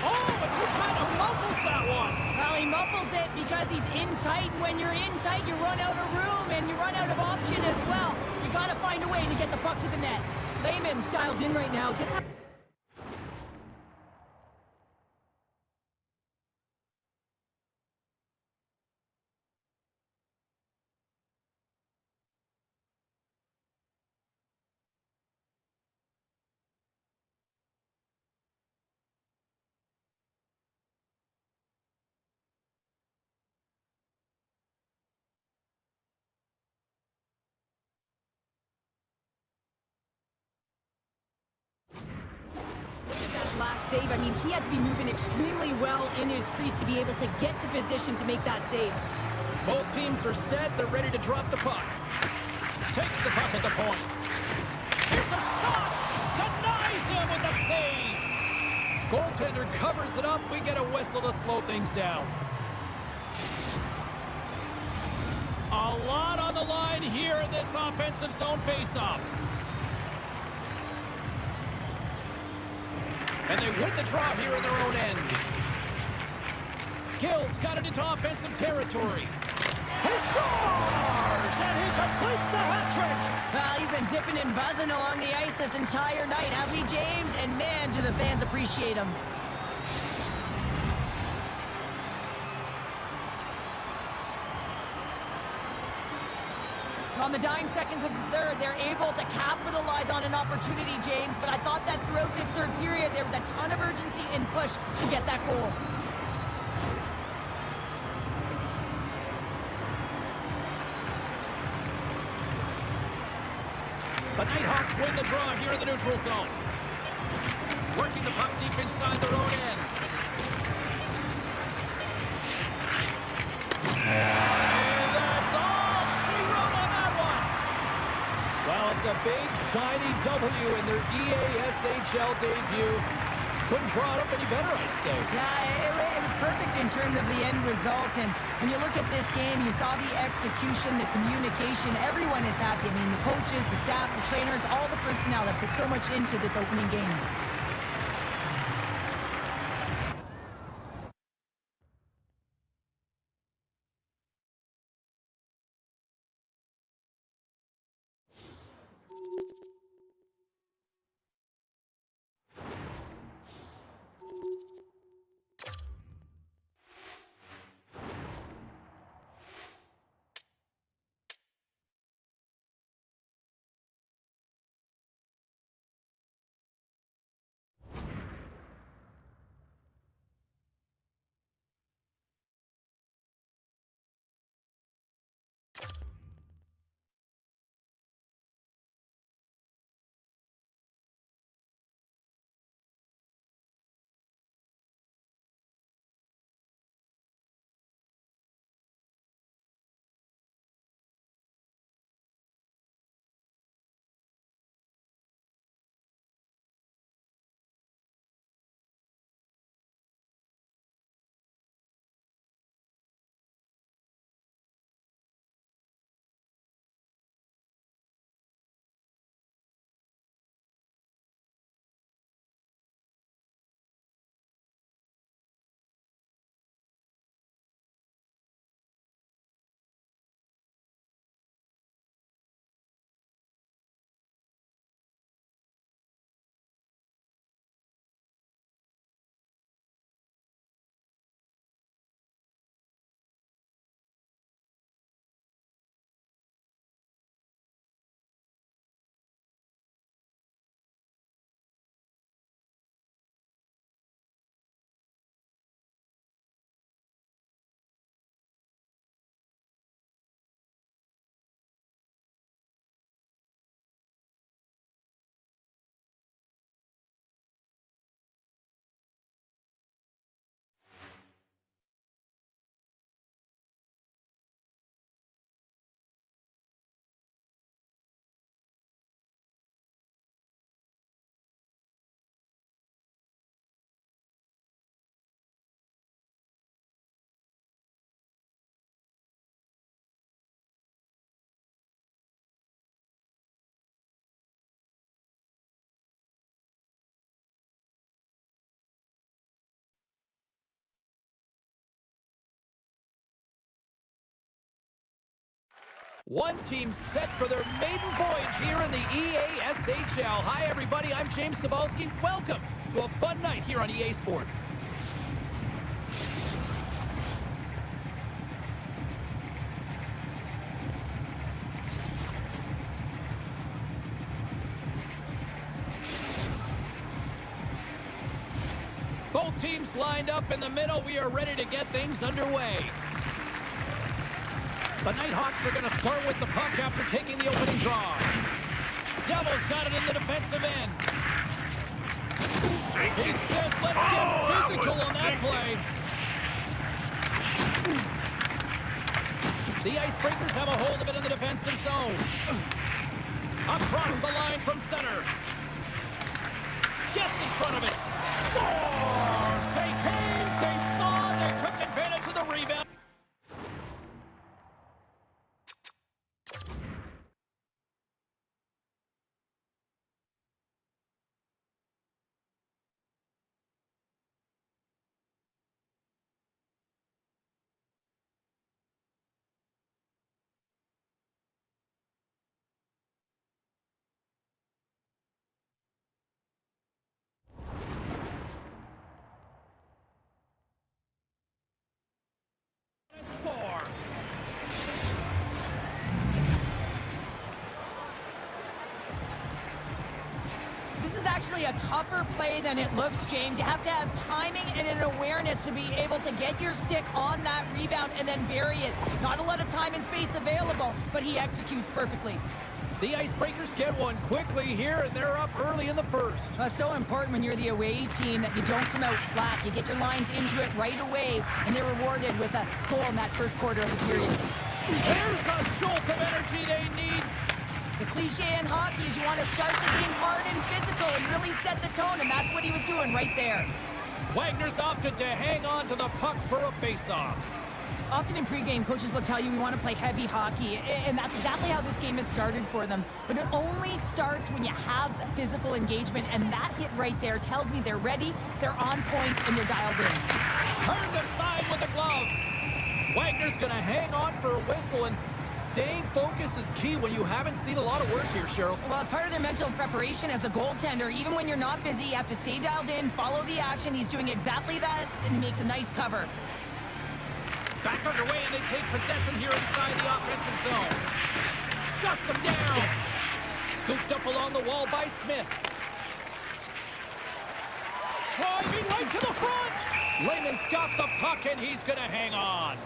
Oh, it just kind of muffles that one. Well, he muffles it because he's in tight. When you're in tight, you run out of room and you run out of option as well. You got to find a way to get the puck to the net. Lehman's dialed in right now. Just save. I mean, he had to be moving extremely well in his crease to be able to get to position to make that save. Both teams are set. They're ready to drop the puck. Takes the puck at the point. Here's a shot! Denies him with the save! Goaltender covers it up. We get a whistle to slow things down. A lot on the line here in this offensive zone faceoff. And they win the draw here in their own end. Gill's got it into offensive territory. He scores! And he completes the hat trick! Well, he's been dipping and buzzing along the ice this entire night, has he, James? And man, do the fans appreciate him. On the dying seconds of the third, they're able to capitalize on an opportunity, James, but I thought that throughout this third period, there was a ton of urgency and push to get that goal. The Nighthawks win the draw here in the neutral zone. Working the puck deep inside their own end. And that's all she wrote on that one. Well, it's a big, shiny W in their EASHL debut. Couldn't draw it up any better, I'd say. Yeah, it was perfect in terms of the end result. And when you look at this game, you saw the execution, the communication. Everyone is happy. I mean, the coaches, the staff, the trainers, all the personnel that put so much into this opening game. One team set for their maiden voyage here in the EASHL. Hi, everybody. I'm James Cebulski. Welcome to a fun night here on EA Sports. Both teams lined up in the middle. We are ready to get things underway. The Nighthawks are going to start with the puck after taking the opening draw. Devils got it in the defensive end. He says, let's get physical on that play. The Icebreakers have a hold of it in the defensive zone. Across the line from center. Gets in front of it. Scores! They came, they saw, they took advantage of the rebound. Score. This is actually a tougher play than it looks, James. You have to have timing and an awareness to be able to get your stick on that rebound and then bury it. Not a lot of time and space available, but he executes perfectly. The Icebreakers get one quickly here, and they're up early in the first. That's so important when you're the away team that you don't come out flat. You get your lines into it right away, and they're rewarded with a goal in that first quarter of the period. There's a jolt of energy they need. The cliche in hockey is you want to start the game hard and physical and really set the tone, and that's what he was doing right there. Wagner's opted to hang on to the puck for a face-off. Often in pregame, coaches will tell you we want to play heavy hockey, and that's exactly how this game has started for them. But it only starts when you have physical engagement, and that hit right there tells me they're ready, they're on point, and they're dialed in. Turned aside with the glove. Wagner's going to hang on for a whistle, and staying focused is key when you haven't seen a lot of work here, Cheryl. Well, it's part of their mental preparation as a goaltender. Even when you're not busy, you have to stay dialed in, follow the action. He's doing exactly that, and he makes a nice cover. Back underway, and they take possession here inside the offensive zone. Shuts them down. Scooped up along the wall by Smith. Driving right to the front. Lehman's got the puck, and he's going to hang on.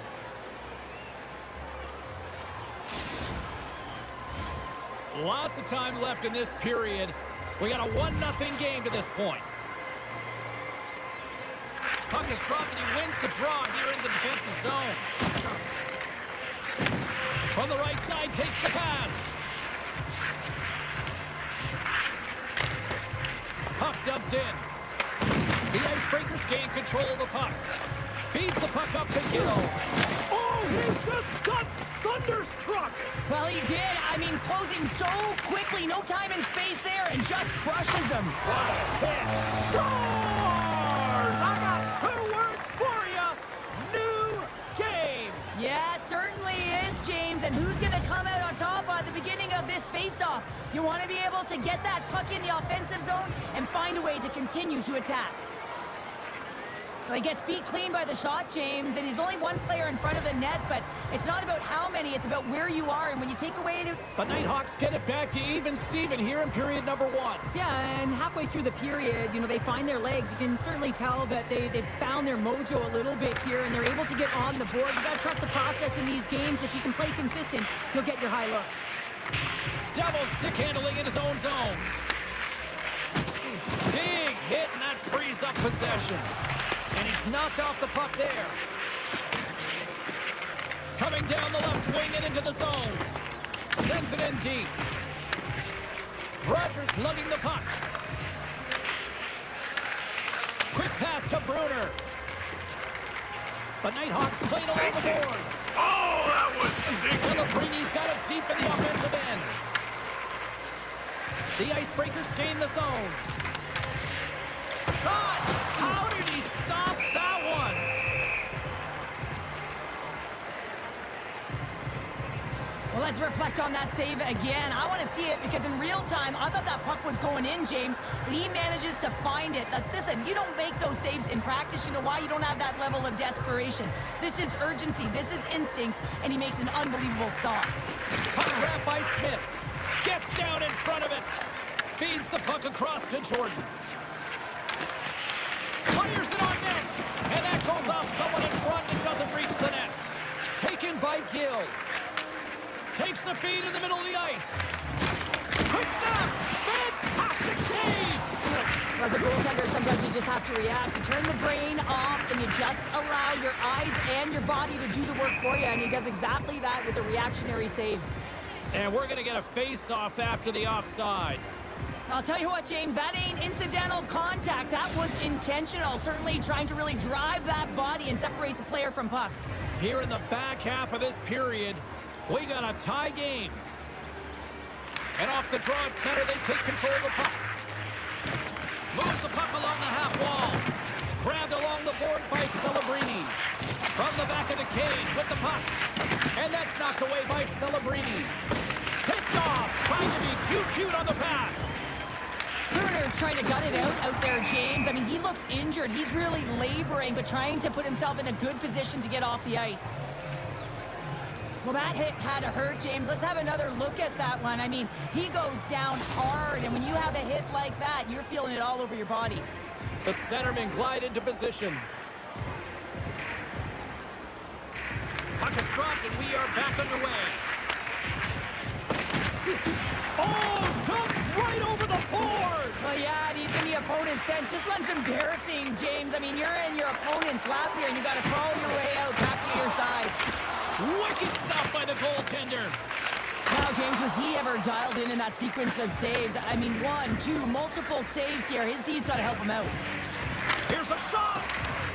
Lots of time left in this period. We got a 1-0 game to this point. Puck is dropped, and he wins the draw here in the defensive zone. From the right side, takes the pass. Puck dumped in. The Icebreakers gain control of the puck. Feeds the puck up to Gill. Oh, he just got thunderstruck. Well, he did. I mean, closing so quickly, no time and space there, and just crushes him. What a hit. Scores! I got 2 words for you. New game. Yeah, it certainly is, James. And who's going to come out on top at the beginning of this face-off? You want to be able to get that puck in the offensive zone and find a way to continue to attack. Well, he gets beat clean by the shot, James, and he's only one player in front of the net, but it's not about how many, it's about where you are, and when you take away the... The Nighthawks get it back to even Steven here in period number 1. Yeah, and halfway through the period, you know, they find their legs. You can certainly tell that they found their mojo a little bit here, and they're able to get on the board. You got to trust the process in these games. If you can play consistent, you'll get your high looks. Double stick handling in his own zone. Big hit, and that frees up possession. And he's knocked off the puck there. Coming down the left wing and into the zone. Sends it in deep. Rogers lugging the puck. Quick pass to Bruner. The Nighthawks played along the boards. Oh, that was stinky. Celebrini's got it deep in the offensive end. The Icebreakers gain the zone. Shot! How did he stop that one? Well, let's reflect on that save again. I want to see it because in real time, I thought that puck was going in, James, but he manages to find it. Now, listen, you don't make those saves in practice. You know why? You don't have that level of desperation. This is urgency. This is instincts, and he makes an unbelievable stop. Puck grab by Smith. Gets down in front of it. Feeds the puck across to Jordan. Fires it on net. And that goes off someone in front and doesn't reach the net. Taken by Gill. Takes the feed in the middle of the ice. Quick snap. Fantastic save. As a goaltender, sometimes you just have to react. You turn the brain off and you just allow your eyes and your body to do the work for you, and he does exactly that with a reactionary save. And we're going to get a face-off after the offside. I'll tell you what, James, that ain't incidental contact. That was intentional, certainly trying to really drive that body and separate the player from puck. Here in the back half of this period, we got a tie game. And off the draw at center, they take control of the puck. Moves the puck along the half wall. Grabbed along the boards by Celebrini. From the back of the cage with the puck. And that's knocked away by Celebrini. Picked off, trying to be too cute on the pass. Turner's trying to gut it out there, James. I mean, he looks injured. He's really laboring, but trying to put himself in a good position to get off the ice. Well, that hit had to hurt, James. Let's have another look at that one. I mean, he goes down hard, and when you have a hit like that, you're feeling it all over your body. The centerman glide into position. Puck is dropped, and we are back underway. Oh, dumped right over the board! Well, yeah, and he's in the opponent's bench. This one's embarrassing, James. I mean, you're in your opponent's lap here, and you got to crawl your way out back to your side. Wicked stop by the goaltender. Now, James, was he ever dialed in that sequence of saves? I mean, one, two, multiple saves here. His D's got to help him out. Here's a shot.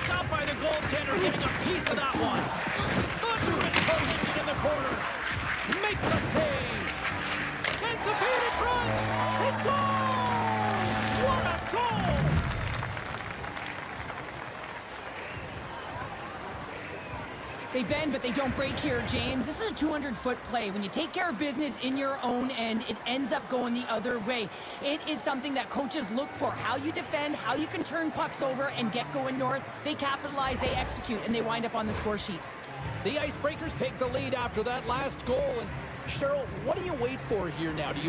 Stopped by the goaltender, getting a piece of that one. Thunderous collision in the corner. Makes a save. Sends the feed in front. He scores! What a goal! They bend, but they don't break here, James. This is a 200-foot play. When you take care of business in your own end, it ends up going the other way. It is something that coaches look for. How you defend, how you can turn pucks over and get going north. They capitalize, they execute, and they wind up on the score sheet. The Icebreakers take the lead after that last goal. And Cheryl, what do you wait for here now? Do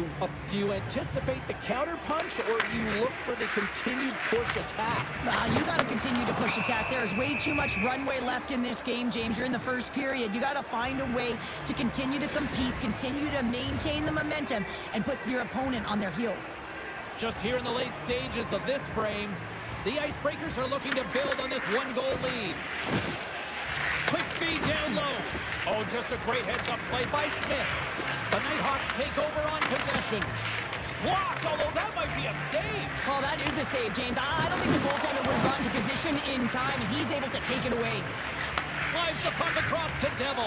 you anticipate the counter punch, or do you look for the continued push attack? You got to continue to push attack. There's way too much runway left in this game, James. You're in the first period. You got to find a way to continue to compete, continue to maintain the momentum, and put your opponent on their heels. Just here in the late stages of this frame, the Icebreakers are looking to build on this one-goal lead. Quick feed down low. Oh, just a great heads-up play by Smith. The Nighthawks take over on possession. Blocked, although that might be a save. Oh, that is a save, James. I don't think the goaltender would have gotten to position in time, and he's able to take it away. Slides the puck across to Devil.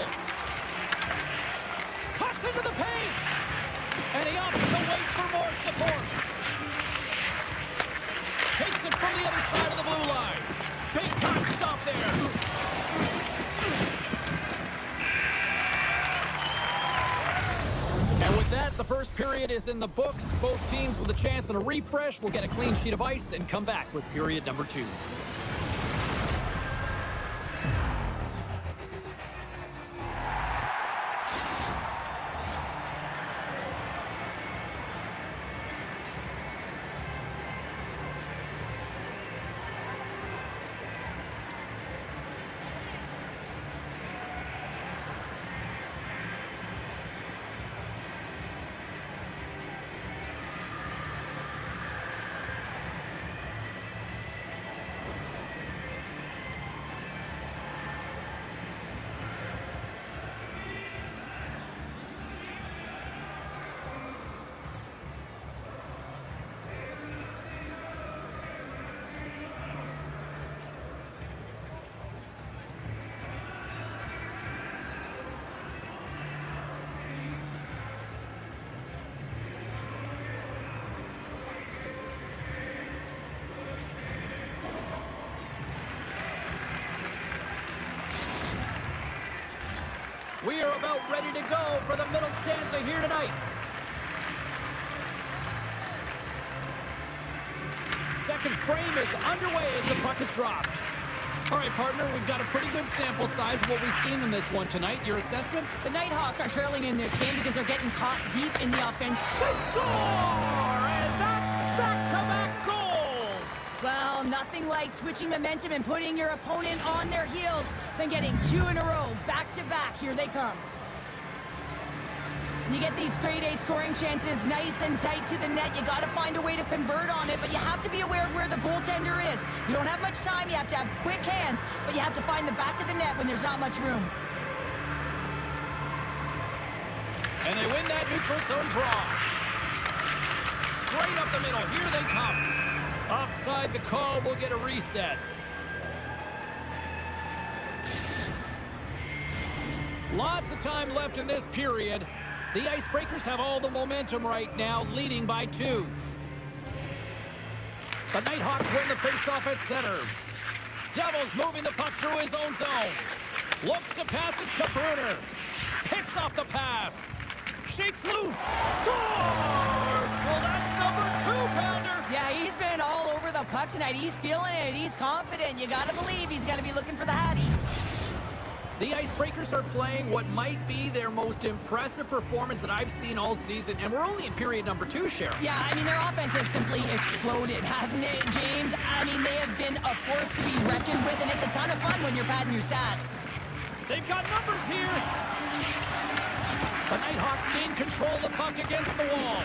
Cuts into the paint. And he opts to wait for more support. Takes it from the other side of the blue line. Big time stop there. And with that, the first period is in the books. Both teams with a chance at a refresh will get a clean sheet of ice and come back with period number 2. We are about ready to go for the middle stanza here tonight. Second frame is underway as the puck is dropped. All right, partner, we've got a pretty good sample size of what we've seen in this one tonight. Your assessment? The Nighthawks are trailing in this game because they're getting caught deep in the offense. They score! And that's back-to-back goals! Well, nothing like switching momentum and putting your opponent on their heels than getting 2 in a row, back-to-back. Here they come. And you get these grade A scoring chances nice and tight to the net. You got to find a way to convert on it, but you have to be aware of where the goaltender is. You don't have much time. You have to have quick hands, but you have to find the back of the net when there's not much room. And they win that neutral zone draw. Straight up the middle. Here they come. Offside the call. We'll get a reset. Lots of time left in this period. The Icebreakers have all the momentum right now, leading by 2. The Nighthawks win the faceoff at center. Devils moving the puck through his own zone. Looks to pass it to Bruner. Picks off the pass. Shakes loose. Scores! Well, that's number 2-pounder. Yeah, he's been all over the puck tonight. He's feeling it. He's confident. You got to believe he's going to be looking for the Hattie. The Icebreakers are playing what might be their most impressive performance that I've seen all season, and we're only in period number 2, Cheryl. Yeah, I mean, their offense has simply exploded, hasn't it, James? I mean, they have been a force to be reckoned with, and it's a ton of fun when you're padding your stats. They've got numbers here. The Nighthawks gain control of the puck against the wall.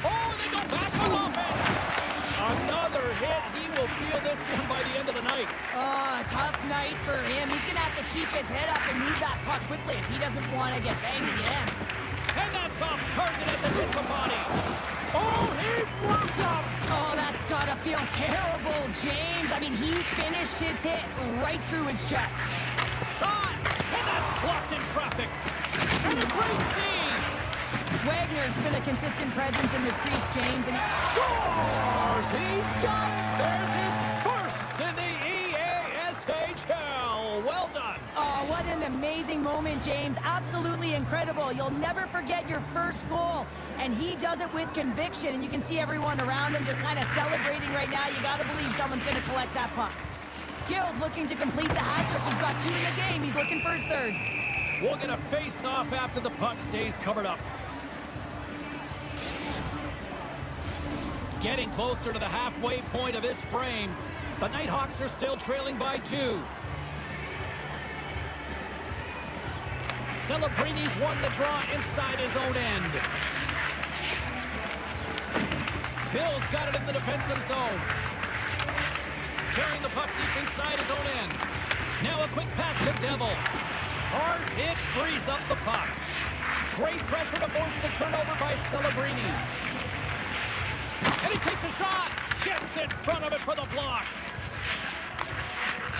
Oh, they go back on offense. Another hit. He will feel this one by the end of the night. Oh, tough night for him. He's going to have to keep his head up and move that puck quickly if he doesn't want to get banged again. And that's off target as it hits a body. Oh, he worked up. Oh, that's got to feel terrible, James. I mean, he finished his hit right through his check. Shot. And that's blocked in traffic. And a great save. Wagner's been a consistent presence in the crease, James, and he Scores! He's got it! There's his first in the EASHL! Well done! Oh, what an amazing moment, James. Absolutely incredible. You'll never forget your first goal. And he does it with conviction, and you can see everyone around him just kind of celebrating right now. You got to believe someone's going to collect that puck. Gill's looking to complete the hat trick. He's got 2 in the game. He's looking for his 3rd. We'll get a face-off after the puck stays covered up. Getting closer to the halfway point of this frame. The Nighthawks are still trailing by 2. Celebrini's won the draw inside his own end. Bill's got it in the defensive zone. Carrying the puck deep inside his own end. Now a quick pass to Devil. Hard hit frees up the puck. Great pressure to force the turnover by Celebrini. And he takes a shot. Gets in front of it for the block.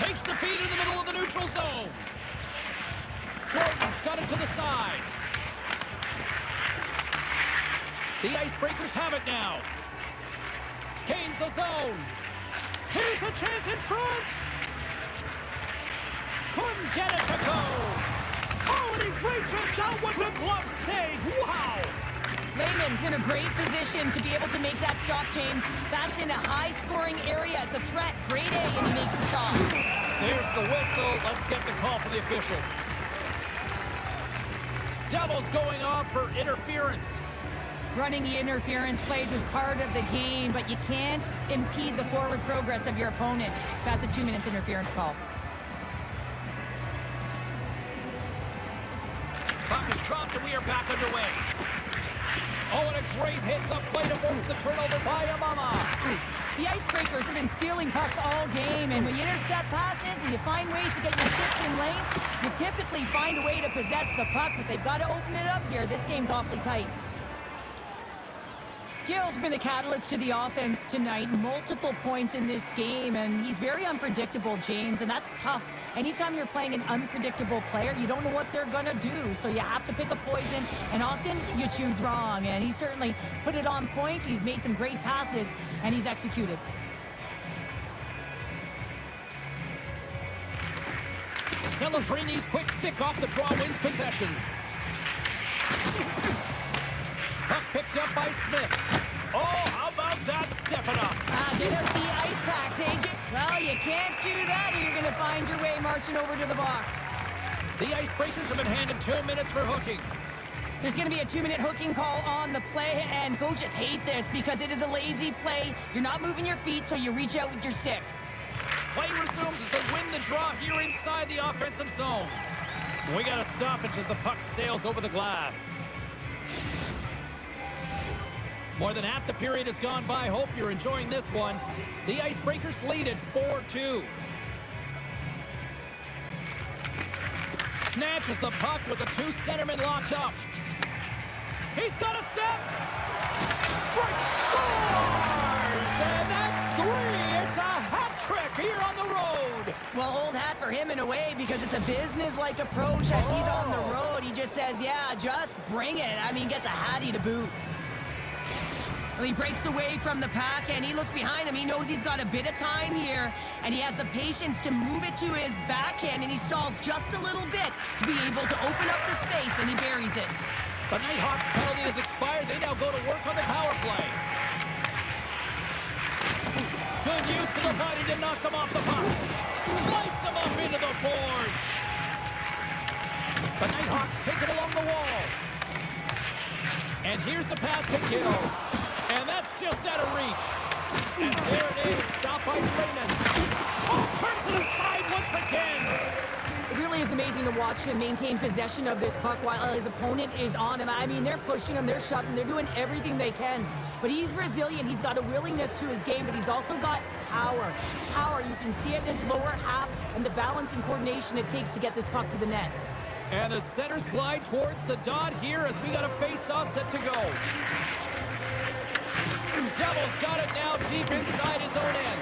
Takes the feed in the middle of the neutral zone. Jordan's got it to the side. The Icebreakers have it now. Gains the zone. Here's a chance in front. Couldn't get it to go. Oh, and he reaches out with the glove save. Wow. Lehman's in a great position to be able to make that stop, James. That's in a high-scoring area. It's a threat. Grade A, and he makes the stop. There's the whistle. Let's get the call for the officials. Devils going off for interference. Running the interference plays is part of the game, but you can't impede the forward progress of your opponent. That's a 2 minutes interference call. Puck is dropped, and we are back underway. Oh, and a great hits-up play to force the turnover by Amama. The Icebreakers have been stealing pucks all game, and when you intercept passes and you find ways to get your sticks in lanes, you typically find a way to possess the puck, but they've got to open it up here. This game's awfully tight. Gill's been a catalyst to the offense tonight. Multiple points in this game, and he's very unpredictable, James, and that's tough. Anytime you're playing an unpredictable player, you don't know what they're going to do, so you have to pick a poison, and often you choose wrong, and he certainly put it on point. He's made some great passes, and he's executed. Celebrini's quick stick off the draw wins possession. Puck picked up by Smith. Oh, how about that stepping up? Get up the ice packs, agent. Well, you can't do that, or you're going to find your way marching over to the box. The Icebreakers have been handed 2 minutes for hooking. There's going to be a 2-minute hooking call on the play, and coaches hate this because it is a lazy play. You're not moving your feet, so you reach out with your stick. Play resumes as they win the draw here inside the offensive zone. We got a stoppage as the puck sails over the glass. More than half the period has gone by. Hope you're enjoying this one. The Icebreakers lead at 4-2. Snatches the puck with the two centermen locked up. He's got a step. Break scores! And that's 3. It's a hat trick here on the road. Well, old hat for him in a way because it's a business-like approach as he's on the road. He just says, yeah, just bring it. I mean, gets a hattie to boot. Well, he breaks away from the pack and he looks behind him. He knows he's got a bit of time here and he has the patience to move it to his backhand and he stalls just a little bit to be able to open up the space and he buries it. The Nighthawks penalty has expired. They now go to work on the power play. Good use of the body to knock them off the puck. Lights them up into the boards. The Nighthawks take it along the wall. And here's the pass to Kittle. And that's just out of reach. And there it is, stopped by Freeman. Oh, turns it aside once again. It really is amazing to watch him maintain possession of this puck while his opponent is on him. I mean, they're pushing him, they're shoving, they're doing everything they can. But he's resilient, he's got a willingness to his game, but he's also got power. Power, you can see it in his lower half and the balance and coordination it takes to get this puck to the net. And the centers glide towards the dot here as we got a face-off set to go. Devils got it now deep inside his own end.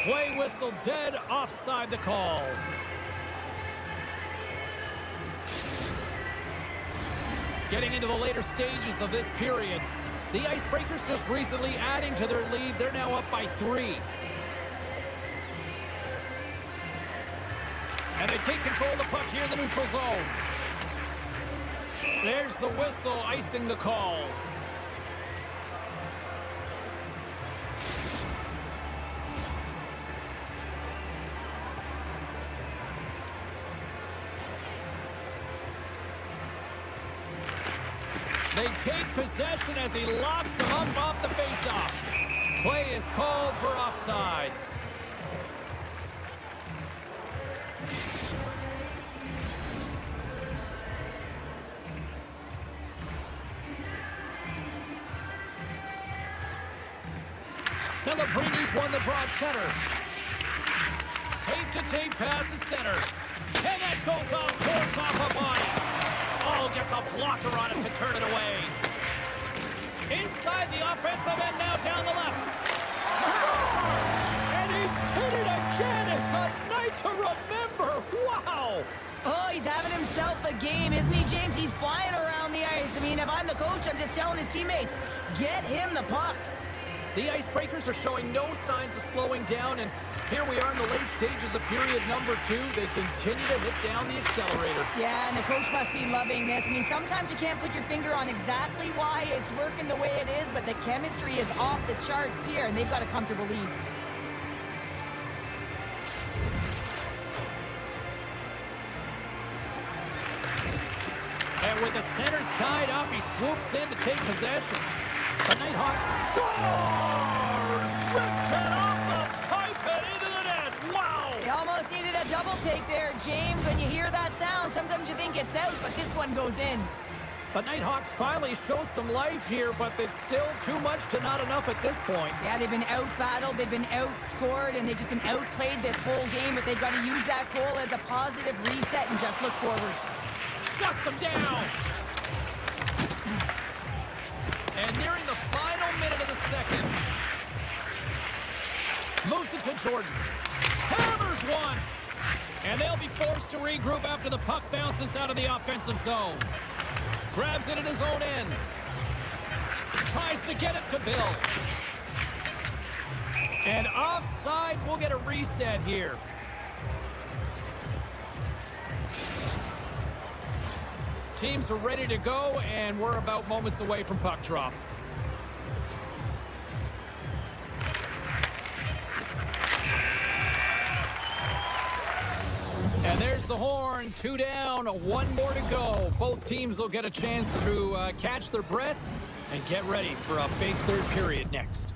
Play whistle dead, offside the call. Getting into the later stages of this period, the Icebreakers just recently adding to their lead. They're now up by 3. And they take control of the puck here in the neutral zone. There's the whistle, icing the call. They take possession as he locks him up off the faceoff. Play is called for offside. Celebrini's won the draw at center. Tape-to-tape pass is center. And that goes off, course off a body. Oh, gets a blocker on it to turn it away. Inside the offensive end, now down the left. And he did it again. It's a night to remember. Wow. Oh, he's having himself a game, isn't he, James? He's flying around the ice. I mean, if I'm the coach, I'm just telling his teammates, get him the puck. The Icebreakers are showing no signs of slowing down, and here we are in the late stages of period number 2. They continue to hit down the accelerator. Yeah, and the coach must be loving this. I mean, sometimes you can't put your finger on exactly why it's working the way it is, but the chemistry is off the charts here, and they've got a comfortable lead. And with the centers tied up, he swoops in to take possession. The Nighthawks scores! Rips it off the pipe and into the net. Wow! You almost needed a double take there, James. When you hear that sound, sometimes you think it's out, but this one goes in. The Nighthawks finally show some life here, but it's still too much to not enough at this point. Yeah, they've been out-battled, they've been outscored, and they've just been outplayed this whole game, but they've got to use that goal as a positive reset and just look forward. Shuts them down! And nearing the final minute of the second. Moves it to Jordan. Hammers one! And they'll be forced to regroup after the puck bounces out of the offensive zone. Grabs it in his own end. Tries to get it to Bill. And offside, we'll get a reset here. Teams are ready to go, and we're about moments away from puck drop. And there's the horn, 2 down, 1 more to go. Both teams will get a chance to catch their breath and get ready for a big third period next.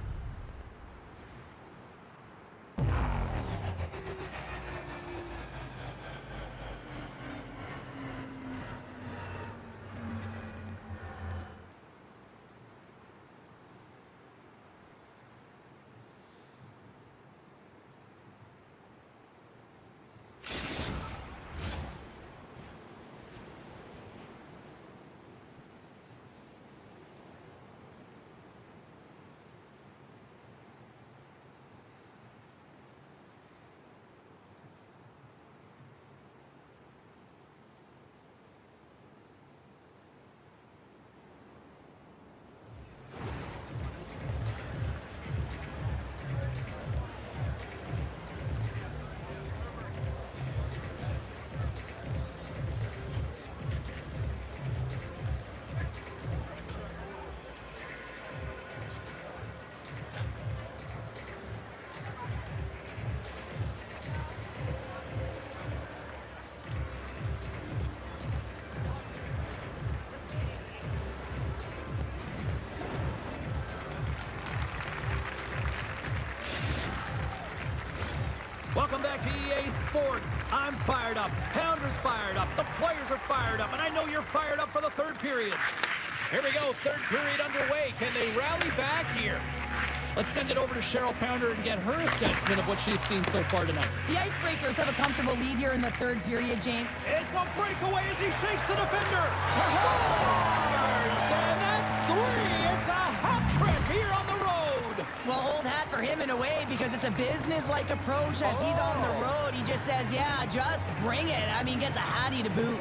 back to EA Sports. I'm fired up. Pounder's fired up. The players are fired up. And I know you're fired up for the third period. Here we go. Third period underway. Can they rally back here? Let's send it over to Cheryl Pounder and get her assessment of what she's seen so far tonight. The Icebreakers have a comfortable lead here in the third period, James. It's a breakaway as he shakes the defender. Scores! And that's three. It's a hat trick here on the road. Well, old hat for him in a way because it's a business-like approach as he's on the road. He just says, yeah, just bring it. I mean, gets a hattie to boot.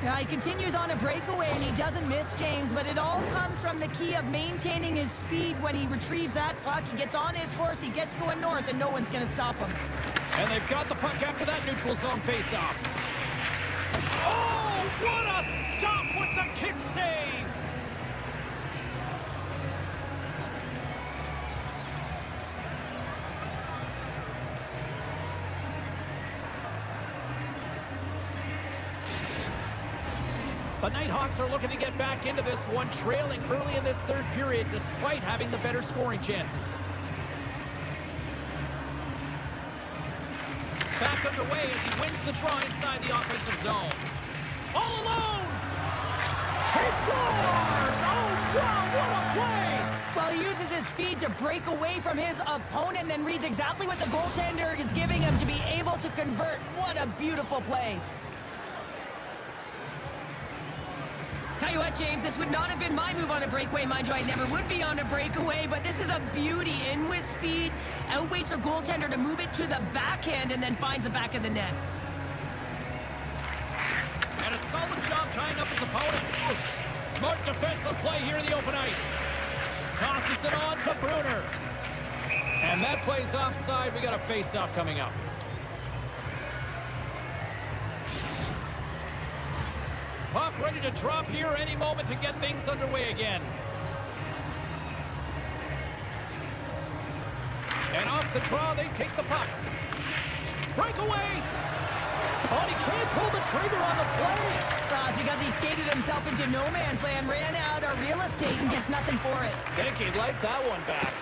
Now he continues on a breakaway and he doesn't miss, James, but it all comes from the key of maintaining his speed when he retrieves that puck. He gets on his horse, he gets going north, and no one's going to stop him. And they've got the puck after that neutral zone faceoff. Oh, what a stop with the kick save! The Nighthawks are looking to get back into this one, trailing early in this third period despite having the better scoring chances. Back underway as he wins the draw inside the offensive zone. All alone! He scores! Oh, wow, what a play! Well, he uses his speed to break away from his opponent, then reads exactly what the goaltender is giving him to be able to convert. What a beautiful play. Tell you what, James, this would not have been my move on a breakaway. Mind you, I never would be on a breakaway, but this is a beauty. In with speed, outwaits the goaltender to move it to the backhand and then finds the back of the net. And a solid job tying up his opponent. Smart defensive play here in the open ice. Tosses it on to Bruner. And that play's offside. We got a face-off coming up. Puck ready to drop here any moment to get things underway again. And off the draw, they take the puck. Breakaway! Oh, he can't pull the trigger on the play. Because he skated himself into no man's land, ran out of real estate, and gets nothing for it. Think he'd like that one back.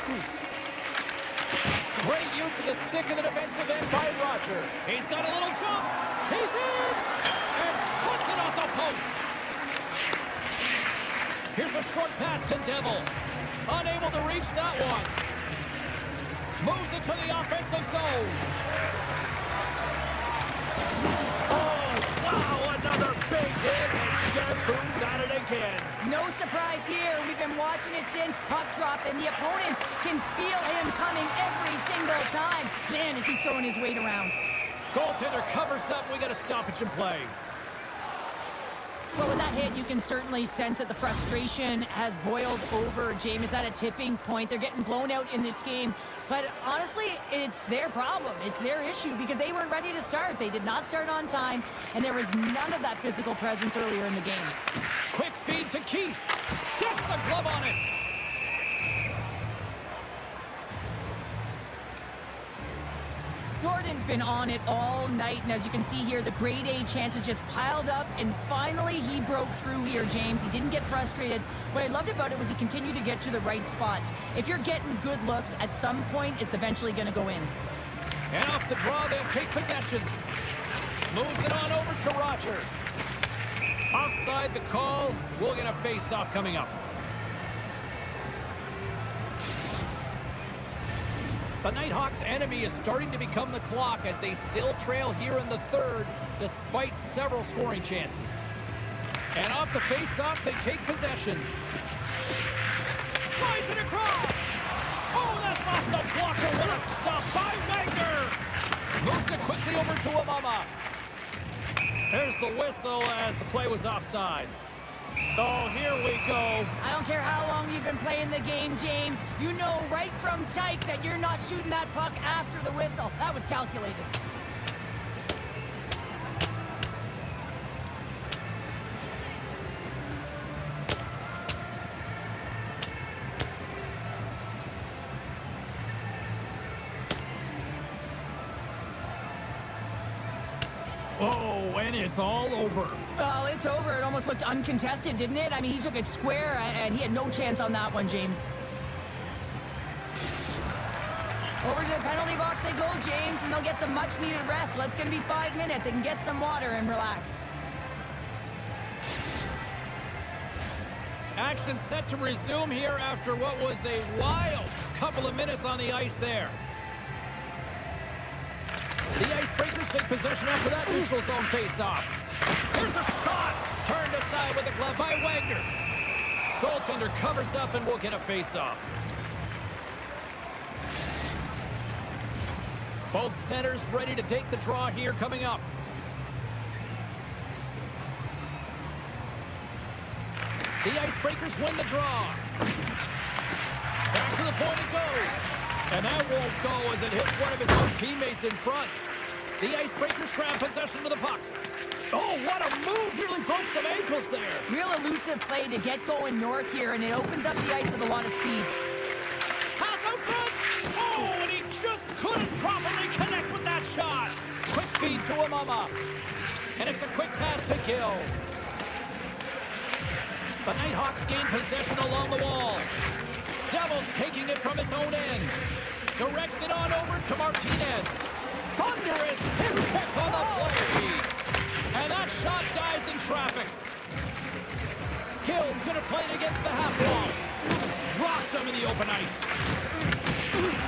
Great use of the stick in the defensive end by Roger. He's got a little jump. He's in! And puts it off the post. Here's a short pass to Devil. Unable to reach that one. Moves it to the offensive zone. Oh, wow, another big hit. And guess who's at it again? No surprise here. We've been watching it since puck drop, and the opponent can feel him coming every single time. Man, is he throwing his weight around. Goaltender covers up. We got a stoppage in play. Well, with that hit, you can certainly sense that the frustration has boiled over. James is at a tipping point. They're getting blown out in this game. But honestly, it's their problem. It's their issue because they weren't ready to start. They did not start on time, and there was none of that physical presence earlier in the game. Quick feed to Keith. Gets the glove on it. Jordan's been on it all night, and as you can see here, the grade A chances just piled up, and finally he broke through here, James. He didn't get frustrated. What I loved about it was he continued to get to the right spots. If you're getting good looks, at some point, it's eventually going to go in. And off the draw, they'll take possession. Moves it on over to Roger. Offside the call. We'll get a face-off coming up. The Nighthawks' enemy is starting to become the clock as they still trail here in the third, despite several scoring chances. And off the face-off, they take possession. Slides it across! Oh, that's off the blocker! What a stop by Wagner! Moves it quickly over to Amama. There's the whistle as the play was offside. Oh, here we go. I don't care how long you've been playing the game, James. You know right from Tyke that you're not shooting that puck after the whistle. That was calculated. Oh, and it's all over. Well, it's over. It almost looked uncontested, didn't it? I mean, he took it square, and he had no chance on that one, James. Over to the penalty box they go, James, and they'll get some much-needed rest. Well, it's going to be 5 minutes. They can get some water and relax. Action set to resume here after what was a wild couple of minutes on the ice there. The Icebreakers take possession after that neutral zone face-off. Here's a shot! Turned aside with a glove by Wagner. Goaltender covers up and will get a face-off. Both centers ready to take the draw here coming up. The Icebreakers win the draw. Back to the point it goes. And that won't go as it hits one of his own teammates in front. The Icebreakers grab possession of the puck. Oh, what a move! Nearly broke some ankles there. Real elusive play to get going north here, and it opens up the ice with a lot of speed. Pass out front. Oh, and he just couldn't properly connect with that shot. Quick feed to Amama. And it's a quick pass to Kill. The Nighthawks gain possession along the wall. Devils taking it from his own end. Directs it on over to Martinez. Thunderous hip check on the play. And that shot dives in traffic. Kill's going to play it against the half wall. Dropped him in the open ice.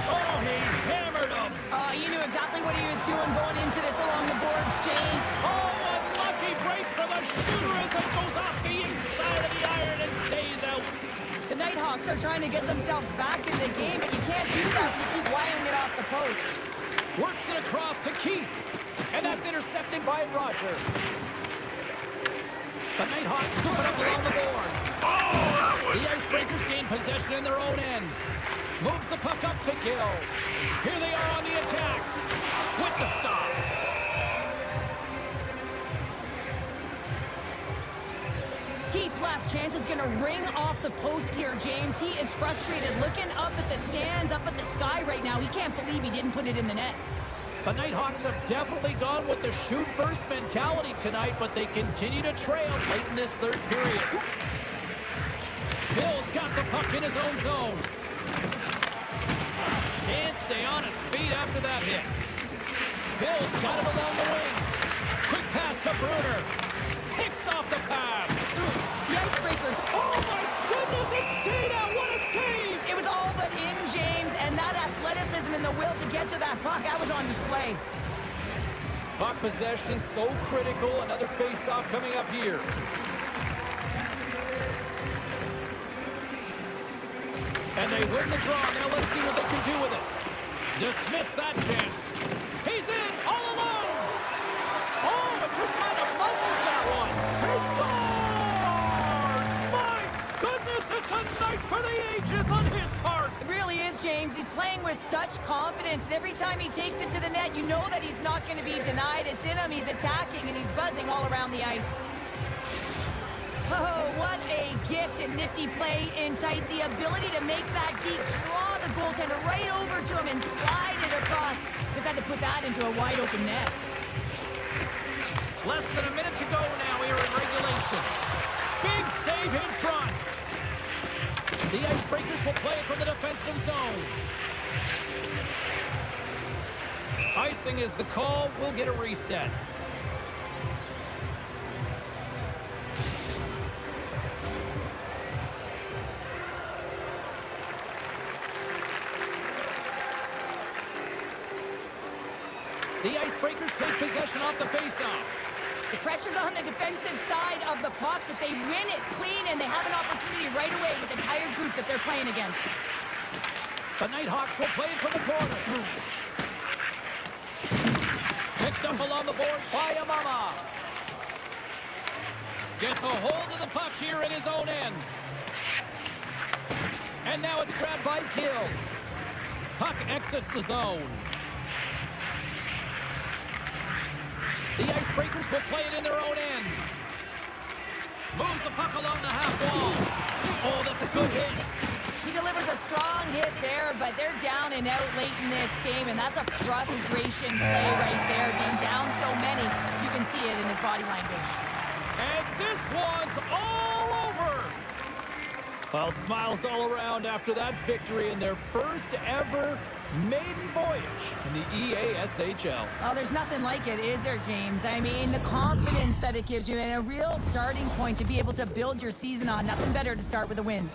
Oh, he hammered him. You knew exactly what he was doing going into this along the boards, James. Oh, unlucky break for the shooter as it goes off the inside of the iron and stays out. The Nighthawks are trying to get themselves back in the game, but you can't do that when you keep wiring it off the post. Works it across to Keith. And that's intercepted by Rogers. The Nighthawks scoop it up along the boards. The Icebreakers gain possession in their own end. Moves the puck up to Gill. Here they are on the attack. With the stop. Keith's last chance is going to ring off the post here, James. He is frustrated, looking up at the stands, up at the sky right now. He can't believe he didn't put it in the net. The Nighthawks have definitely gone with the shoot-first mentality tonight, but they continue to trail late in this third period. Bill's got the puck in his own zone. Can't stay on his feet after that hit. Bill's got it along the wing. Quick pass to Bruner. Picks off the pass. The Icebreakers. Oh my goodness, it stayed out. What a save! It was all but in, James, and that athleticism and the will to get to that puck, that was on display. Puck possession so critical. Another face-off coming up here. And they win the draw. Now let's see what they can do with it. Dismiss that chance. He's in all alone. Oh, it just kind of levels that one. He scores! My goodness, it's a night for the ages on his part. It really is, James. He's playing with such confidence, and every time he takes it to the net, you know that he's not going to be denied. It's in him, he's attacking, and he's buzzing all around the ice. Oh, what a gift and nifty play in tight. The ability to make that deep, draw the goaltender right over to him and slide it across. Just had to put that into a wide open net. Less than a minute to go now here in regulation. Big save in front. The Icebreakers will play it from the defensive zone. Icing is the call. We'll get a reset. The Icebreakers take possession off the faceoff. The pressure's on the defensive side of the puck, but they win it clean, and they have an opportunity right away with the tired group that they're playing against. The Nighthawks will play it from the corner. Picked up along the boards by Amama. Gets a hold of the puck here in his own end. And now it's grabbed by Gill. Puck exits the zone. The Icebreakers will play it in their own end. Moves the puck along the half wall. Oh, that's a good hit. He delivers a strong hit there, but they're down and out late in this game, and that's a frustration play right there. Being down so many, you can see it in his body language. And this one's all over. Well, smiles all around after that victory in their first ever maiden voyage in the EASHL. Oh, there's nothing like it, is there, James? I mean, the confidence that it gives you and a real starting point to be able to build your season on. Nothing better to start with a win.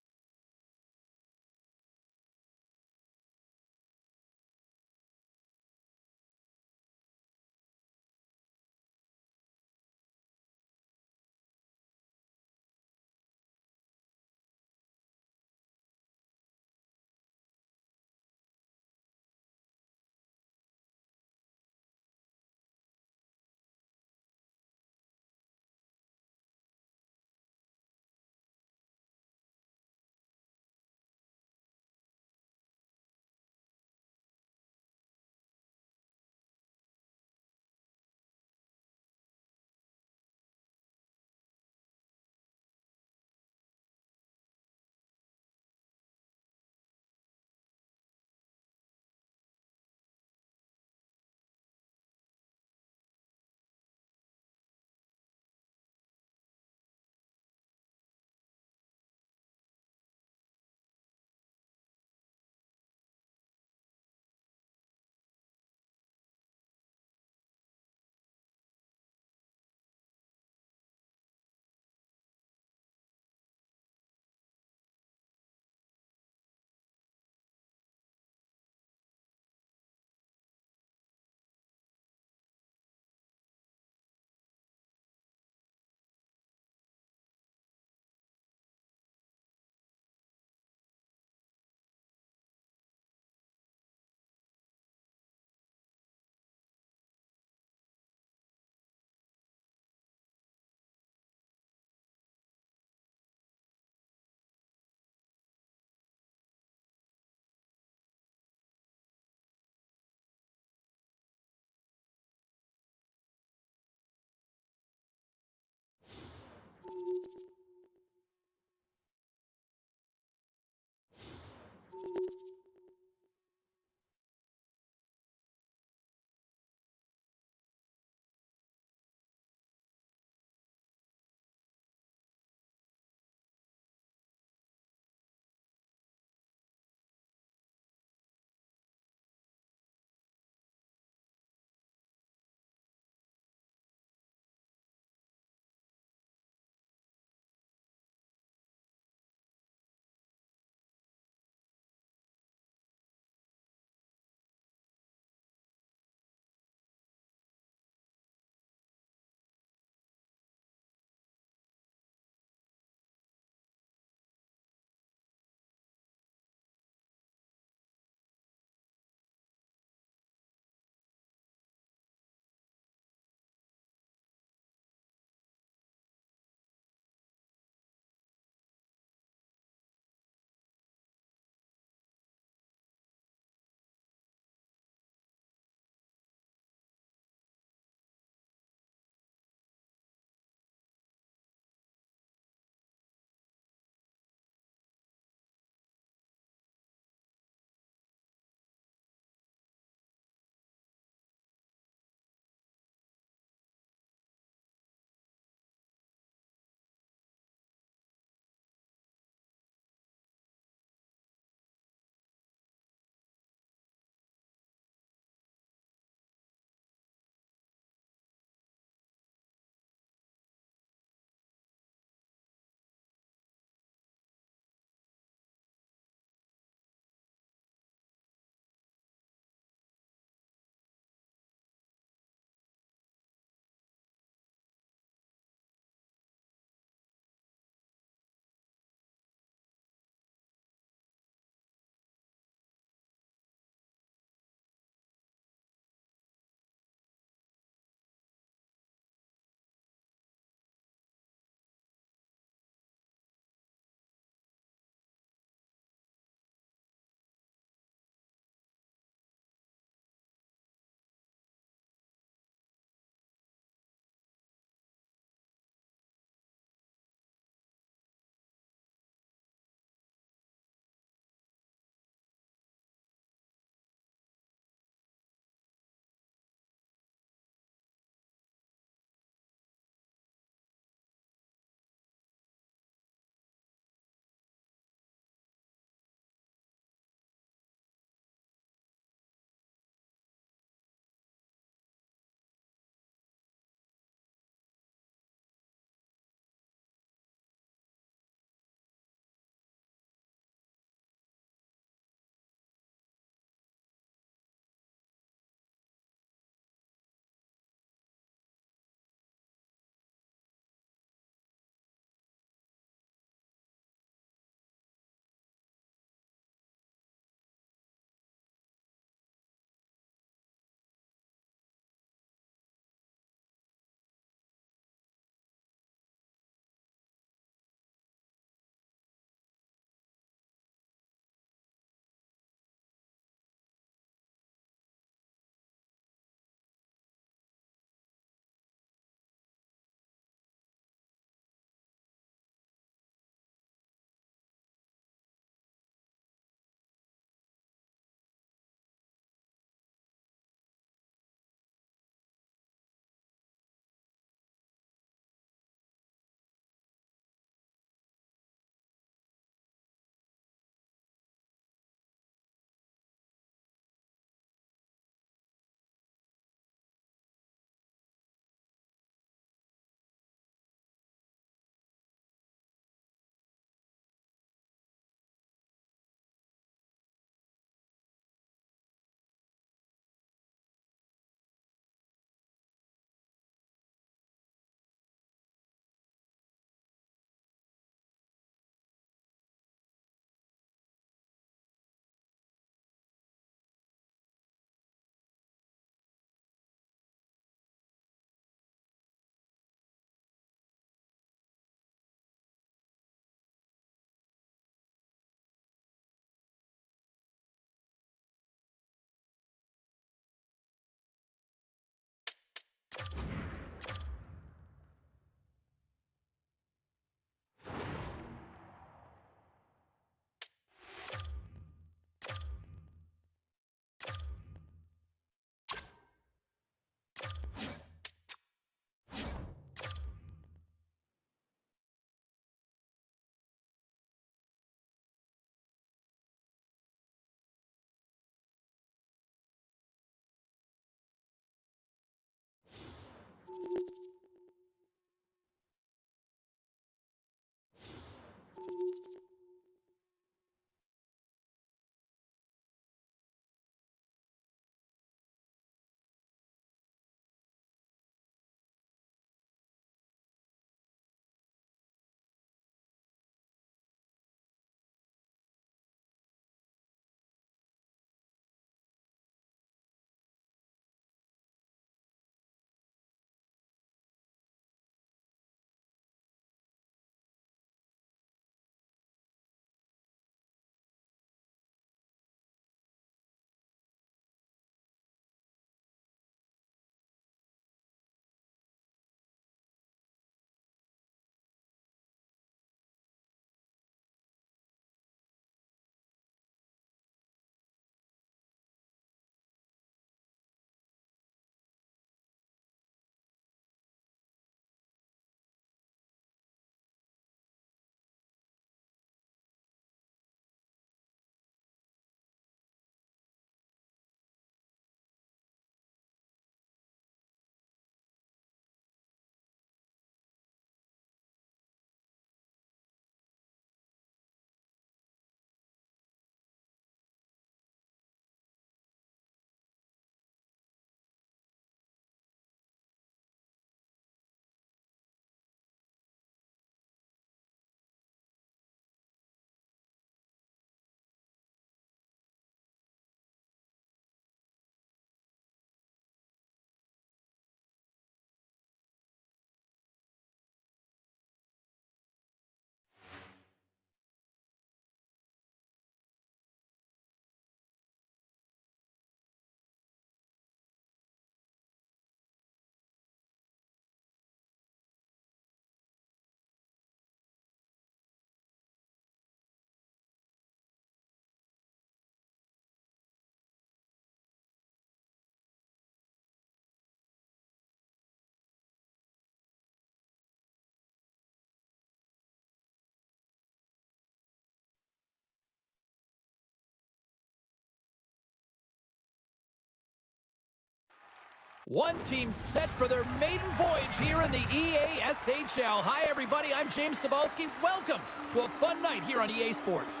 One team set for their maiden voyage here in the EASHL. Hi, everybody. I'm James Cebulski. Welcome to a fun night here on EA Sports.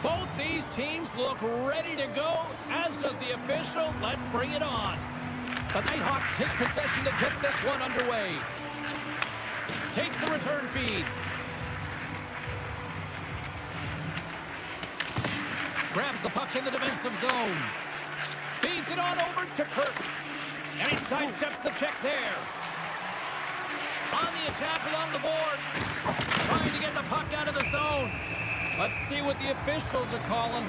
Both these teams look ready to go, as does the official. Let's bring it on. The Nighthawks take possession to get this one underway. Takes the return feed. Grabs the puck in the defensive zone. Feeds it on over to Kirk. And he sidesteps the check there. On the attack along the boards. Trying to get the puck out of the zone. Let's see what the officials are calling.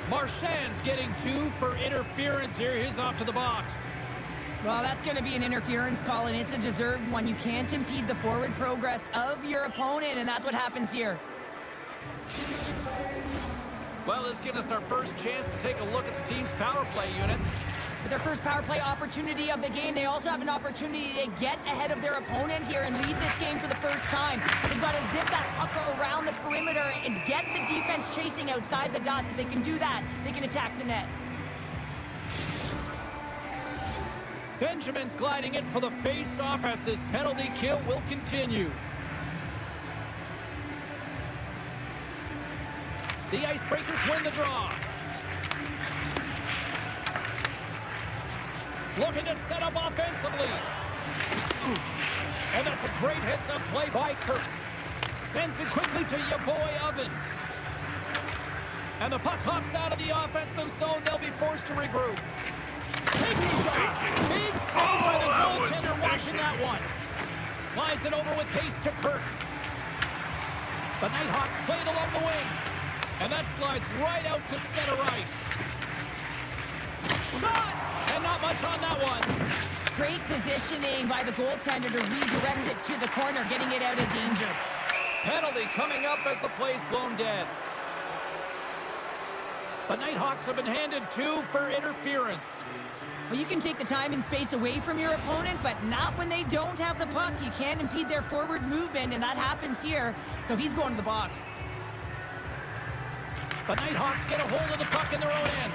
Marchand's getting 2 for interference here. He's off to the box. Well, that's going to be an interference call, and it's a deserved one. You can't impede the forward progress of your opponent, and that's what happens here. Well, this gives us our first chance to take a look at the team's power play unit. With their first power play opportunity of the game, they also have an opportunity to get ahead of their opponent here and lead this game for the first time. They've got to zip that puck around the perimeter and get the defense chasing outside the dots. If they can do that, they can attack the net. Benjamin's gliding in for the face-off as this penalty kill will continue. The Icebreakers win the draw. Looking to set up offensively. And that's a great heads-up play by Kirk. Sends it quickly to your boy Oven. And the puck hops out of the offensive zone. They'll be forced to regroup. Takes a shot. Big save by the goaltender watching that one. Slides it over with pace to Kirk. The Nighthawks played along the wing. And that slides right out to center ice. Shot! And not much on that one. Great positioning by the goaltender to redirect it to the corner, getting it out of danger. Penalty coming up as the play's blown dead. The Nighthawks have been handed 2 for interference. Well, you can take the time and space away from your opponent, but not when they don't have the puck. You can't impede their forward movement, and that happens here. So he's going to the box. The Nighthawks get a hold of the puck in their own end.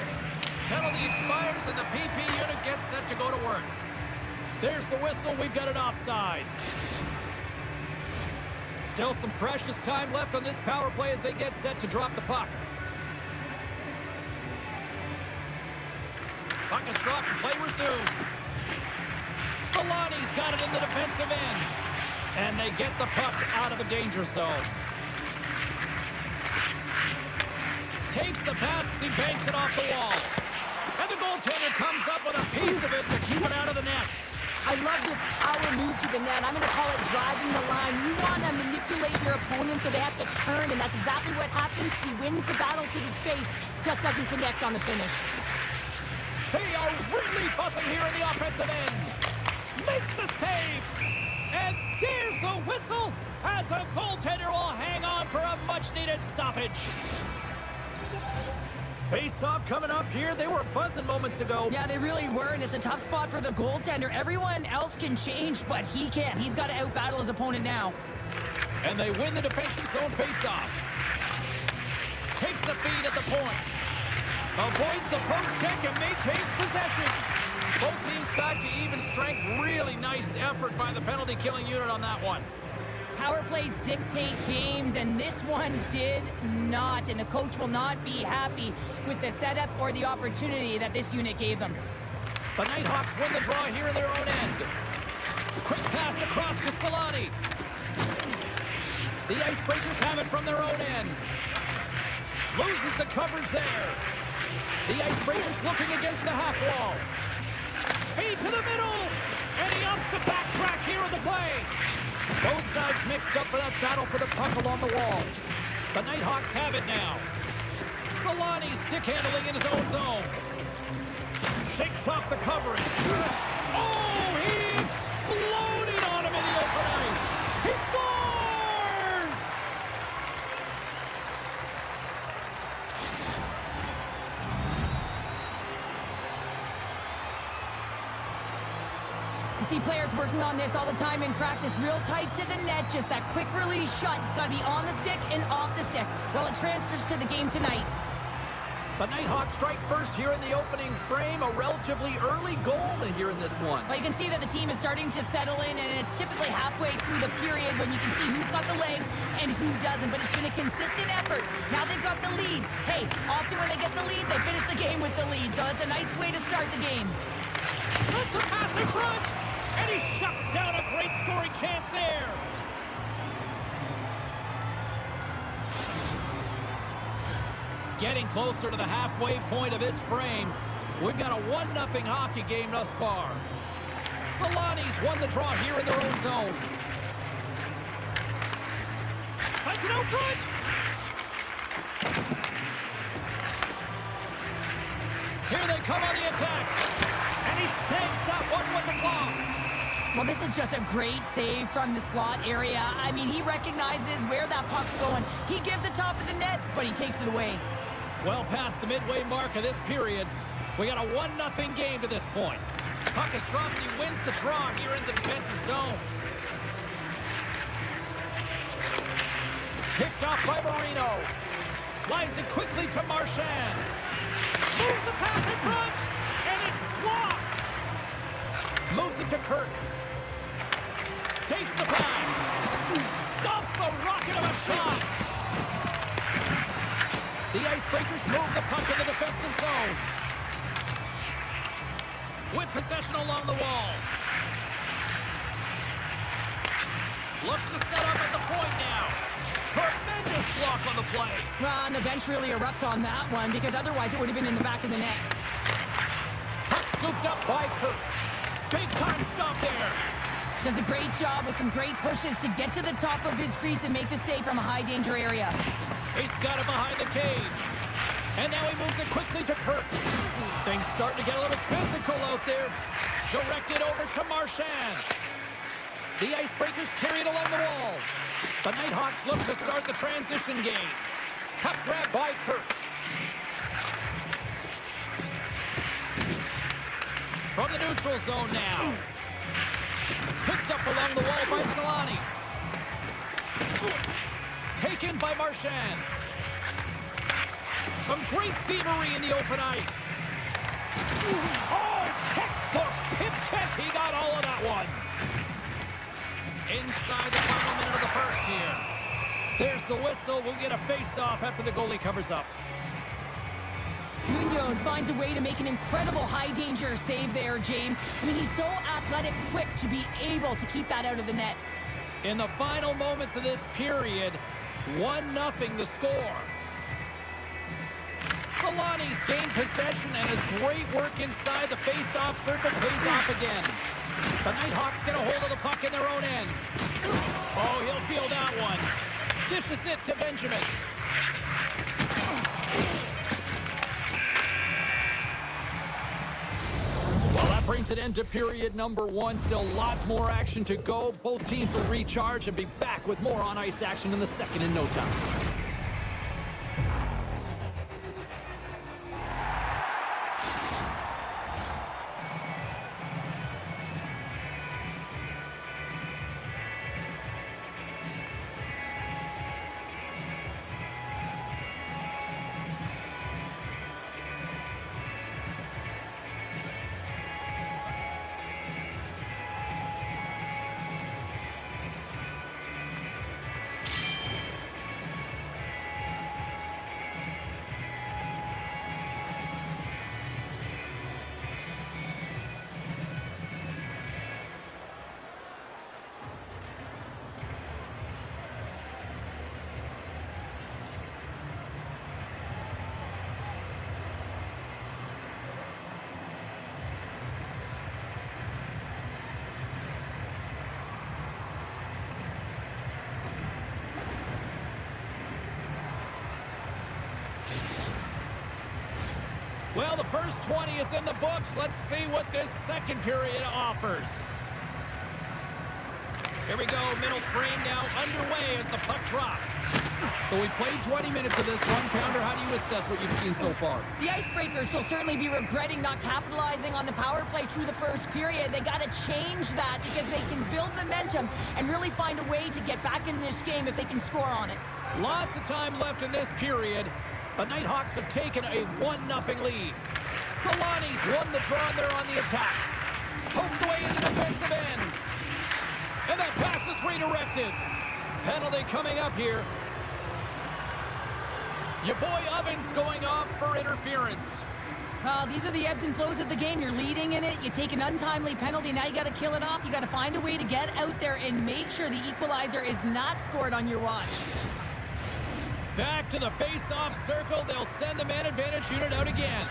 Penalty expires, and the PP unit gets set to go to work. There's the whistle. We've got an offside. Still some precious time left on this power play as they get set to drop the puck. Puck is dropped and play resumes. Solani's got it in the defensive end. And they get the puck out of the danger zone. Takes the pass as he banks it off the wall. And the goaltender comes up with a piece of it to keep it out of the net. I love this power move to the net. I'm going to call it driving the line. You want to manipulate your opponent so they have to turn, and that's exactly what happens. She wins the battle to the space, just doesn't connect on the finish. They are really buzzing here in the offensive end. Makes the save. And there's a whistle as the goaltender will hang on for a much-needed stoppage. Face-off coming up here. They were buzzing moments ago. Yeah, they really were, and it's a tough spot for the goaltender. Everyone else can change, but he can't. He's got to out-battle his opponent now. And they win the defensive zone face-off. Takes the feed at the point. Avoids the poke check and maintains possession. Both teams back to even strength. Really nice effort by the penalty-killing unit on that one. Power plays dictate games, and this one did not. And the coach will not be happy with the setup or the opportunity that this unit gave them. The Nighthawks win the draw here in their own end. Quick pass across to Solani. The Icebreakers have it from their own end. Loses the coverage there. The Icebreakers looking against the half wall. Feed to the middle, and he opts to backtrack here in the play. Both sides mixed up for that battle for the puck along the wall. The Nighthawks have it now. Solani stick handling in his own zone. Shakes off the coverage. Oh, he exploded on him in the open ice. He scores! You see players working on this all the time in practice, real tight to the net, just that quick release shot. It's got to be on the stick and off the stick. Well, it transfers to the game tonight. The Nighthawks strike first here in the opening frame. A relatively early goal here in this one. Well, you can see that the team is starting to settle in, and it's typically halfway through the period when you can see who's got the legs and who doesn't. But it's been a consistent effort. Now they've got the lead. Hey, often when they get the lead, they finish the game with the lead. So it's a nice way to start the game. Sends a pass in front, and he shuts down a great scoring chance there. Getting closer to the halfway point of this frame. We've got a 1-0 hockey game thus far. Solani's won the draw here in their own zone. Sends it out front. Here they come on the attack. And he stakes that one with the block. Well, this is just a great save from the slot area. I mean, he recognizes where that puck's going. He gives the top of the net, but he takes it away. Well past the midway mark of this period. We got a 1-0 game to this point. Puck is dropped and he wins the draw here in the defensive zone. Picked off by Marino. Slides it quickly to Marchand. Moves the pass in front, and it's blocked. Moves it to Kirk. Takes the pass. Stops the rocket of a shot. The Icebreakers move the puck in the defensive zone. With possession along the wall. Looks to set up at the point now. Tremendous block on the play. Well, and the bench really erupts on that one because otherwise it would have been in the back of the net. Puck scooped up by Kirk. Big time stop there. Does a great job with some great pushes to get to the top of his crease and make the save from a high danger area. He's got it behind the cage. And now he moves it quickly to Kirk. Things starting to get a little physical out there. Directed over to Marchand. The Icebreakers carry it along the wall. The Nighthawks look to start the transition game. Puck grab by Kirk. From the neutral zone now. Picked up along the wall by Solani. Taken by Marchand. Some great thievery in the open ice. Oh, textbook hip check. He got all of that one. Inside the final minute of the first here. There's the whistle. We'll get a face-off after the goalie covers up. Munoz finds a way to make an incredible high-danger save there, James. I mean, he's so athletic, quick to be able to keep that out of the net. In the final moments of this period, 1-0 the score. Solani's gained possession, and his great work inside the face-off circle pays off again. The Nighthawks get a hold of the puck in their own end. Oh, he'll feel that one. Dishes it to Benjamin. Well, that brings an end to period number 1. Still lots more action to go. Both teams will recharge and be back with more on-ice action in the second in no time. Well, the first 20 is in the books. Let's see what this second period offers. Here we go, middle frame now underway as the puck drops. So we played 20 minutes of this one. Pounder, how do you assess what you've seen so far? The Icebreakers will certainly be regretting not capitalizing on the power play through the first period. They got to change that because they can build momentum and really find a way to get back in this game if they can score on it. Lots of time left in this period. The Nighthawks have taken a 1-0 lead. Solani's won the draw and they're on the attack. Poked away in the defensive end. And that pass is redirected. Penalty coming up here. Your boy Ovens going off for interference. These are the ebbs and flows of the game. You're leading in it. You take an untimely penalty. Now you got to kill it off. You got to find a way to get out there and make sure the equalizer is not scored on your watch. Back to the face-off circle. They'll send the man advantage unit out again.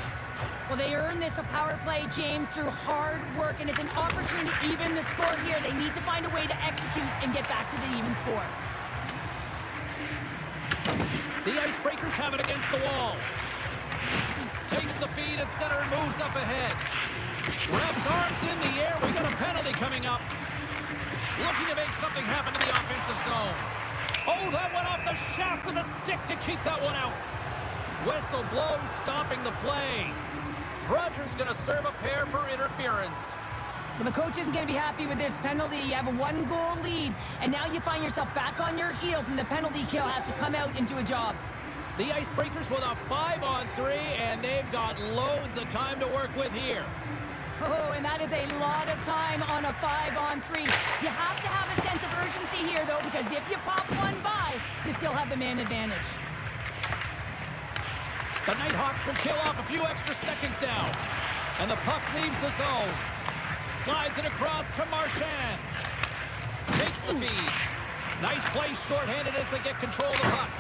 Well, they earn this a power play, James, through hard work, and it's an opportunity to even the score here. They need to find a way to execute and get back to the even score. The Icebreakers have it against the wall. Takes the feed at center and moves up ahead. Ref's arms in the air. We got a penalty coming up. Looking to make something happen in the offensive zone. Oh, that went off the shaft of the stick to keep that one out. Whistle blown, stopping the play. Rogers going to serve a pair for interference. Well, the coach isn't going to be happy with this penalty. You have a 1-goal lead, and now you find yourself back on your heels, and the penalty kill has to come out and do a job. The Icebreakers with a 5-on-3, and they've got loads of time to work with here. Oh, and that is a lot of time on a 5-on-3. You have to have a sense of urgency here, though, because if you pop one by, you still have the man advantage. The Nighthawks will kill off a few extra seconds now. And the puck leaves the zone. Slides it across to Marchand. Takes the feed. Nice play shorthanded as they get control of the puck.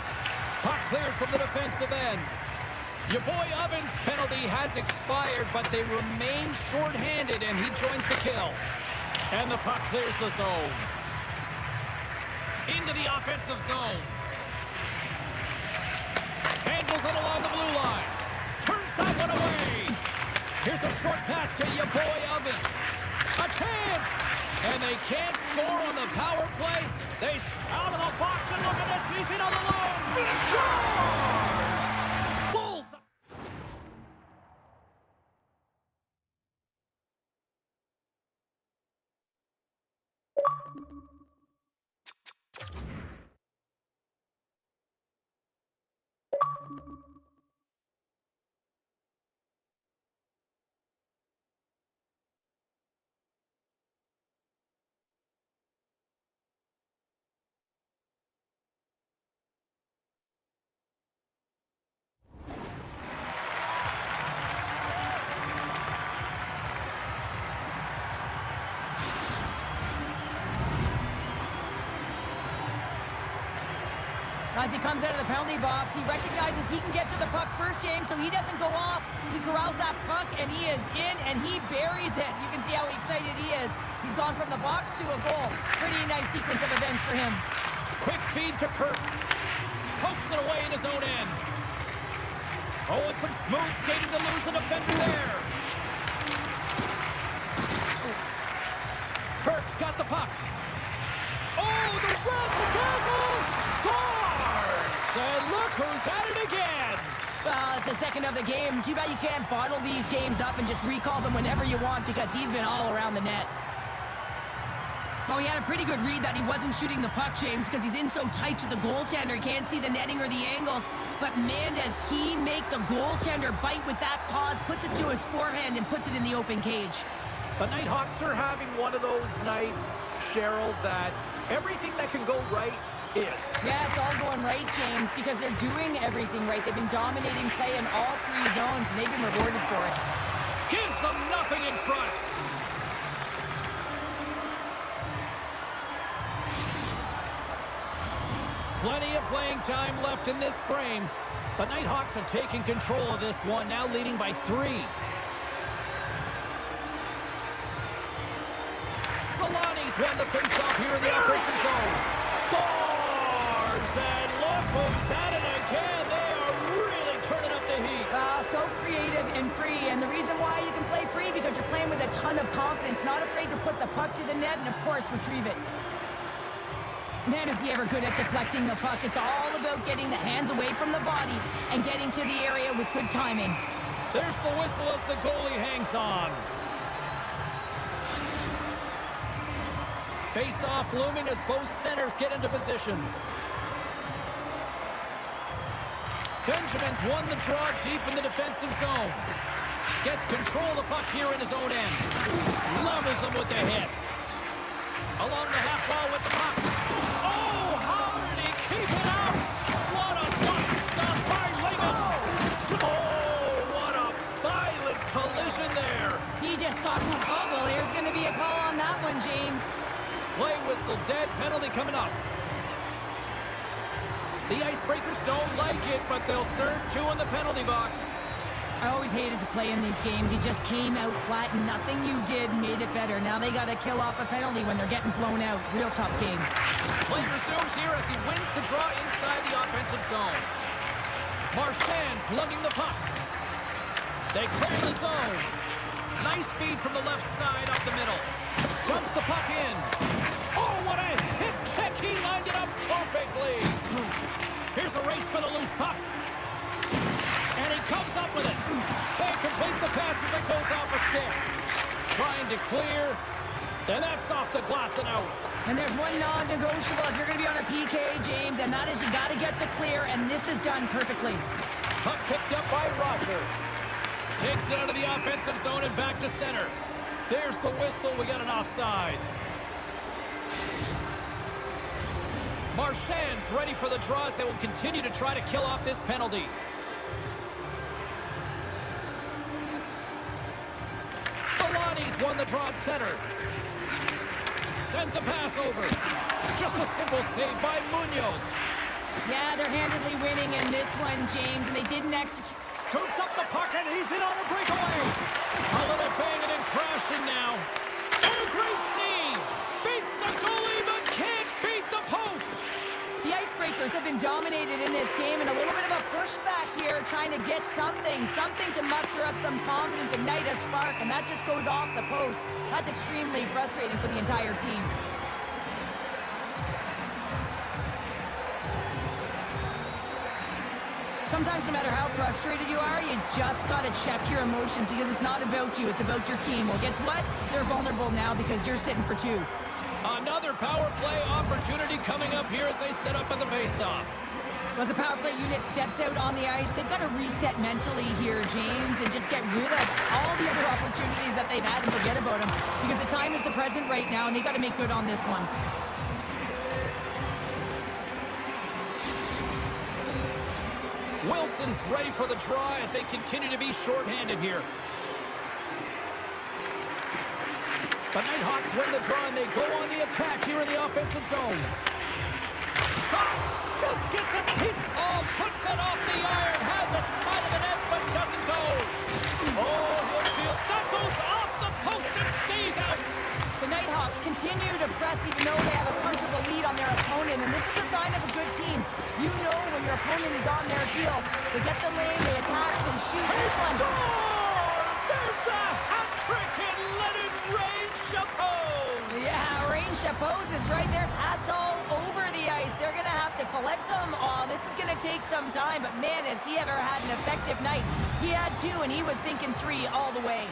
Puck cleared from the defensive end. Your boy Ovens' penalty has expired, but they remain shorthanded, and he joins the kill. And the puck clears the zone. Into the offensive zone. Handles it along the blue line. Turns that one away. Here's a short pass to your boy Ovens. A chance! And they can't score on the power play. They out of the box and look at this. He's in on the line. He scores! As he comes out of the penalty box, he recognizes he can get to the puck first, James, so he doesn't go off. He corrals that puck, and he is in, and he buries it. You can see how excited he is. He's gone from the box to a goal. Pretty nice sequence of events for him. Quick feed to Kirk. Pokes it away in his own end. Oh, and some smooth skating to lose a defender there. Kirk's got the puck. Oh, the razzle-dazzle! Scores! And look who's at it again! Well, it's the second of the game. Too bad you can't bottle these games up and just recall them whenever you want because he's been all around the net. Well, he had a pretty good read that he wasn't shooting the puck, James, because he's in so tight to the goaltender. Can't see the netting or the angles. But man, does he make the goaltender bite with that pause, puts it to his forehand, and puts it in the open cage. The Nighthawks are having one of those nights, Cheryl, that everything that can go right is. Yeah, it's all going right, James, because they're doing everything right. They've been dominating play in all three zones, and they've been rewarded for it. Gives them nothing in front. Plenty of playing time left in this frame. The Nighthawks have taken control of this one, now leading by 3. Solani's won the faceoff here in the offensive zone. Scores! And look who's at it again. They are really turning up the heat. So creative and free, and the reason why you can play free because you're playing with a ton of confidence, not afraid to put the puck to the net and, of course, retrieve it. Man, is he ever good at deflecting the puck. It's all about getting the hands away from the body and getting to the area with good timing. There's the whistle as the goalie hangs on. Face-off looming as both centers get into position. Benjamin's won the draw deep in the defensive zone. Gets control of the puck here in his own end. Levels him with the hit. Along the half wall with the puck. Oh, how did he keep it out? What a lucky stop by Lehman. Oh, what a violent collision there. He just got the bubble. There's going to be a call on that one, James. Play whistle dead, penalty coming up. The Icebreakers don't like it, but they'll serve 2 in the penalty box. I always hated to play in these games. You just came out flat and nothing you did made it better. Now they got to kill off a penalty when they're getting blown out. Real tough game. Play resumes here as he wins the draw inside the offensive zone. Marchand's lugging the puck. They clear the zone. Nice feed from the left side up the middle. Jumps the puck in. Oh, what a hit check. He lined it up perfectly. Here's a race for the loose puck. And he comes up with it. Can't complete the pass as it goes off a stick. Trying to clear. And that's off the glass and out. And there's one non-negotiable if you're going to be on a PK, James, and that is you got to get the clear, and this is done perfectly. Puck picked up by Roger. Takes it out of the offensive zone and back to center. There's the whistle. We got an offside. Marchand's ready for the draws. They will continue to try to kill off this penalty. Solani's won the draw at center. Sends a pass over. Just a simple save by Munoz. Yeah, they're handedly winning in this one, James, and they didn't execute. Scoops up the puck and he's in on a breakaway. A little banging and crashing now. And a great save. Beats the goalie but can't beat the post. The Icebreakers have been dominated in this game, and a little bit of a pushback here, trying to get something to muster up some confidence, ignite a spark, and that just goes off the post. That's extremely frustrating for the entire team. Sometimes, no matter how frustrated you are, you just got to check your emotions because it's not about you, it's about your team. Well, guess what? They're vulnerable now because you're sitting for 2. Another power play opportunity coming up here as they set up at the faceoff. As the power play unit steps out on the ice, they've got to reset mentally here, James, and just get rid of all the other opportunities that they've had and forget about them because the time is the present right now, and they've got to make good on this one. Wilson's ready for the draw as they continue to be shorthanded here. The Nighthawks win the draw and they go on the attack here in the offensive zone. shot. Just gets a piece. Oh, puts it off the iron. Had the side of the net, but doesn't go. Oh, Woodfield. That goes off the post and stays out. The Nighthawks continue to press even though they have a comfortable lead on their opponent, and this is a sign of a good team. You know when your opponent is on their heels. They get the lane, they attack, and shoot. He This one. scores! There's the hat trick and let it rain Chapeau. Yeah, Rain Chapeau's is right there. Hats all over the ice. They're going to have to collect them all. This is going to take some time, but man, has he ever had an effective night. He had 2, and he was thinking 3 all the way.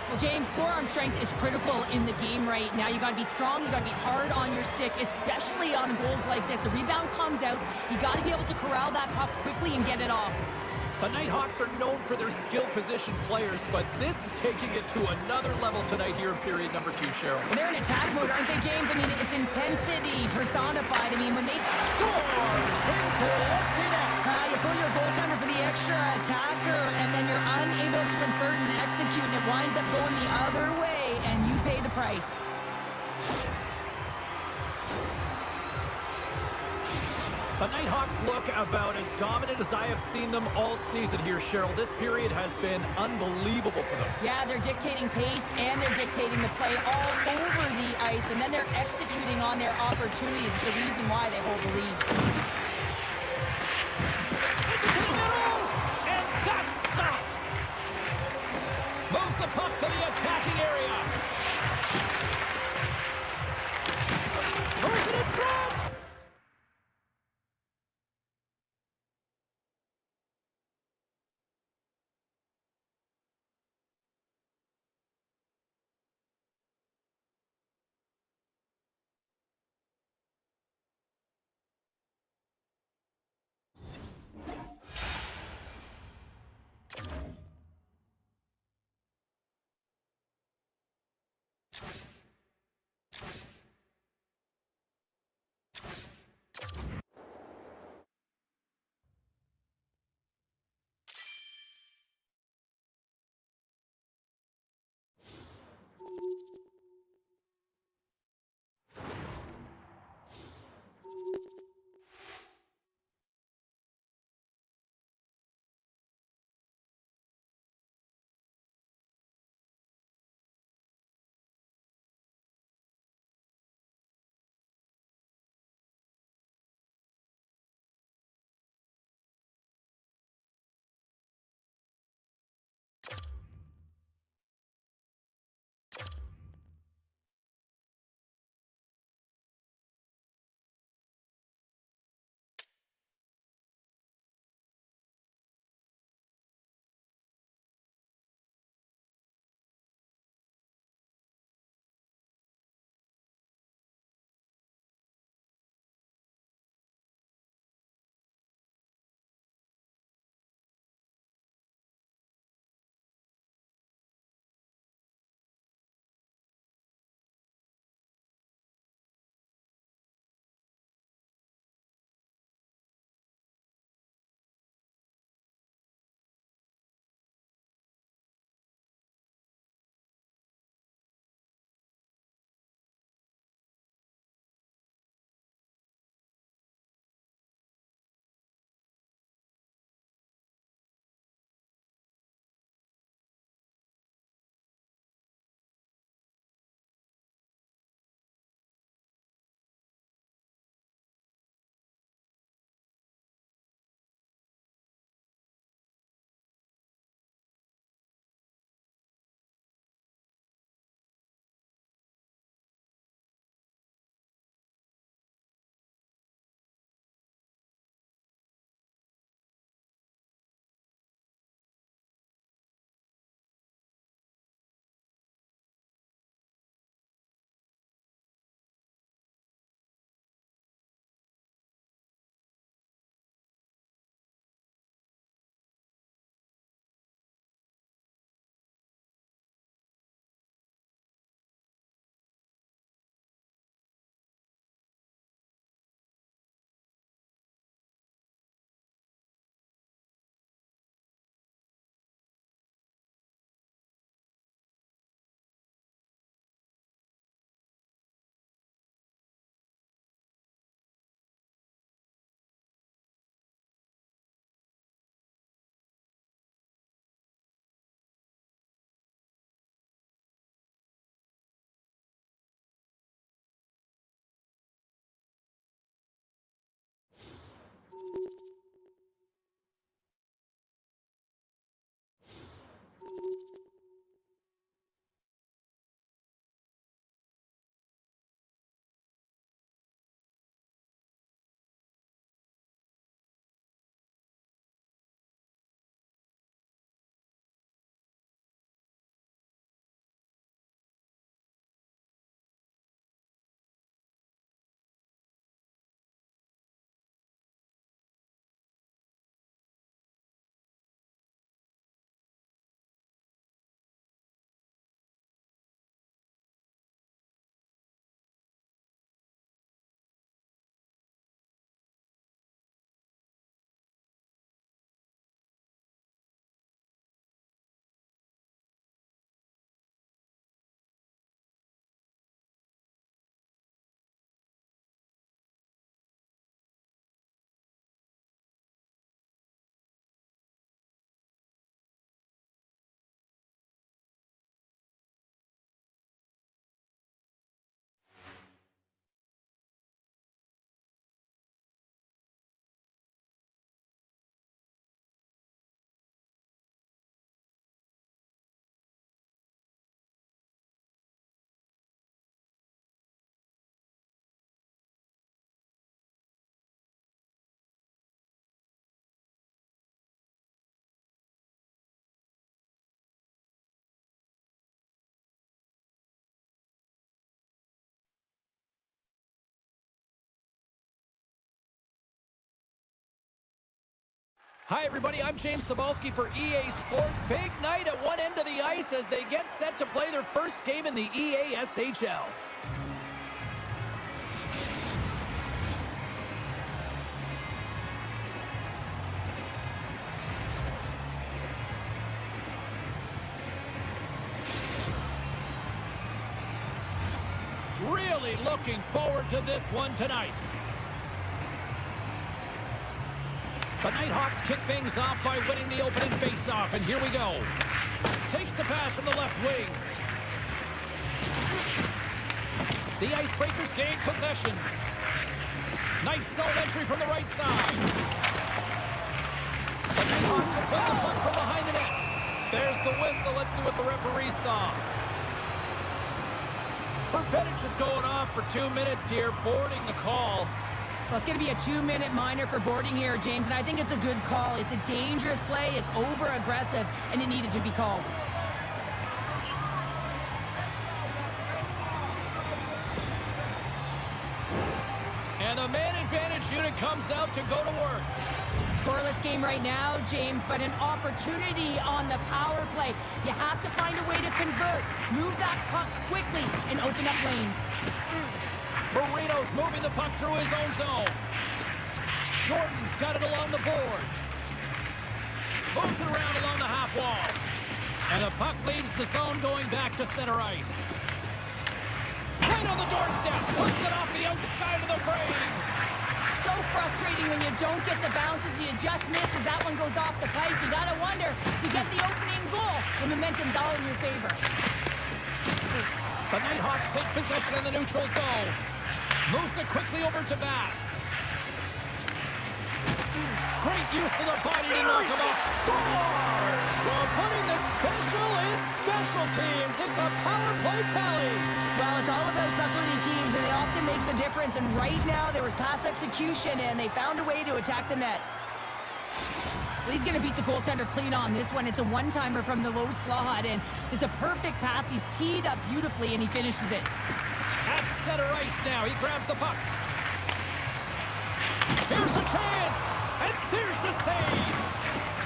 Well, James, forearm strength is critical in the game right now. You got to be strong. You got to be hard on your stick, especially on goals like this. The rebound comes out. You got to be able to corral that puck quickly and get it off. The Nighthawks are known for their skill position players, but this is taking it to another level tonight here in period number 2, Cheryl. Well, they're in attack mode, aren't they, James? I mean, it's intensity personified. I mean, when they Scores into empty net. you pull your goaltender for the extra attacker, and then you're unable to convert and execute, and it winds up going the other way, and you pay the price. The Nighthawks look about as dominant as I have seen them all season here, Cheryl. This period has been unbelievable for them. Yeah, they're dictating pace, and they're dictating the play all over the ice, and then they're executing on their opportunities. It's the reason why they hold the lead. Sends it to the middle, and that's stopped. Moves the puck to the attacking area. Moves it in front. Hi, everybody. I'm James Cebulski for EA Sports. Big night at one end of the ice as they get set to play their first game in the EA SHL. Really looking forward to this one tonight. The Nighthawks kick things off by winning the opening faceoff, and here we go. Takes the pass from the left wing. The Icebreakers gain possession. Nice zone entry from the right side. The Nighthawks have taken the puck from behind the net. There's the whistle. Let's see what the referee saw. Perpetage is going off for 2 minutes here, boarding the call. Well, it's going to be a 2-minute minor for boarding here, James, and I think it's a good call. It's a dangerous play, it's over-aggressive, and it needed to be called. And the man advantage unit comes out to go to work. Scoreless game right now, James, but an opportunity on the power play. You have to find a way to convert, move that puck quickly, and open up lanes. Marino's moving the puck through his own zone. Jordan's got it along the boards. Moves it around along the half wall. And the puck leaves the zone going back to center ice. Right on the doorstep. Puts it off the outside of the frame. So frustrating when you don't get the bounces, you just miss as that one goes off the pipe. You gotta wonder, you get the opening goal, the momentum's all in your favor. The Nighthawks take possession in the neutral zone. Moves it quickly over to Bass. Great use of the body to knock him off. Scores! Well, putting the special in special teams. It's a power play tally. Well, it's all about specialty teams, and it often makes a difference. And right now, there was pass execution, and they found a way to attack the net. Well, he's going to beat the goaltender clean on this one. It's a one-timer from the low slot, and it's a perfect pass. He's teed up beautifully, and he finishes it. At center ice now. He grabs the puck. Here's a chance. And there's the save.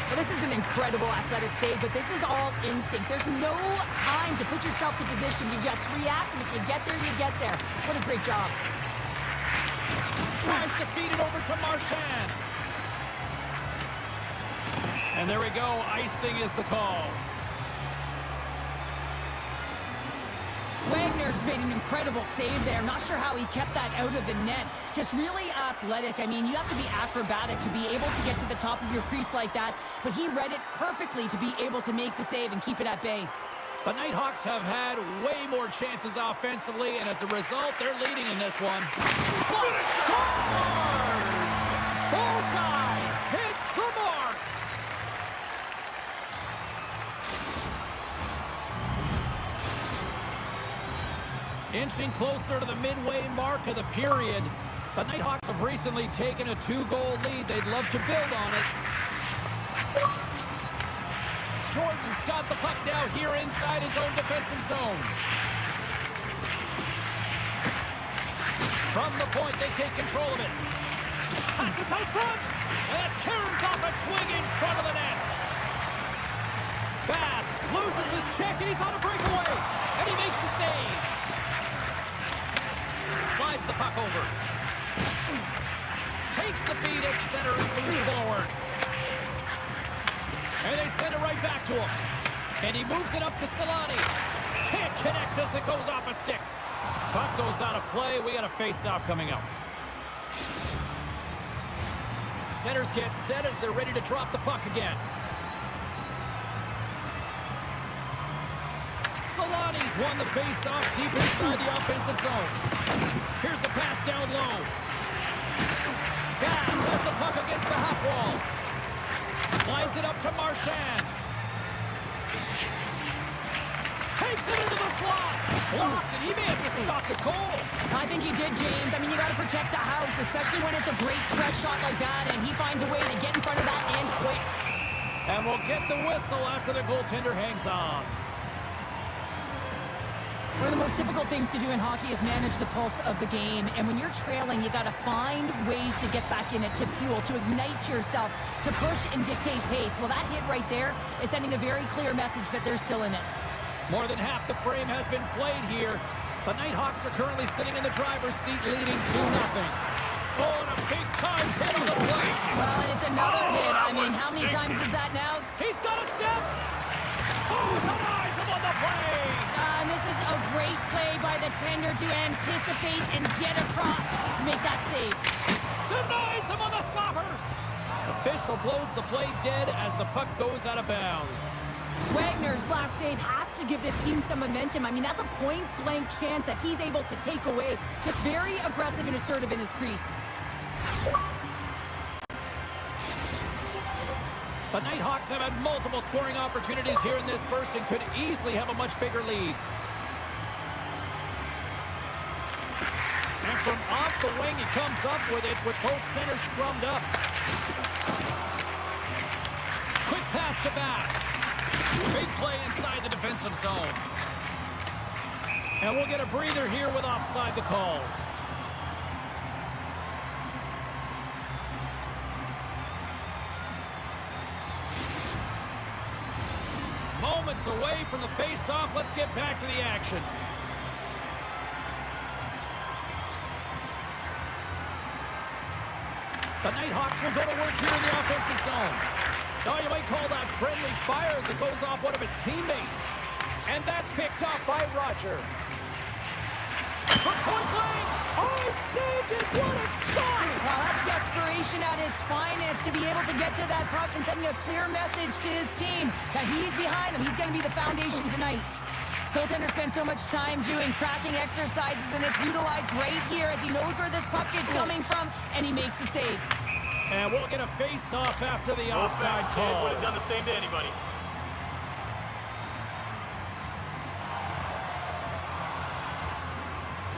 Well, this is an incredible athletic save, but this is all instinct. There's no time to put yourself to position. You just react, and if you get there, you get there. What a great job. Tries to feed it over to Marchand. And there we go. Icing is the call. Wagner's made an incredible save there. Not sure how he kept that out of the net. Just really athletic. I mean, you have to be acrobatic to be able to get to the top of your crease like that, but he read it perfectly to be able to make the save and keep it at bay. The Nighthawks have had way more chances offensively, and as a result, they're leading in this one. Scores! Bullseye! Hits the mark! Inching closer to the midway mark of the period. The Nighthawks have recently taken a 2-goal lead. They'd love to build on it. Jordan's got the puck now here inside his own defensive zone. From the point, they take control of it. Passes out front. And it caroms off a twig in front of the net. Bass loses his check, and he's on a breakaway. And he makes the save. Slides the puck over. Takes the feed at center and moves forward. And they send it right back to him. And he moves it up to Solani. Can't connect as it goes off a stick. Puck goes out of play. We got a face-off coming up. Centers get set as they're ready to drop the puck again. Solani's won the face-off deep inside the offensive zone. Here's a pass down low. Bass has the puck against the half wall. Slides it up to Marchand. Takes it into the slot. Blocked, and he may have just stopped a goal. I think he did, James. I mean, you got to protect the house, especially when it's a great stretch shot like that, and he finds a way to get in front of that and quick. And we'll get the whistle after the goaltender hangs on. One of the most difficult things to do in hockey is manage the pulse of the game. And when you're trailing, you got to find ways to get back in it, to fuel, to ignite yourself, to push and dictate pace. Well, that hit right there is sending a very clear message that they're still in it. More than half the frame has been played here. The Nighthawks are currently sitting in the driver's seat, leading 2-0. Oh, and a big-time hit on the play. Well, and it's another hit. I mean, how many times is that now? He's got a step. Oh, denies him on the play. And this is a great play by the tender to anticipate and get across to make that save. Denies him on the slapper. Official blows the play dead as the puck goes out of bounds. Wagner's last save has to give this team some momentum. I mean, that's a point-blank chance that he's able to take away. Just very aggressive and assertive in his crease. The Nighthawks have had multiple scoring opportunities here in this first and could easily have a much bigger lead. And from off the wing, he comes up with it with both centers scrummed up. Quick pass to Bass. Big play inside the defensive zone. And we'll get a breather here with offside the call. Moments away from the face-off. Let's get back to the action. The Nighthawks will go to work here in the offensive zone. Oh, you might call that friendly fire as it goes off one of his teammates. And that's picked up by Roger. From point blank. Oh, he saved it. What a stop. Well, that's desperation at its finest to be able to get to that puck and sending a clear message to his team that he's behind them. He's going to be the foundation tonight. Goaltender spends so much time doing tracking exercises, and it's utilized right here as he knows where this puck is coming from, and he makes the save. And we'll get a face-off after the offside call. Would have done the same to anybody.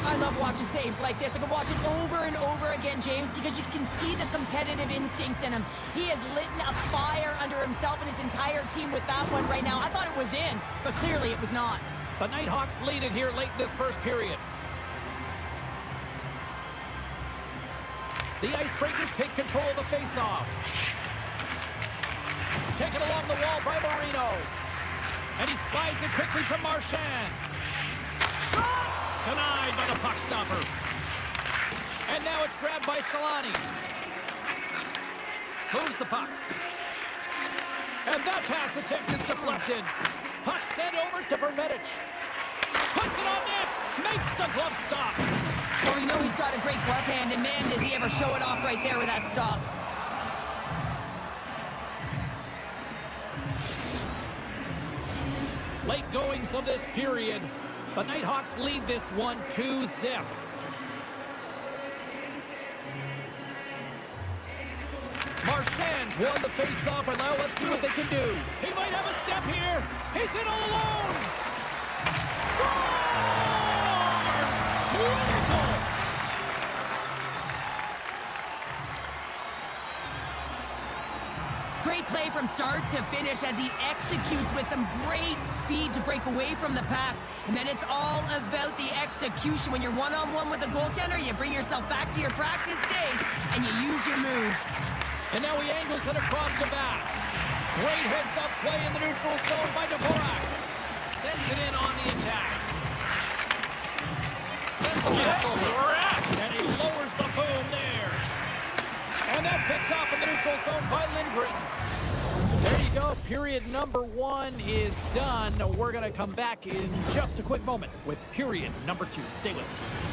I love watching saves like this. I can watch it over and over again, James, because you can see the competitive instincts in him. He has lit a fire under himself and his entire team with that one right now. I thought it was in, but clearly it was not. The Nighthawks lead it here late in this first period. The Icebreakers take control of the face-off. Taken along the wall by Marino. And he slides it quickly to Marchand. Shot! Denied by the puck stopper. And now it's grabbed by Solani. Moves the puck. And that pass attempt is deflected. Puck sent over to Vermedic. Puts it on net. Makes the glove stop. Well, we know he's got a great glove hand, and man, does he ever show it off right there with that stop. Late goings of this period. The Nighthawks lead this one 2-0. Marchand's won the face-off, and now let's see what they can do. He might have a step here. He's in all alone. Scores! Beautiful! Great play from start to finish as he executes with some great speed to break away from the pack. And then it's all about the execution. When you're one-on-one with the goaltender, you bring yourself back to your practice days and you use your moves. And now he angles it across to Bass. Great heads-up play in the neutral zone by Dvorak. Sends it in on the attack. Sends the pass over. And he lowers the boom there. And that's picked off in the neutral zone by Lindgren. There you go. Period number 1 is done. We're going to come back in just a quick moment with period number 2. Stay with us.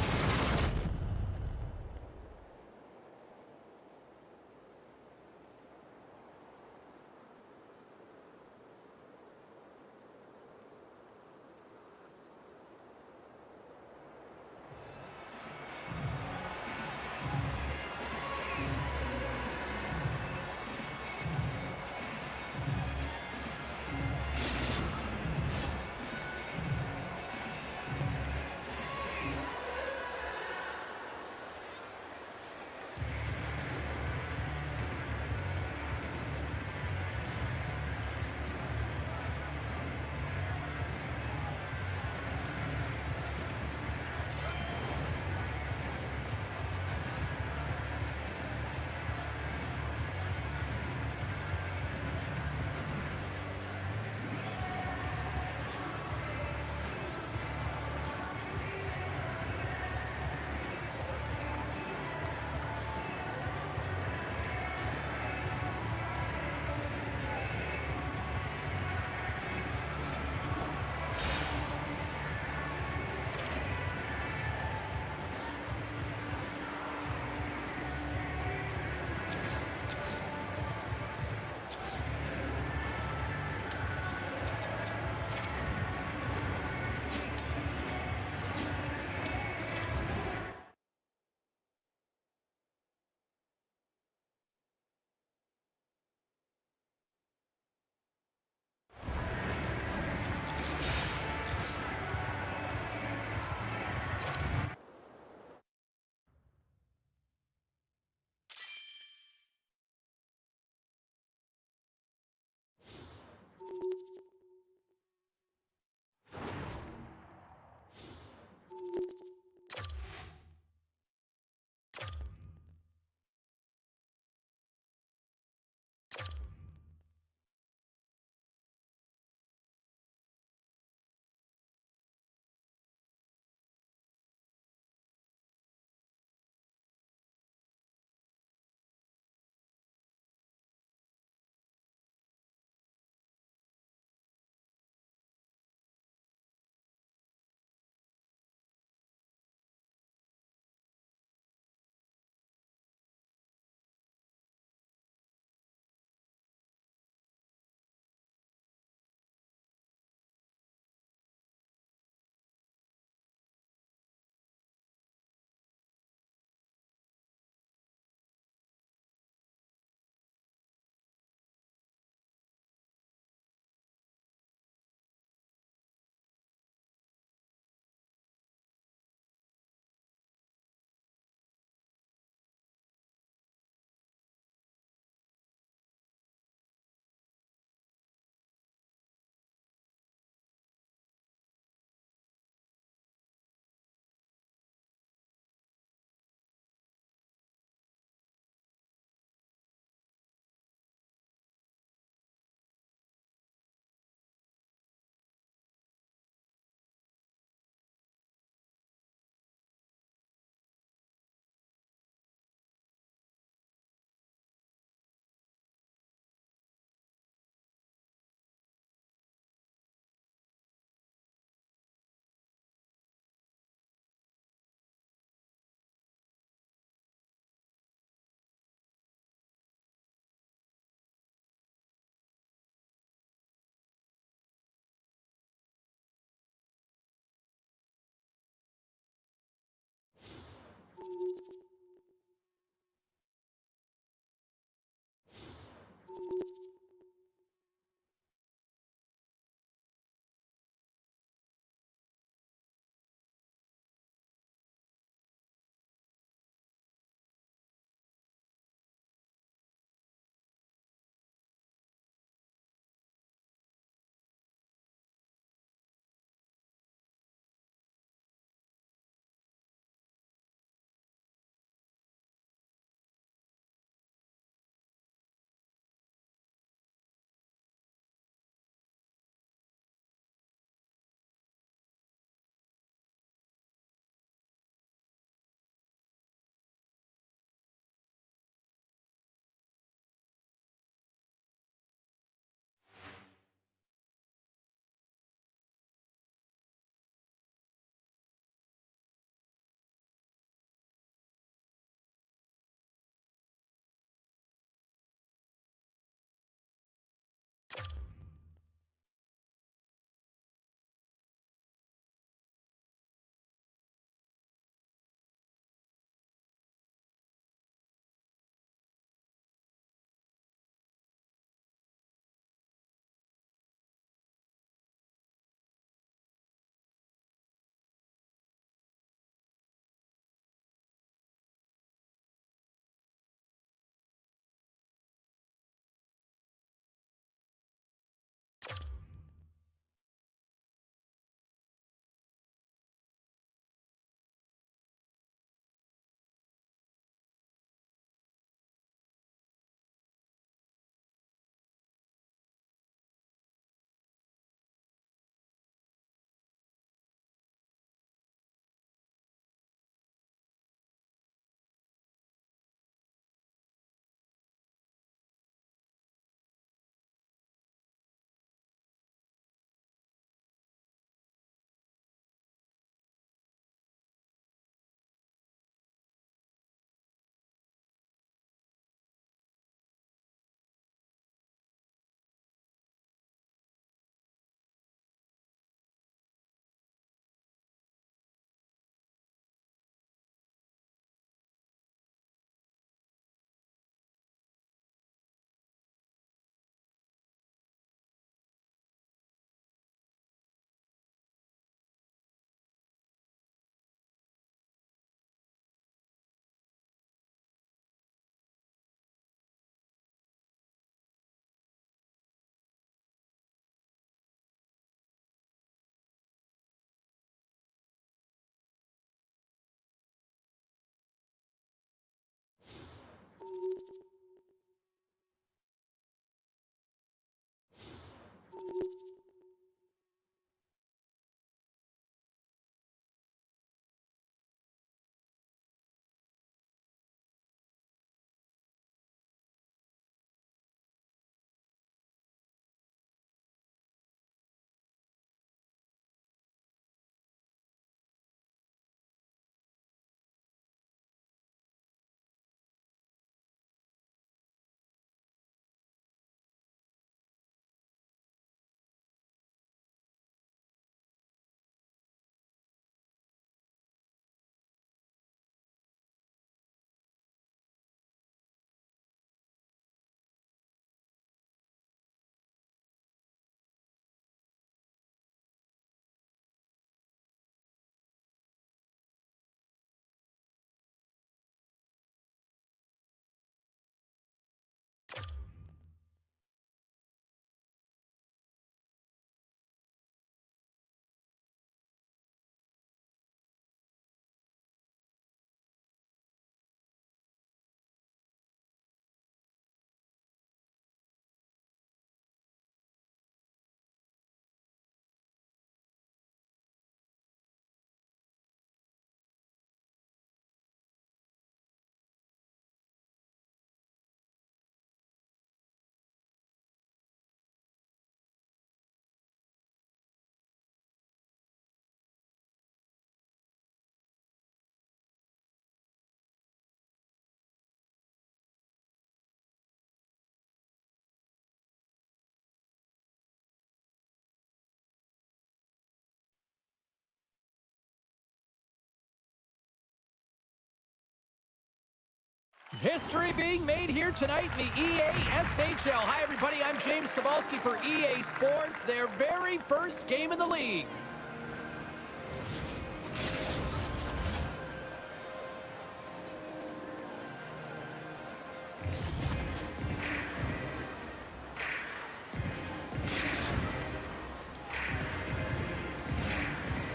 History being made here tonight in the EASHL. Hi, everybody. I'm James Cebulski for EA Sports, their very first game in the league.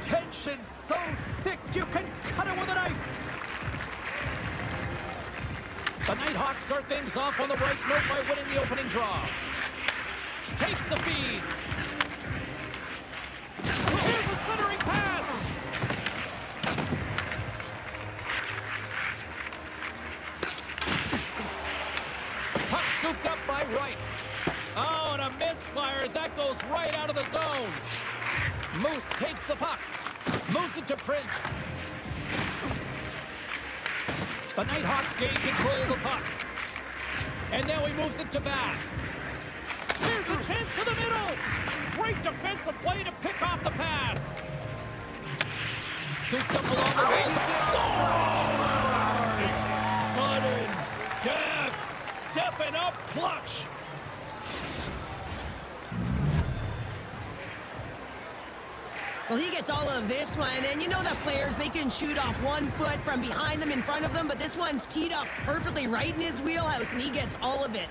Tension so thick you can cut it with a knife. The Nighthawks start things off on the right note by winning the opening draw. Takes the feed. Here's a centering pass. Puck scooped up by Wright. Oh, and a misfire as that goes right out of the zone. Moose takes the puck. Moves it to Prince. The Nighthawks gain control of the puck. And now he moves it to Bass. Here's a chance to the middle. Great defensive play to pick off the pass. Scooped up along the wing. Scores! Sudden death. Stepping up clutch. Well, he gets all of this one, and you know that players, they can shoot off 1 foot from behind them in front of them, but this one's teed up perfectly right in his wheelhouse, and he gets all of it.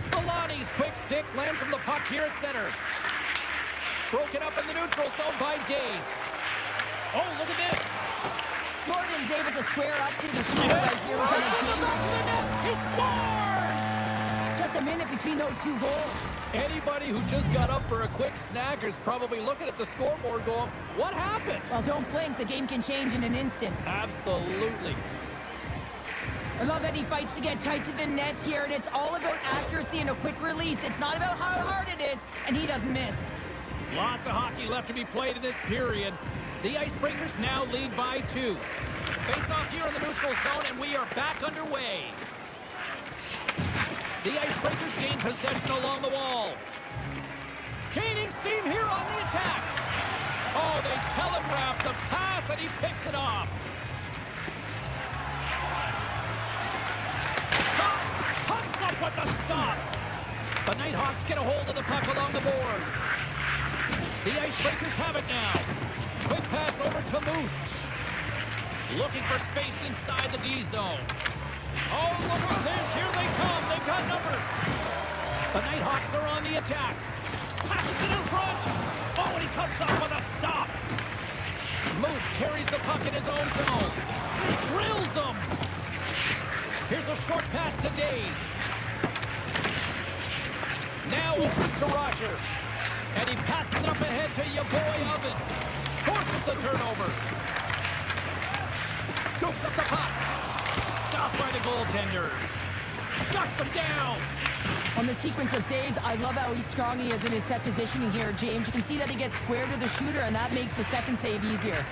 Solani's quick stick lands him the puck here at center. Broken up in the neutral zone by Days. Oh, look at this. Morgan's able to square up to the shooter right here with an He scores! Just a minute between those two goals. Anybody who just got up for a quick snack is probably looking at the scoreboard going, what happened? Well, don't blink. The game can change in an instant. Absolutely. I love that he fights to get tight to the net here, and it's all about accuracy and a quick release. It's not about how hard it is, and he doesn't miss. Lots of hockey left to be played in this period. The Icebreakers now lead by 2. Face off here in the neutral zone, and we are back underway. The Icebreakers gain possession along the wall. Gaining steam here on the attack. Oh, they telegraph the pass, and he picks it off. Shot, comes up with the stop. The Nighthawks get a hold of the puck along the boards. The Icebreakers have it now. Quick pass over to Moose. Looking for space inside the D zone. Oh, look at this. Here they come. They've got numbers. The Nighthawks are on the attack. Passes it in front. Oh, and he comes up with a stop. Moose carries the puck in his own zone. He drills them. Here's a short pass to Days. Now over to Roger. And he passes it up ahead to your boy Oven. Forces the turnover. Scoops up the puck. Stopped by the goaltender. Shuts him down. On the sequence of saves, I love how strong he is in his set positioning here, James. You can see that he gets square to the shooter, and that makes the second save easier.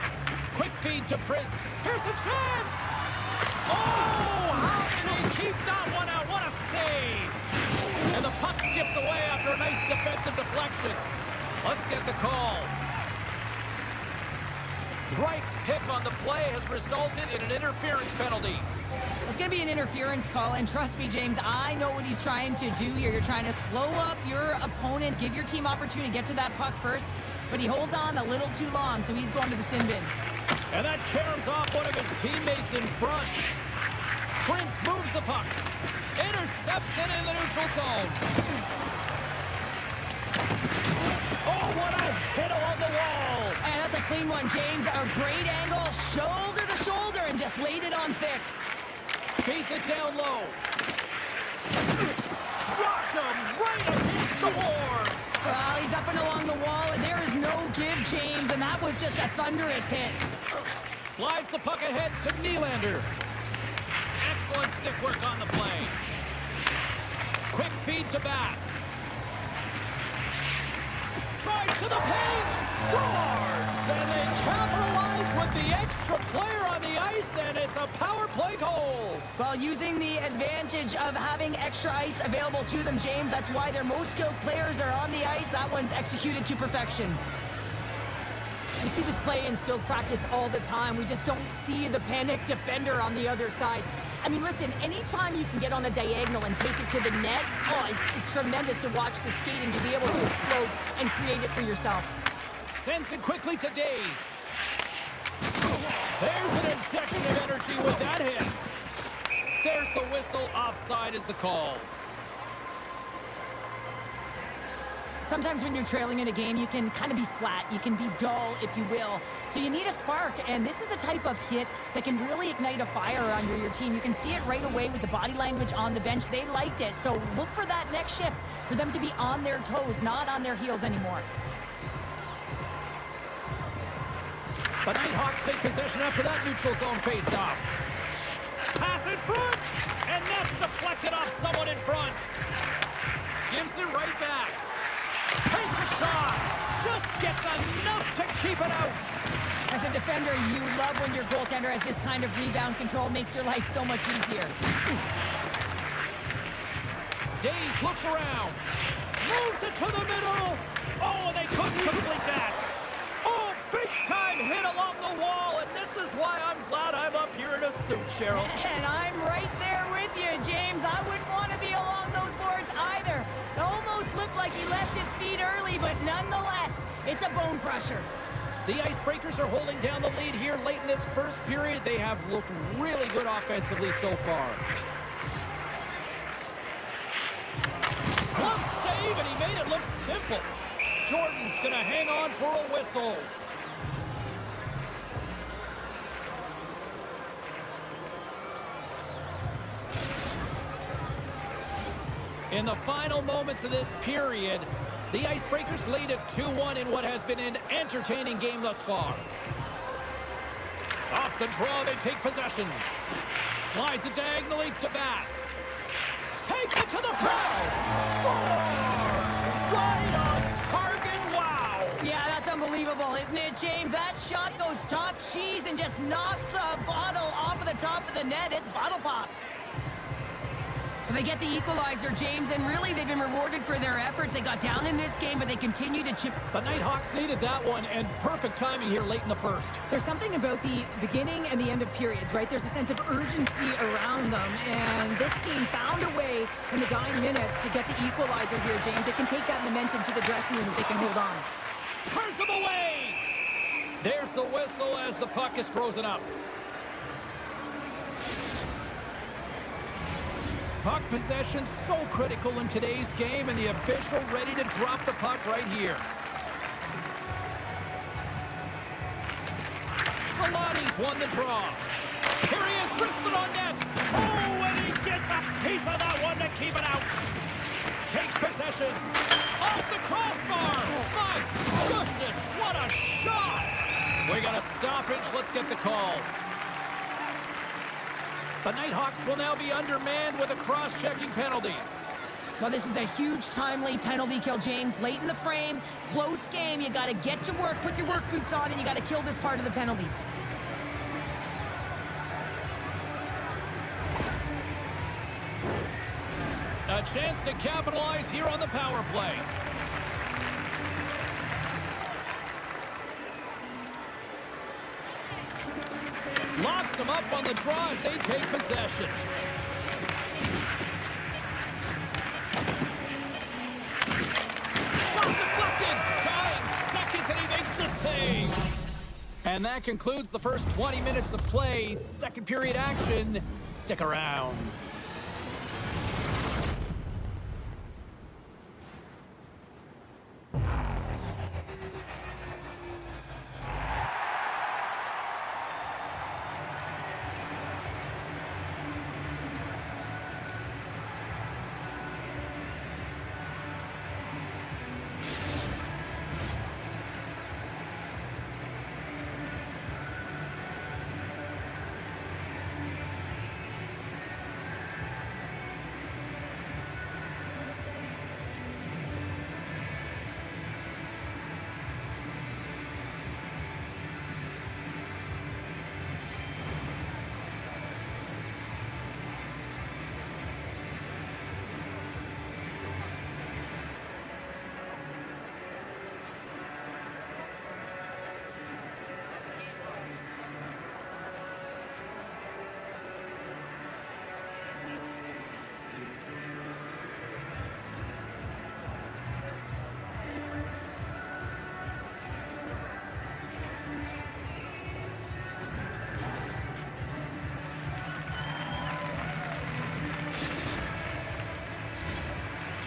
Quick feed to Prince. Here's a chance. Oh, how can they keep that one out? What a save. And the puck skips away after a nice defensive deflection. Let's get the call. Wright's pick on the play has resulted in an interference penalty. It's going to be an interference call, and trust me, James, I know what he's trying to do here. You're trying to slow up your opponent, give your team opportunity to get to that puck first, but he holds on a little too long, so he's going to the sin bin. And that caroms off one of his teammates in front. Prince moves the puck. Intercepts it in the neutral zone. Oh, what a hit along the wall. And that's a clean one, James. A great angle, shoulder to shoulder, and just laid it on thick. Feeds it down low. Rocked him right against the boards. Well, he's up and along the wall, and there is no give, James, and that was just a thunderous hit. Slides the puck ahead to Nylander. Excellent stick work on the play. Quick feed to Bass. Drives to the paint. Scores! And they capitalize with the extra player on the ice, and it's a power play goal. Well, using the advantage of having extra ice available to them, James, that's why their most skilled players are on the ice. That one's executed to perfection. We see this play in skills practice all the time. We just don't see the panic defender on the other side. I mean, listen, anytime you can get on a diagonal and take it to the net, oh, it's tremendous to watch the skating, to be able to explode and create it for yourself. Sends it quickly to Days. There's an injection of energy with that hit. There's the whistle. Offside is the call. Sometimes when you're trailing in a game, you can kind of be flat. You can be dull, if you will. So you need a spark, and this is a type of hit that can really ignite a fire under your team. You can see it right away with the body language on the bench. They liked it. So look for that next shift, for them to be on their toes, not on their heels anymore. The Nighthawks take possession after that neutral zone face-off. Pass in front, and that's deflected off someone in front. Gives it right back. Takes a shot. Just gets enough to keep it out. As a defender, you love when your goaltender has this kind of rebound control. Makes your life so much easier. Days looks around. Moves it to the middle. Oh, they couldn't complete that. Oh, big-time hit along the wall, and this is why I'm glad I'm up here in a suit, Cheryl. And I'm right there with you, James. I wouldn't want to be along those boards either. It almost looked like he left his feet early, but nonetheless, it's a bone crusher. The Icebreakers are holding down the lead here late in this first period. They have looked really good offensively so far. Glove save, and he made it look simple. Jordan's going to hang on for a whistle. In the final moments of this period, the Icebreakers lead it 2-1 in what has been an entertaining game thus far. Off the draw, they take possession. Slides it diagonally to Bass. Takes it to the front. Scores! Right on target. Wow! Yeah, that's unbelievable, isn't it, James? That shot goes top cheese and just knocks the bottle off of the top of the net. It's bottle pops. They get the equalizer, James, and really they've been rewarded for their efforts. They got down in this game, but they continue to chip. The Nighthawks needed that one, and perfect timing here late in the first. There's something about the beginning and the end of periods, right? There's a sense of urgency around them, and this team found a way in the dying minutes to get the equalizer here, James. They can take that momentum to the dressing room if they can hold on. Turns him away! There's the whistle as the puck is frozen up. Puck possession so critical in today's game, and the official ready to drop the puck right here. Solani's won the draw. Here he is, wristed on net. Oh, and he gets a piece of that one to keep it out. Takes possession. Off the crossbar. My goodness, what a shot. We got a stoppage. Let's get the call. The Nighthawks will now be undermanned with a cross-checking penalty. Well, this is a huge, timely penalty kill, James. Late in the frame, close game. You got to get to work, put your work boots on, and you got to kill this part of the penalty. A chance to capitalize here on the power play. Locks them up on the draw as they take possession. Shot deflected. Dying seconds, and he makes the save. And that concludes the first 20 minutes of play. Second period action. Stick around.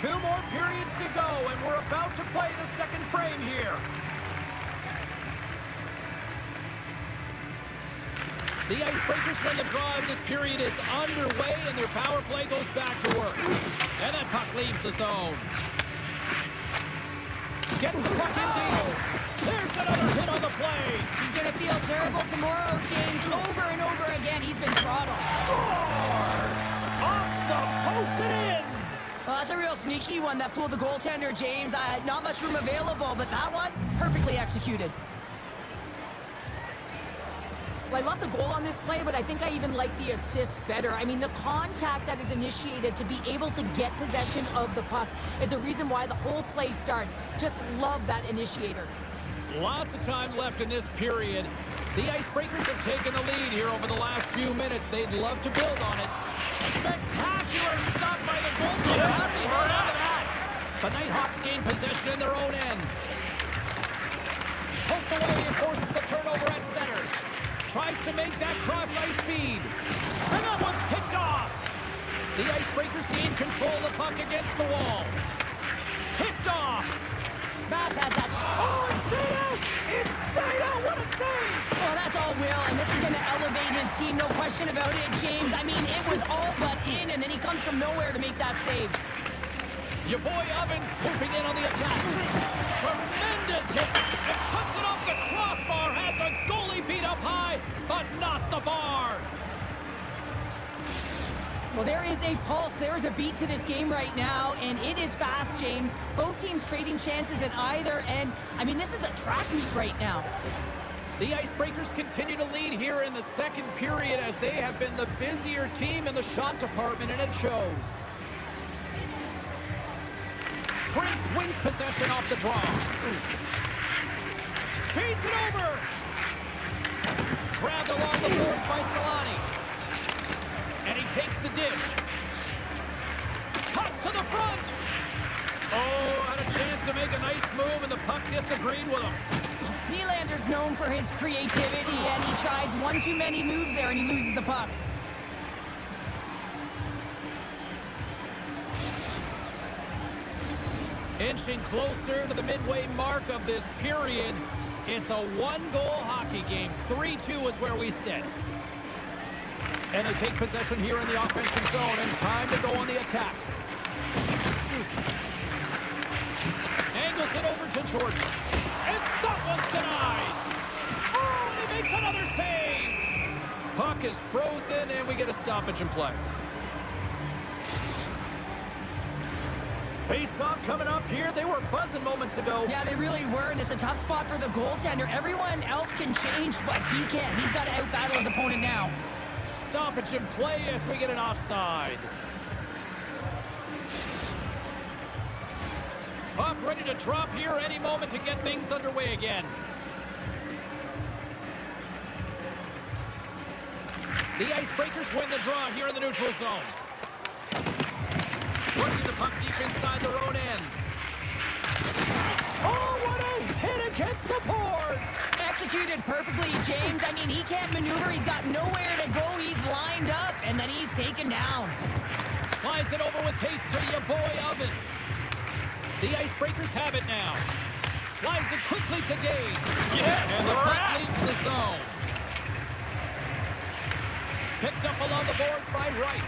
2 more periods to go, and we're about to play the second frame here. The Icebreakers win the draw as this period is underway, and their power play goes back to work. And that puck leaves the zone. Gets the puck in deal. There's another hit on the play. He's going to feel terrible tomorrow, James. Over and over again, he's been throttled. Off the post and in. Well, that's a real sneaky one that pulled the goaltender, James. Not much room available, but that one, perfectly executed. Well, I love the goal on this play, but I think I even like the assist better. I mean, the contact that is initiated to be able to get possession of the puck is the reason why the whole play starts. Just love that initiator. Lots of time left in this period. The Icebreakers have taken the lead here over the last few minutes. They'd love to build on it. Spectacular stop by the goaltender. How did he hold out of that? The Nighthawks gain possession in their own end. Poked away and forces the turnover at center. Tries to make that cross-ice feed. And that one's picked off. The Icebreakers gain control of the puck against the wall. Picked off. Bass has that. Oh, it stayed out! It stayed out! What a save! Well, that's all Will, and this is going to elevate his team, no question about it, James. I mean, it was all but in, and then he comes from nowhere to make that save. Your boy Ovens swooping in on the attack. Tremendous hit. It puts it off the crossbar. Had the goalie beat up high, but not the bar. Well, there is a pulse. There is a beat to this game right now, and it is fast, James. Both teams trading chances at either end. I mean, this is a track meet right now. The Icebreakers continue to lead here in the second period as they have been the busier team in the shot department, and it shows. Prince wins possession off the draw. Feeds it over. Grabbed along the boards by Solani. And he takes the dish. Cuts to the front. Oh, had a chance to make a nice move, and the puck disagreed with him. Nylander's known for his creativity, and he tries one too many moves there, and he loses the puck. Inching closer to the midway mark of this period. It's a one-goal hockey game. 3-2 is where we sit. And they take possession here in the offensive zone, and time to go on the attack. Angles it over to Jordan. And that one's denied. Oh, and he makes another save. Puck is frozen, and we get a stoppage in play. Face-off coming up here. They were buzzing moments ago. Yeah, they really were, and it's a tough spot for the goaltender. Everyone else can change, but he can't. He's got to out-battle his opponent now. Stoppage in play as we get an offside. Puck ready to drop here any moment to get things underway again. The Icebreakers win the draw here in the neutral zone. Working the puck deep inside their own end. Oh, what a hit against the boards! Executed perfectly, James. I mean, he can't maneuver. He's got nowhere to go. He's lined up, and then he's taken down. Slides it over with pace to your boy Oven. The Icebreakers have it now. Slides it quickly to Days. Yeah, and the puck leaves the zone. Picked up along the boards by Wright.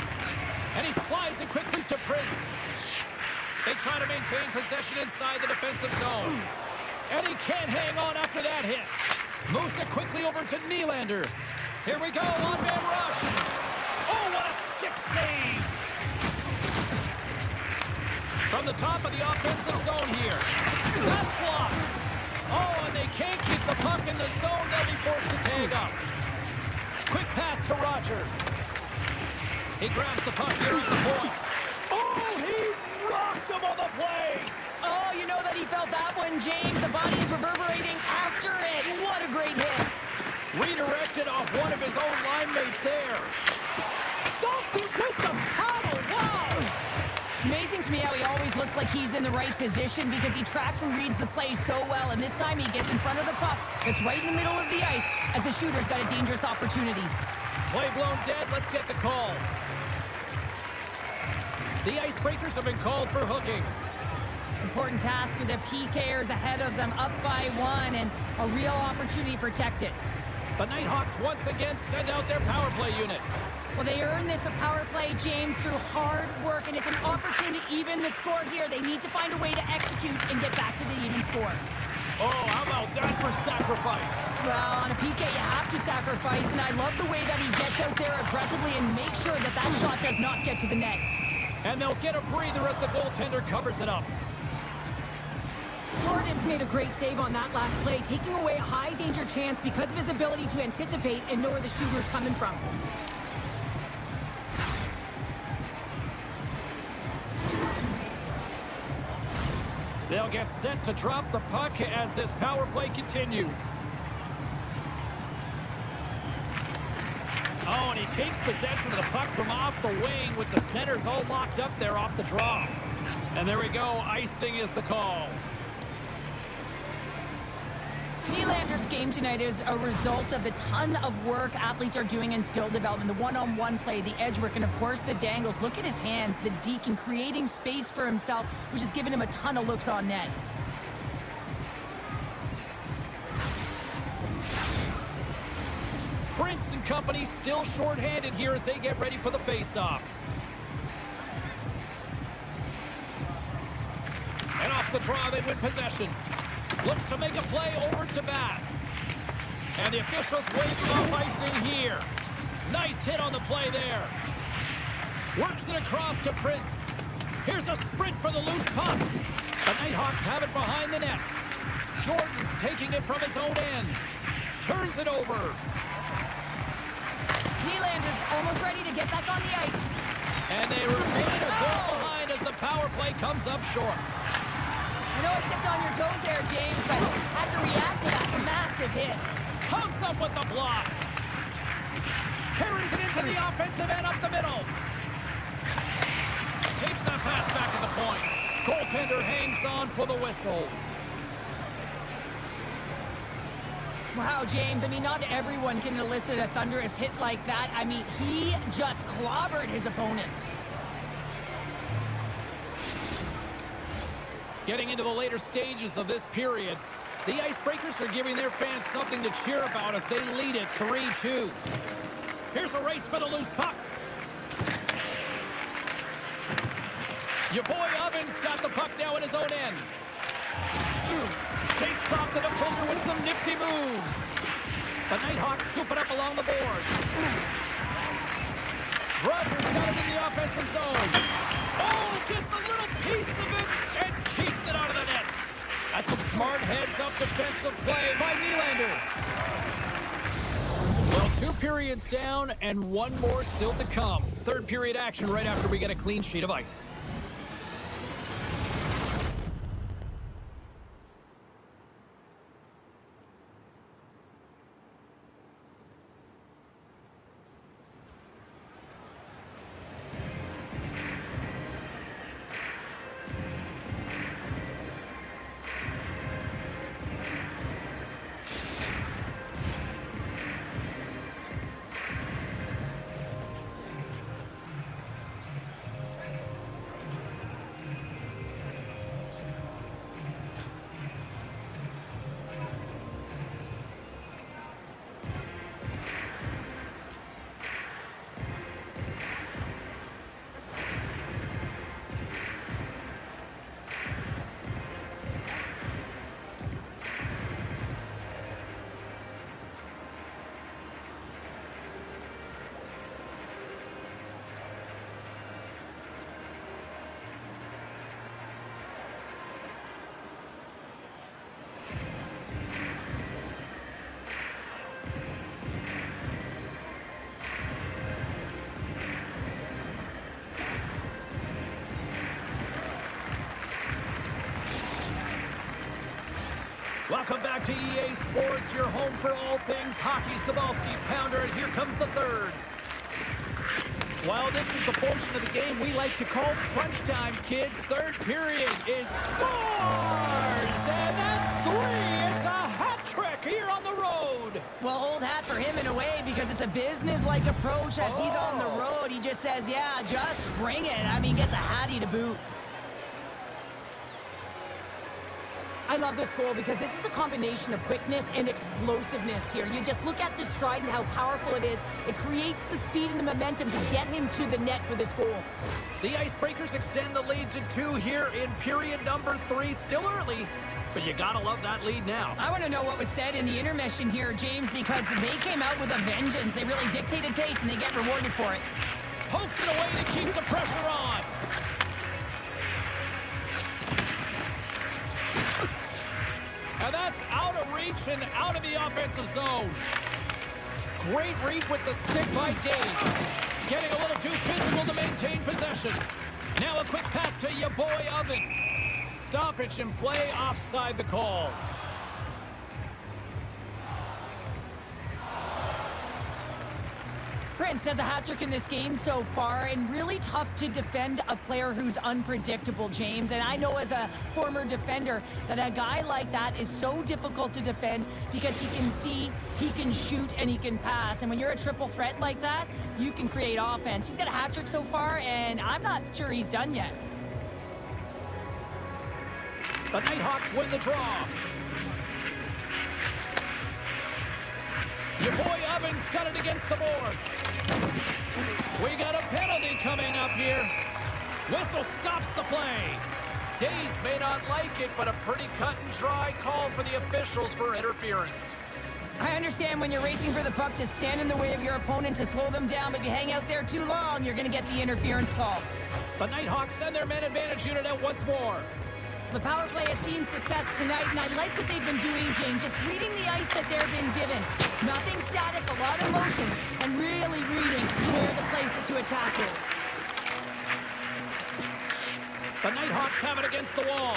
And he slides it quickly to Prince. They try to maintain possession inside the defensive zone. And he can't hang on after that hit. Moves it quickly over to Nylander. Here we go, one-man rush. Oh, what a stick save. From the top of the offensive zone here. That's blocked. Oh, and they can't keep the puck in the zone. They'll be forced to tag up. Quick pass to Roger. He grabs the puck here at the point. Oh, he rocked him on the play. Oh, you know that he felt that one, James. The body is reverberating after it. What a great hit. Redirected off one of his own line mates there. Stopped it with the paddle. Wow. It's amazing to me how he always looks like he's in the right position because he tracks and reads the play so well. And this time he gets in front of the puck that's right in the middle of the ice as the shooter's got a dangerous opportunity. Play blown dead. Let's get the call. The Icebreakers have been called for hooking. Important task for the PKers ahead of them, up by 1, and a real opportunity protected. The Nighthawks once again send out their power play unit. Well, they earned this a power play, James, through hard work, and it's an opportunity to even the score here. They need to find a way to execute and get back to the even score. Oh, how about that for sacrifice? Well, on a PK, you have to sacrifice, and I love the way that he gets out there aggressively and makes sure that that shot does not get to the net. And they'll get a breather as the goaltender covers it up. Jordan's made a great save on that last play, taking away a high-danger chance because of his ability to anticipate and know where the shooter's coming from. They'll get set to drop the puck as this power play continues. Oh, and he takes possession of the puck from off the wing with the centers all locked up there off the draw. And there we go. Icing is the call. Nylander's game tonight is a result of the ton of work athletes are doing in skill development. The one-on-one play, the edge work, and of course the dangles. Look at his hands, the deke, and creating space for himself, which has given him a ton of looks on net. Prince and company still shorthanded here as they get ready for the face-off. And off the draw, they win possession. Looks to make a play over to Bass. And the officials waving off icing here. Nice hit on the play there. Works it across to Prince. Here's a sprint for the loose puck. The Nighthawks have it behind the net. Jordan's taking it from his own end. Turns it over. Nylander's almost ready to get back on the ice. And they remain a goal behind as the power play comes up short. I know I stepped on your toes there, James, but had to react to that massive hit. Comes up with the block. Carries it into the offensive end up the middle. Takes that pass back to the point. Goaltender hangs on for the whistle. Wow, James, I mean, not everyone can elicit a thunderous hit like that. I mean, he just clobbered his opponent. Getting into the later stages of this period, the Icebreakers are giving their fans something to cheer about as they lead it 3-2. Here's a race for the loose puck. Your boy Ovens got the puck now in his own end. Shakes off the defender with some nifty moves. The Nighthawks scoop it up along the boards. Rogers got it in the offensive zone. Oh, gets a little piece of it and keeps it out of the net. That's some smart heads-up defensive play by Nylander. Well, 2 periods down and 1 more still to come. Third period action right after we get a clean sheet of ice. Welcome back to EA Sports, your home for all things hockey. Sabalski Pounder, and here comes the third. Well, this is the portion of the game we like to call crunch time, kids. Third period is scores! And that's 3! It's a hat trick here on the road! road. Well, old hat for him in a way because it's a business-like approach as he's on the road. He just says, yeah, just bring it. I mean, gets a hattie to boot. I love this goal because this is a combination of quickness and explosiveness here. You just look at the stride and how powerful it is. It creates the speed and the momentum to get him to the net for this goal. The Icebreakers extend the lead to 2 here in period number 3. Still early, but you gotta love that lead now. I want to know what was said in the intermission here, James, because they came out with a vengeance. They really dictated pace and they get rewarded for it. Pokes it away to keep the pressure on. And that's out of reach and out of the offensive zone. Great reach with the stick by Days. Getting a little too physical to maintain possession. Now a quick pass to your boy Oven. Stoppage in play, offside the call. Prince has a hat-trick in this game so far, and really tough to defend a player who's unpredictable, James. And I know as a former defender that a guy like that is so difficult to defend because he can see, he can shoot, and he can pass. And when you're a triple threat like that, you can create offense. He's got a hat-trick so far, and I'm not sure he's done yet. The Nighthawks win the draw. Your boy Ovens got it against the boards. We got a penalty coming up here. Whistle stops the play. Days may not like it, but a pretty cut and dry call for the officials for interference. I understand when you're racing for the puck to stand in the way of your opponent to slow them down, but if you hang out there too long, you're going to get the interference call. The Nighthawks send their man advantage unit out once more. The power play has seen success tonight, and I like what they've been doing, James, just reading the ice that they're being given. Nothing static, a lot of motion, and really reading where the places to attack is. The Nighthawks have it against the wall.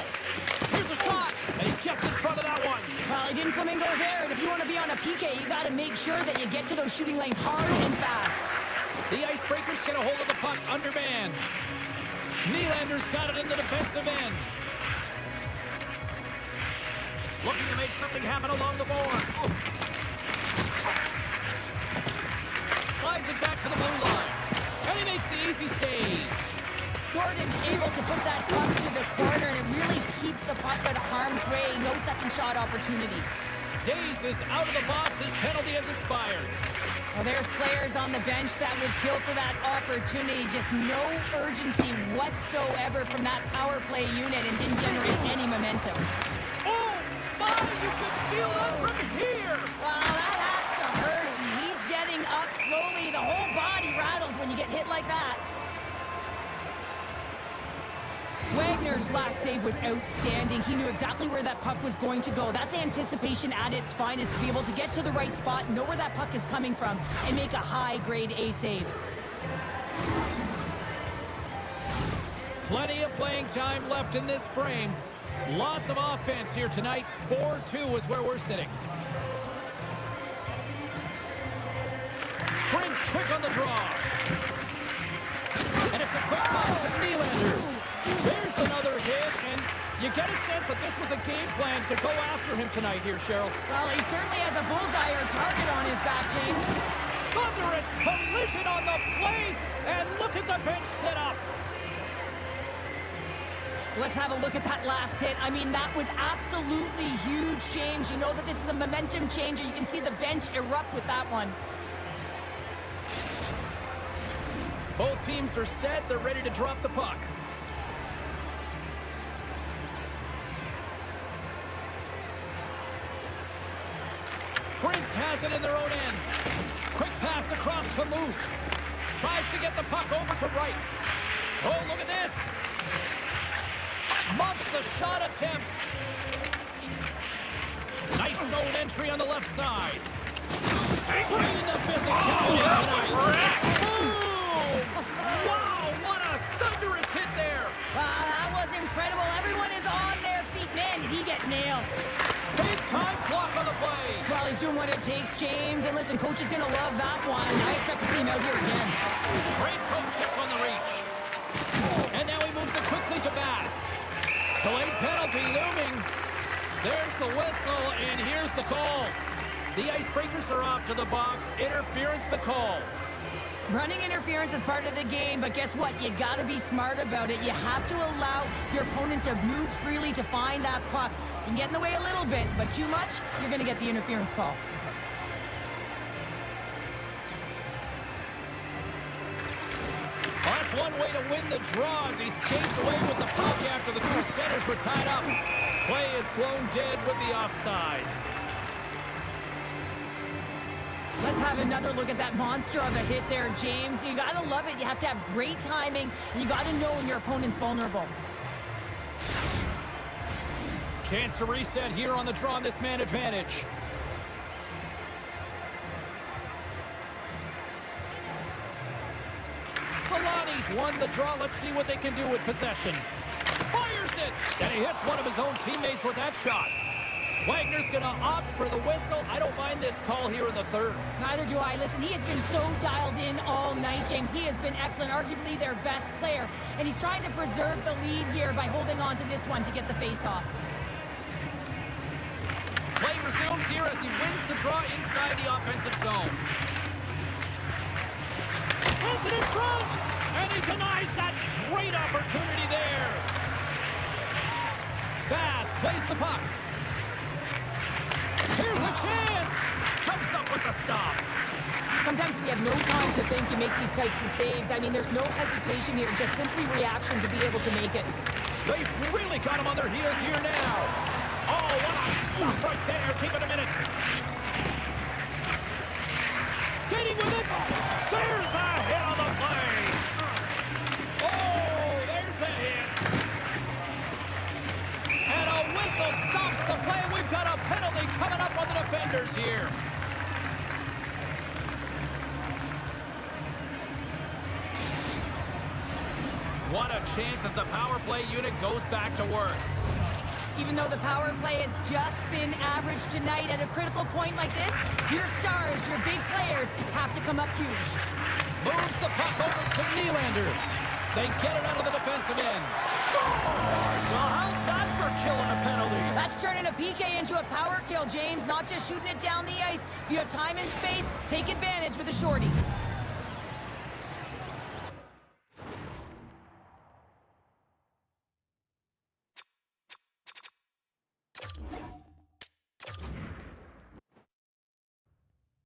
Here's a shot, and he gets in front of that one. Well, he didn't flamingo there, and if you want to be on a PK, you got to make sure that you get to those shooting lanes hard and fast. The Icebreakers get a hold of the puck under man. Nylander's got it in the defensive end. Looking to make something happen along the boards. Slides it back to the blue line. And he makes the easy save. Gordon's able to put that puck to the corner, and it really keeps the puck out of harm's way. No second shot opportunity. Days is out of the box. His penalty has expired. Well, there's players on the bench that would kill for that opportunity. Just no urgency whatsoever from that power play unit and didn't generate any momentum. Oh, my! You can feel that from here! Wow, that has to hurt. He's getting up slowly. The whole body rattles when you get hit like that. Wagner's last save was outstanding. He knew exactly where that puck was going to go. That's anticipation at its finest, to be able to get to the right spot, know where that puck is coming from, and make a high-grade A save. Plenty of playing time left in this frame. Lots of offense here tonight. 4-2 is where we're sitting. Prince quick on the draw. And it's a quick pass to Nylander. There's another hit, and you get a sense that this was a game plan to go after him tonight here, Cheryl. Well, he certainly has a bullseye or target on his back, James. Thunderous collision on the plate, and look at the bench set up. Let's have a look at that last hit. I mean, that was absolutely huge, James. You know that this is a momentum changer. You can see the bench erupt with that one. Both teams are set. They're ready to drop the puck. Prince has it in their own end. Quick pass across to Moose. Tries to get the puck over to Wright. Oh, look at this. Muffs the shot attempt. Nice zone entry on the left side. Bringing the physicality tonight. Boom! Wow, what a thunderous hit there. Wow, that was incredible. Everyone is on their feet. Man, did he get nailed. Big time block on the play. Well, he's doing what it takes, James. And listen, coach is going to love that one. I expect to see him out here again. Great poke check on the reach. And now he moves it quickly to Bass. Delayed penalty looming. There's the whistle, and here's the call. The icebreakers are off to the box. Interference the call. Running interference is part of the game, but guess what? You gotta be smart about it. You have to allow your opponent to move freely to find that puck. You can get in the way a little bit, but too much, you're gonna get the interference call. That's one way to win the draw as he skates away with the puck after the two centers were tied up. Play is blown dead with the offside. Let's have another look at that monster of a hit there, James. You gotta love it. You have to have great timing, and you gotta know when your opponent's vulnerable. Chance to reset here on the draw on this man advantage. Solani's won the draw. Let's see what they can do with possession. Fires it, and he hits one of his own teammates with that shot. Wagner's going to opt for the whistle. I don't mind this call here in the third. Neither do I. Listen, he has been so dialed in all night, James. He has been excellent, arguably their best player. And he's trying to preserve the lead here by holding on to this one to get the face-off. Play resumes here as he wins the draw inside the offensive zone. Sends it in front, and he denies that great opportunity there. Bass plays the puck. Here's a chance. Comes up with the stop. Sometimes when you have no time to think, you make these types of saves. I mean, there's no hesitation here, just simply reaction to be able to make it. They've really got him on their heels here now. Oh, what a stop right there. Keep it a minute. Skating with it. There's a hit on the play. Oh, there's a hit. And a whistle stops the play. We've got a penalty coming up on the defenders here. What a chance as the power play unit goes back to work. Even though the power play has just been average tonight, at a critical point like this, your stars, your big players, have to come up huge. Moves the puck over to Nylander. They get it out of the defensive end. Scores! So how's that for killing a penalty? That's turning a PK into a power kill, James. Not just shooting it down the ice. If you have time and space, take advantage with a shorty.